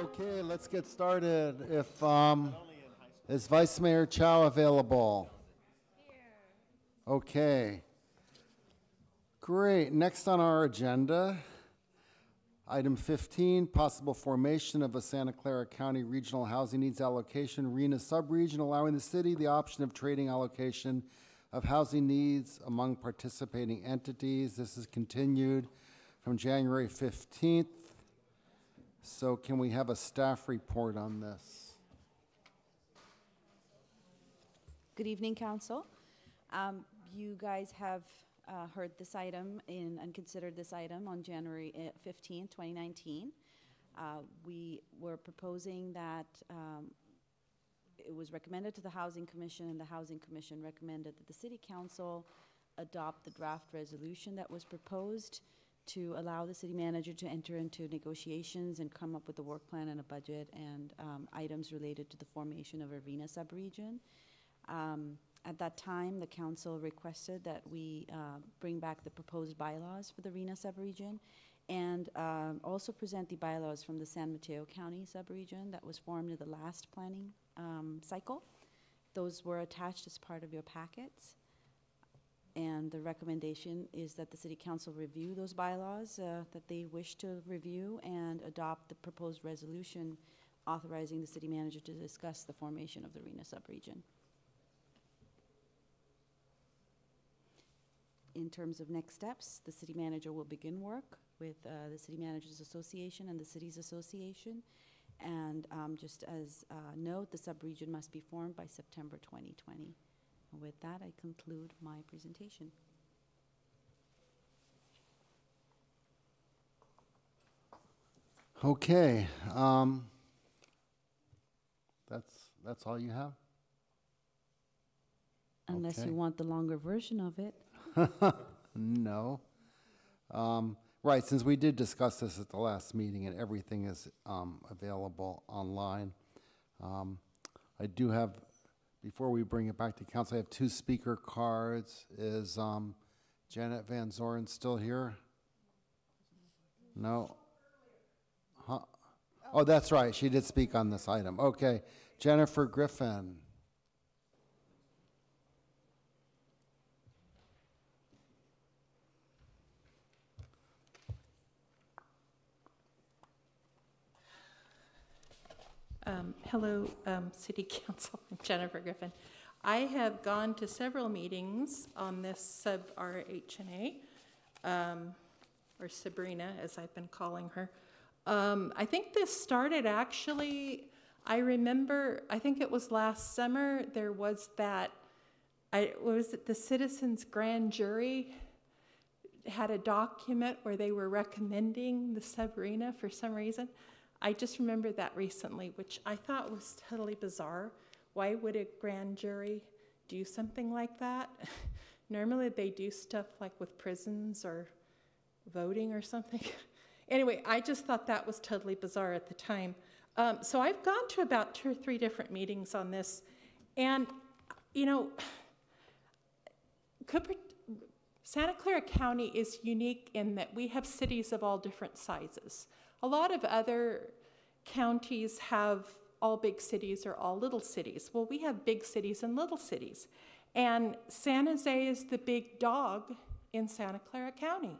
S1: Okay, let's get started. If is Vice Mayor Chow available? Okay. Great. Next on our agenda, item 15, possible formation of a Santa Clara County Regional Housing Needs Allocation RENA subregion, allowing the city the option of trading allocation of housing needs among participating entities. This is continued from January 15th. So can we have a staff report on this?
S9: Good evening, Council. You guys have heard this item and considered this item on January 15, 2019. We were proposing that it was recommended to the Housing Commission, and the Housing Commission recommended that the City Council adopt the draft resolution that was proposed to allow the city manager to enter into negotiations and come up with a work plan and a budget and items related to the formation of a RENA subregion. At that time, the council requested that we bring back the proposed bylaws for the RENA subregion and also present the bylaws from the San Mateo County subregion that was formed in the last planning cycle. Those were attached as part of your packets. And the recommendation is that the City Council review those bylaws that they wish to review and adopt the proposed resolution authorizing the city manager to discuss the formation of the RENA subregion. In terms of next steps, the city manager will begin work with the City Managers Association and the Cities Association. And just as a note, the subregion must be formed by September 2020. And with that, I conclude my presentation.
S1: Okay. That's all you have?
S9: Unless
S1: Okay.
S9: you want the longer version of it.
S1: No. Right, since we did discuss this at the last meeting and everything is available online. I do have, before we bring it back to council, I have 2 speaker cards. Is Janet Van Zoren still here? No? Huh? Oh, that's right, she did speak on this item. Okay, Jennifer Griffin.
S2: Hello, City Council. I'm Jennifer Griffin. I have gone to several meetings on this sub-RHNA, or Sabrina, as I've been calling her. I think this started actually, I remember, I think it was last summer, there was that, was it the Citizens Grand Jury had a document where they were recommending the sub-RENA for some reason. I just remembered that recently, which I thought was totally bizarre. Why would a grand jury do something like that? Normally they do stuff like with prisons or voting or something. Anyway, I just thought that was totally bizarre at the time. So I've gone to about 2 or 3 different meetings on this. And, you know, Santa Clara County is unique in that we have cities of all different sizes. A lot of other counties have all big cities or all little cities. Well, we have big cities and little cities. And San Jose is the big dog in Santa Clara County.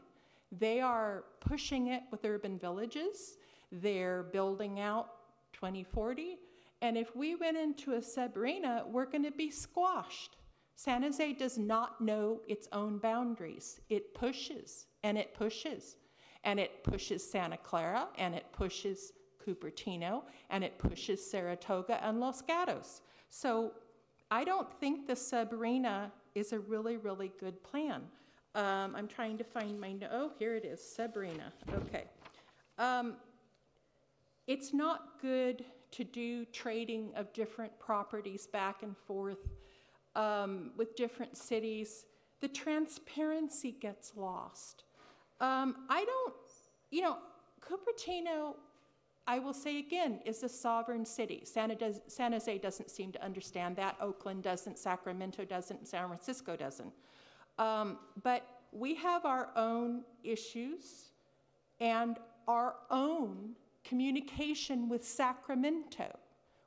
S2: They are pushing it with urban villages. They're building out 2040. And if we went into a sub-RENA, we're going to be squashed. San Jose does not know its own boundaries. It pushes and it pushes. And it pushes Santa Clara, and it pushes Cupertino, and it pushes Saratoga and Los Gatos. So I don't think the sub-RENA is a really, really good plan. I'm trying to find my, oh, here it is, sub-RENA, okay. It's not good to do trading of different properties back and forth with different cities. The transparency gets lost. I don't, you know, Cupertino, I will say again, is a sovereign city. San Jose doesn't seem to understand that. Oakland doesn't, Sacramento doesn't, San Francisco doesn't. But we have our own issues and our own communication with Sacramento.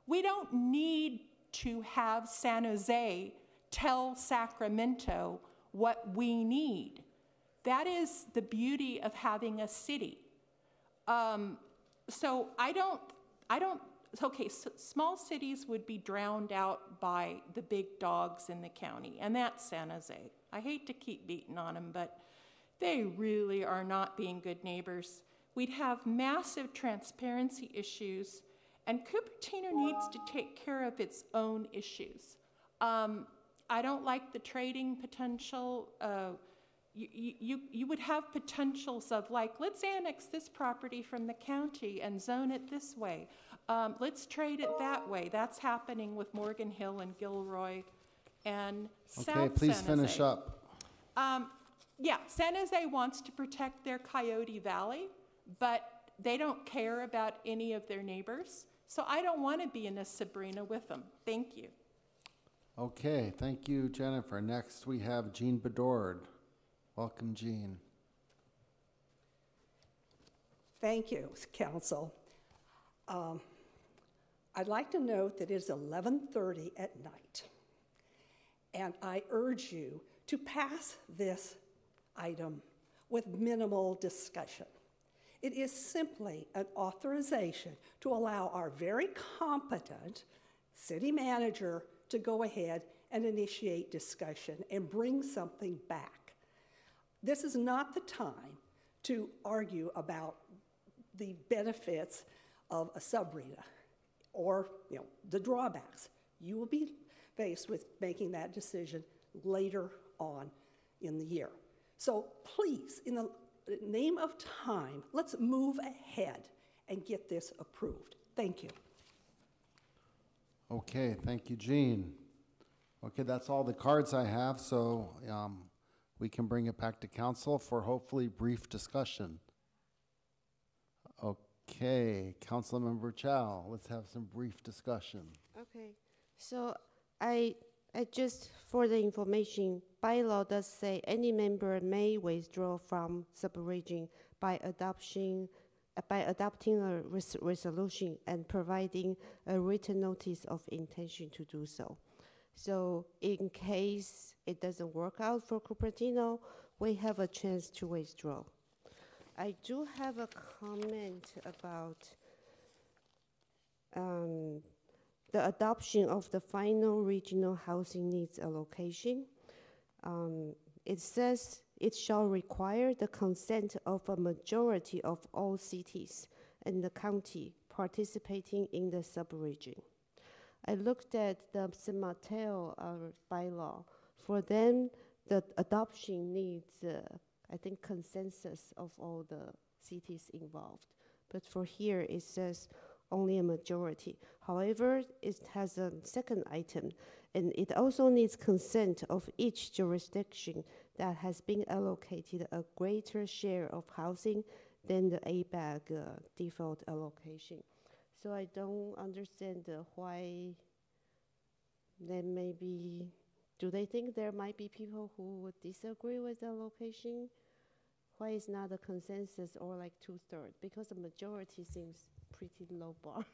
S2: We don't need to have San Jose tell Sacramento what we need. That is the beauty of having a city. So small cities would be drowned out by the big dogs in the county, and that's San Jose. I hate to keep beating on them, but they really are not being good neighbors. We'd have massive transparency issues, and Cupertino needs to take care of its own issues. I don't like the trading potential. You would have potentials of like, let's annex this property from the county and zone it this way. Let's trade it that way. That's happening with Morgan Hill and Gilroy and South San Jose.
S1: Okay, please finish up.
S2: Yeah, San Jose wants to protect their Coyote Valley, but they don't care about any of their neighbors. So I don't want to be in a Sabrina with them. Thank you.
S1: Okay, thank you, Jennifer. Next, we have Jean Bedord. Welcome, Jean.
S15: Thank you, Council. I'd like to note that it is 11:30 at night, and I urge you to pass this item with minimal discussion. It is simply an authorization to allow our very competent city manager to go ahead and initiate discussion and bring something back. This is not the time to argue about the benefits of a subrena or the drawbacks. You will be faced with making that decision later on in the year. So please, in the name of time, let's move ahead and get this approved. Thank you.
S1: Okay, thank you, Jean. Okay, that's all the cards I have, so we can bring it back to council for hopefully brief discussion. Okay, Councilmember Chow, let's have some brief discussion.
S13: Okay, so I just, for the information, bylaw does say any member may withdraw from sub-region by adopting a resolution and providing a written notice of intention to do so. So in case it doesn't work out for Cupertino, we have a chance to withdraw. I do have a comment about the adoption of the final regional housing needs allocation. It says it shall require the consent of a majority of all cities in the county participating in the sub-region. I looked at the San Mateo bylaw. For them, the adoption needs, I think, consensus of all the cities involved. But for here, it says only a majority. However, it has a second item, and it also needs consent of each jurisdiction that has been allocated a greater share of housing than the ABAG default allocation. So I don't understand why then maybe, do they think there might be people who would disagree with the allocation? Why is not a consensus or like 2/3? Because the majority seems pretty low bar.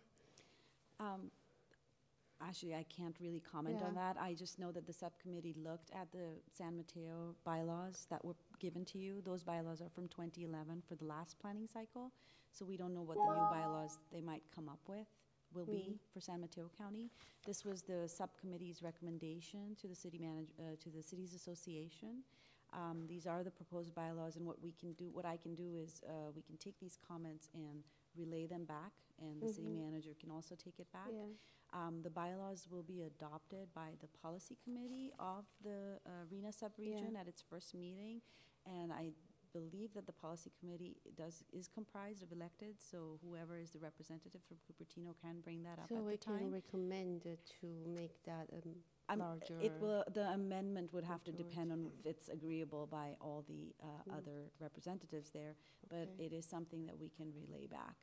S9: Actually, I can't really comment on that. I just know that the subcommittee looked at the San Mateo bylaws that were given to you. Those bylaws are from 2011 for the last planning cycle. So we don't know what the new bylaws they might come up with will be for San Mateo County. This was the subcommittee's recommendation to the city to the cities association. These are the proposed bylaws, and what I can do is we can take these comments and relay them back, and the city manager can also take it back. The bylaws will be adopted by the policy committee of the RENA sub-region at its first meeting, and I believe that the policy committee is comprised of elected, so whoever is the representative from Cupertino can bring that up at the time.
S13: So we can recommend to make that larger.
S9: The amendment would have to depend on if it's agreeable by all the other representatives there, but it is something that we can relay back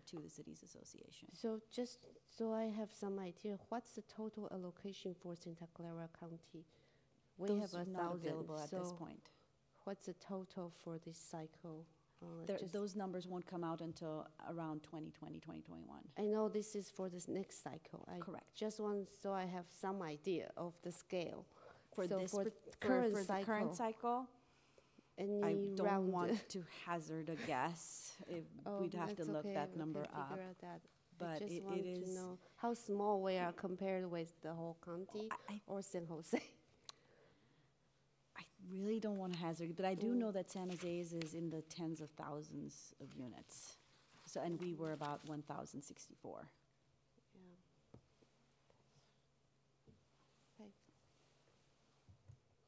S9: to the cities association.
S13: So just so I have some idea, what's the total allocation for Santa Clara County? We
S9: Those
S13: have
S9: are
S13: 1,000.
S9: not available at this point.
S13: What's the total for this cycle?
S9: Those numbers won't come out until around 2020, 2021.
S13: I know this is for this next cycle. I
S9: Correct.
S13: just want, so I have some idea of the scale.
S9: For
S13: So
S9: this,
S13: for
S9: for
S13: current
S9: the
S13: cycle,
S9: current cycle,
S13: any
S9: I don't
S13: round-
S9: want to hazard a guess. We'd have to
S13: that's
S9: look
S13: okay,
S9: that
S13: we
S9: number
S13: can
S9: up.
S13: figure out that. I
S9: But
S13: just
S9: it
S13: want
S9: is.
S13: to know how small we are compared with the whole county or San Jose.
S9: I really don't want to hazard, but I do know that San Jose's is in the tens of thousands of units. So, and we were about 1,064.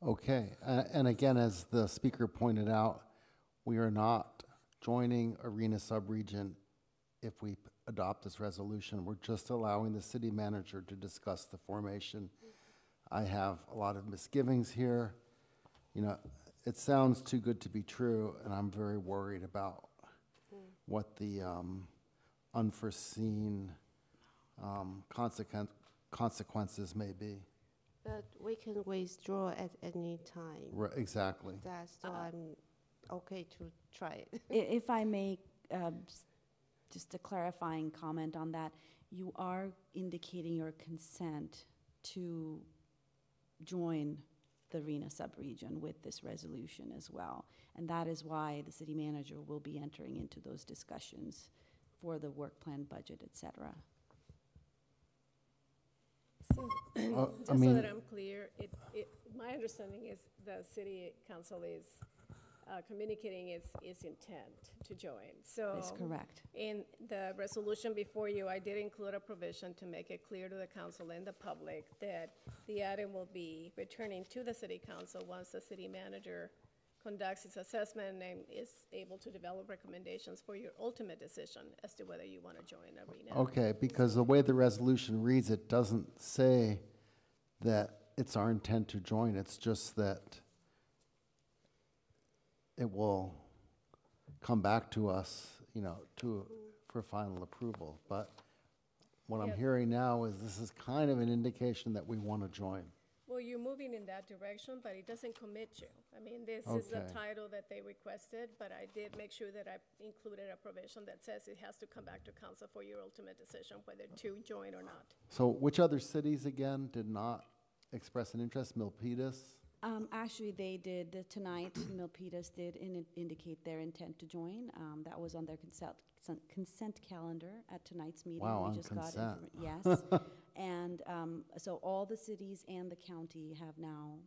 S1: Okay, and again, as the speaker pointed out, we are not joining Arena Subregion if we adopt this resolution. We're just allowing the city manager to discuss the formation. I have a lot of misgivings here. You know, it sounds too good to be true, and I'm very worried about what the unforeseen consequences may be.
S13: But we can withdraw at any time.
S1: Right, exactly.
S13: That's so I'm okay to try it.
S9: If I may, just a clarifying comment on that, you are indicating your consent to join the RENA subregion with this resolution as well. And that is why the city manager will be entering into those discussions for the work plan, budget, et cetera.
S19: So, just
S1: I mean,
S19: so that I'm clear, my understanding is the city council is communicating its intent to join. So
S9: That's correct.
S19: In the resolution before you, I did include a provision to make it clear to the council and the public that the item will be returning to the city council once the city manager conducts its assessment and is able to develop recommendations for your ultimate decision as to whether you want to join Arena.
S1: Okay, because the way the resolution reads, it doesn't say that it's our intent to join. It's just that it will come back to us, you know, for final approval. But what I'm
S19: Yep.
S1: hearing now is this is kind of an indication that we want to join.
S19: Well, you're moving in that direction, but it doesn't commit you. I mean, this is the
S1: Okay.
S19: title that they requested, but I did make sure that I included a provision that says it has to come back to council for your ultimate decision whether to join or not.
S1: So which other cities, again, did not express an interest? Milpitas?
S9: Actually, they did tonight. Milpitas did indicate their intent to join. That was on their consent calendar at tonight's meeting.
S1: Wow,
S9: We
S1: on
S9: just
S1: consent.
S9: Yes. And so all the cities and the county have now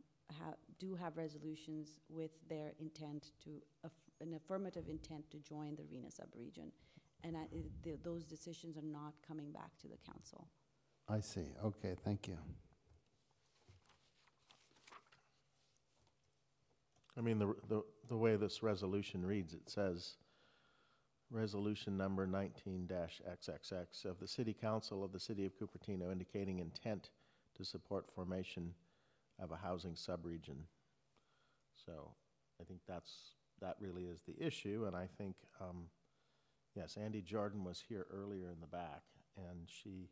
S9: do have resolutions with their intent to an affirmative intent to join the RENA subregion, and those decisions are not coming back to the council.
S1: I see. Okay, thank you.
S21: I mean, the way this resolution reads, it says, resolution number 19-XXX of the City Council of the City of Cupertino indicating intent to support formation of a housing subregion. So I think that really is the issue, and I think, yes, Andy Jordan was here earlier in the back, and she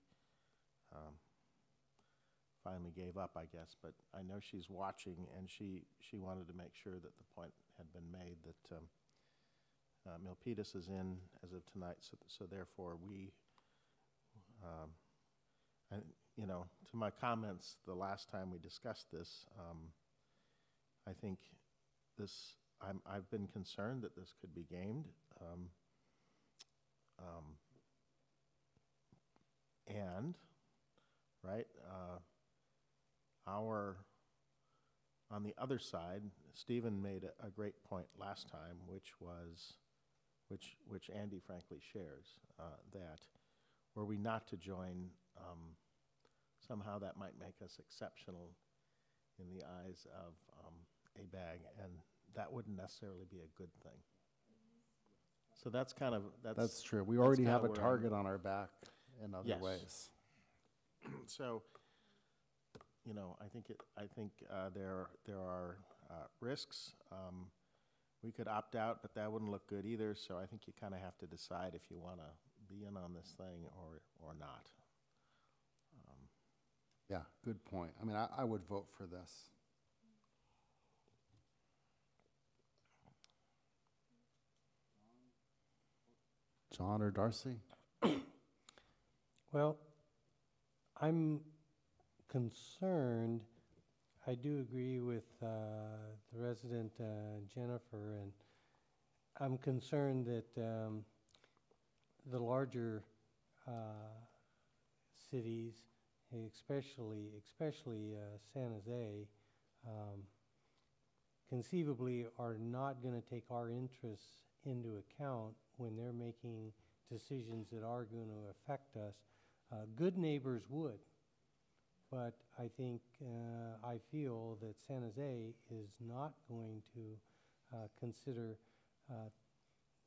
S21: finally gave up, I guess, but I know she's watching, and she wanted to make sure that the point had been made that Milpitas is in as of tonight, so therefore we, you know, to my comments the last time we discussed this, I think I've been concerned that this could be gamed, and, right, on the other side, Stephen made a great point last time, which Andy frankly shares, that were we not to join, somehow that might make us exceptional in the eyes of ABAG, and that wouldn't necessarily be a good thing. So that's kind of,
S1: That's true. We already have a
S21: where
S1: target on our back in other
S21: Yes.
S1: ways.
S21: So, you know, I think there are risks. We could opt out, but that wouldn't look good either. So I think you kind of have to decide if you want to be in on this thing or not.
S1: Yeah, good point. I mean, I would vote for this. John or Darcy?
S8: Well, I'm concerned. I do agree with the resident Jennifer, and I'm concerned that the larger cities, especially San Jose, conceivably are not going to take our interests into account when they're making decisions that are going to affect us. Good neighbors would, but I think, I feel that San Jose is not going to consider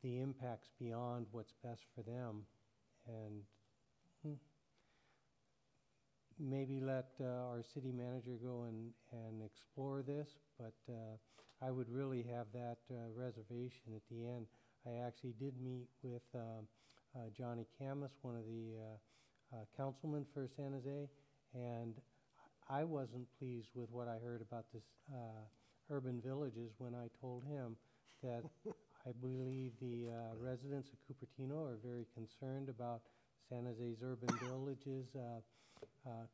S8: the impacts beyond what's best for them, and maybe let our city manager go and explore this, but I would really have that reservation at the end. I actually did meet with Johnny Camus, one of the councilmen for San Jose, and I wasn't pleased with what I heard about this urban villages when I told him that I believe the residents of Cupertino are very concerned about San Jose's urban villages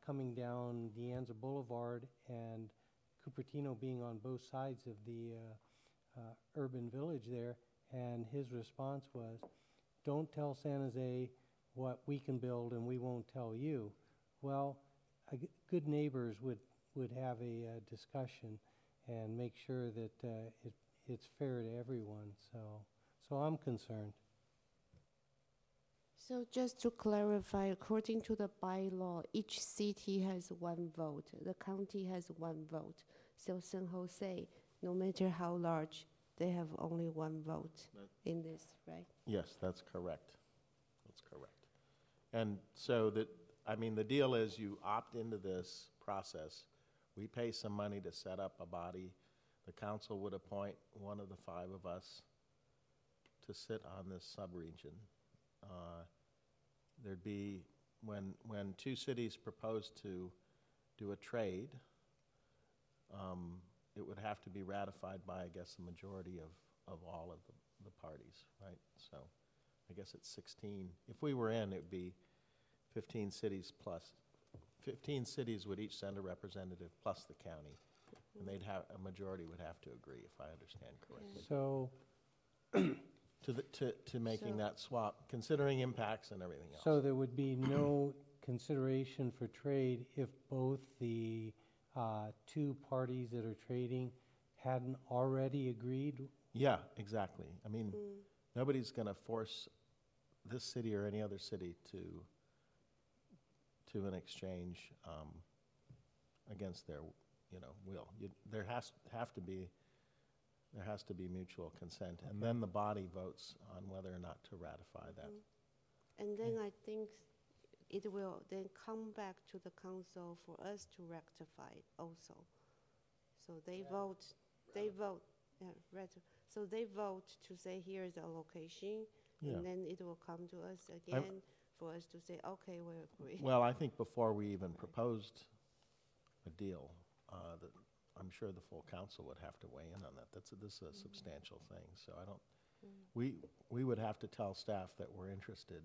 S8: coming down De Anza Boulevard, and Cupertino being on both sides of the urban village there. And his response was, don't tell San Jose what we can build and we won't tell you. Well, good neighbors would have a discussion and make sure that it's fair to everyone. So I'm concerned.
S13: So just to clarify, according to the bylaw, each city has one vote. The county has one vote. So San Jose, no matter how large, they have only one vote in this, right?
S21: Yes, that's correct. That's correct. And so the deal is you opt into this process. We pay some money to set up a body. The council would appoint one of the five of us to sit on this subregion. There'd be, when two cities propose to do a trade, it would have to be ratified by, I guess, the majority of all of the parties, right? So I guess it's 16. If we were in, it would be 15 cities plus. 15 cities would each send a representative plus the county, and they'd have, a majority would have to agree, if I understand correctly.
S8: So
S21: to making that swap, considering impacts and everything else.
S8: So there would be no consideration for trade if both the two parties that are trading hadn't already agreed?
S21: Yeah, exactly. I mean, nobody's going to force this city or any other city to an exchange against their, will. There has to be mutual consent, and then the body votes on whether or not to ratify that.
S13: And then I think it will then come back to the council for us to rectify it also. So they vote, so they vote to say here's a location, and then it will come to us again for us to say, okay, we agree.
S21: Well, I think before we even proposed a deal, I'm sure the full council would have to weigh in on that. This is a substantial thing, so I don't. We would have to tell staff that we're interested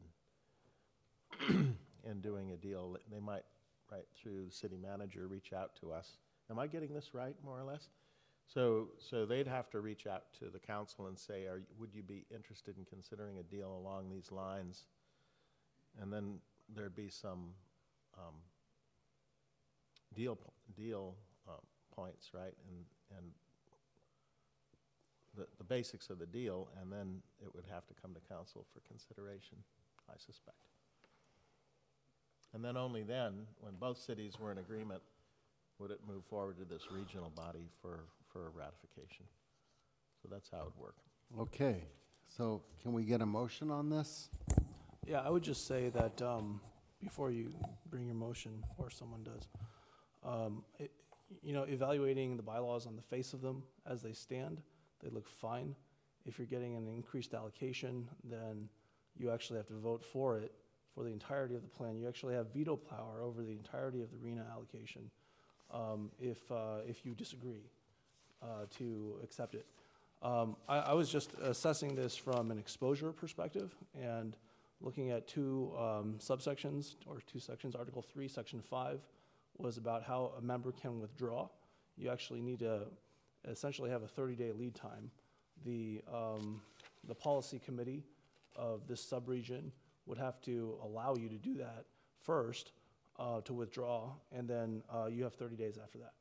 S21: in doing a deal. They might, right through the city manager, reach out to us. Am I getting this right, more or less? So they'd have to reach out to the council and say, would you be interested in considering a deal along these lines? And then there'd be some deal points, right? And the basics of the deal, and then it would have to come to council for consideration, I suspect. And then only then, when both cities were in agreement, would it move forward to this regional body for a ratification. So that's how it would work.
S1: Okay, so can we get a motion on this?
S18: Yeah, I would just say that before you bring your motion, or someone does, evaluating the bylaws on the face of them as they stand, they look fine. If you're getting an increased allocation, then you actually have to vote for it for the entirety of the plan. You actually have veto power over the entirety of the RENA allocation if you disagree to accept it. I was just assessing this from an exposure perspective and looking at two subsections, or two sections. Article 3, Section 5 was about how a member can withdraw. You actually need to essentially have a 30-day lead time. The policy committee of this subregion would have to allow you to do that first to withdraw, and then you have 30 days after that.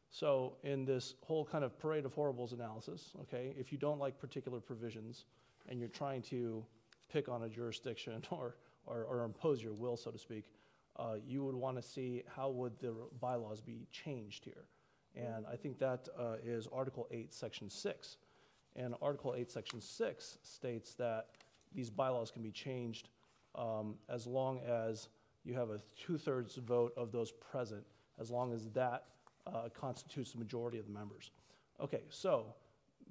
S18: So in this whole kind of parade of horribles analysis, okay, if you don't like particular provisions and you're trying to pick on a jurisdiction or impose your will, so to speak, you would want to see how would the bylaws be changed here. And I think that is Article 8, Section 6. And Article 8, Section 6 states that these bylaws can be changed as long as you have a 2/3 vote of those present, as long as that constitutes the majority of the members. Okay, so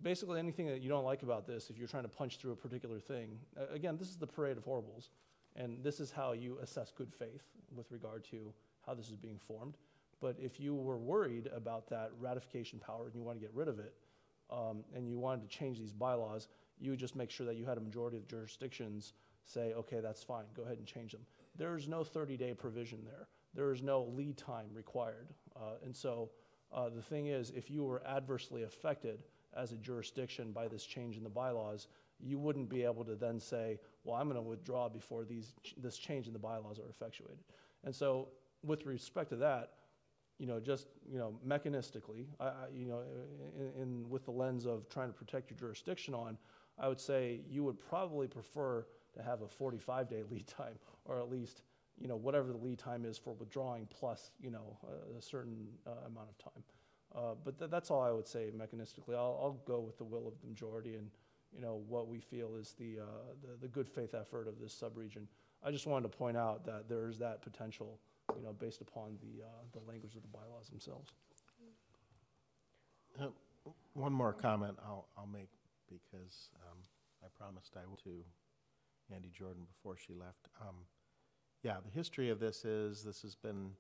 S18: basically anything that you don't like about this, if you're trying to punch through a particular thing, again, this is the parade of horribles, and this is how you assess good faith with regard to how this is being formed. But if you were worried about that ratification power and you want to get rid of it, and you wanted to change these bylaws, you would just make sure that you had a majority of jurisdictions say, okay, that's fine, go ahead and change them. There is no 30-day provision there. There is no lead time required. And so the thing is, if you were adversely affected as a jurisdiction by this change in the bylaws, you wouldn't be able to then say, well, I'm going to withdraw before this change in the bylaws are effectuated. And so with respect to that, just mechanistically, with the lens of trying to protect your jurisdiction on, I would say you would probably prefer to have a 45-day lead time, or at least whatever the lead time is for withdrawing plus a certain amount of time. But that's all I would say mechanistically. I'll go with the will of the majority and what we feel is the good faith effort of this subregion. I just wanted to point out that there is that potential, based upon the language of the bylaws themselves.
S21: One more comment I'll make, because I promised I would to Andy Jordan before she left. Yeah, the history of this has been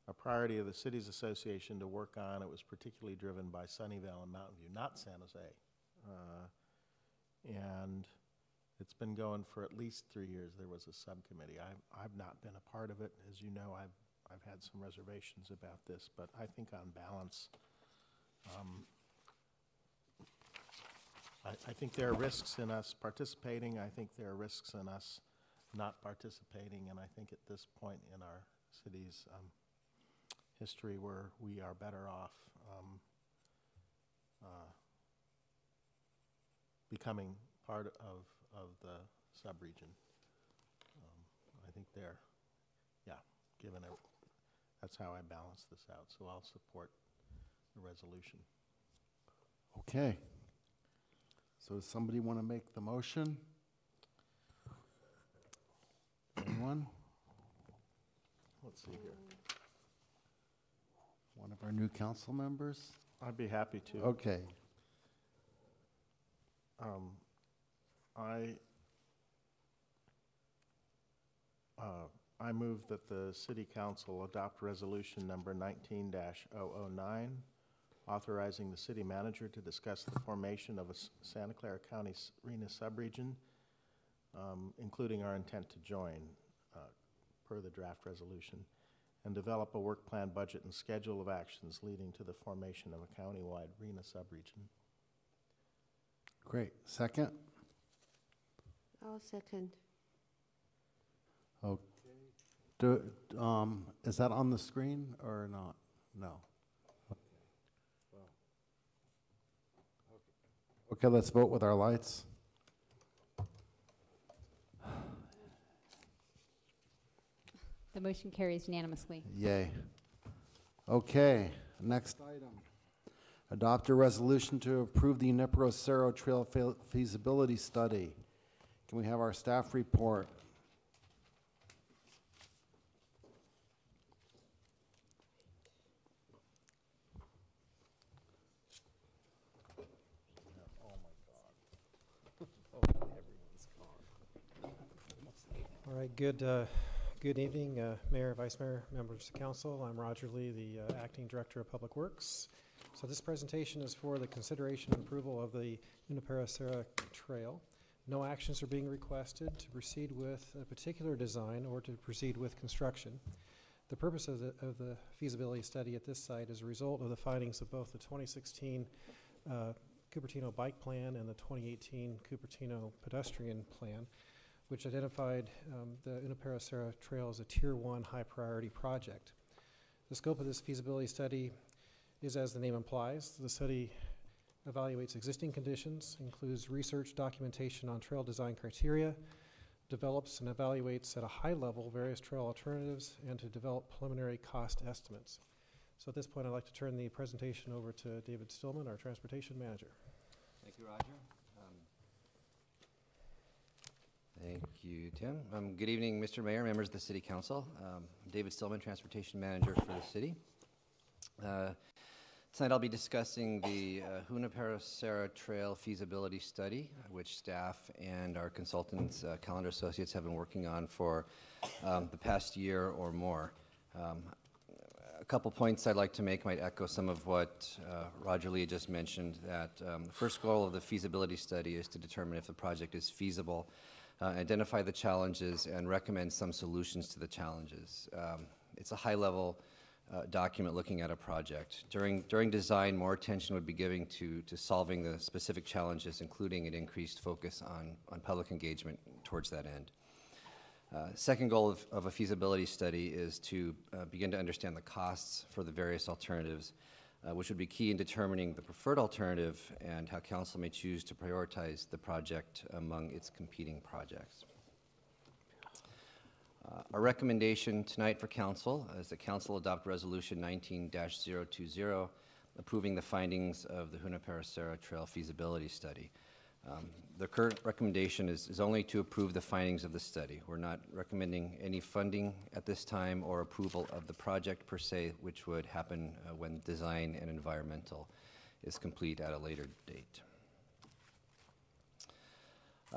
S21: a priority of the Cities Association to work on. It was particularly driven by Sunnyvale and Mountain View, not San Jose. And it's been going for at least 3 years. There was a subcommittee. I've not been a part of it. As you know, I've had some reservations about this, but I think on balance, I think there are risks in us participating. I think there are risks in us not participating, and I think at this point in our city's history where we are better off becoming part of the subregion. I think that's how I balance this out. So I'll support the resolution.
S1: Okay. So does somebody want to make the motion? Anyone?
S21: Let's see here.
S1: One of our new council members?
S21: I'd be happy to.
S1: Okay.
S21: I move that the City Council adopt resolution number 19-009, authorizing the city manager to discuss the formation of a Santa Clara County RENA subregion, including our intent to join per the draft resolution, and develop a work plan, budget, and schedule of actions leading to the formation of a countywide RENA subregion.
S1: Great. Second?
S13: I'll second.
S1: Okay. Is that on the screen or not? No. Okay, let's vote with our lights.
S12: The motion carries unanimously.
S1: Yay. Okay, next item. Adopt a resolution to approve the Unipro Cerro Trail feasibility study. Can we have our staff report?
S22: All right, good evening, Mayor, Vice Mayor, members of the council. I'm Roger Lee, the Acting Director of Public Works. So this presentation is for the consideration and approval of the Junipero Serra Trail. No actions are being requested to proceed with a particular design or to proceed with construction. The purpose of the feasibility study at this site is a result of the findings of both the 2016 Cupertino Bike Plan and the 2018 Cupertino Pedestrian Plan, which identified the Junipero Serra Trail as a Tier 1 high priority project. The scope of this feasibility study is, as the name implies, the study evaluates existing conditions, includes research documentation on trail design criteria, develops and evaluates at a high level various trail alternatives, and to develop preliminary cost estimates. So at this point, I'd like to turn the presentation over to David Stillman, our transportation manager.
S11: Thank you, Roger. Thank you, Tim. Good evening, Mr. Mayor, members of the City Council. David Stillman, transportation manager for the city. Tonight I'll be discussing the Junipero Serra Trail feasibility study, which staff and our consultants, Calendar Associates, have been working on for the past year or more. A couple points I'd like to make might echo some of what Roger Lee just mentioned, that the first goal of the feasibility study is to determine if the project is feasible, identify the challenges, and recommend some solutions to the challenges. It's a high-level document looking at a project. During design, more attention would be given to solving the specific challenges, including an increased focus on public engagement towards that end. Second goal of a feasibility study is to begin to understand the costs for the various alternatives, which would be key in determining the preferred alternative and how council may choose to prioritize the project among its competing projects. Our recommendation tonight for council is that council adopt resolution 19-020, approving the findings of the Junipero Serra Trail feasibility study. The current recommendation is only to approve the findings of the study. We're not recommending any funding at this time or approval of the project per se, which would happen when design and environmental is complete at a later date.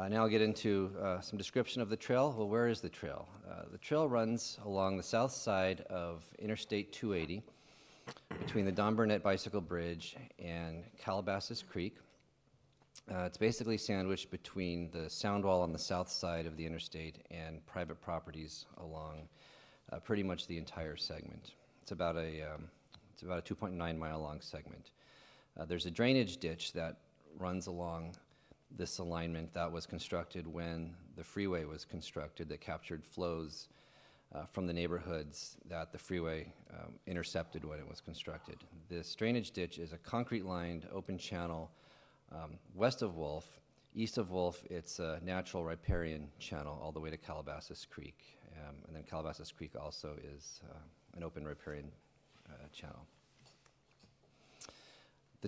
S11: Now I'll get into some description of the trail. Well, where is the trail? The trail runs along the south side of Interstate 280 between the Don Burnett Bicycle Bridge and Calabasas Creek. It's basically sandwiched between the sound wall on the south side of the interstate and private properties along pretty much the entire segment. It's about a 2.9 mile long segment. There's a drainage ditch that runs along this alignment that was constructed when the freeway was constructed, that captured flows from the neighborhoods that the freeway intercepted when it was constructed. This drainage ditch is a concrete-lined open channel west of Wolf. East of Wolf, it's a natural riparian channel all the way to Calabasas Creek. And then Calabasas Creek also is an open riparian channel. The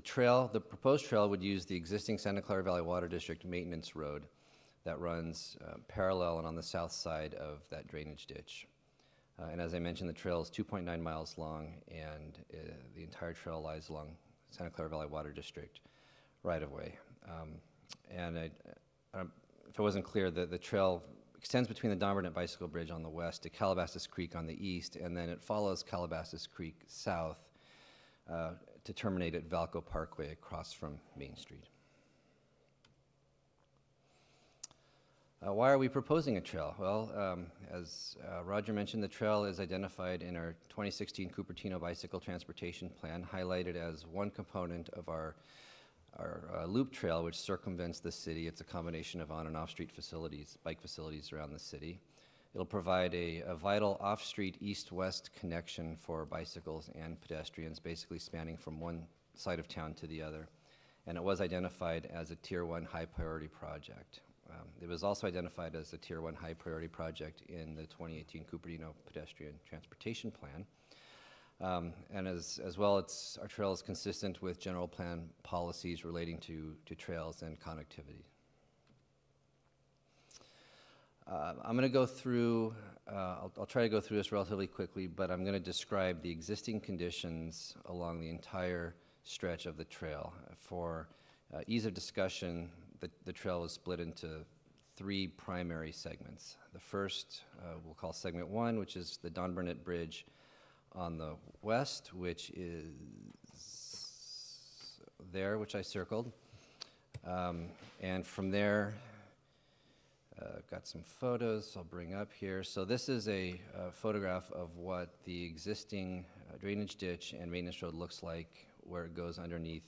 S11: proposed trail would use the existing Santa Clara Valley Water District maintenance road that runs parallel and on the south side of that drainage ditch. And as I mentioned, the trail is 2.9 miles long, and the entire trail lies along Santa Clara Valley Water District right of way. If it wasn't clear, the trail extends between the Don Burnett Bicycle Bridge on the west to Calabasas Creek on the east, and then it follows Calabasas Creek south to terminate at Valco Parkway across from Main Street. Why are we proposing a trail? Well, as Roger mentioned, the trail is identified in our 2016 Cupertino Bicycle Transportation Plan, highlighted as one component of our loop trail, which circumvents the city. It's a combination of on and off-street facilities, bike facilities around the city. It'll provide a vital off-street east-west connection for bicycles and pedestrians, basically spanning from one side of town to the other. And it was identified as a Tier 1 high-priority project. It was also identified as a Tier 1 high-priority project in the 2018 Cupertino Pedestrian Transportation Plan. And as well, our trail is consistent with general plan policies relating to trails and connectivity. I'm going to go through, I'll try to go through this relatively quickly, but I'm going to describe the existing conditions along the entire stretch of the trail. For ease of discussion, the trail is split into 3 primary segments. The first we'll call segment 1, which is the Don Burnett Bridge on the west, which is there, which I circled. And from there, got some photos I'll bring up here. So this is a photograph of what the existing drainage ditch and maintenance road looks like where it goes underneath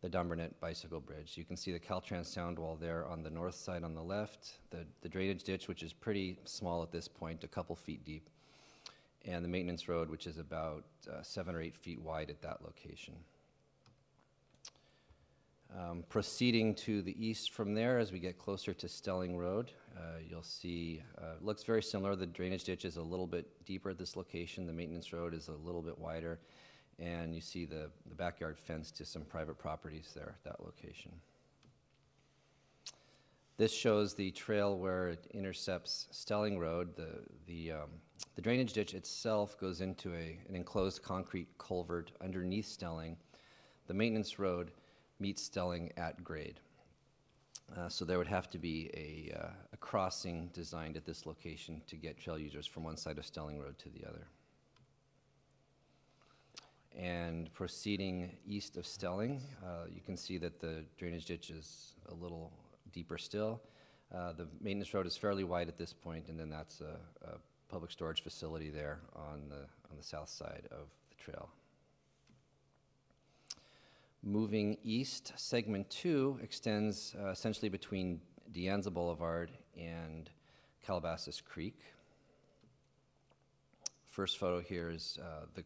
S11: the Dumbernet bicycle bridge. You can see the Caltrans sound wall there on the north side on the left, the drainage ditch, which is pretty small at this point, a couple feet deep, and the maintenance road, which is about 7 or 8 feet wide at that location. Proceeding to the east from there, as we get closer to Stelling Road, you'll see, looks very similar. The drainage ditch is a little bit deeper at this location. The maintenance road is a little bit wider. And you see the backyard fence to some private properties there at that location. This shows the trail where it intercepts Stelling Road. The drainage ditch itself goes into an enclosed concrete culvert underneath Stelling. The maintenance road meets Stelling at grade. So there would have to be a crossing designed at this location to get trail users from one side of Stelling Road to the other. And proceeding east of Stelling, you can see that the drainage ditch is a little deeper still. The maintenance road is fairly wide at this point, and then that's a public storage facility there on the south side of the trail. Moving east, segment 2 extends essentially between De Anza Boulevard and Calabasas Creek. First photo here is the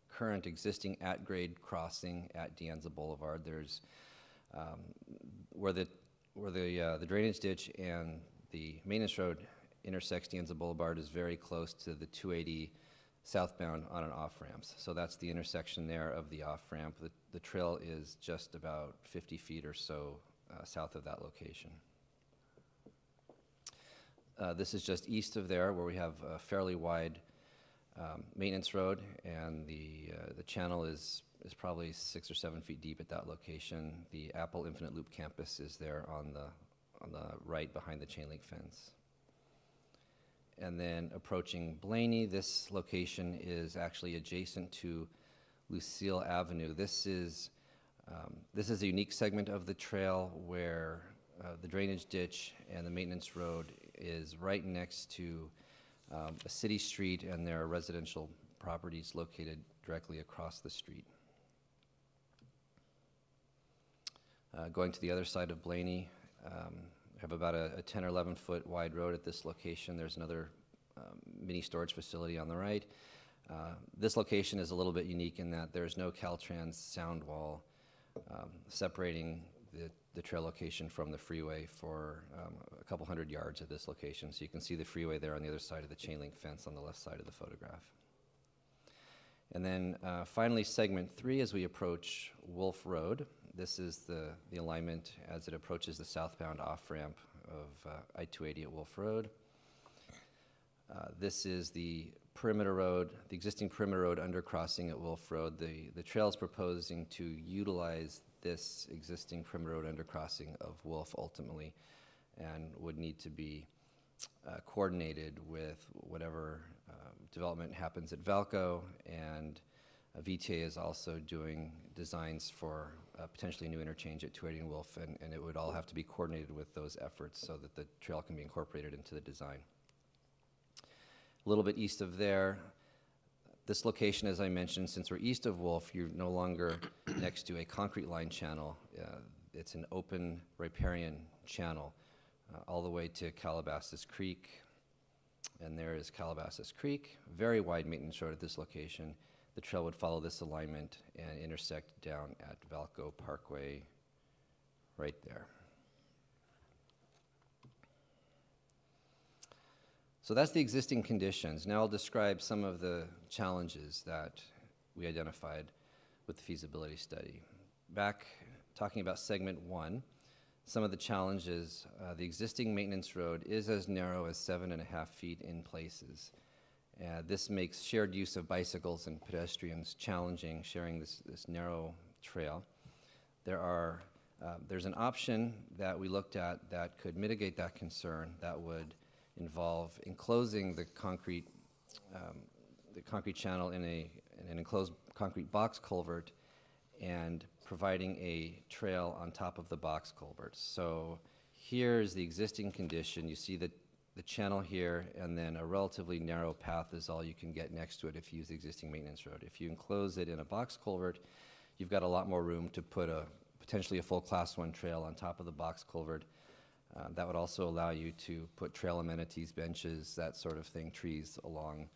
S11: current existing at-grade crossing at De Anza Boulevard. There's where the drainage ditch and the maintenance road intersects De Anza Boulevard is very close to the 280 southbound on and off ramps. So that's the intersection there of the off ramp. The trail is just about 50 feet or so south of that location. This is just east of there, where we have a fairly wide maintenance road, and the channel is probably 6 or 7 feet deep at that location. The Apple Infinite Loop campus is there on the right behind the chain link fence. And then approaching Blaney, this location is actually adjacent to Lucille Avenue. This is a unique segment of the trail where the drainage ditch and the maintenance road is right next to a city street, and there are residential properties located directly across the street. Going to the other side of Blaney, we have about a 10 or 11 foot wide road at this location. There's another mini storage facility on the right. This location is a little bit unique in that there's no Caltrans sound wall separating the trail location from the freeway for a couple hundred yards at this location. So you can see the freeway there on the other side of the chain link fence on the left side of the photograph. And then finally, segment 3, as we approach Wolf Road. This is the alignment as it approaches the southbound off-ramp of I-280 at Wolf Road. This is the perimeter road, the existing perimeter road undercrossing at Wolf Road. The trail is proposing to utilize this existing perimeter road undercrossing of Wolf ultimately, and would need to be coordinated with whatever development happens at Valco, and VTA is also doing designs for potentially a new interchange at 280 and Wolf, and it would all have to be coordinated with those efforts so that the trail can be incorporated into the design. A little bit east of there, this location, as I mentioned, since we're east of Wolf, you're no longer next to a concrete line channel. It's an open riparian channel all the way to Calabasas Creek. And there is Calabasas Creek, very wide maintenance road at this location. The trail would follow this alignment and intersect down at Valco Parkway right there. So that's the existing conditions. Now I'll describe some of the challenges that we identified with the feasibility study. Back talking about segment 1, some of the challenges, the existing maintenance road is as narrow as 7.5 feet in places. This makes shared use of bicycles and pedestrians challenging, sharing this narrow trail. There's an option that we looked at that could mitigate that concern, that would involve enclosing the concrete channel in an enclosed concrete box culvert and providing a trail on top of the box culvert. So here's the existing condition. You see the channel here, and then a relatively narrow path is all you can get next to it if you use the existing maintenance road. If you enclose it in a box culvert, you've got a lot more room to put potentially a full Class 1 trail on top of the box culvert. That would also allow you to put trail amenities, benches, that sort of thing, trees along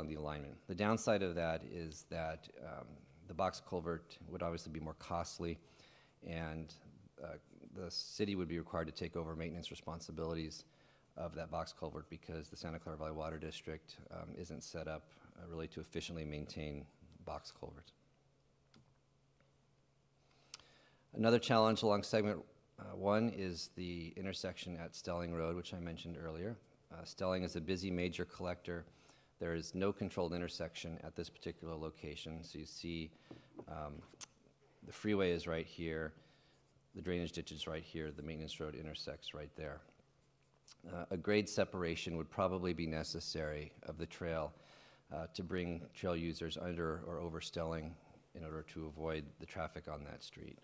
S11: the alignment. The downside of that is that the box culvert would obviously be more costly, and the city would be required to take over maintenance responsibilities of that box culvert because the Santa Clara Valley Water District isn't set up really to efficiently maintain box culverts. Another challenge along segment 1 is the intersection at Stelling Road, which I mentioned earlier. Stelling is a busy major collector. There is no controlled intersection at this particular location. So you see the freeway is right here, the drainage ditch is right here, the maintenance road intersects right there. A grade separation would probably be necessary of the trail to bring trail users under or over Stelling in order to avoid the traffic on that street.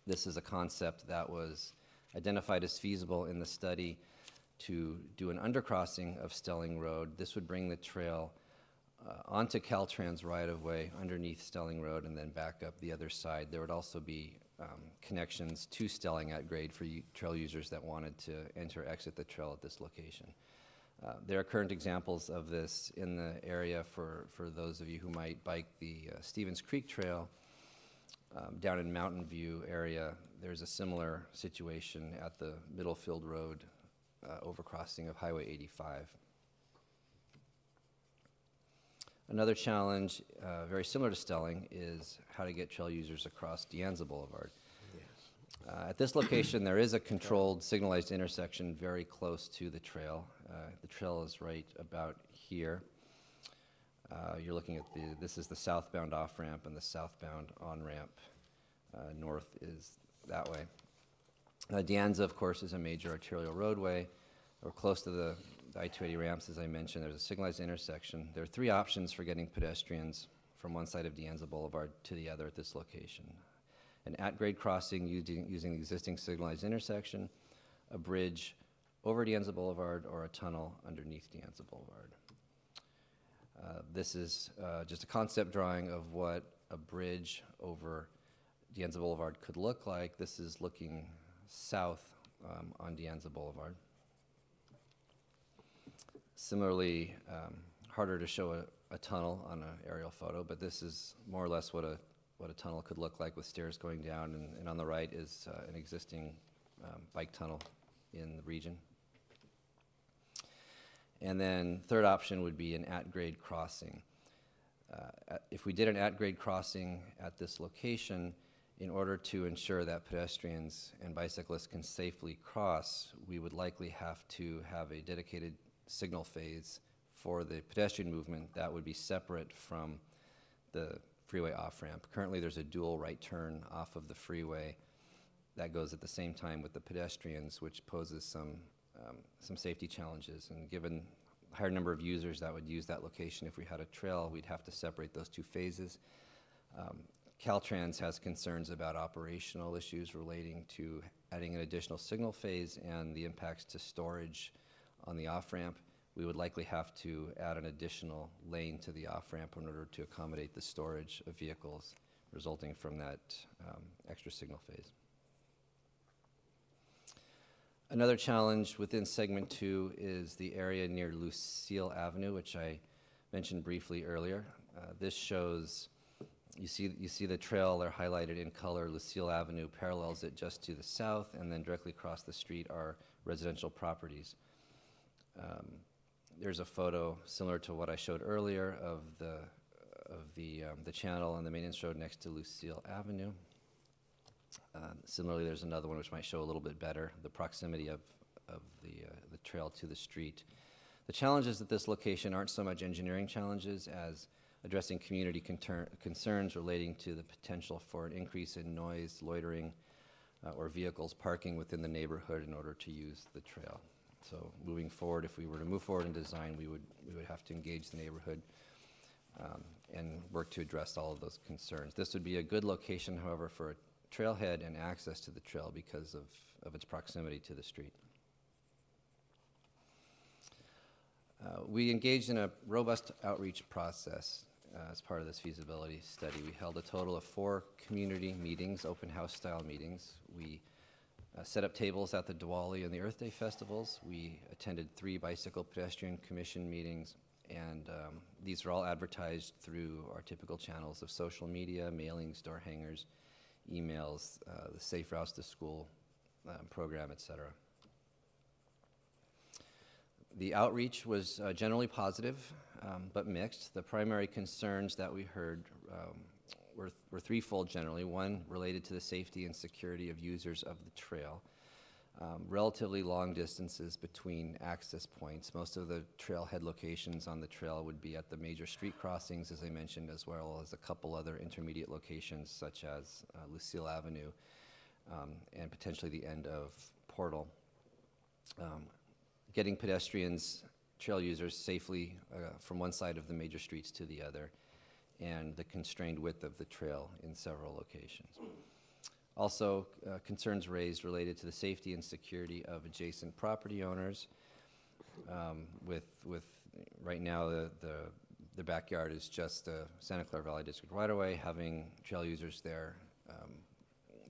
S11: This is a concept that was identified as feasible in the study to do an undercrossing of Stelling Road. This would bring the trail onto Caltrans right-of-way underneath Stelling Road and then back up the other side. There would also be connections to Stelling at grade for trail users that wanted to enter or exit the trail at this location. There are current examples of this in the area for those of you who might bike the Stevens Creek Trail. Down in Mountain View area, there's a similar situation at the Middlefield Road overcrossing of Highway 85. Another challenge, very similar to Stelling, is how to get trail users across De Anza Boulevard. Yes. At this location, there is a controlled signalized intersection very close to the trail. The trail is right about here. You're looking at this is the southbound off-ramp and the southbound on-ramp. North is that way. De Anza, of course, is a major arterial roadway. We're close to the I-280 ramps, as I mentioned. There's a signalized intersection. There are 3 options for getting pedestrians from one side of De Anza Boulevard to the other at this location. An at-grade crossing using the existing signalized intersection, a bridge over De Anza Boulevard, or a tunnel underneath De Anza Boulevard. This is just a concept drawing of what a bridge over De Anza Boulevard could look like. This is looking south on De Anza Boulevard. Similarly, harder to show a tunnel on an aerial photo, but this is more or less what a tunnel could look like with stairs going down, and on the right is an existing bike tunnel in the region. And then third option would be an at-grade crossing. If we did an at-grade crossing at this location, in order to ensure that pedestrians and bicyclists can safely cross, we would likely have to have a dedicated signal phase for the pedestrian movement that would be separate from the freeway off-ramp. Currently, there's a dual right turn off of the freeway that goes at the same time with the pedestrians, which poses some safety challenges. And given the higher number of users that would use that location, if we had a trail, we'd have to separate those 2 phases. Caltrans has concerns about operational issues relating to adding an additional signal phase and the impacts to storage on the off-ramp. We would likely have to add an additional lane to the off-ramp in order to accommodate the storage of vehicles resulting from that extra signal phase. Another challenge within segment 2 is the area near Lucille Avenue, which I mentioned briefly earlier. This shows, you see the trail there highlighted in color. Lucille Avenue parallels it just to the south, and then directly across the street are residential properties. There's a photo similar to what I showed earlier of the channel on the maintenance road next to Lucille Avenue. Similarly, there's another one which might show a little bit better the proximity of the trail to the street. The challenges at this location aren't so much engineering challenges as addressing community concerns relating to the potential for an increase in noise, loitering, or vehicles parking within the neighborhood in order to use the trail. So moving forward, if we were to move forward in design, we would have to engage the neighborhood and work to address all of those concerns. This would be a good location, however, for a trailhead and access to the trail because of its proximity to the street. We engaged in a robust outreach process as part of this feasibility study. We held a total of 4 community meetings, open house style meetings. We set up tables at the Diwali and the Earth Day festivals. We attended 3 bicycle pedestrian commission meetings, and these are all advertised through our typical channels of social media, mailings, door hangers, emails, the Safe Routes to School program, etc. The outreach was generally positive, but mixed. The primary concerns that we heard were threefold generally. One, related to the safety and security of users of the trail. Relatively long distances between access points. Most of the trailhead locations on the trail would be at the major street crossings, as I mentioned, as well as a couple other intermediate locations such as Lucille Avenue and potentially the end of Portal. Getting pedestrians, trail users safely from one side of the major streets to the other, and the constrained width of the trail in several locations. Also, concerns raised related to the safety and security of adjacent property owners. With right now, the backyard is just the Santa Clara Valley District right-of-way. Having trail users there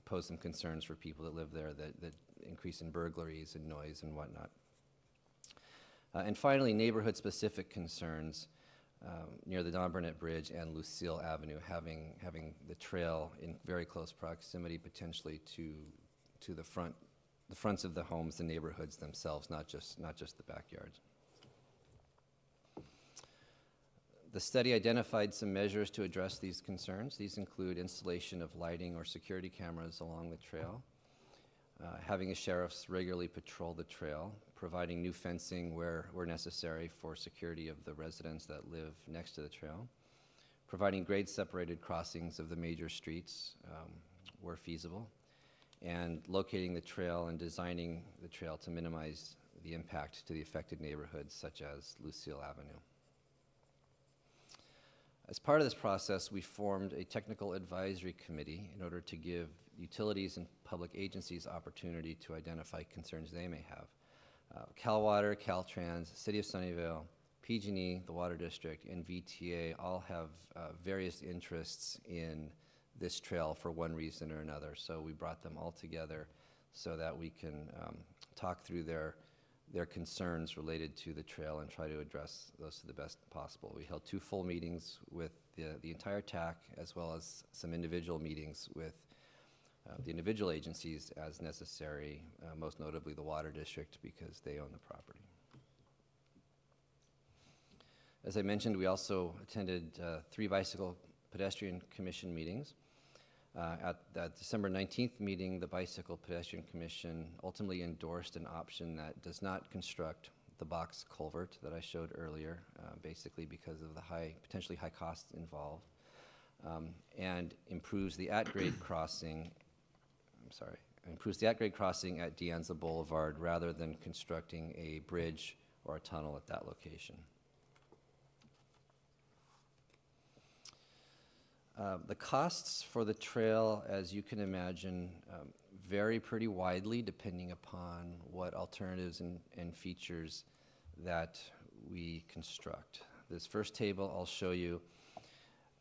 S11: pose some concerns for people that live there, that increase in burglaries and noise and whatnot. And finally, neighborhood-specific concerns near the Don Burnett Bridge and Lucille Avenue, having the trail in very close proximity potentially to the fronts of the homes, the neighborhoods themselves, not just the backyards. The study identified some measures to address these concerns. These include installation of lighting or security cameras along the trail, having a sheriffs regularly patrol the trail, providing new fencing where necessary for security of the residents that live next to the trail, providing grade-separated crossings of the major streets where feasible, and locating the trail and designing the trail to minimize the impact to the affected neighborhoods such as Lucille Avenue. As part of this process, we formed a technical advisory committee in order to give utilities and public agencies opportunity to identify concerns they may have. Cal Water, Caltrans, City of Sunnyvale, PG&E, the Water District, and VTA all have various interests in this trail for one reason or another. So we brought them all together so that we can talk through their concerns related to the trail and try to address those to the best possible. We held 2 full meetings with the entire TAC, as well as some individual meetings with the individual agencies as necessary, most notably the Water District because they own the property. As I mentioned, we also attended 3 bicycle pedestrian commission meetings. At that December 19th meeting, the Bicycle Pedestrian Commission ultimately endorsed an option that does not construct the box culvert that I showed earlier, basically because of the potentially high costs involved, and improves the at-grade crossing. Improves the at-grade crossing at De Anza Boulevard rather than constructing a bridge or a tunnel at that location. The costs for the trail, as you can imagine, vary pretty widely depending upon what alternatives and features that we construct. This first table I'll show you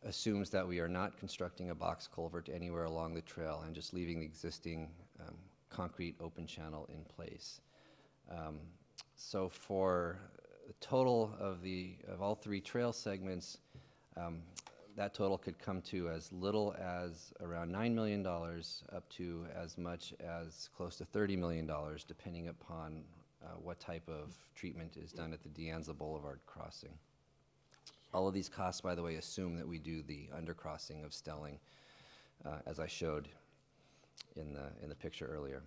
S11: assumes that we are not constructing a box culvert anywhere along the trail and just leaving the existing concrete open channel in place. So for the total of all 3 trail segments, that total could come to as little as around $9 million up to as much as close to $30 million, depending upon what type of treatment is done at the De Anza Boulevard crossing. All of these costs, by the way, assume that we do the undercrossing of Stelling, as I showed in the picture earlier.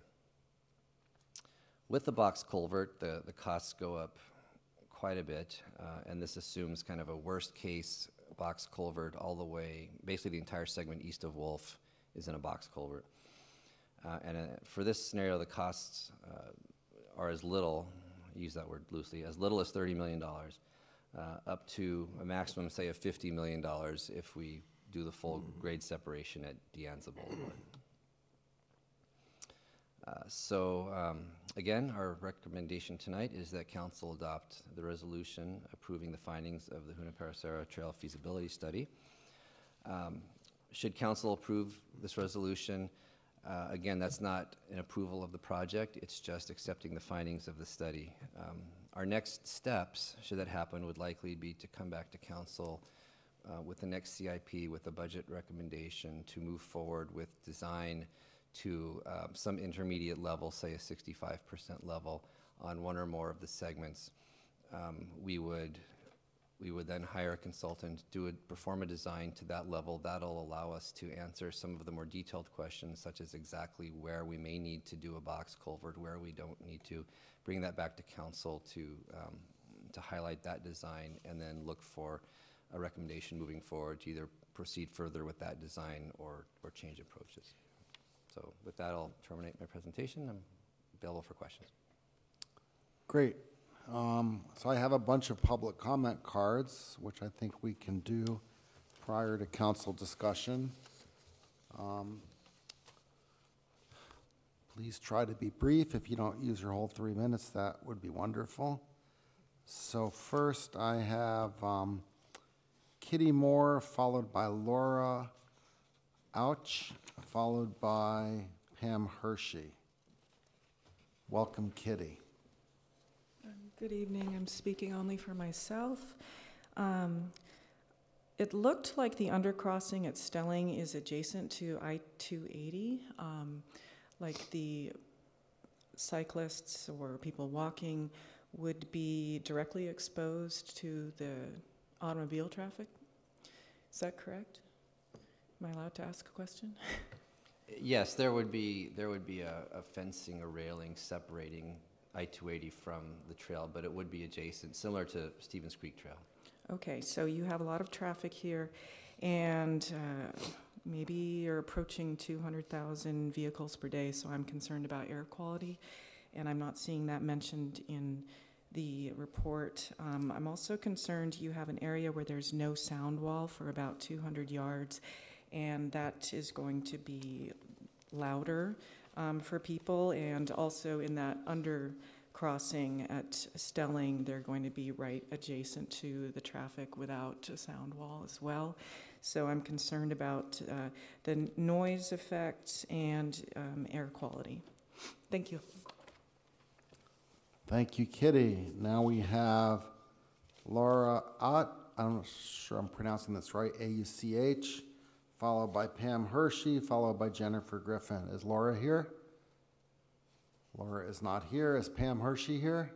S11: With the box culvert, the costs go up quite a bit, and this assumes kind of a worst case box culvert all the way, basically the entire segment east of Wolf is in a box culvert. And for this scenario, the costs are as little, I use that word loosely, as little as $30 million. up to a maximum, say, of $50 million if we do the full grade separation at De Anza Boulevard. Again, our recommendation tonight is that council adopt the resolution approving the findings of the Junipero Trail feasibility study. Should council approve this resolution, again, that's not an approval of the project, it's just accepting the findings of the study. Our next steps, should that happen, would likely be to come back to council with the next CIP with a budget recommendation to move forward with design to some intermediate level, say a 65% level on one or more of the segments. We would then hire a consultant, perform a design to that level. That'll allow us to answer some of the more detailed questions, such as exactly where we may need to do a box culvert, where we don't need to. Bring that back to council to highlight that design, and then look for a recommendation moving forward to either proceed further with that design or change approaches. So with that, I'll terminate my presentation. I'm available for questions.
S1: Great. So I have a bunch of public comment cards, which I think we can do prior to council discussion. Please try to be brief. If you don't use your whole 3 minutes, that would be wonderful. So first I have Kitty Moore, followed by Laura Ouch, followed by Pam Hershey. Welcome, Kitty.
S14: Good evening. I'm speaking only for myself. It looked like the undercrossing at Stelling is adjacent to I-280, like the cyclists or people walking would be directly exposed to the automobile traffic. Is that correct? Am I allowed to ask a question?
S11: Yes, there would be a fencing, a railing separating I-280 from the trail, but it would be adjacent, similar to Stevens Creek Trail.
S14: Okay, so you have a lot of traffic here, and maybe you're approaching 200,000 vehicles per day, so I'm concerned about air quality, and I'm not seeing that mentioned in the report. I'm also concerned you have an area where there's no sound wall for about 200 yards, and that is going to be louder for people, and also in that undercrossing at Stelling, they're going to be right adjacent to the traffic without a sound wall as well. So I'm concerned about the noise effects and air quality. Thank you.
S1: Thank you, Kitty. Now we have Laura Ott, I'm not sure I'm pronouncing this right, A-U-C-H, followed by Pam Hershey, followed by Jennifer Griffin. Is Laura here? Laura is not here. Is Pam Hershey here?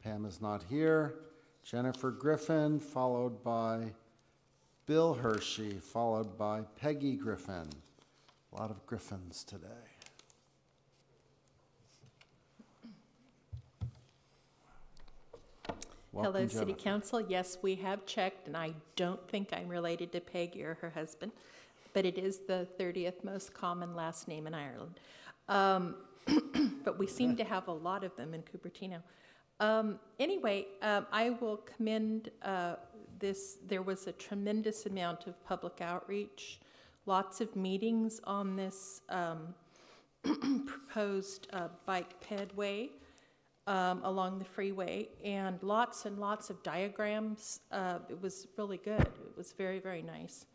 S1: Pam is not here. Jennifer Griffin, followed by Bill Hershey, followed by Peggy Griffin. A lot of Griffins today. Welcome,
S2: Hello, City
S1: Jennifer.
S2: Council. Yes, we have checked, and I don't think I'm related to Peggy or her husband, but it is the 30th most common last name in Ireland. But we seem to have a lot of them in Cupertino. Anyway, I will commend this. There was a tremendous amount of public outreach, lots of meetings on this proposed bike pedway along the freeway, and lots of diagrams. It was really good. It was very, very nice.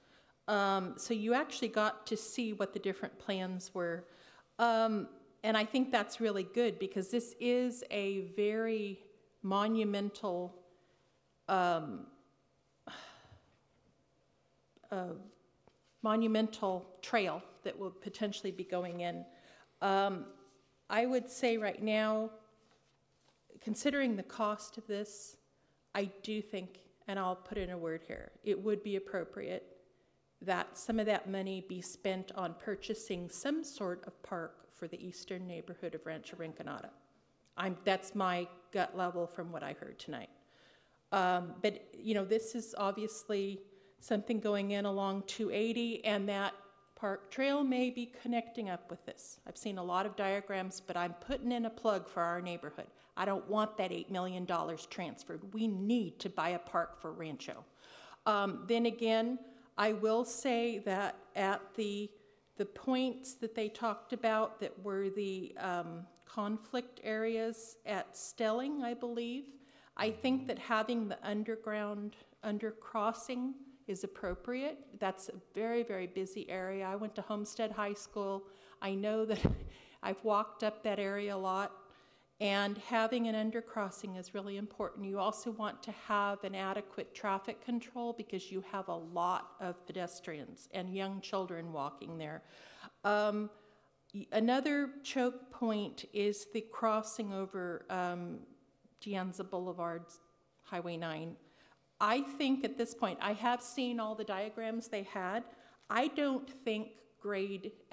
S2: So you actually got to see what the different plans were. And I think that's really good, because this is a very monumental trail that will potentially be going in. I would say right now, considering the cost of this, I do think, and I'll put in a word here, it would be appropriate that some of that money be spent on purchasing some sort of park for the eastern neighborhood of Rancho Rinconada. That's my gut level from what I heard tonight. But you know, this is obviously something going in along 280, and that Park Trail may be connecting up with this. I've seen a lot of diagrams, but I'm putting in a plug for our neighborhood. I don't want that $8 million transferred. We need to buy a park for Rancho. Then again, I will say that at the points that they talked about that were the conflict areas at Stelling, I believe, I think that having the undercrossing is appropriate. That's a very, very busy area. I went to Homestead High School. I know that I've walked up that area a lot, and having an undercrossing is really important. You also want to have an adequate traffic control because you have a lot of pedestrians and young children walking there. Another choke point is the crossing over Gianza Boulevard, Highway 9. I think at this point, I have seen all the diagrams they had. I don't think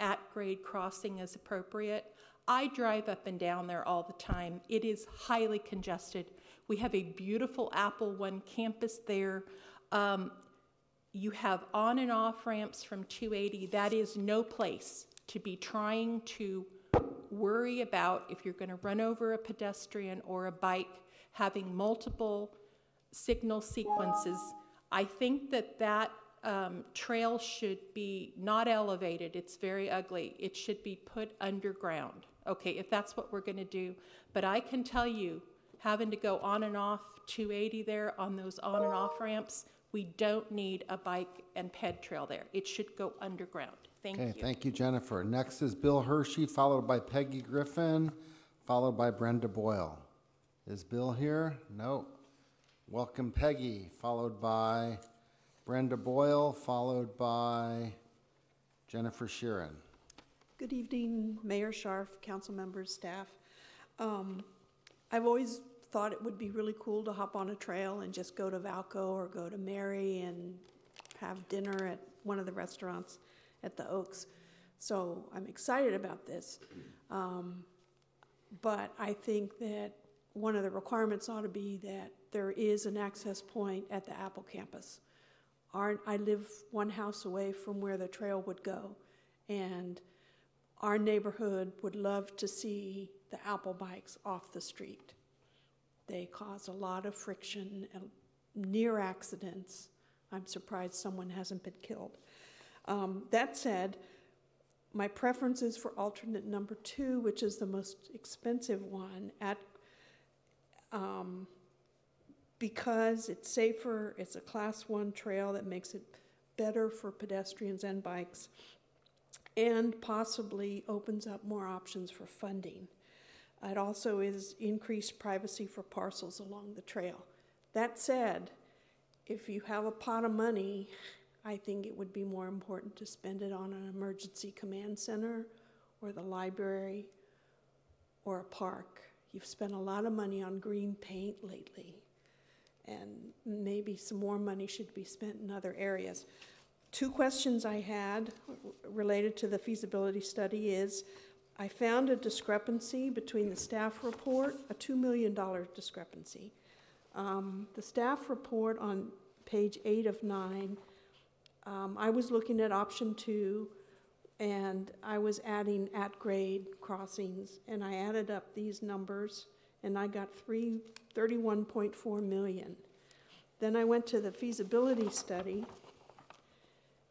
S2: at-grade crossing is appropriate. I drive up and down there all the time. It is highly congested. We have a beautiful Apple One campus there. You have on and off ramps from 280. That is no place to be trying to worry about if you're going to run over a pedestrian or a bike, having multiple signal sequences. I think that trail should be not elevated. It's very ugly. It should be put underground. Okay, if that's what we're going to do. But I can tell you, having to go on and off 280 there on those on and off ramps, we don't need a bike and ped trail there. It should go underground. Thank you.
S1: Okay, thank you, Jennifer. Next is Bill Hershey, followed by Peggy Griffin, followed by Brenda Boyle. Is Bill here? No. Welcome, Peggy, followed by Brenda Boyle, followed by Jennifer Sheeran.
S6: Good evening, Mayor Scharf, council members, staff. I've always thought it would be really cool to hop on a trail and just go to Valco or go to Mary and have dinner at one of the restaurants at the Oaks. So I'm excited about this. But I think that one of the requirements ought to be that there is an access point at the Apple campus. I live one house away from where the trail would go, and our neighborhood would love to see the Apple bikes off the street. They cause a lot of friction and near accidents. I'm surprised someone hasn't been killed. That said, my preference is for alternate number 2, which is the most expensive one, because it's safer, it's a class 1 trail that makes it better for pedestrians and bikes, and possibly opens up more options for funding. It also is increased privacy for parcels along the trail. That said, if you have a pot of money, I think it would be more important to spend it on an emergency command center or the library or a park. You've spent a lot of money on green paint lately, and maybe some more money should be spent in other areas. 2 questions I had related to the feasibility study is, I found a discrepancy between the staff report, a $2 million discrepancy. The staff report on page 8 of 9, I was looking at option 2, and I was adding at-grade crossings, and I added up these numbers, and I got 31.4 million. Then I went to the feasibility study,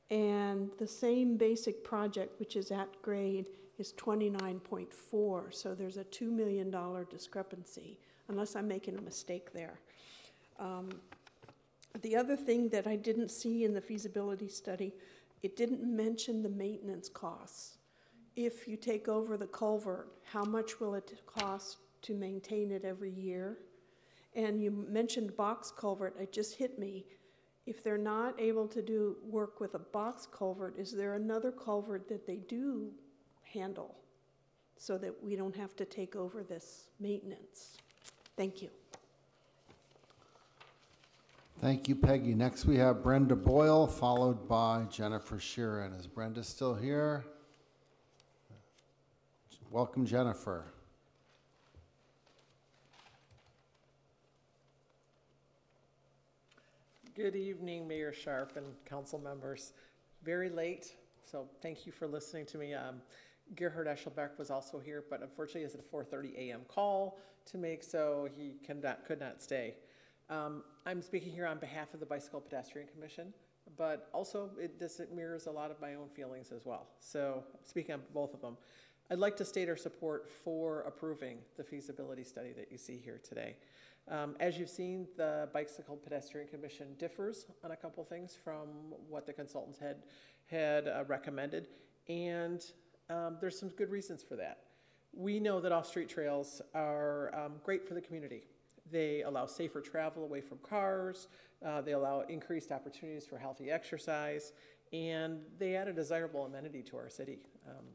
S6: and the same basic project, which is at grade, is 29.4, so there's a $2 million discrepancy, unless I'm making a mistake there. The other thing that I didn't see in the feasibility study, it didn't mention the maintenance costs. If you take over the culvert, how much will it cost to maintain it every year? And you mentioned box culvert, it just hit me. If they're not able to do work with a box culvert, is there another culvert that they do handle so that we don't have to take over this maintenance? Thank you.
S1: Thank you, Peggy. Next we have Brenda Boyle, followed by Jennifer Sheeran. Is Brenda still here? Welcome, Jennifer.
S16: Good evening, Mayor Scharf and council members. Very late, So thank you for listening to me. Gerhard Eschelbeck was also here, but unfortunately it's a 4:30 a.m. call to make, so he could not stay. I'm speaking here on behalf of the Bicycle Pedestrian Commission, but also it mirrors a lot of my own feelings as well. So speaking on both of them, I'd like to state our support for approving the feasibility study that you see here today. As you've seen, the Bicycle Pedestrian Commission differs on a couple things from what the consultants had recommended, and there's some good reasons for that. We know that off-street trails are great for the community. They allow safer travel away from cars, they allow increased opportunities for healthy exercise, and they add a desirable amenity to our city,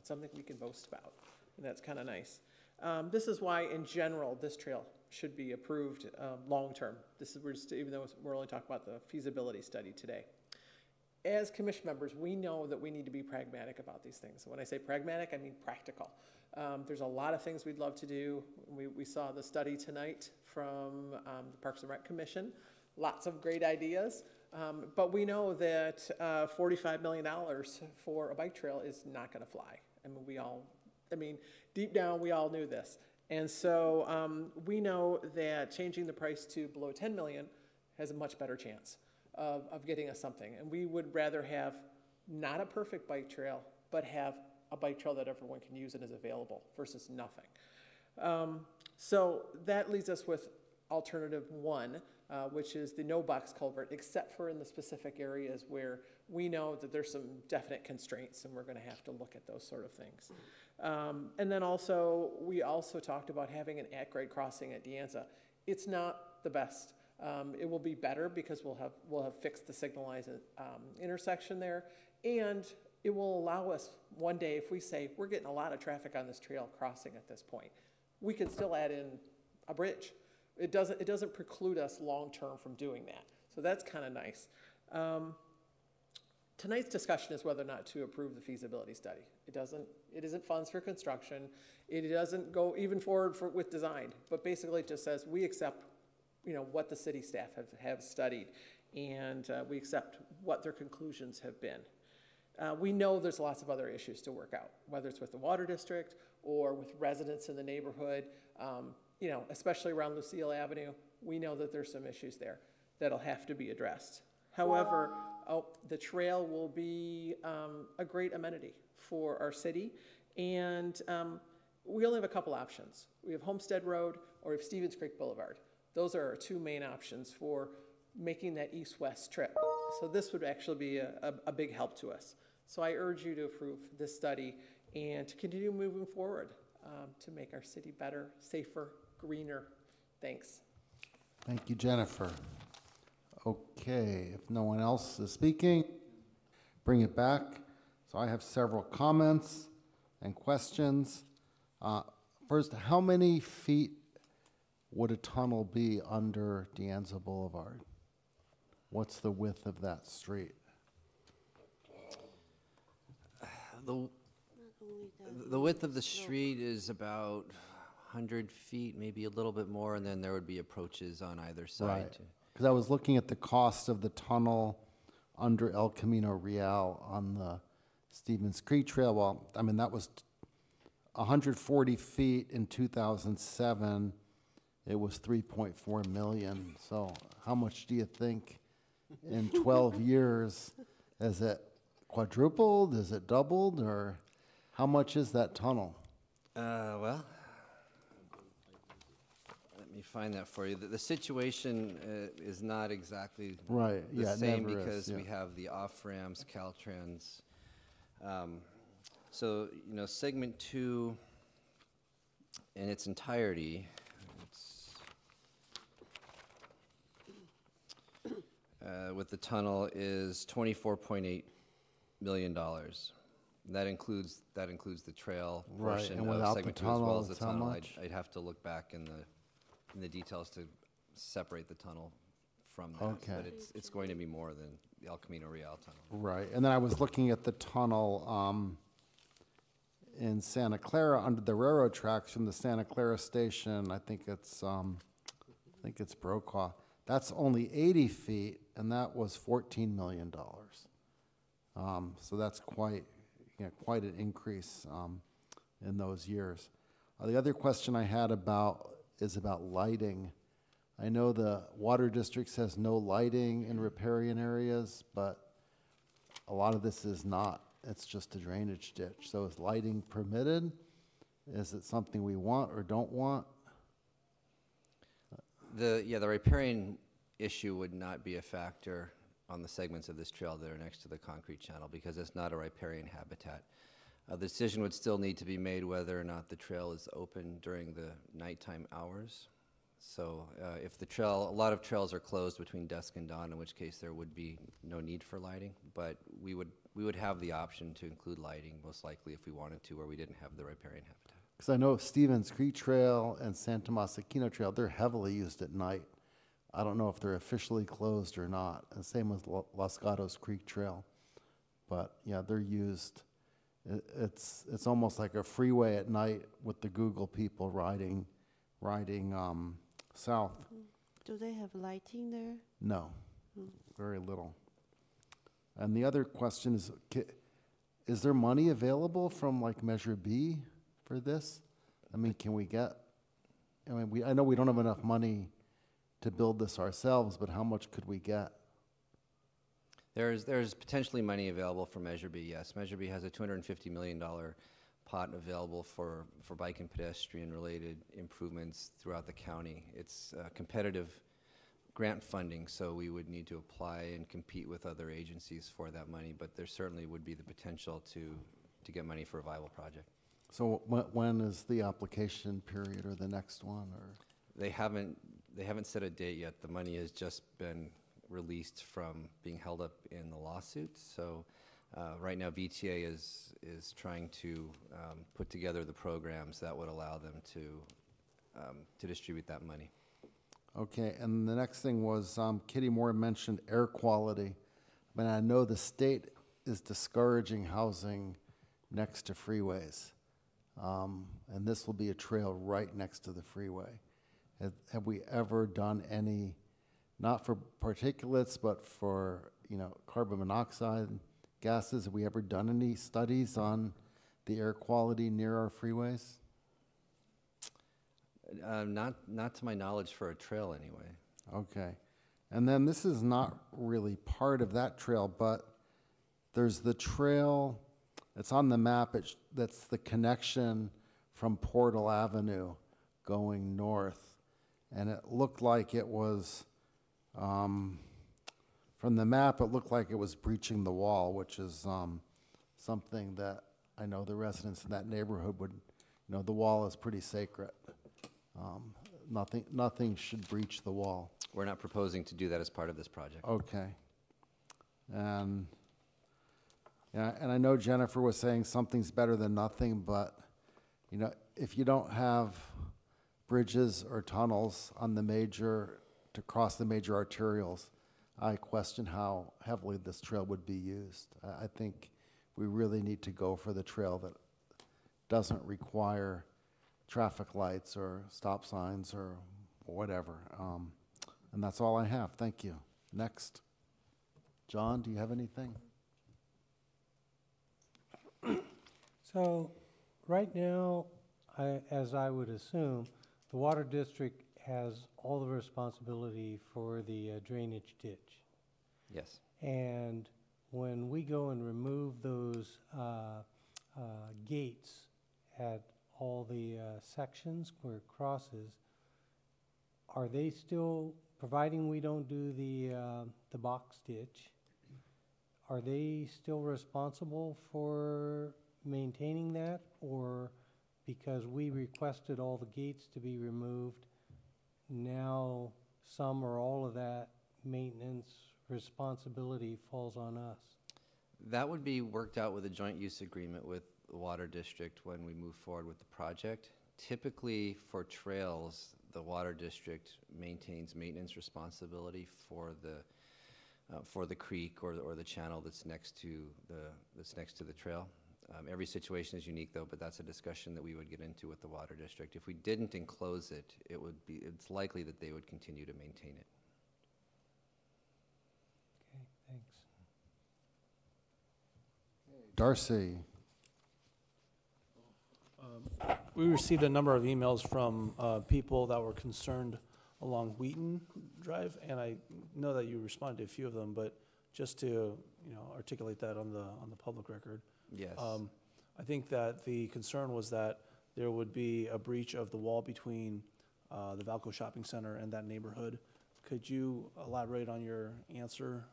S16: something we can boast about, and that's kind of nice. This is why, in general, this trail should be approved long-term. Even though we're only talking about the feasibility study today. As commission members, we know that we need to be pragmatic about these things. When I say pragmatic, I mean practical. There's a lot of things we'd love to do. We saw the study tonight from the Parks and Rec Commission. Lots of great ideas. But we know that $45 million for a bike trail is not going to fly. Deep down, we all knew this. And so we know that changing the price to below $10 million has a much better chance of getting us something. And we would rather have not a perfect bike trail, but have a bike trail that everyone can use and is available versus nothing. So that leaves us with alternative one, which is the no box culvert, except for in the specific areas where we know that there's some definite constraints and we're going to have to look at those sort of things. And then also, we also talked about having an at-grade crossing at De Anza. It's not the best. It will be better because we'll have fixed the signalized intersection there, and it will allow us one day, if we say we're getting a lot of traffic on this trail crossing at this point, we can still add in a bridge. It doesn't preclude us long-term from doing that. So that's kind of nice. Tonight's discussion is whether or not to approve the feasibility study. It isn't funds for construction. It doesn't go even forward with design, but basically it just says we accept what the city staff have studied, and we accept what their conclusions have been. We know there's lots of other issues to work out, whether it's with the water district or with residents in the neighborhood, especially around Lucille Avenue. We know that there's some issues there that'll have to be addressed. However, the trail will be a great amenity for our city, and we only have a couple options. We have Homestead Road or we have Stevens Creek Boulevard. Those are our two main options for making that east-west trip. So this would actually be a big help to us. So I urge you to approve this study and to continue moving forward to make our city better, safer, greener. Thanks.
S1: Thank you, Jennifer. Okay, if no one else is speaking, bring it back. So I have several comments and questions. First, how many feet would a tunnel be under De Anza Boulevard? What's the width of that street?
S11: The width of the street is about 100 feet, maybe a little bit more, and then there would be approaches on either side.
S1: Right. Because I was looking at the cost of the tunnel under El Camino Real on the Stevens Creek Trail. Well, that was 140 feet in 2007. It was 3.4 million. So how much do you think in 12 years? Is it quadrupled? Is it doubled? Or how much is that tunnel?
S11: Well, let me find that for you. The situation is not exactly the same because we have the off-ramps, Caltrans. So, segment 2 in its entirety, with the tunnel is $24.8 million. That includes the trail portion of segment 2 as well as the tunnel. I'd have to look back in the details to separate the tunnel from that.
S1: Okay.
S11: But it's going to be more than the El Camino Real tunnel.
S1: Right, and then I was looking at the tunnel in Santa Clara under the railroad tracks from the Santa Clara station. I think it's Brokaw. That's only 80 feet, and that was $14 million. So that's quite quite an increase in those years. The other question I had is about lighting. I know the water district says no lighting in riparian areas, but a lot of this is not. It's just a drainage ditch. So is lighting permitted? Is it something we want or don't want?
S11: The riparian issue would not be a factor on the segments of this trail that are next to the concrete channel because it's not a riparian habitat. The decision would still need to be made whether or not the trail is open during the nighttime hours. So if the trail, a lot of trails are closed between dusk and dawn, in which case there would be no need for lighting, but we would have the option to include lighting most likely if we wanted to, where we didn't have the riparian habitat.
S1: Because I know Stevens Creek Trail and San Tomas Aquino Trail, they're heavily used at night. I don't know if they're officially closed or not. And same with Los Gatos Creek Trail. But yeah, they're used. It's almost like a freeway at night with the Google people riding south.
S13: Do they have lighting there?
S1: No, very little. And the other question is there money available from like Measure B for this? I mean, can we get, I know we don't have enough money to build this ourselves, but how much could we get?
S11: There's potentially money available for Measure B, yes. Measure B has a $250 million pot available for bike and pedestrian related improvements throughout the county. It's competitive grant funding, so we would need to apply and compete with other agencies for that money, but there certainly would be the potential to get money for a viable project.
S1: So when is the application period or the next one? Or
S11: They haven't set a date yet. The money has just been released from being held up in the lawsuit. So right now VTA is trying to put together the programs that would allow them to distribute that money.
S1: Okay, and the next thing was Kitty Moore mentioned air quality. I mean, I know the state is discouraging housing next to freeways, and this will be a trail right next to the freeway. Have we ever done any, not for particulates, but for carbon monoxide gases? Have we ever done any studies on the air quality near our freeways?
S11: Not to my knowledge for a trail anyway.
S1: Okay. And then this is not really part of that trail, but there's the trail, it's on the map, that's the connection from Portal Avenue going north. And it looked like it was, from the map, it looked like it was breaching the wall, which is something that I know the residents in that neighborhood would, the wall is pretty sacred. Nothing should breach the wall.
S11: We're not proposing to do that as part of this project.
S1: Okay. And I know Jennifer was saying something's better than nothing, but if you don't have bridges or tunnels on to cross the major arterials, I question how heavily this trail would be used. I think we really need to go for the trail that doesn't require traffic lights or stop signs or whatever. And that's all I have. Thank you. Next. John, do you have anything?
S8: So right now, as I would assume, the water district has all the responsibility for the drainage ditch.
S11: Yes.
S8: And when we go and remove those gates at all the sections where it crosses, are they still, providing we don't do the box ditch, are they still responsible for maintaining that? Or because we requested all the gates to be removed, now some or all of that maintenance responsibility falls on us?
S11: That would be worked out with a joint use agreement with the water district when we move forward with the project. Typically for trails, the water district maintains maintenance responsibility for the creek or the channel that's next to the trail. Every situation is unique though, but that's a discussion that we would get into with the water district. If we didn't enclose it, it's likely that they would continue to maintain it.
S8: Okay, thanks.
S1: Darcy.
S18: We received a number of emails from people that were concerned along Wheaton Drive, and I know that you responded to a few of them, but just to articulate that on the public record.
S11: Yes.
S18: I think that the concern was that there would be a breach of the wall between the Valco Shopping Center and that neighborhood. Could you elaborate on your answer?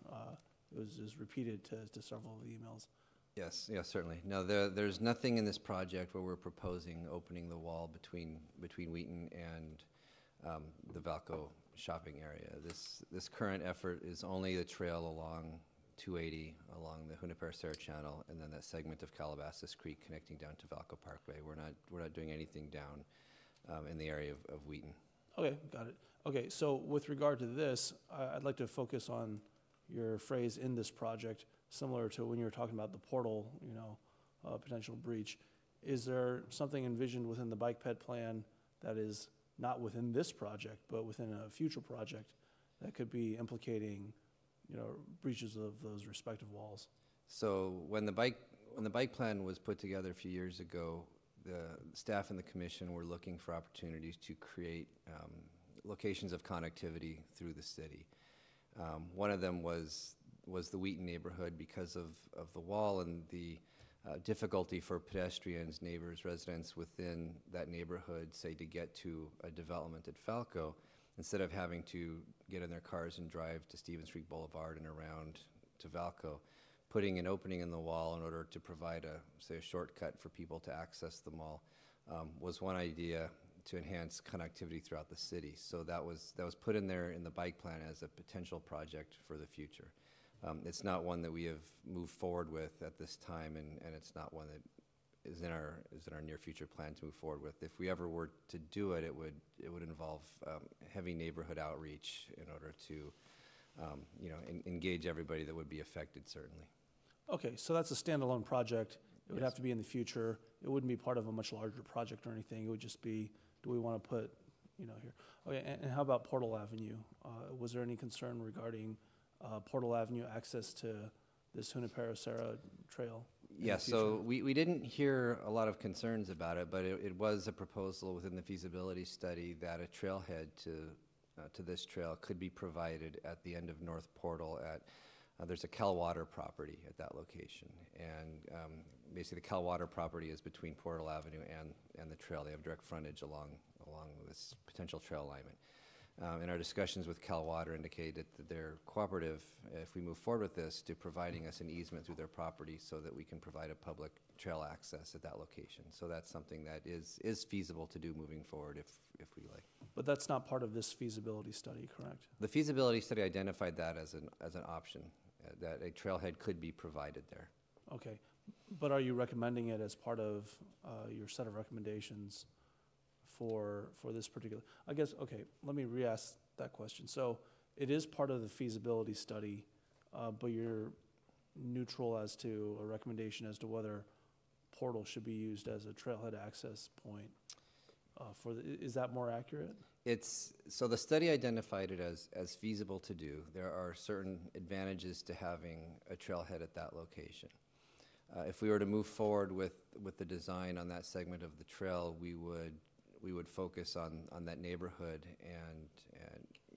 S18: It was repeated to several of the emails.
S11: Yes, certainly. No, there's nothing in this project where we're proposing opening the wall between Wheaton and the Valco shopping area. This current effort is only the trail along 280, along the Junipero-Serra Channel, and then that segment of Calabasas Creek connecting down to Valco Parkway. We're not doing anything down in the area of Wheaton.
S18: Okay, got it. Okay, so with regard to this, I'd like to focus on your phrase "in this project," similar to when you were talking about the portal, potential breach. Is there something envisioned within the bike ped plan that is not within this project, but within a future project that could be implicating, breaches of those respective walls?
S11: So when the bike plan was put together a few years ago, the staff and the commission were looking for opportunities to create locations of connectivity through the city. One of them was the Wheaton neighborhood because of the wall and the difficulty for pedestrians, neighbors, residents within that neighborhood, say, to get to a development at Falco, instead of having to get in their cars and drive to Stevens Street Boulevard and around to Valco, putting an opening in the wall in order to provide a shortcut for people to access the mall was one idea to enhance connectivity throughout the city. So that was put in there in the bike plan as a potential project for the future. It's not one that we have moved forward with at this time, and it's not one that is in our near future plan to move forward with. If we ever were to do it, it would involve heavy neighborhood outreach in order to engage everybody that would be affected, certainly.
S18: Okay, so that's a standalone project. It would
S11: Yes.
S18: have to be in the future. It wouldn't be part of a much larger project or anything. It would just be, do we want to put, here? Okay, and how about Portal Avenue? Was there any concern regarding Portal Avenue access to this Junipero-Serra trail?
S11: Yes, so we didn't hear a lot of concerns about it, but it was a proposal within the feasibility study that a trailhead to this trail could be provided at the end of North Portal at there's a Cal Water property at that location, and basically the Cal Water property is between Portal Avenue and the trail. They have direct frontage along this potential trail alignment. And our discussions with Cal Water indicated that they're cooperative, if we move forward with this, to providing us an easement through their property so that we can provide a public trail access at that location. So that's something that is feasible to do moving forward if we like.
S18: But that's not part of this feasibility study, correct?
S11: The feasibility study identified that as an option, that a trailhead could be provided there.
S18: Okay, but are you recommending it as part of your set of recommendations for this particular? I guess, okay, let me re-ask that question. So it is part of the feasibility study, but you're neutral as to a recommendation as to whether Portal should be used as a trailhead access point. Is that more accurate?
S11: So the study identified it as feasible to do. There are certain advantages to having a trailhead at that location. If we were to move forward with the design on that segment of the trail, we would focus on that neighborhood and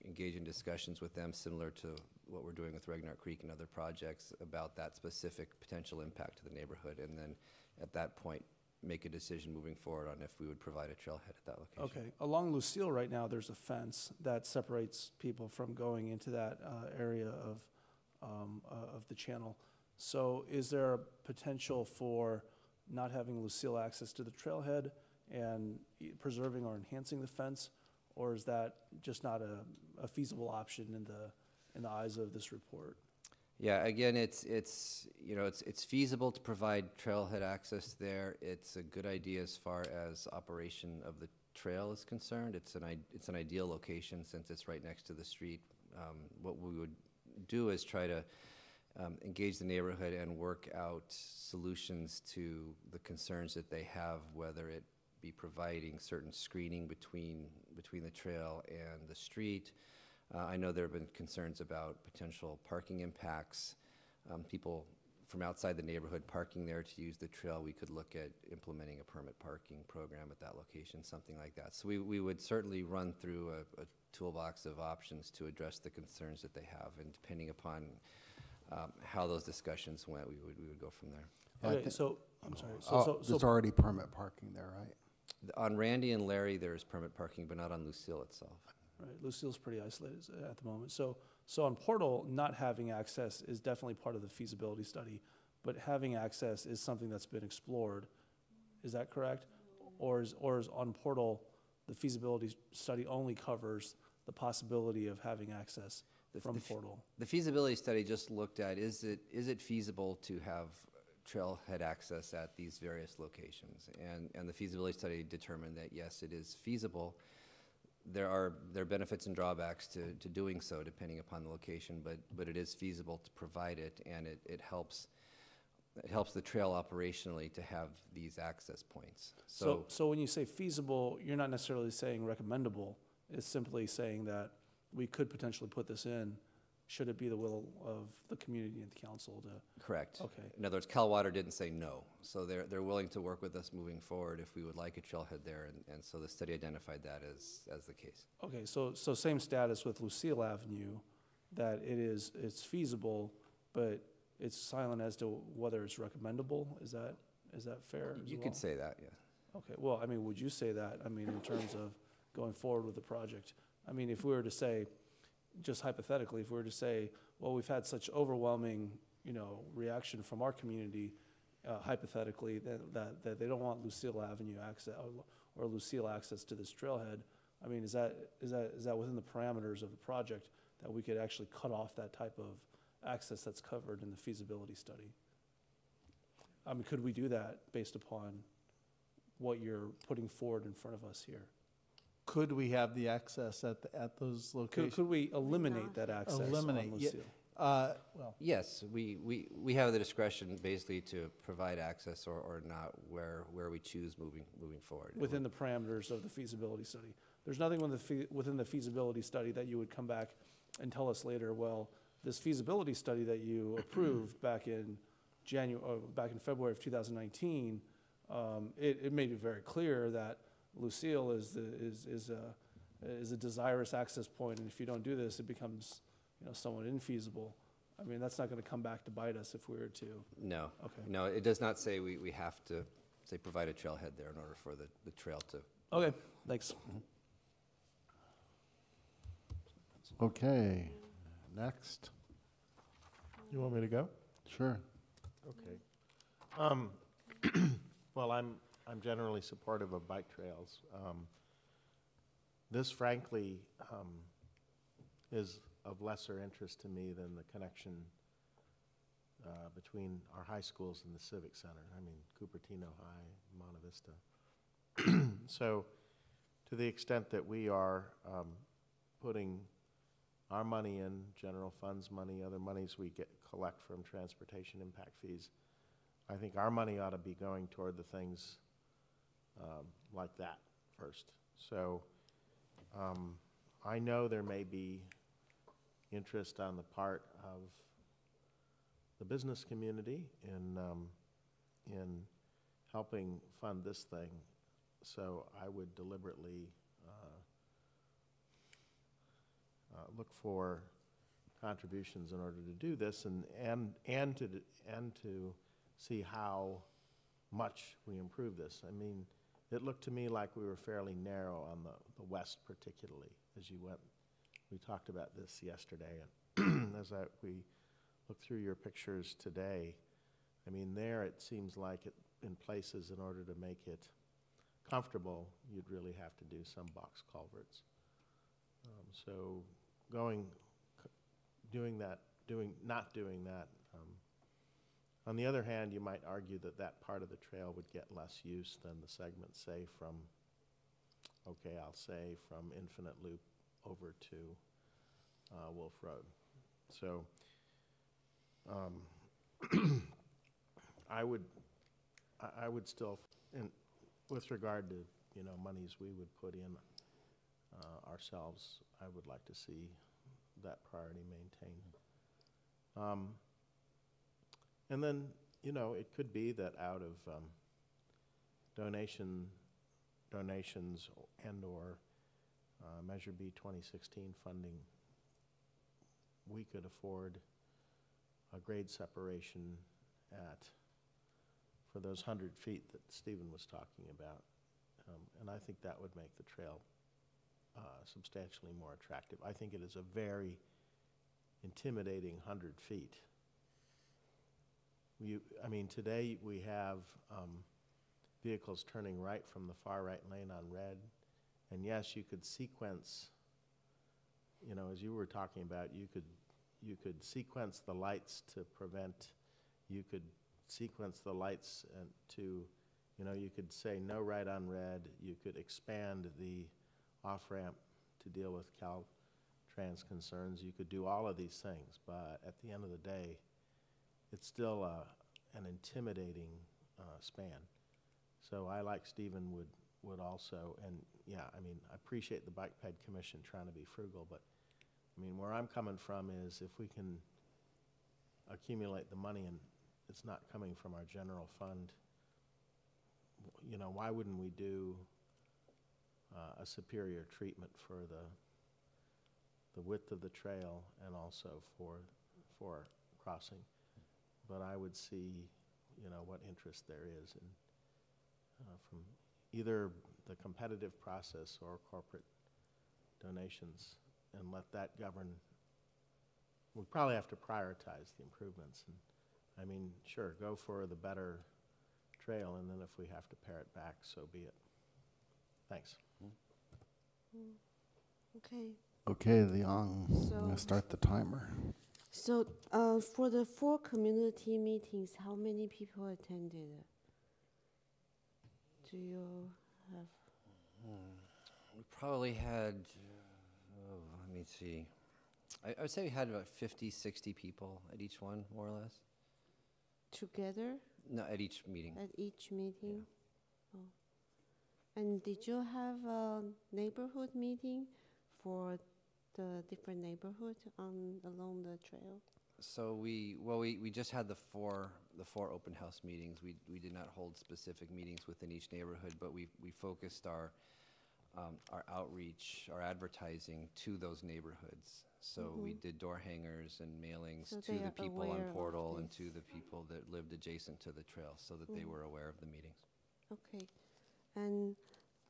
S11: engage in discussions with them similar to what we're doing with Regnart Creek and other projects about that specific potential impact to the neighborhood, and then at that point make a decision moving forward on if we would provide a trailhead at that location.
S18: Okay, along Lucille right now there's a fence that separates people from going into that area of the channel. So is there a potential for not having Lucille access to the trailhead and preserving or enhancing the fence, or is that just not a feasible option in the eyes of this report?
S11: Yeah, again, it's feasible to provide trailhead access there. It's a good idea as far as operation of the trail is concerned. It's an ideal location since it's right next to the street. What we would do is try to engage the neighborhood and work out solutions to the concerns that they have, whether it be providing certain screening between the trail and the street. I know there have been concerns about potential parking impacts. People from outside the neighborhood parking there to use the trail, we could look at implementing a permit parking program at that location, something like that. So we would certainly run through a toolbox of options to address the concerns that they have, and depending upon how those discussions went, we would go from there.
S18: Okay, so, I'm sorry.
S1: There's already permit parking there, right?
S11: On Randy and Larry, there's permit parking, but not on Lucille itself.
S18: Right, Lucille's pretty isolated at the moment. So on Portal, not having access is definitely part of the feasibility study, but having access is something that's been explored. Is that correct? Or is on Portal, the feasibility study only covers the possibility of having access from Portal?
S11: The feasibility study just looked at, is it feasible to have trailhead access at these various locations? And the feasibility study determined that yes, it is feasible. There are benefits and drawbacks to doing so depending upon the location, but it is feasible to provide it, and it helps the trail operationally to have these access points.
S18: So when you say feasible, you're not necessarily saying recommendable. It's simply saying that we could potentially put this in, should it be the will of the community and the council to.
S11: Correct.
S18: Okay.
S11: In other words, Cal Water didn't say no, so they're willing to work with us moving forward if we would like a trailhead there, and so the study identified that as the case.
S18: Okay, so same status with Lucille Avenue, that it's feasible, but it's silent as to whether it's recommendable. Is that fair?
S11: You could say that, yeah.
S18: Okay, well, I mean, would you say that? I mean, in terms of going forward with the project? I mean, if we were to say, just hypothetically, if we were to say, well, we've had such overwhelming, reaction from our community, hypothetically, that they don't want Lucille Avenue access or Lucille access to this trailhead. I mean, is that within the parameters of the project that we could actually cut off that type of access that's covered in the feasibility study? I mean, could we do that based upon what you're putting forward in front of us here?
S10: Could we have the access at those locations?
S18: Could we eliminate that access on Lucille?
S11: Well, yes, we have the discretion basically to provide access or not where we choose moving forward.
S18: Within the parameters of the feasibility study. There's nothing within the feasibility study that you would come back and tell us later, well, this feasibility study that you approved back in February of 2019, it made it very clear that Lucille is a desirous access point, and if you don't do this, it becomes somewhat infeasible. I mean, that's not going to come back to bite us if we were to.
S11: No.
S18: Okay.
S11: No, it does not say we have to say provide a trailhead there in order for the trail to.
S18: Okay. Thanks.
S1: Okay. Next.
S21: You want me to go?
S1: Sure.
S21: Okay. Well, I'm generally supportive of bike trails. This, frankly, is of lesser interest to me than the connection between our high schools and the Civic Center. I mean, Cupertino High, Monte Vista. So, to the extent that we are putting our money in, general funds money, other monies we collect from transportation impact fees, I think our money ought to be going toward the things like that first. So I know there may be interest on the part of the business community in helping fund this thing. So I would deliberately look for contributions in order to do this, and to see how much we improve this. I mean, it looked to me like we were fairly narrow on the west, particularly as you went. We talked about this yesterday, and as we look through your pictures today, I mean, there it seems like in places, in order to make it comfortable, you'd really have to do some box culverts. So not doing that. On the other hand, you might argue that that part of the trail would get less use than the segment, say, from Infinite Loop over to Wolf Road. So I would still, with regard to monies we would put in ourselves, I would like to see that priority maintained. And then, you know, it could be that out of donations and/or Measure B 2016 funding, we could afford a grade separation for those 100 feet that Stephen was talking about. And I think that would make the trail substantially more attractive. I think it is a very intimidating 100 feet. I mean, today we have vehicles turning right from the far right lane on red. And yes, you could sequence, you know, as you were talking about, you could sequence the lights to prevent, you could sequence the lights to, you know, you could say no right on red, you could expand the off-ramp to deal with Caltrans concerns, you could do all of these things, but at the end of the day, it's still an intimidating span. So I, like Stephen, would also, and yeah, I mean, I appreciate the Bike Ped Commission trying to be frugal, but I mean, where I'm coming from is if we can accumulate the money and it's not coming from our general fund, you know, why wouldn't we do a superior treatment for the width of the trail and also for crossing? But I would see, you know, what interest there is in from either the competitive process or corporate donations, and let that govern. We probably have to prioritize the improvements. And I mean, sure, go for the better trail, and then if we have to pare it back, so be it. Thanks.
S13: Okay.
S1: Okay, I'm going to start the timer.
S13: So for the 4 community meetings, how many people attended? Do you have?
S11: We probably had, let me see. I would say we had about 50, 60 people at each one, more or less.
S13: Together?
S11: No, at each meeting.
S13: At each meeting? Yeah. Oh. And did you have a neighborhood meeting for the different neighborhoods along the trail?
S11: So we just had the four open house meetings. We did not hold specific meetings within each neighborhood, but we focused our outreach, our advertising to those neighborhoods. So we did door hangers and mailings to the people on Portal and to the people that lived adjacent to the trail, so that they were aware of the meetings.
S13: Okay, and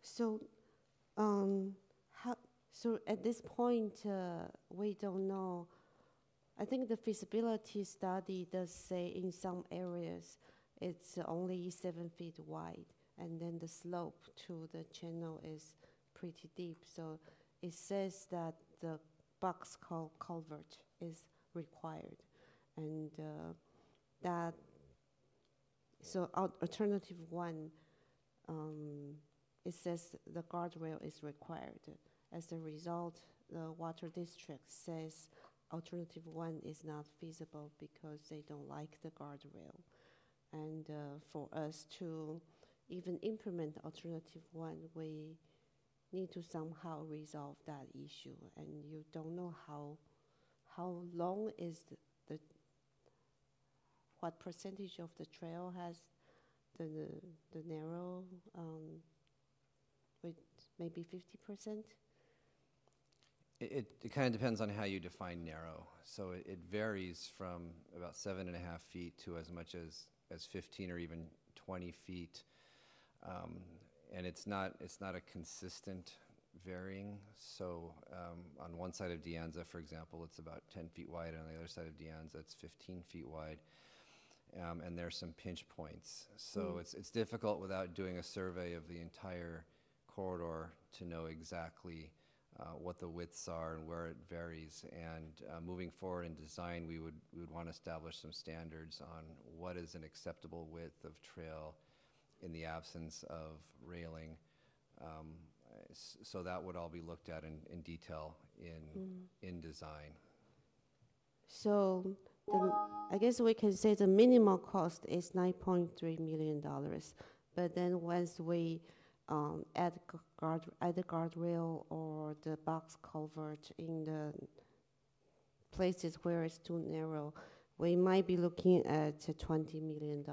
S13: so so at this point we don't know. I think the feasibility study does say in some areas it's only 7 feet wide, and then the slope to the channel is pretty deep. So it says that the box culvert is required, and that. So alternative 1, it says the guardrail is required. As a result, the water district says alternative 1 is not feasible because they don't like the guardrail. And for us to even implement alternative 1, we need to somehow resolve that issue. And you don't know how long is what percentage of the trail has the narrow, with maybe 50%?
S11: It kind of depends on how you define narrow. So it varies from about 7.5 feet to as much as 15 or even 20 feet. And it's not a consistent varying. So on one side of De Anza, for example, it's about 10 feet wide. On the other side of De Anza, it's 15 feet wide. And there's some pinch points. So it's difficult without doing a survey of the entire corridor to know exactly what the widths are and where it varies. And moving forward in design, we would want to establish some standards on what is an acceptable width of trail in the absence of railing. So that would all be looked at in detail in design.
S13: So I guess we can say the minimal cost is $9.3 million. But then once we add the guardrail or the box culvert in the places where it's too narrow, we might be looking at $20 million.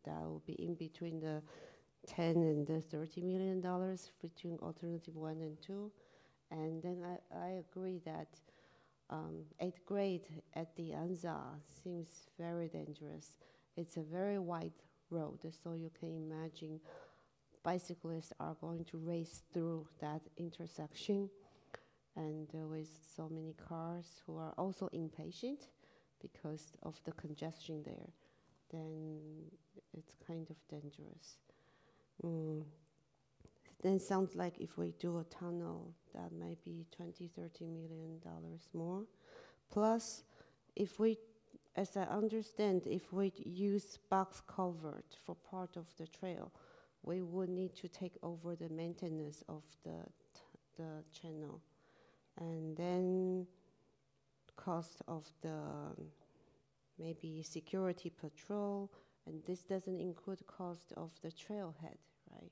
S13: That will be in between the 10 and the $30 million between alternative 1 and 2. And then I agree that 8th grade at the Anza seems very dangerous. It's a very wide road, so you can imagine bicyclists are going to race through that intersection, and with so many cars who are also impatient because of the congestion there, then it's kind of dangerous. Then sounds like if we do a tunnel, that might be $20-30 million more. Plus, if we, as I understand, if we use box culvert for part of the trail, we would need to take over the maintenance of the channel, and then cost of the maybe security patrol, and this doesn't include cost of the trailhead, right?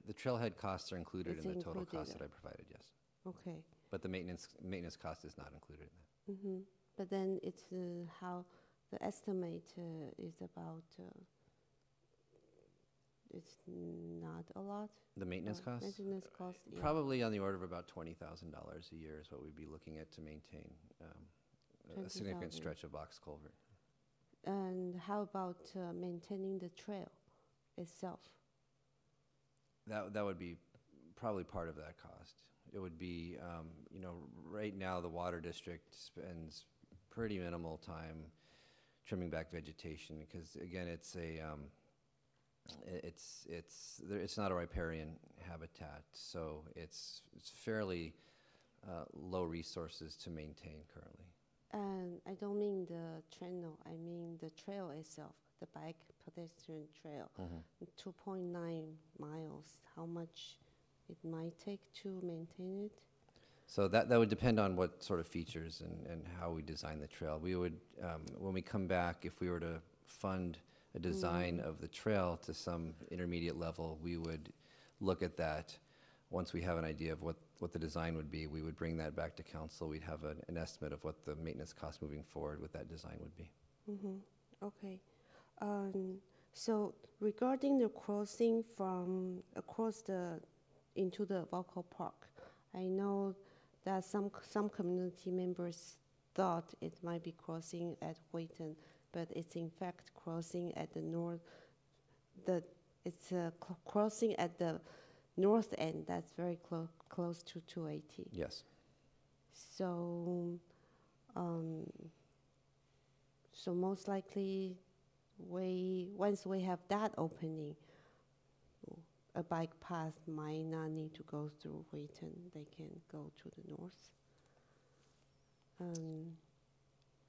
S11: The trailhead costs are included
S13: It's
S11: in the total
S13: included
S11: cost that I provided, yes.
S13: Okay.
S11: But the maintenance cost is not included in that.
S13: But then it's how the estimate is about, it's not a lot.
S11: The maintenance cost?
S13: Maintenance cost, yeah.
S11: Probably on the order of about $20,000 a year is what we'd be looking at to maintain a significant
S13: 20,000.
S11: stretch of box culvert.
S13: And how about maintaining the trail itself?
S11: That would be probably part of that cost. It would be, right now the water district spends pretty minimal time trimming back vegetation because, again, it's not a riparian habitat, so it's fairly low resources to maintain currently.
S13: And I don't mean the channel, I mean the trail itself, the bike pedestrian trail, 2.9 miles, how much it might take to maintain it?
S11: So that would depend on what sort of features and how we design the trail. We would, when we come back, if we were to fund a design of the trail to some intermediate level, we would look at that. Once we have an idea of what the design would be, we would bring that back to council. We'd have an estimate of what the maintenance cost moving forward with that design would be.
S13: Okay. So regarding the crossing from across into the Valco Park, I know that some community members thought it might be crossing at Wheaton, but it's in fact crossing at the north. It's crossing at the north end. That's very close to 280.
S11: Yes.
S13: So, so most likely, once we have that opening, a bike path might not need to go through Wheaton. They can go to the north.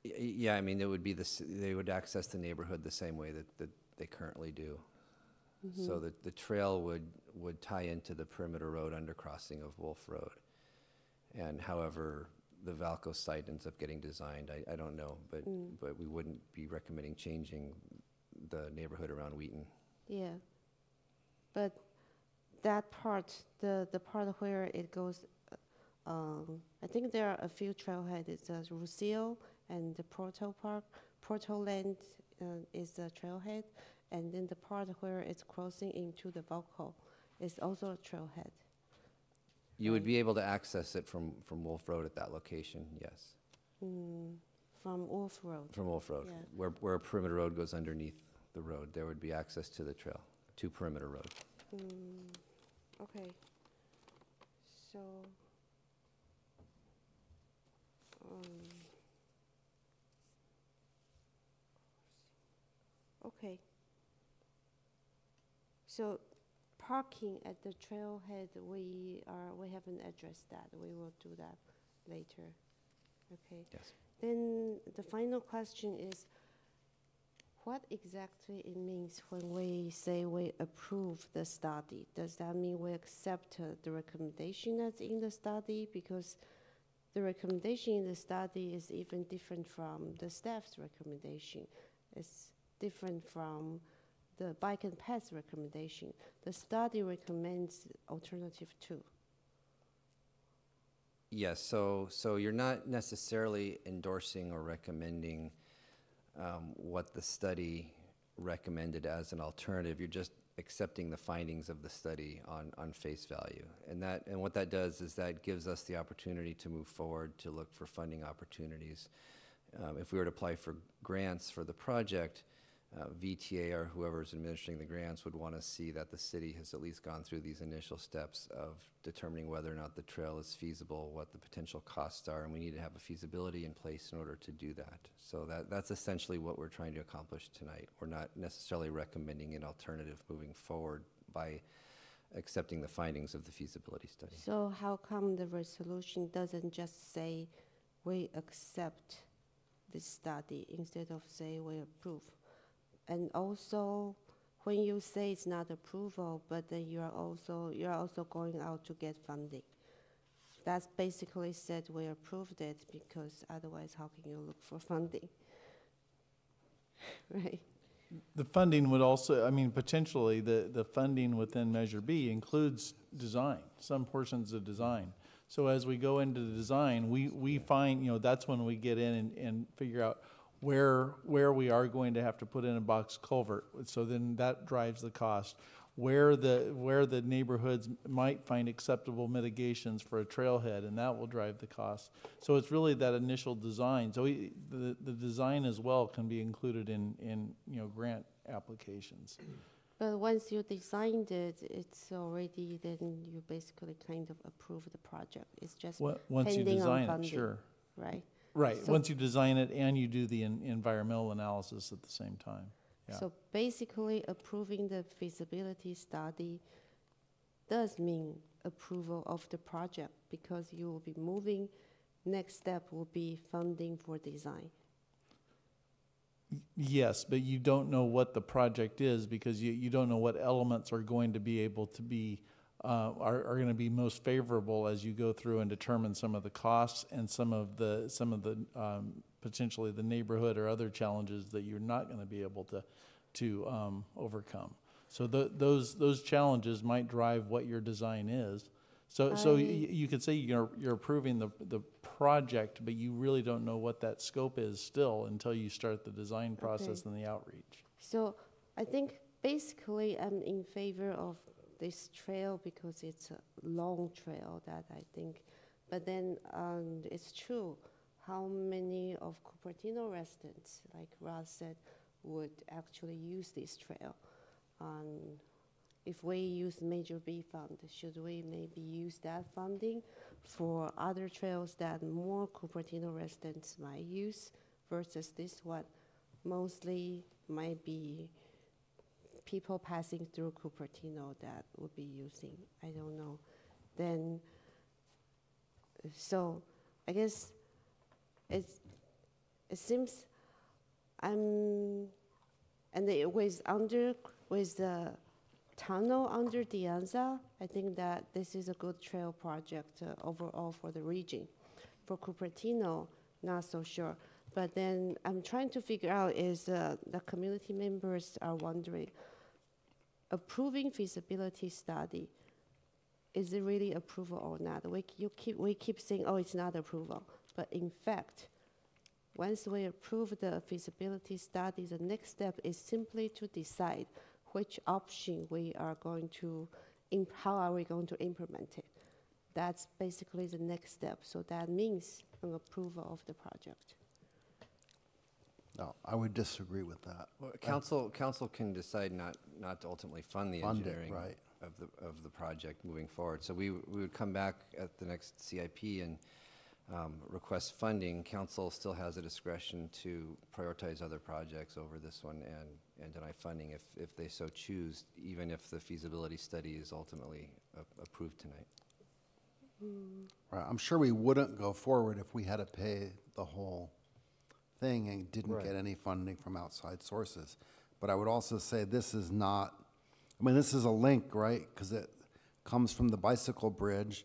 S11: Yeah, I mean, it would be they would access the neighborhood the same way that they currently do. So the trail would tie into the perimeter road undercrossing of Wolf Road. And however the Valco site ends up getting designed, I don't know, but we wouldn't be recommending changing the neighborhood around Wheaton.
S13: Yeah, but that part, the part where it goes, I think there are a few trailheads. It's Lucille and the Porto Park. Porto Land is a trailhead, and then the part where it's crossing into the Valco is also a trailhead.
S11: You would be able to access it from Wolf Road at that location, yes.
S13: From Wolf Road.
S11: From Wolf Road,
S13: yeah.
S11: where a perimeter road goes underneath the road, there would be access to the trail, to perimeter road.
S13: Okay. So, okay. So, parking at the trailhead, we haven't addressed that. We will do that later. Okay.
S11: Yes.
S13: Then the final question is, what exactly it means when we say we approve the study? Does that mean we accept the recommendation that's in the study? Because the recommendation in the study is even different from the staff's recommendation. It's different from the bike and path recommendation. The study recommends alternative 2.
S11: Yes, so you're not necessarily endorsing or recommending what the study recommended as an alternative. You're just accepting the findings of the study on face value. And what that does is that gives us the opportunity to move forward to look for funding opportunities. If we were to apply for grants for the project, VTA or whoever's administering the grants would want to see that the city has at least gone through these initial steps of determining whether or not the trail is feasible, what the potential costs are, and we need to have a feasibility in place in order to do that. So that's essentially what we're trying to accomplish tonight. We're not necessarily recommending an alternative moving forward by accepting the findings of the feasibility study.
S13: So how come the resolution doesn't just say we accept this study instead of say we approve? And also, when you say it's not approval, but then you're also going out to get funding. That's basically said we approved it, because otherwise how can you look for funding? Right?
S10: The funding would also, I mean, potentially the funding within Measure B includes design, some portions of design. So as we go into the design, we find, that's when we get in and figure out where we are going to have to put in a box culvert. So then that drives the cost. Where the neighborhoods might find acceptable mitigations for a trailhead, and that will drive the cost. So it's really that initial design. So the design as well can be included in grant applications.
S13: But once you designed it, it's already, then you basically kind of approve the project. It's just
S10: once you
S13: pending on
S10: design
S13: funding,
S10: it, sure.
S13: Right?
S10: Right.
S13: So
S10: once you design it and you do the environmental analysis at the same time. Yeah.
S13: So basically, approving the feasibility study does mean approval of the project, because you will be moving. Next step will be funding for design.
S10: Yes, but you don't know what the project is, because you don't know what elements are going to be able to be are going to be most favorable as you go through and determine some of the costs and some of the potentially the neighborhood or other challenges that you're not going to be able to overcome. So those challenges might drive what your design is. So you could say you're approving the project, but you really don't know what that scope is still until you start the design process and the outreach.
S13: So I think basically I'm in favor of this trail because it's a long trail that I think, but then it's true. How many of Cupertino residents, like Ross said, would actually use this trail? If we use Major B fund, should we maybe use that funding for other trails that more Cupertino residents might use versus this one mostly might be people passing through Cupertino that would be using? I don't know. Then, so I guess it seems and with the tunnel under De Anza, I think that this is a good trail project overall for the region. For Cupertino, not so sure. But then I'm trying to figure out is the community members are wondering, approving feasibility study, is it really approval or not? We keep saying, oh, it's not approval. But in fact, once we approve the feasibility study, the next step is simply to decide which option we are going to, how are we going to implement it. That's basically the next step. So that means an approval of the project.
S1: No, I would disagree with that.
S11: Well, council can decide not to ultimately fund the engineering of the project moving forward. So we would come back at the next CIP and request funding. Council still has a discretion to prioritize other projects over this one and deny funding if they so choose, even if the feasibility study is ultimately approved tonight.
S1: Right. I'm sure we wouldn't go forward if we had to pay the whole thing and didn't get any funding from outside sources. But I would also say this is not, I mean, this is a link, right? Because it comes from the bicycle bridge.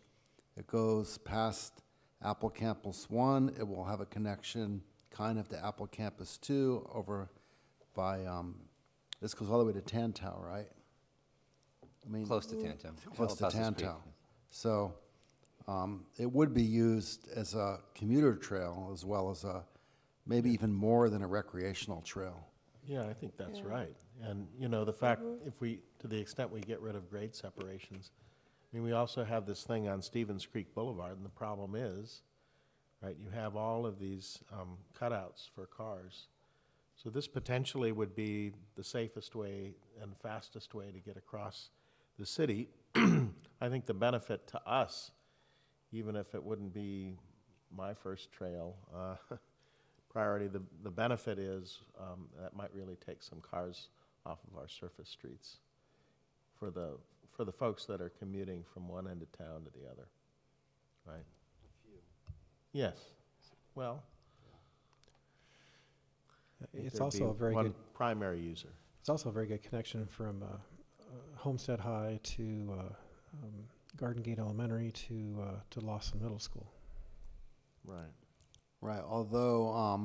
S1: It goes past Apple Campus 1. It will have a connection kind of to Apple Campus 2 over by, this goes all the way to Tantau, right? I mean,
S11: close to Tantau.
S1: Close to Tantau. So it would be used as a commuter trail as well as a, maybe even more than a recreational trail.
S21: Yeah, I think that's right. And, you know, the fact, if we, to the extent we get rid of grade separations, I mean, we also have this thing on Stevens Creek Boulevard, and the problem is, right, you have all of these cutouts for cars. So this potentially would be the safest way and fastest way to get across the city. I think the benefit to us, even if it wouldn't be my first trail priority, the benefit is that might really take some cars off of our surface streets for the folks that are commuting from one end of town to the other, right? Yes. Well,
S22: it's also a very
S21: one
S22: good
S21: primary user.
S22: It's also a very good connection from Homestead High to Garden Gate Elementary to Lawson Middle School.
S21: Right.
S1: Right, although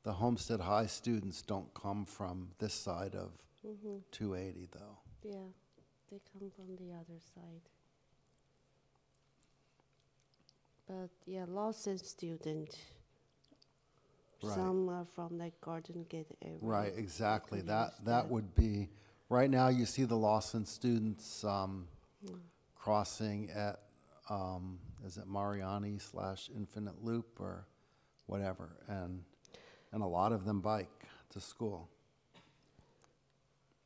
S1: the Homestead High students don't come from this side of 280, though.
S13: Yeah, they come from the other side. But yeah, Lawson student,
S1: Right.
S13: some are from like Garden Gate area.
S1: Right, exactly. That would be, right now you see the Lawson students crossing at, is it Mariani / Infinite Loop or whatever, and a lot of them bike to school.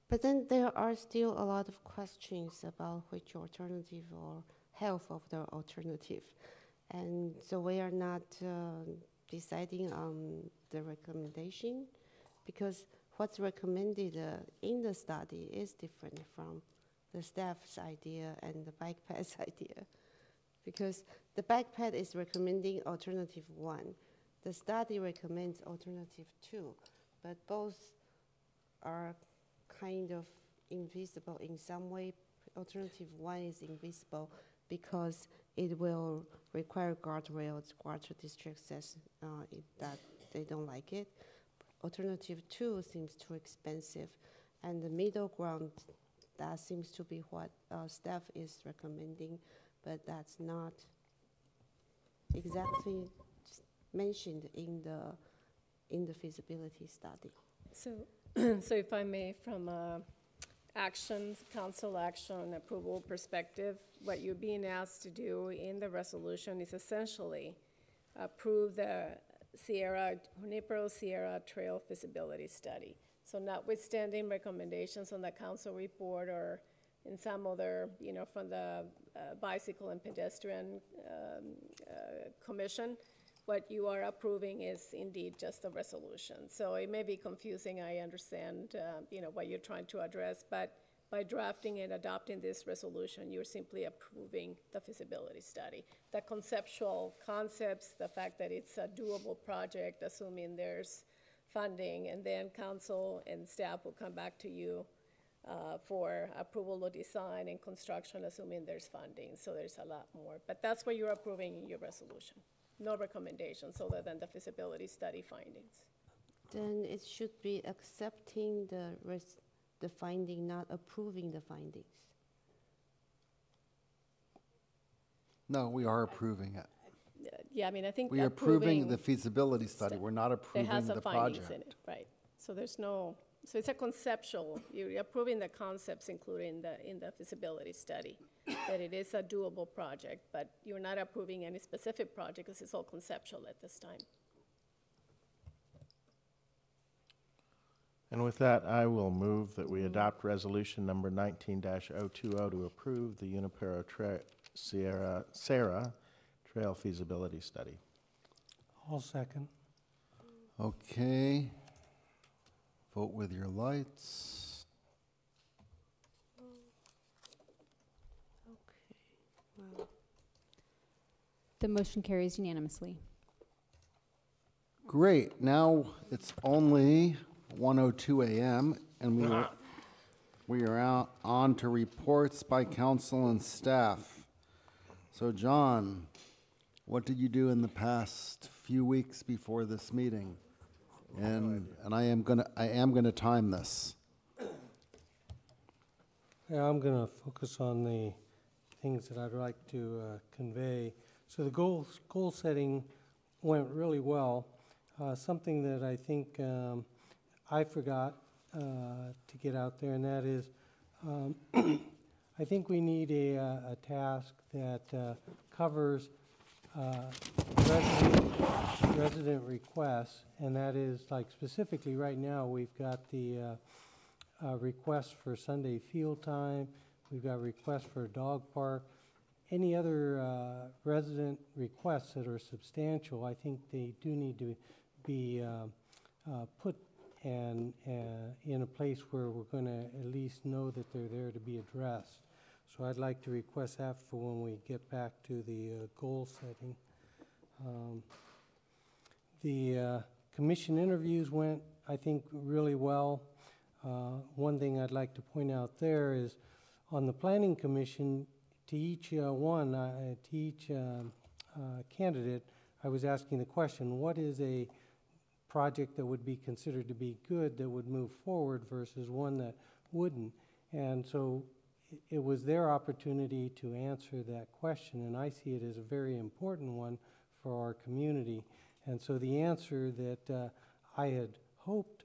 S13: But then there are still a lot of questions about which alternative or health of the alternative. And so we are not deciding on the recommendation because what's recommended in the study is different from the staff's idea and the bike path's idea. Because the bike path is recommending alternative 1. The study recommends alternative 2, but both are kind of invisible in some way. Alternative 1 is invisible because it will require guardrails. Water district says that they don't like it. Alternative 2 seems too expensive, and the middle ground, that seems to be what staff is recommending, but that's not exactly mentioned in the feasibility study.
S19: So, so if I may, from council action approval perspective, what you're being asked to do in the resolution is essentially approve the Junipero Sierra Trail feasibility study. So notwithstanding recommendations on the council report or in some other, from the Bicycle and Pedestrian Commission, what you are approving is indeed just a resolution. So it may be confusing, I understand, what you're trying to address, but by drafting and adopting this resolution, you're simply approving the feasibility study. The conceptual concepts, the fact that it's a doable project, assuming there's funding, and then council and staff will come back to you for approval of design and construction, assuming there's funding. So there's a lot more, but that's what you're approving in your resolution. No recommendations other than the feasibility study findings.
S13: Then it should be accepting the finding, not approving the findings.
S1: No, we are approving it.
S19: Yeah, I mean, I think
S1: We're approving the feasibility study. We're not approving the project.
S19: In it, right? So there's no. So it's a conceptual. You're approving the concepts included in the feasibility study, that it is a doable project, but you're not approving any specific project because it's all conceptual at this time.
S21: And with that, I will move that we adopt resolution number 19-020 to approve the Junipero Sierra Trail feasibility study.
S8: I'll second.
S1: Okay. Vote with your lights.
S13: Okay. Well.
S12: The motion carries unanimously.
S1: Great. Now it's only 1:02 a.m. and we are out on to reports by council and staff. So John, what did you do in the past few weeks before this meeting? And I am gonna time this.
S8: Yeah, I'm going to focus on the things that I'd like to convey. So the goal setting went really well. Something that I think I forgot to get out there, and that is I think we need a task that covers resident requests, and that is like specifically right now we've got the request for Sunday field time, we've got requests for a dog park. Any other resident requests that are substantial, I think they do need to be put in a place where we're going to at least know that they're there to be addressed. So I'd like to request that for when we get back to the goal setting. The commission interviews went, I think, really well. One thing I'd like to point out there is on the planning commission, to each candidate, I was asking the question, what is a project that would be considered to be good that would move forward versus one that wouldn't? And so it was their opportunity to answer that question, and I see it as a very important one for our community. And so the answer that I had hoped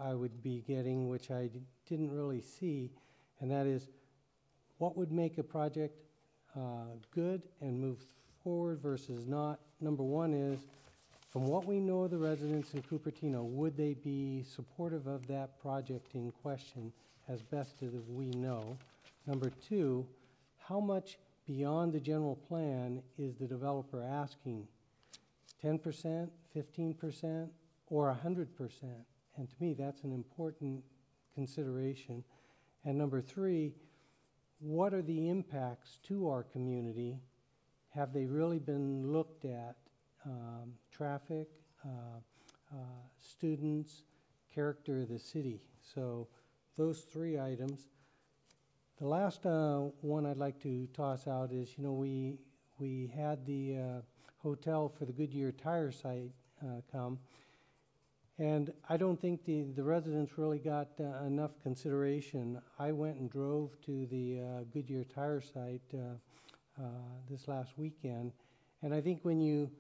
S8: I would be getting, which I didn't really see, and that is, what would make a project good and move forward versus not? Number one is, from what we know of the residents in Cupertino, would they be supportive of that project in question as best as we know? Number two, how much beyond the general plan is the developer asking? 10%, 15%, or 100%? And to me, that's an important consideration. And number three, what are the impacts to our community? Have they really been looked at? Traffic, students, character of the city. So those three items. The last one I'd like to toss out is, you know, we had the hotel for the Goodyear tire site come, and I don't think the residents really got enough consideration. I went and drove to the Goodyear tire site this last weekend, and I think when you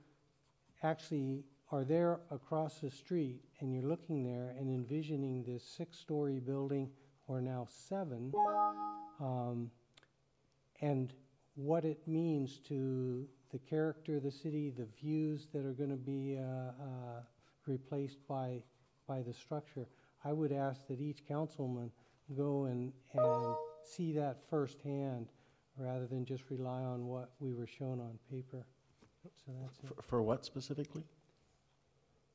S8: actually are there across the street and you're looking there and envisioning this 6-story building, or now 7, and what it means to the character of the city, the views that are going to be replaced by the structure, I would ask that each councilman go and see that firsthand rather than just rely on what we were shown on paper. So that's it.
S21: For what specifically?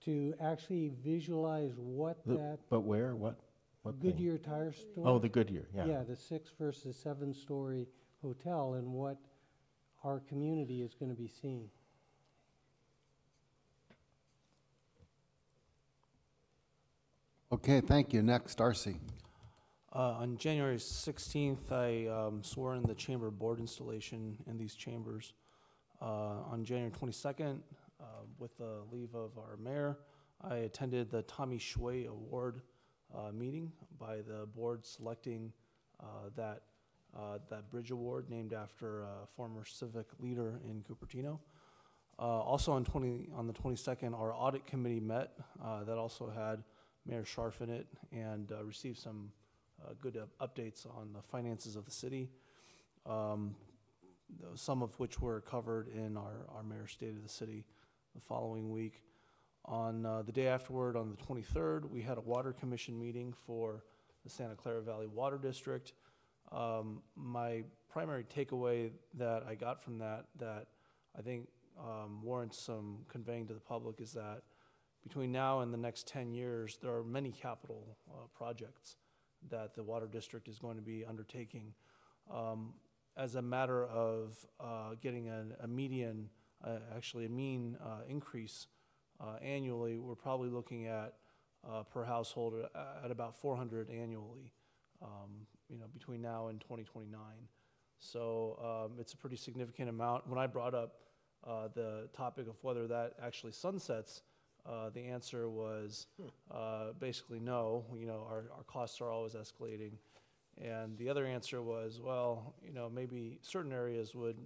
S8: To actually visualize what that...
S21: But where? What
S8: Goodyear tire store.
S21: Oh, the Goodyear, yeah.
S8: Yeah, the 6 versus 7-story hotel, and what our community is going to be seeing.
S1: Okay, thank you. Next, Darcy.
S18: On January 16th, I swore in the chamber board installation in these chambers. On January 22nd, with the leave of our mayor, I attended the Tommy Shui Award meeting by the board selecting that bridge award named after a former civic leader in Cupertino. Also on the 22nd, our audit committee met. That also had Mayor Scharf in it, and received some good updates on the finances of the city. Some of which were covered in our mayor's state of the city the following week. On the day afterward, on the 23rd, we had a water commission meeting for the Santa Clara Valley Water District. My primary takeaway that I got from that I think warrants some conveying to the public is that between now and the next 10 years, there are many capital projects that the water district is going to be undertaking. As a matter of getting a median, actually a mean increase annually, we're probably looking at per household at about 400 annually, between now and 2029. So it's a pretty significant amount. When I brought up the topic of whether that actually sunsets, the answer was basically no. Our costs are always escalating, And the other answer was, well, you know, maybe certain areas would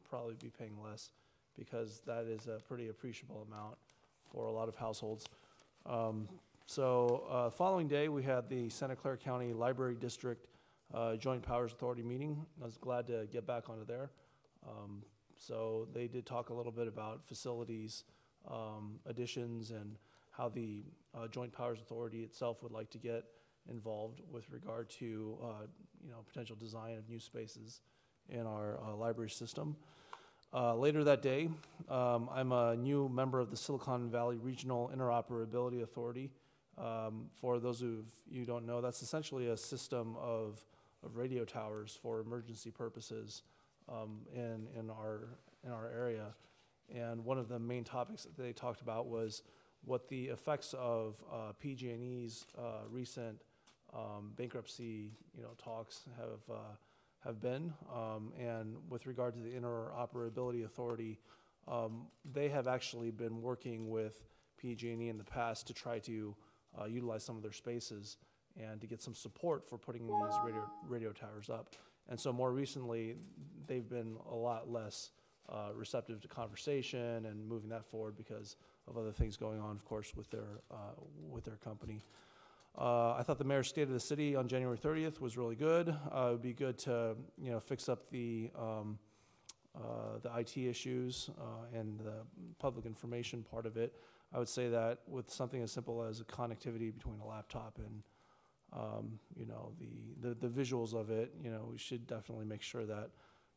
S18: probably be paying less because that is a pretty appreciable amount for a lot of households. Following day, we had the Santa Clara County Library District Joint Powers Authority meeting. I was glad to get back onto there. So they did talk a little bit about facilities additions and how the Joint Powers Authority itself would like to get involved with regard to you know, potential design of new spaces in our library system. Later that day, I'm a new member of the Silicon Valley Regional Interoperability Authority. For those of you who don't know, that's essentially a system of radio towers for emergency purposes in our area. And one of the main topics that they talked about was what the effects of PG&E's recent bankruptcy, you know, talks have been. And with regard to the Interoperability Authority, they have actually been working with PG&E in the past to try to utilize some of their spaces and to get some support for putting these radio towers up. And so more recently, they've been a lot less receptive to conversation and moving that forward because of other things going on, of course, with their company. I thought the mayor's State of the City on January 30th was really good. It would be good to, you know, fix up the IT issues and the public information part of it. I would say that with something as simple as a connectivity between a laptop and, you know, the visuals of it, you know, we should definitely make sure that,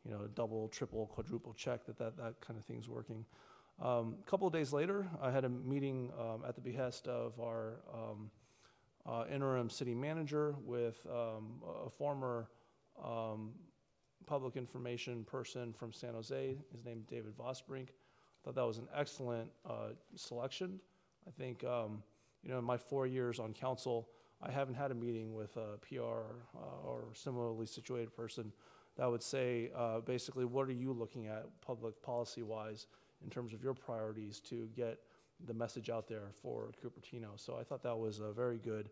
S18: you know, double, triple, quadruple check that kind of thing's working. A couple of days later, I had a meeting at the behest of our interim city manager with a former public information person from San Jose. His name is David Vosbrink. I thought that was an excellent selection. I think, you know, in my 4 years on council, I haven't had a meeting with a PR or similarly situated person that would say, basically, what are you looking at public policy-wise in terms of your priorities to get the message out there for Cupertino. So I thought that was a very good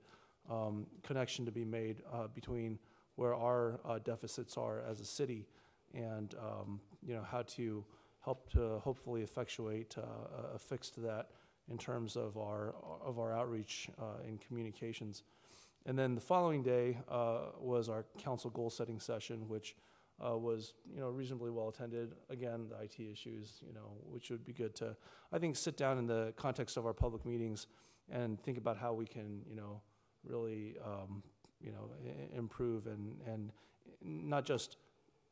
S18: connection to be made between where our deficits are as a city and, you know, how to help to hopefully effectuate a fix to that in terms of our outreach and communications. And then the following day was our council goal setting session, which was, you know, reasonably well attended. Again, the IT issues, you know, which would be good to, I think, sit down in the context of our public meetings and think about how we can, you know, really, you know, improve and not just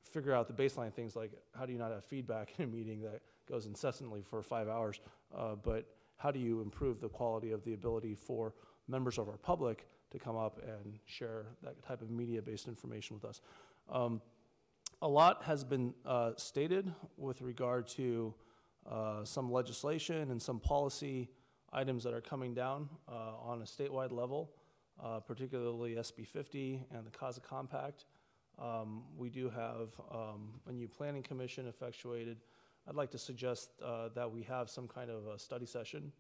S18: figure out the baseline things like how do you not have feedback in a meeting that goes incessantly for 5 hours, but how do you improve the quality of the ability for members of our public to come up and share that type of media-based information with us. A lot has been stated with regard to some legislation and some policy items that are coming down on a statewide level, particularly SB 50 and the CASA Compact. We do have a new planning commission effectuated. I'd like to suggest that we have some kind of a study session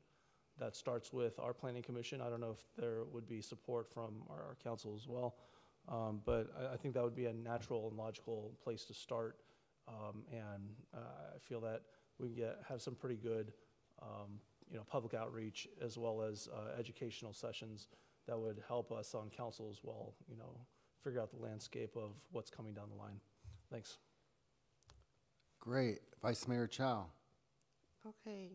S18: that starts with our planning commission. I don't know if there would be support from our council as well. But I think that would be a natural and logical place to start. And I feel that we can have some pretty good you know, public outreach as well as educational sessions that would help us on council as well, you know, figure out the landscape of what's coming down the line. Thanks.
S1: Great. Vice Mayor Chow.
S13: Okay.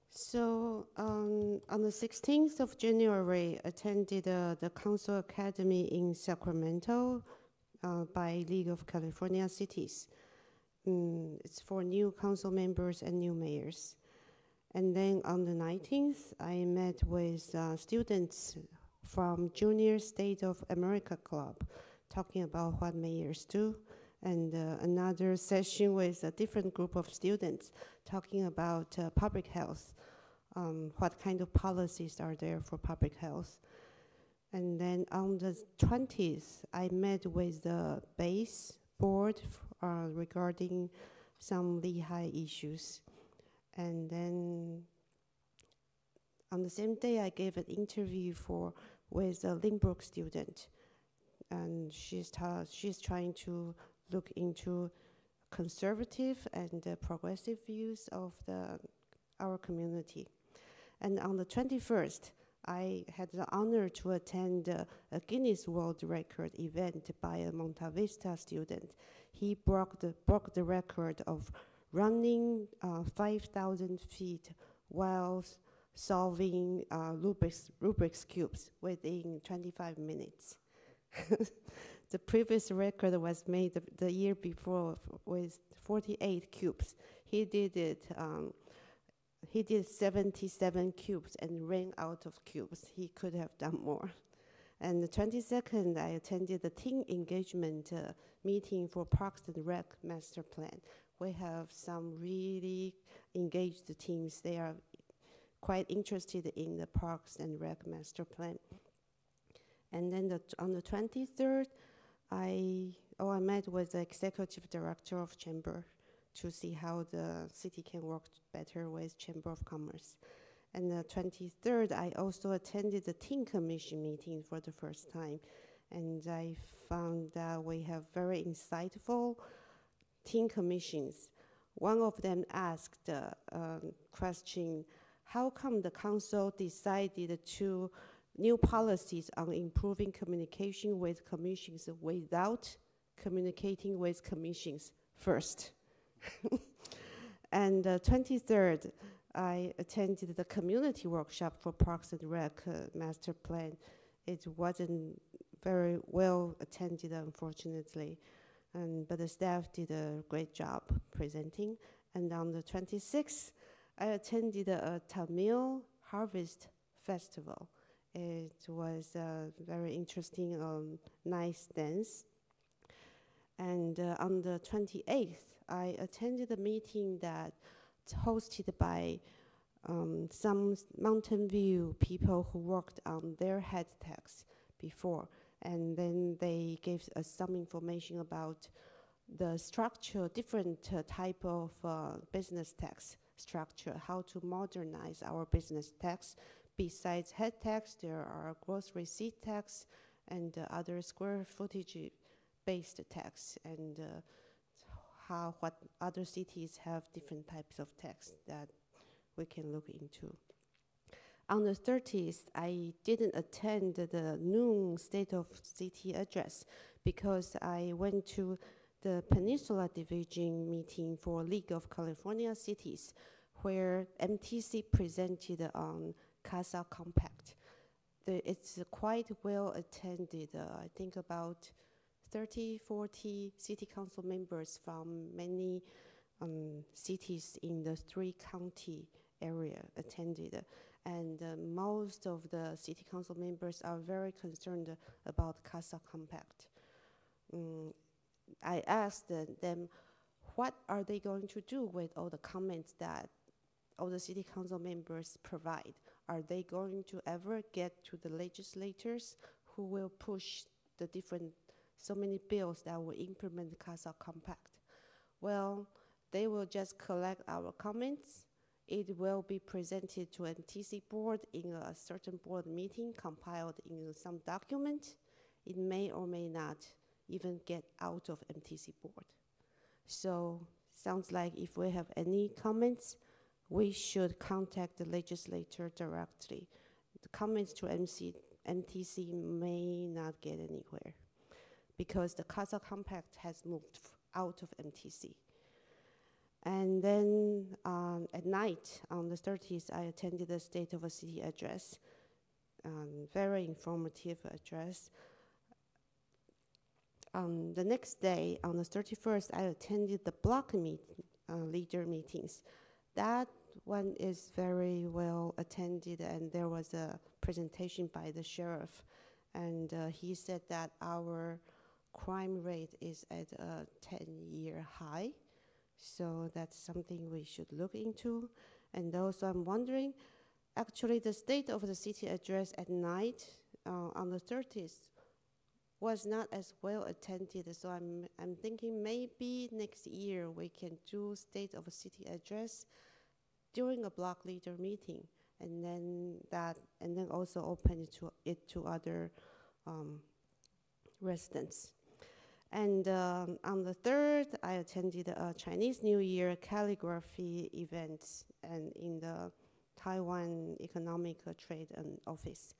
S13: So on the 16th of January, attended the Council Academy in Sacramento by League of California Cities. It's for new council members and new mayors. And then on the 19th, I met with students from Junior State of America Club, talking about what mayors do. And another session with a different group of students talking about public health, what kind of policies are there for public health. And then on the 20th, I met with the base board regarding some Lehigh issues. And then on the same day, I gave an interview with a Lynbrook student and she's trying to look into conservative and progressive views of our community. And on the 21st, I had the honor to attend a Guinness World Record event by a Monta Vista student. He broke the record of running 5,000 feet while solving Rubik's cubes within 25 minutes. The previous record was made the year before with 48 cubes. He did 77 cubes and ran out of cubes. He could have done more. And the 22nd, I attended the team engagement meeting for Parks and Rec Master Plan. We have some really engaged teams. They are quite interested in the Parks and Rec Master Plan. And then on the 23rd, I met with the executive director of Chamber to see how the city can work better with Chamber of Commerce. And the 23rd, I also attended the team commission meeting for the first time. And I found that we have very insightful team commissions. One of them asked the question, how come the council decided to new policies on improving communication with commissions without communicating with commissions first? And 23rd, I attended the community workshop for Parks and Rec Master Plan. It wasn't very well attended, unfortunately, but the staff did a great job presenting. And on the 26th, I attended a Tamil Harvest Festival. It was a very interesting, nice dance. And on the 28th, I attended a meeting that hosted by some Mountain View people who worked on their head tax before. And then they gave us some information about the structure, different type of business tax structure, how to modernize our business tax. Besides head tax, there are gross receipt tax and other square footage-based tax, and what other cities have different types of tax that we can look into. On the 30th, I didn't attend the noon State of City address because I went to the Peninsula Division meeting for League of California Cities, where MTC presented on CASA Compact. It's quite well attended. I think about 30, 40 city council members from many cities in the 3-county area attended. And most of the city council members are very concerned about CASA Compact. I asked them, what are they going to do with all the comments that all the city council members provide? Are they going to ever get to the legislators who will push the so many bills that will implement the CASA Compact? Well, they will just collect our comments. It will be presented to MTC board in a certain board meeting, compiled in some document. It may or may not even get out of MTC board. So sounds like if we have any comments, we should contact the legislature directly. The comments to MTC may not get anywhere because the CASA Compact has moved out of MTC. And then at night, on the 30th, I attended the State of a City address, very informative address. The next day, on the 31st, I attended the block leader meetings. That one is very well attended, and there was a presentation by the sheriff, and he said that our crime rate is at a 10-year high. So that's something we should look into. And also I'm wondering, actually the State of the City address at night on the 30th was not as well attended. So I'm thinking maybe next year we can do State of the City address during a block leader meeting, and then also open it to other residents. And on the 3rd, I attended a Chinese New Year calligraphy event and in the Taiwan Economic Trade and Office.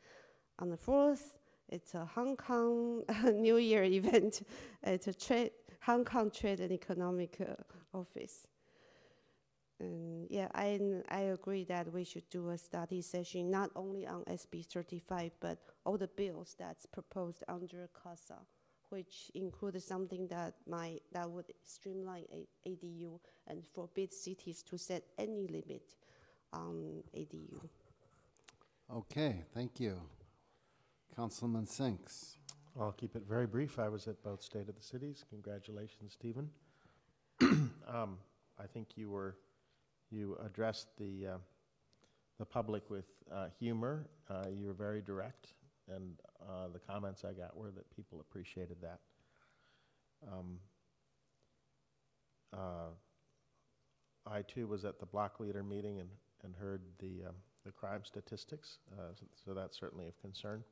S13: On the 4th, it's a Hong Kong New Year event at a Hong Kong Trade and Economic Office. And yeah, I agree that we should do a study session not only on SB 35, but all the bills that's proposed under CASA, which includes something that would streamline ADU and forbid cities to set any limit on ADU.
S1: Okay, thank you. Councilman Sinks.
S21: I'll keep it very brief. I was at both State of the Cities. Congratulations, Stephen. I think you addressed the public with humor. You were very direct, and the comments I got were that people appreciated that. I too was at the block leader meeting and heard the crime statistics, so that's certainly of concern.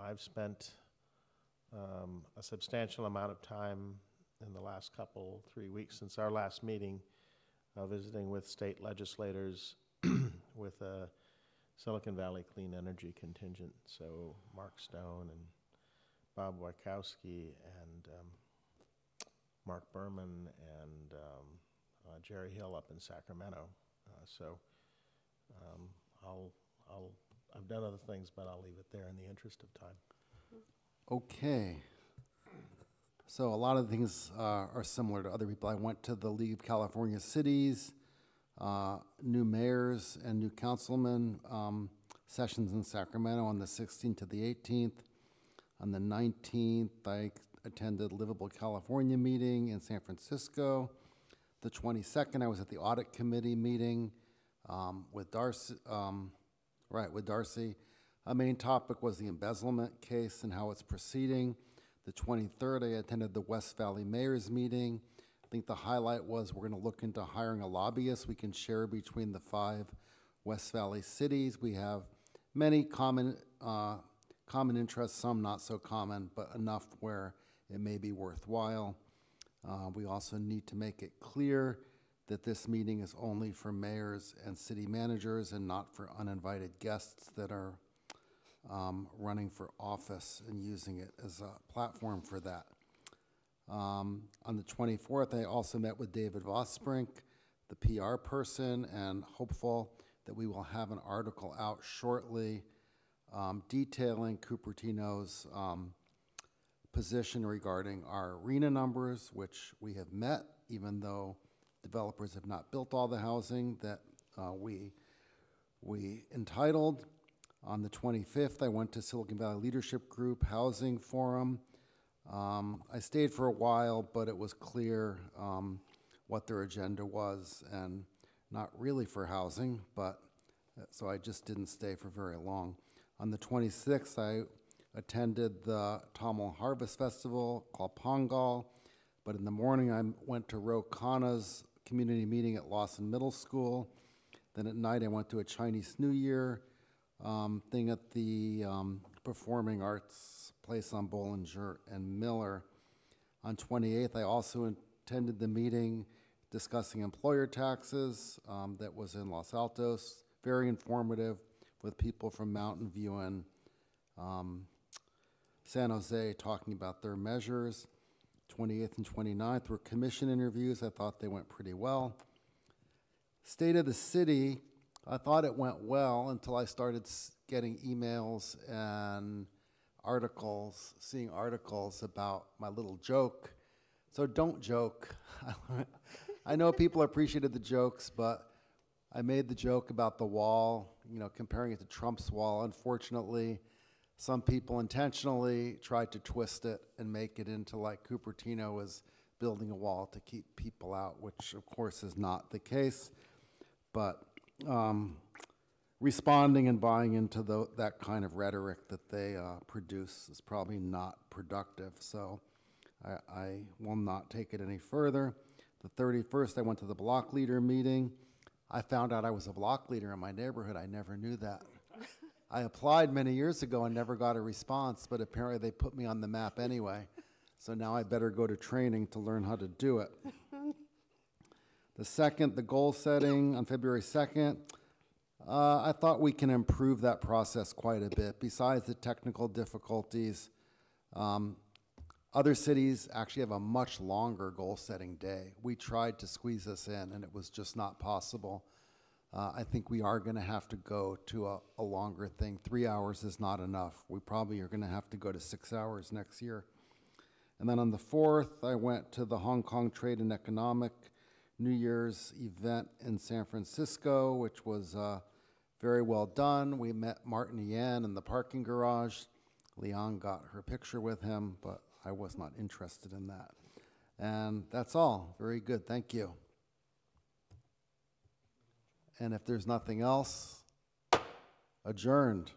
S21: I've spent a substantial amount of time in the last 3 weeks since our last meeting visiting with state legislators with a Silicon Valley Clean Energy contingent, so Mark Stone and Bob Wachowski and Mark Berman and Jerry Hill up in Sacramento. I've done other things, but I'll leave it there in the interest of time.
S1: Okay. So a lot of things are similar to other people. I went to the League of California Cities, new mayors and new councilmen sessions in Sacramento on the 16th to the 18th. On the 19th, I attended Livable California meeting in San Francisco. The 22nd, I was at the audit committee meeting with Darcy. With Darcy. A main topic was the embezzlement case and how it's proceeding. The 23rd, I attended the West Valley Mayor's meeting. I think the highlight was we're going to look into hiring a lobbyist we can share between the 5 West Valley cities. We have many common interests, some not so common, but enough where it may be worthwhile. We also need to make it clear that this meeting is only for mayors and city managers and not for uninvited guests that are running for office and using it as a platform for that. On the 24th, I also met with David Vosbrink, the PR person, and hopeful that we will have an article out shortly detailing Cupertino's position regarding our arena numbers, which we have met, even though developers have not built all the housing that we entitled. On the 25th, I went to Silicon Valley Leadership Group Housing Forum. I stayed for a while, but it was clear what their agenda was, and not really for housing, but so I just didn't stay for very long. On the 26th, I attended the Tamil Harvest Festival called Pongal, but in the morning I went to Ro Khanna's community meeting at Lawson Middle School. Then at night I went to a Chinese New Year thing at the Performing Arts place on Bollinger and Miller. On 28th, I also attended the meeting discussing employer taxes that was in Los Altos. Very informative with people from Mountain View and San Jose talking about their measures. 28th and 29th were commission interviews. I thought they went pretty well. State of the City, I thought it went well until I started getting emails and articles, seeing articles about my little joke. So don't joke. I know people appreciated the jokes, but I made the joke about the wall, comparing it to Trump's wall. Unfortunately, some people intentionally tried to twist it and make it into like Cupertino was building a wall to keep people out, which of course is not the case. But responding and buying into that kind of rhetoric that they produce is probably not productive. So I will not take it any further. The 31st, I went to the block leader meeting. I found out I was a block leader in my neighborhood. I never knew that. I applied many years ago and never got a response, but apparently they put me on the map anyway. So now I better go to training to learn how to do it. The second, the goal setting on February 2nd. I thought we can improve that process quite a bit. Besides the technical difficulties, other cities actually have a much longer goal-setting day. We tried to squeeze this in, and it was just not possible. I think we are going to have to go to a longer thing. 3 hours is not enough. We probably are going to have to go to 6 hours next year. And then on the 4th, I went to the Hong Kong Trade and Economic New Year's event in San Francisco, which was very well done. We met Martin Yan in the parking garage. Leon got her picture with him, but I was not interested in that. And that's all. Very good. Thank you. And if there's nothing else, adjourned.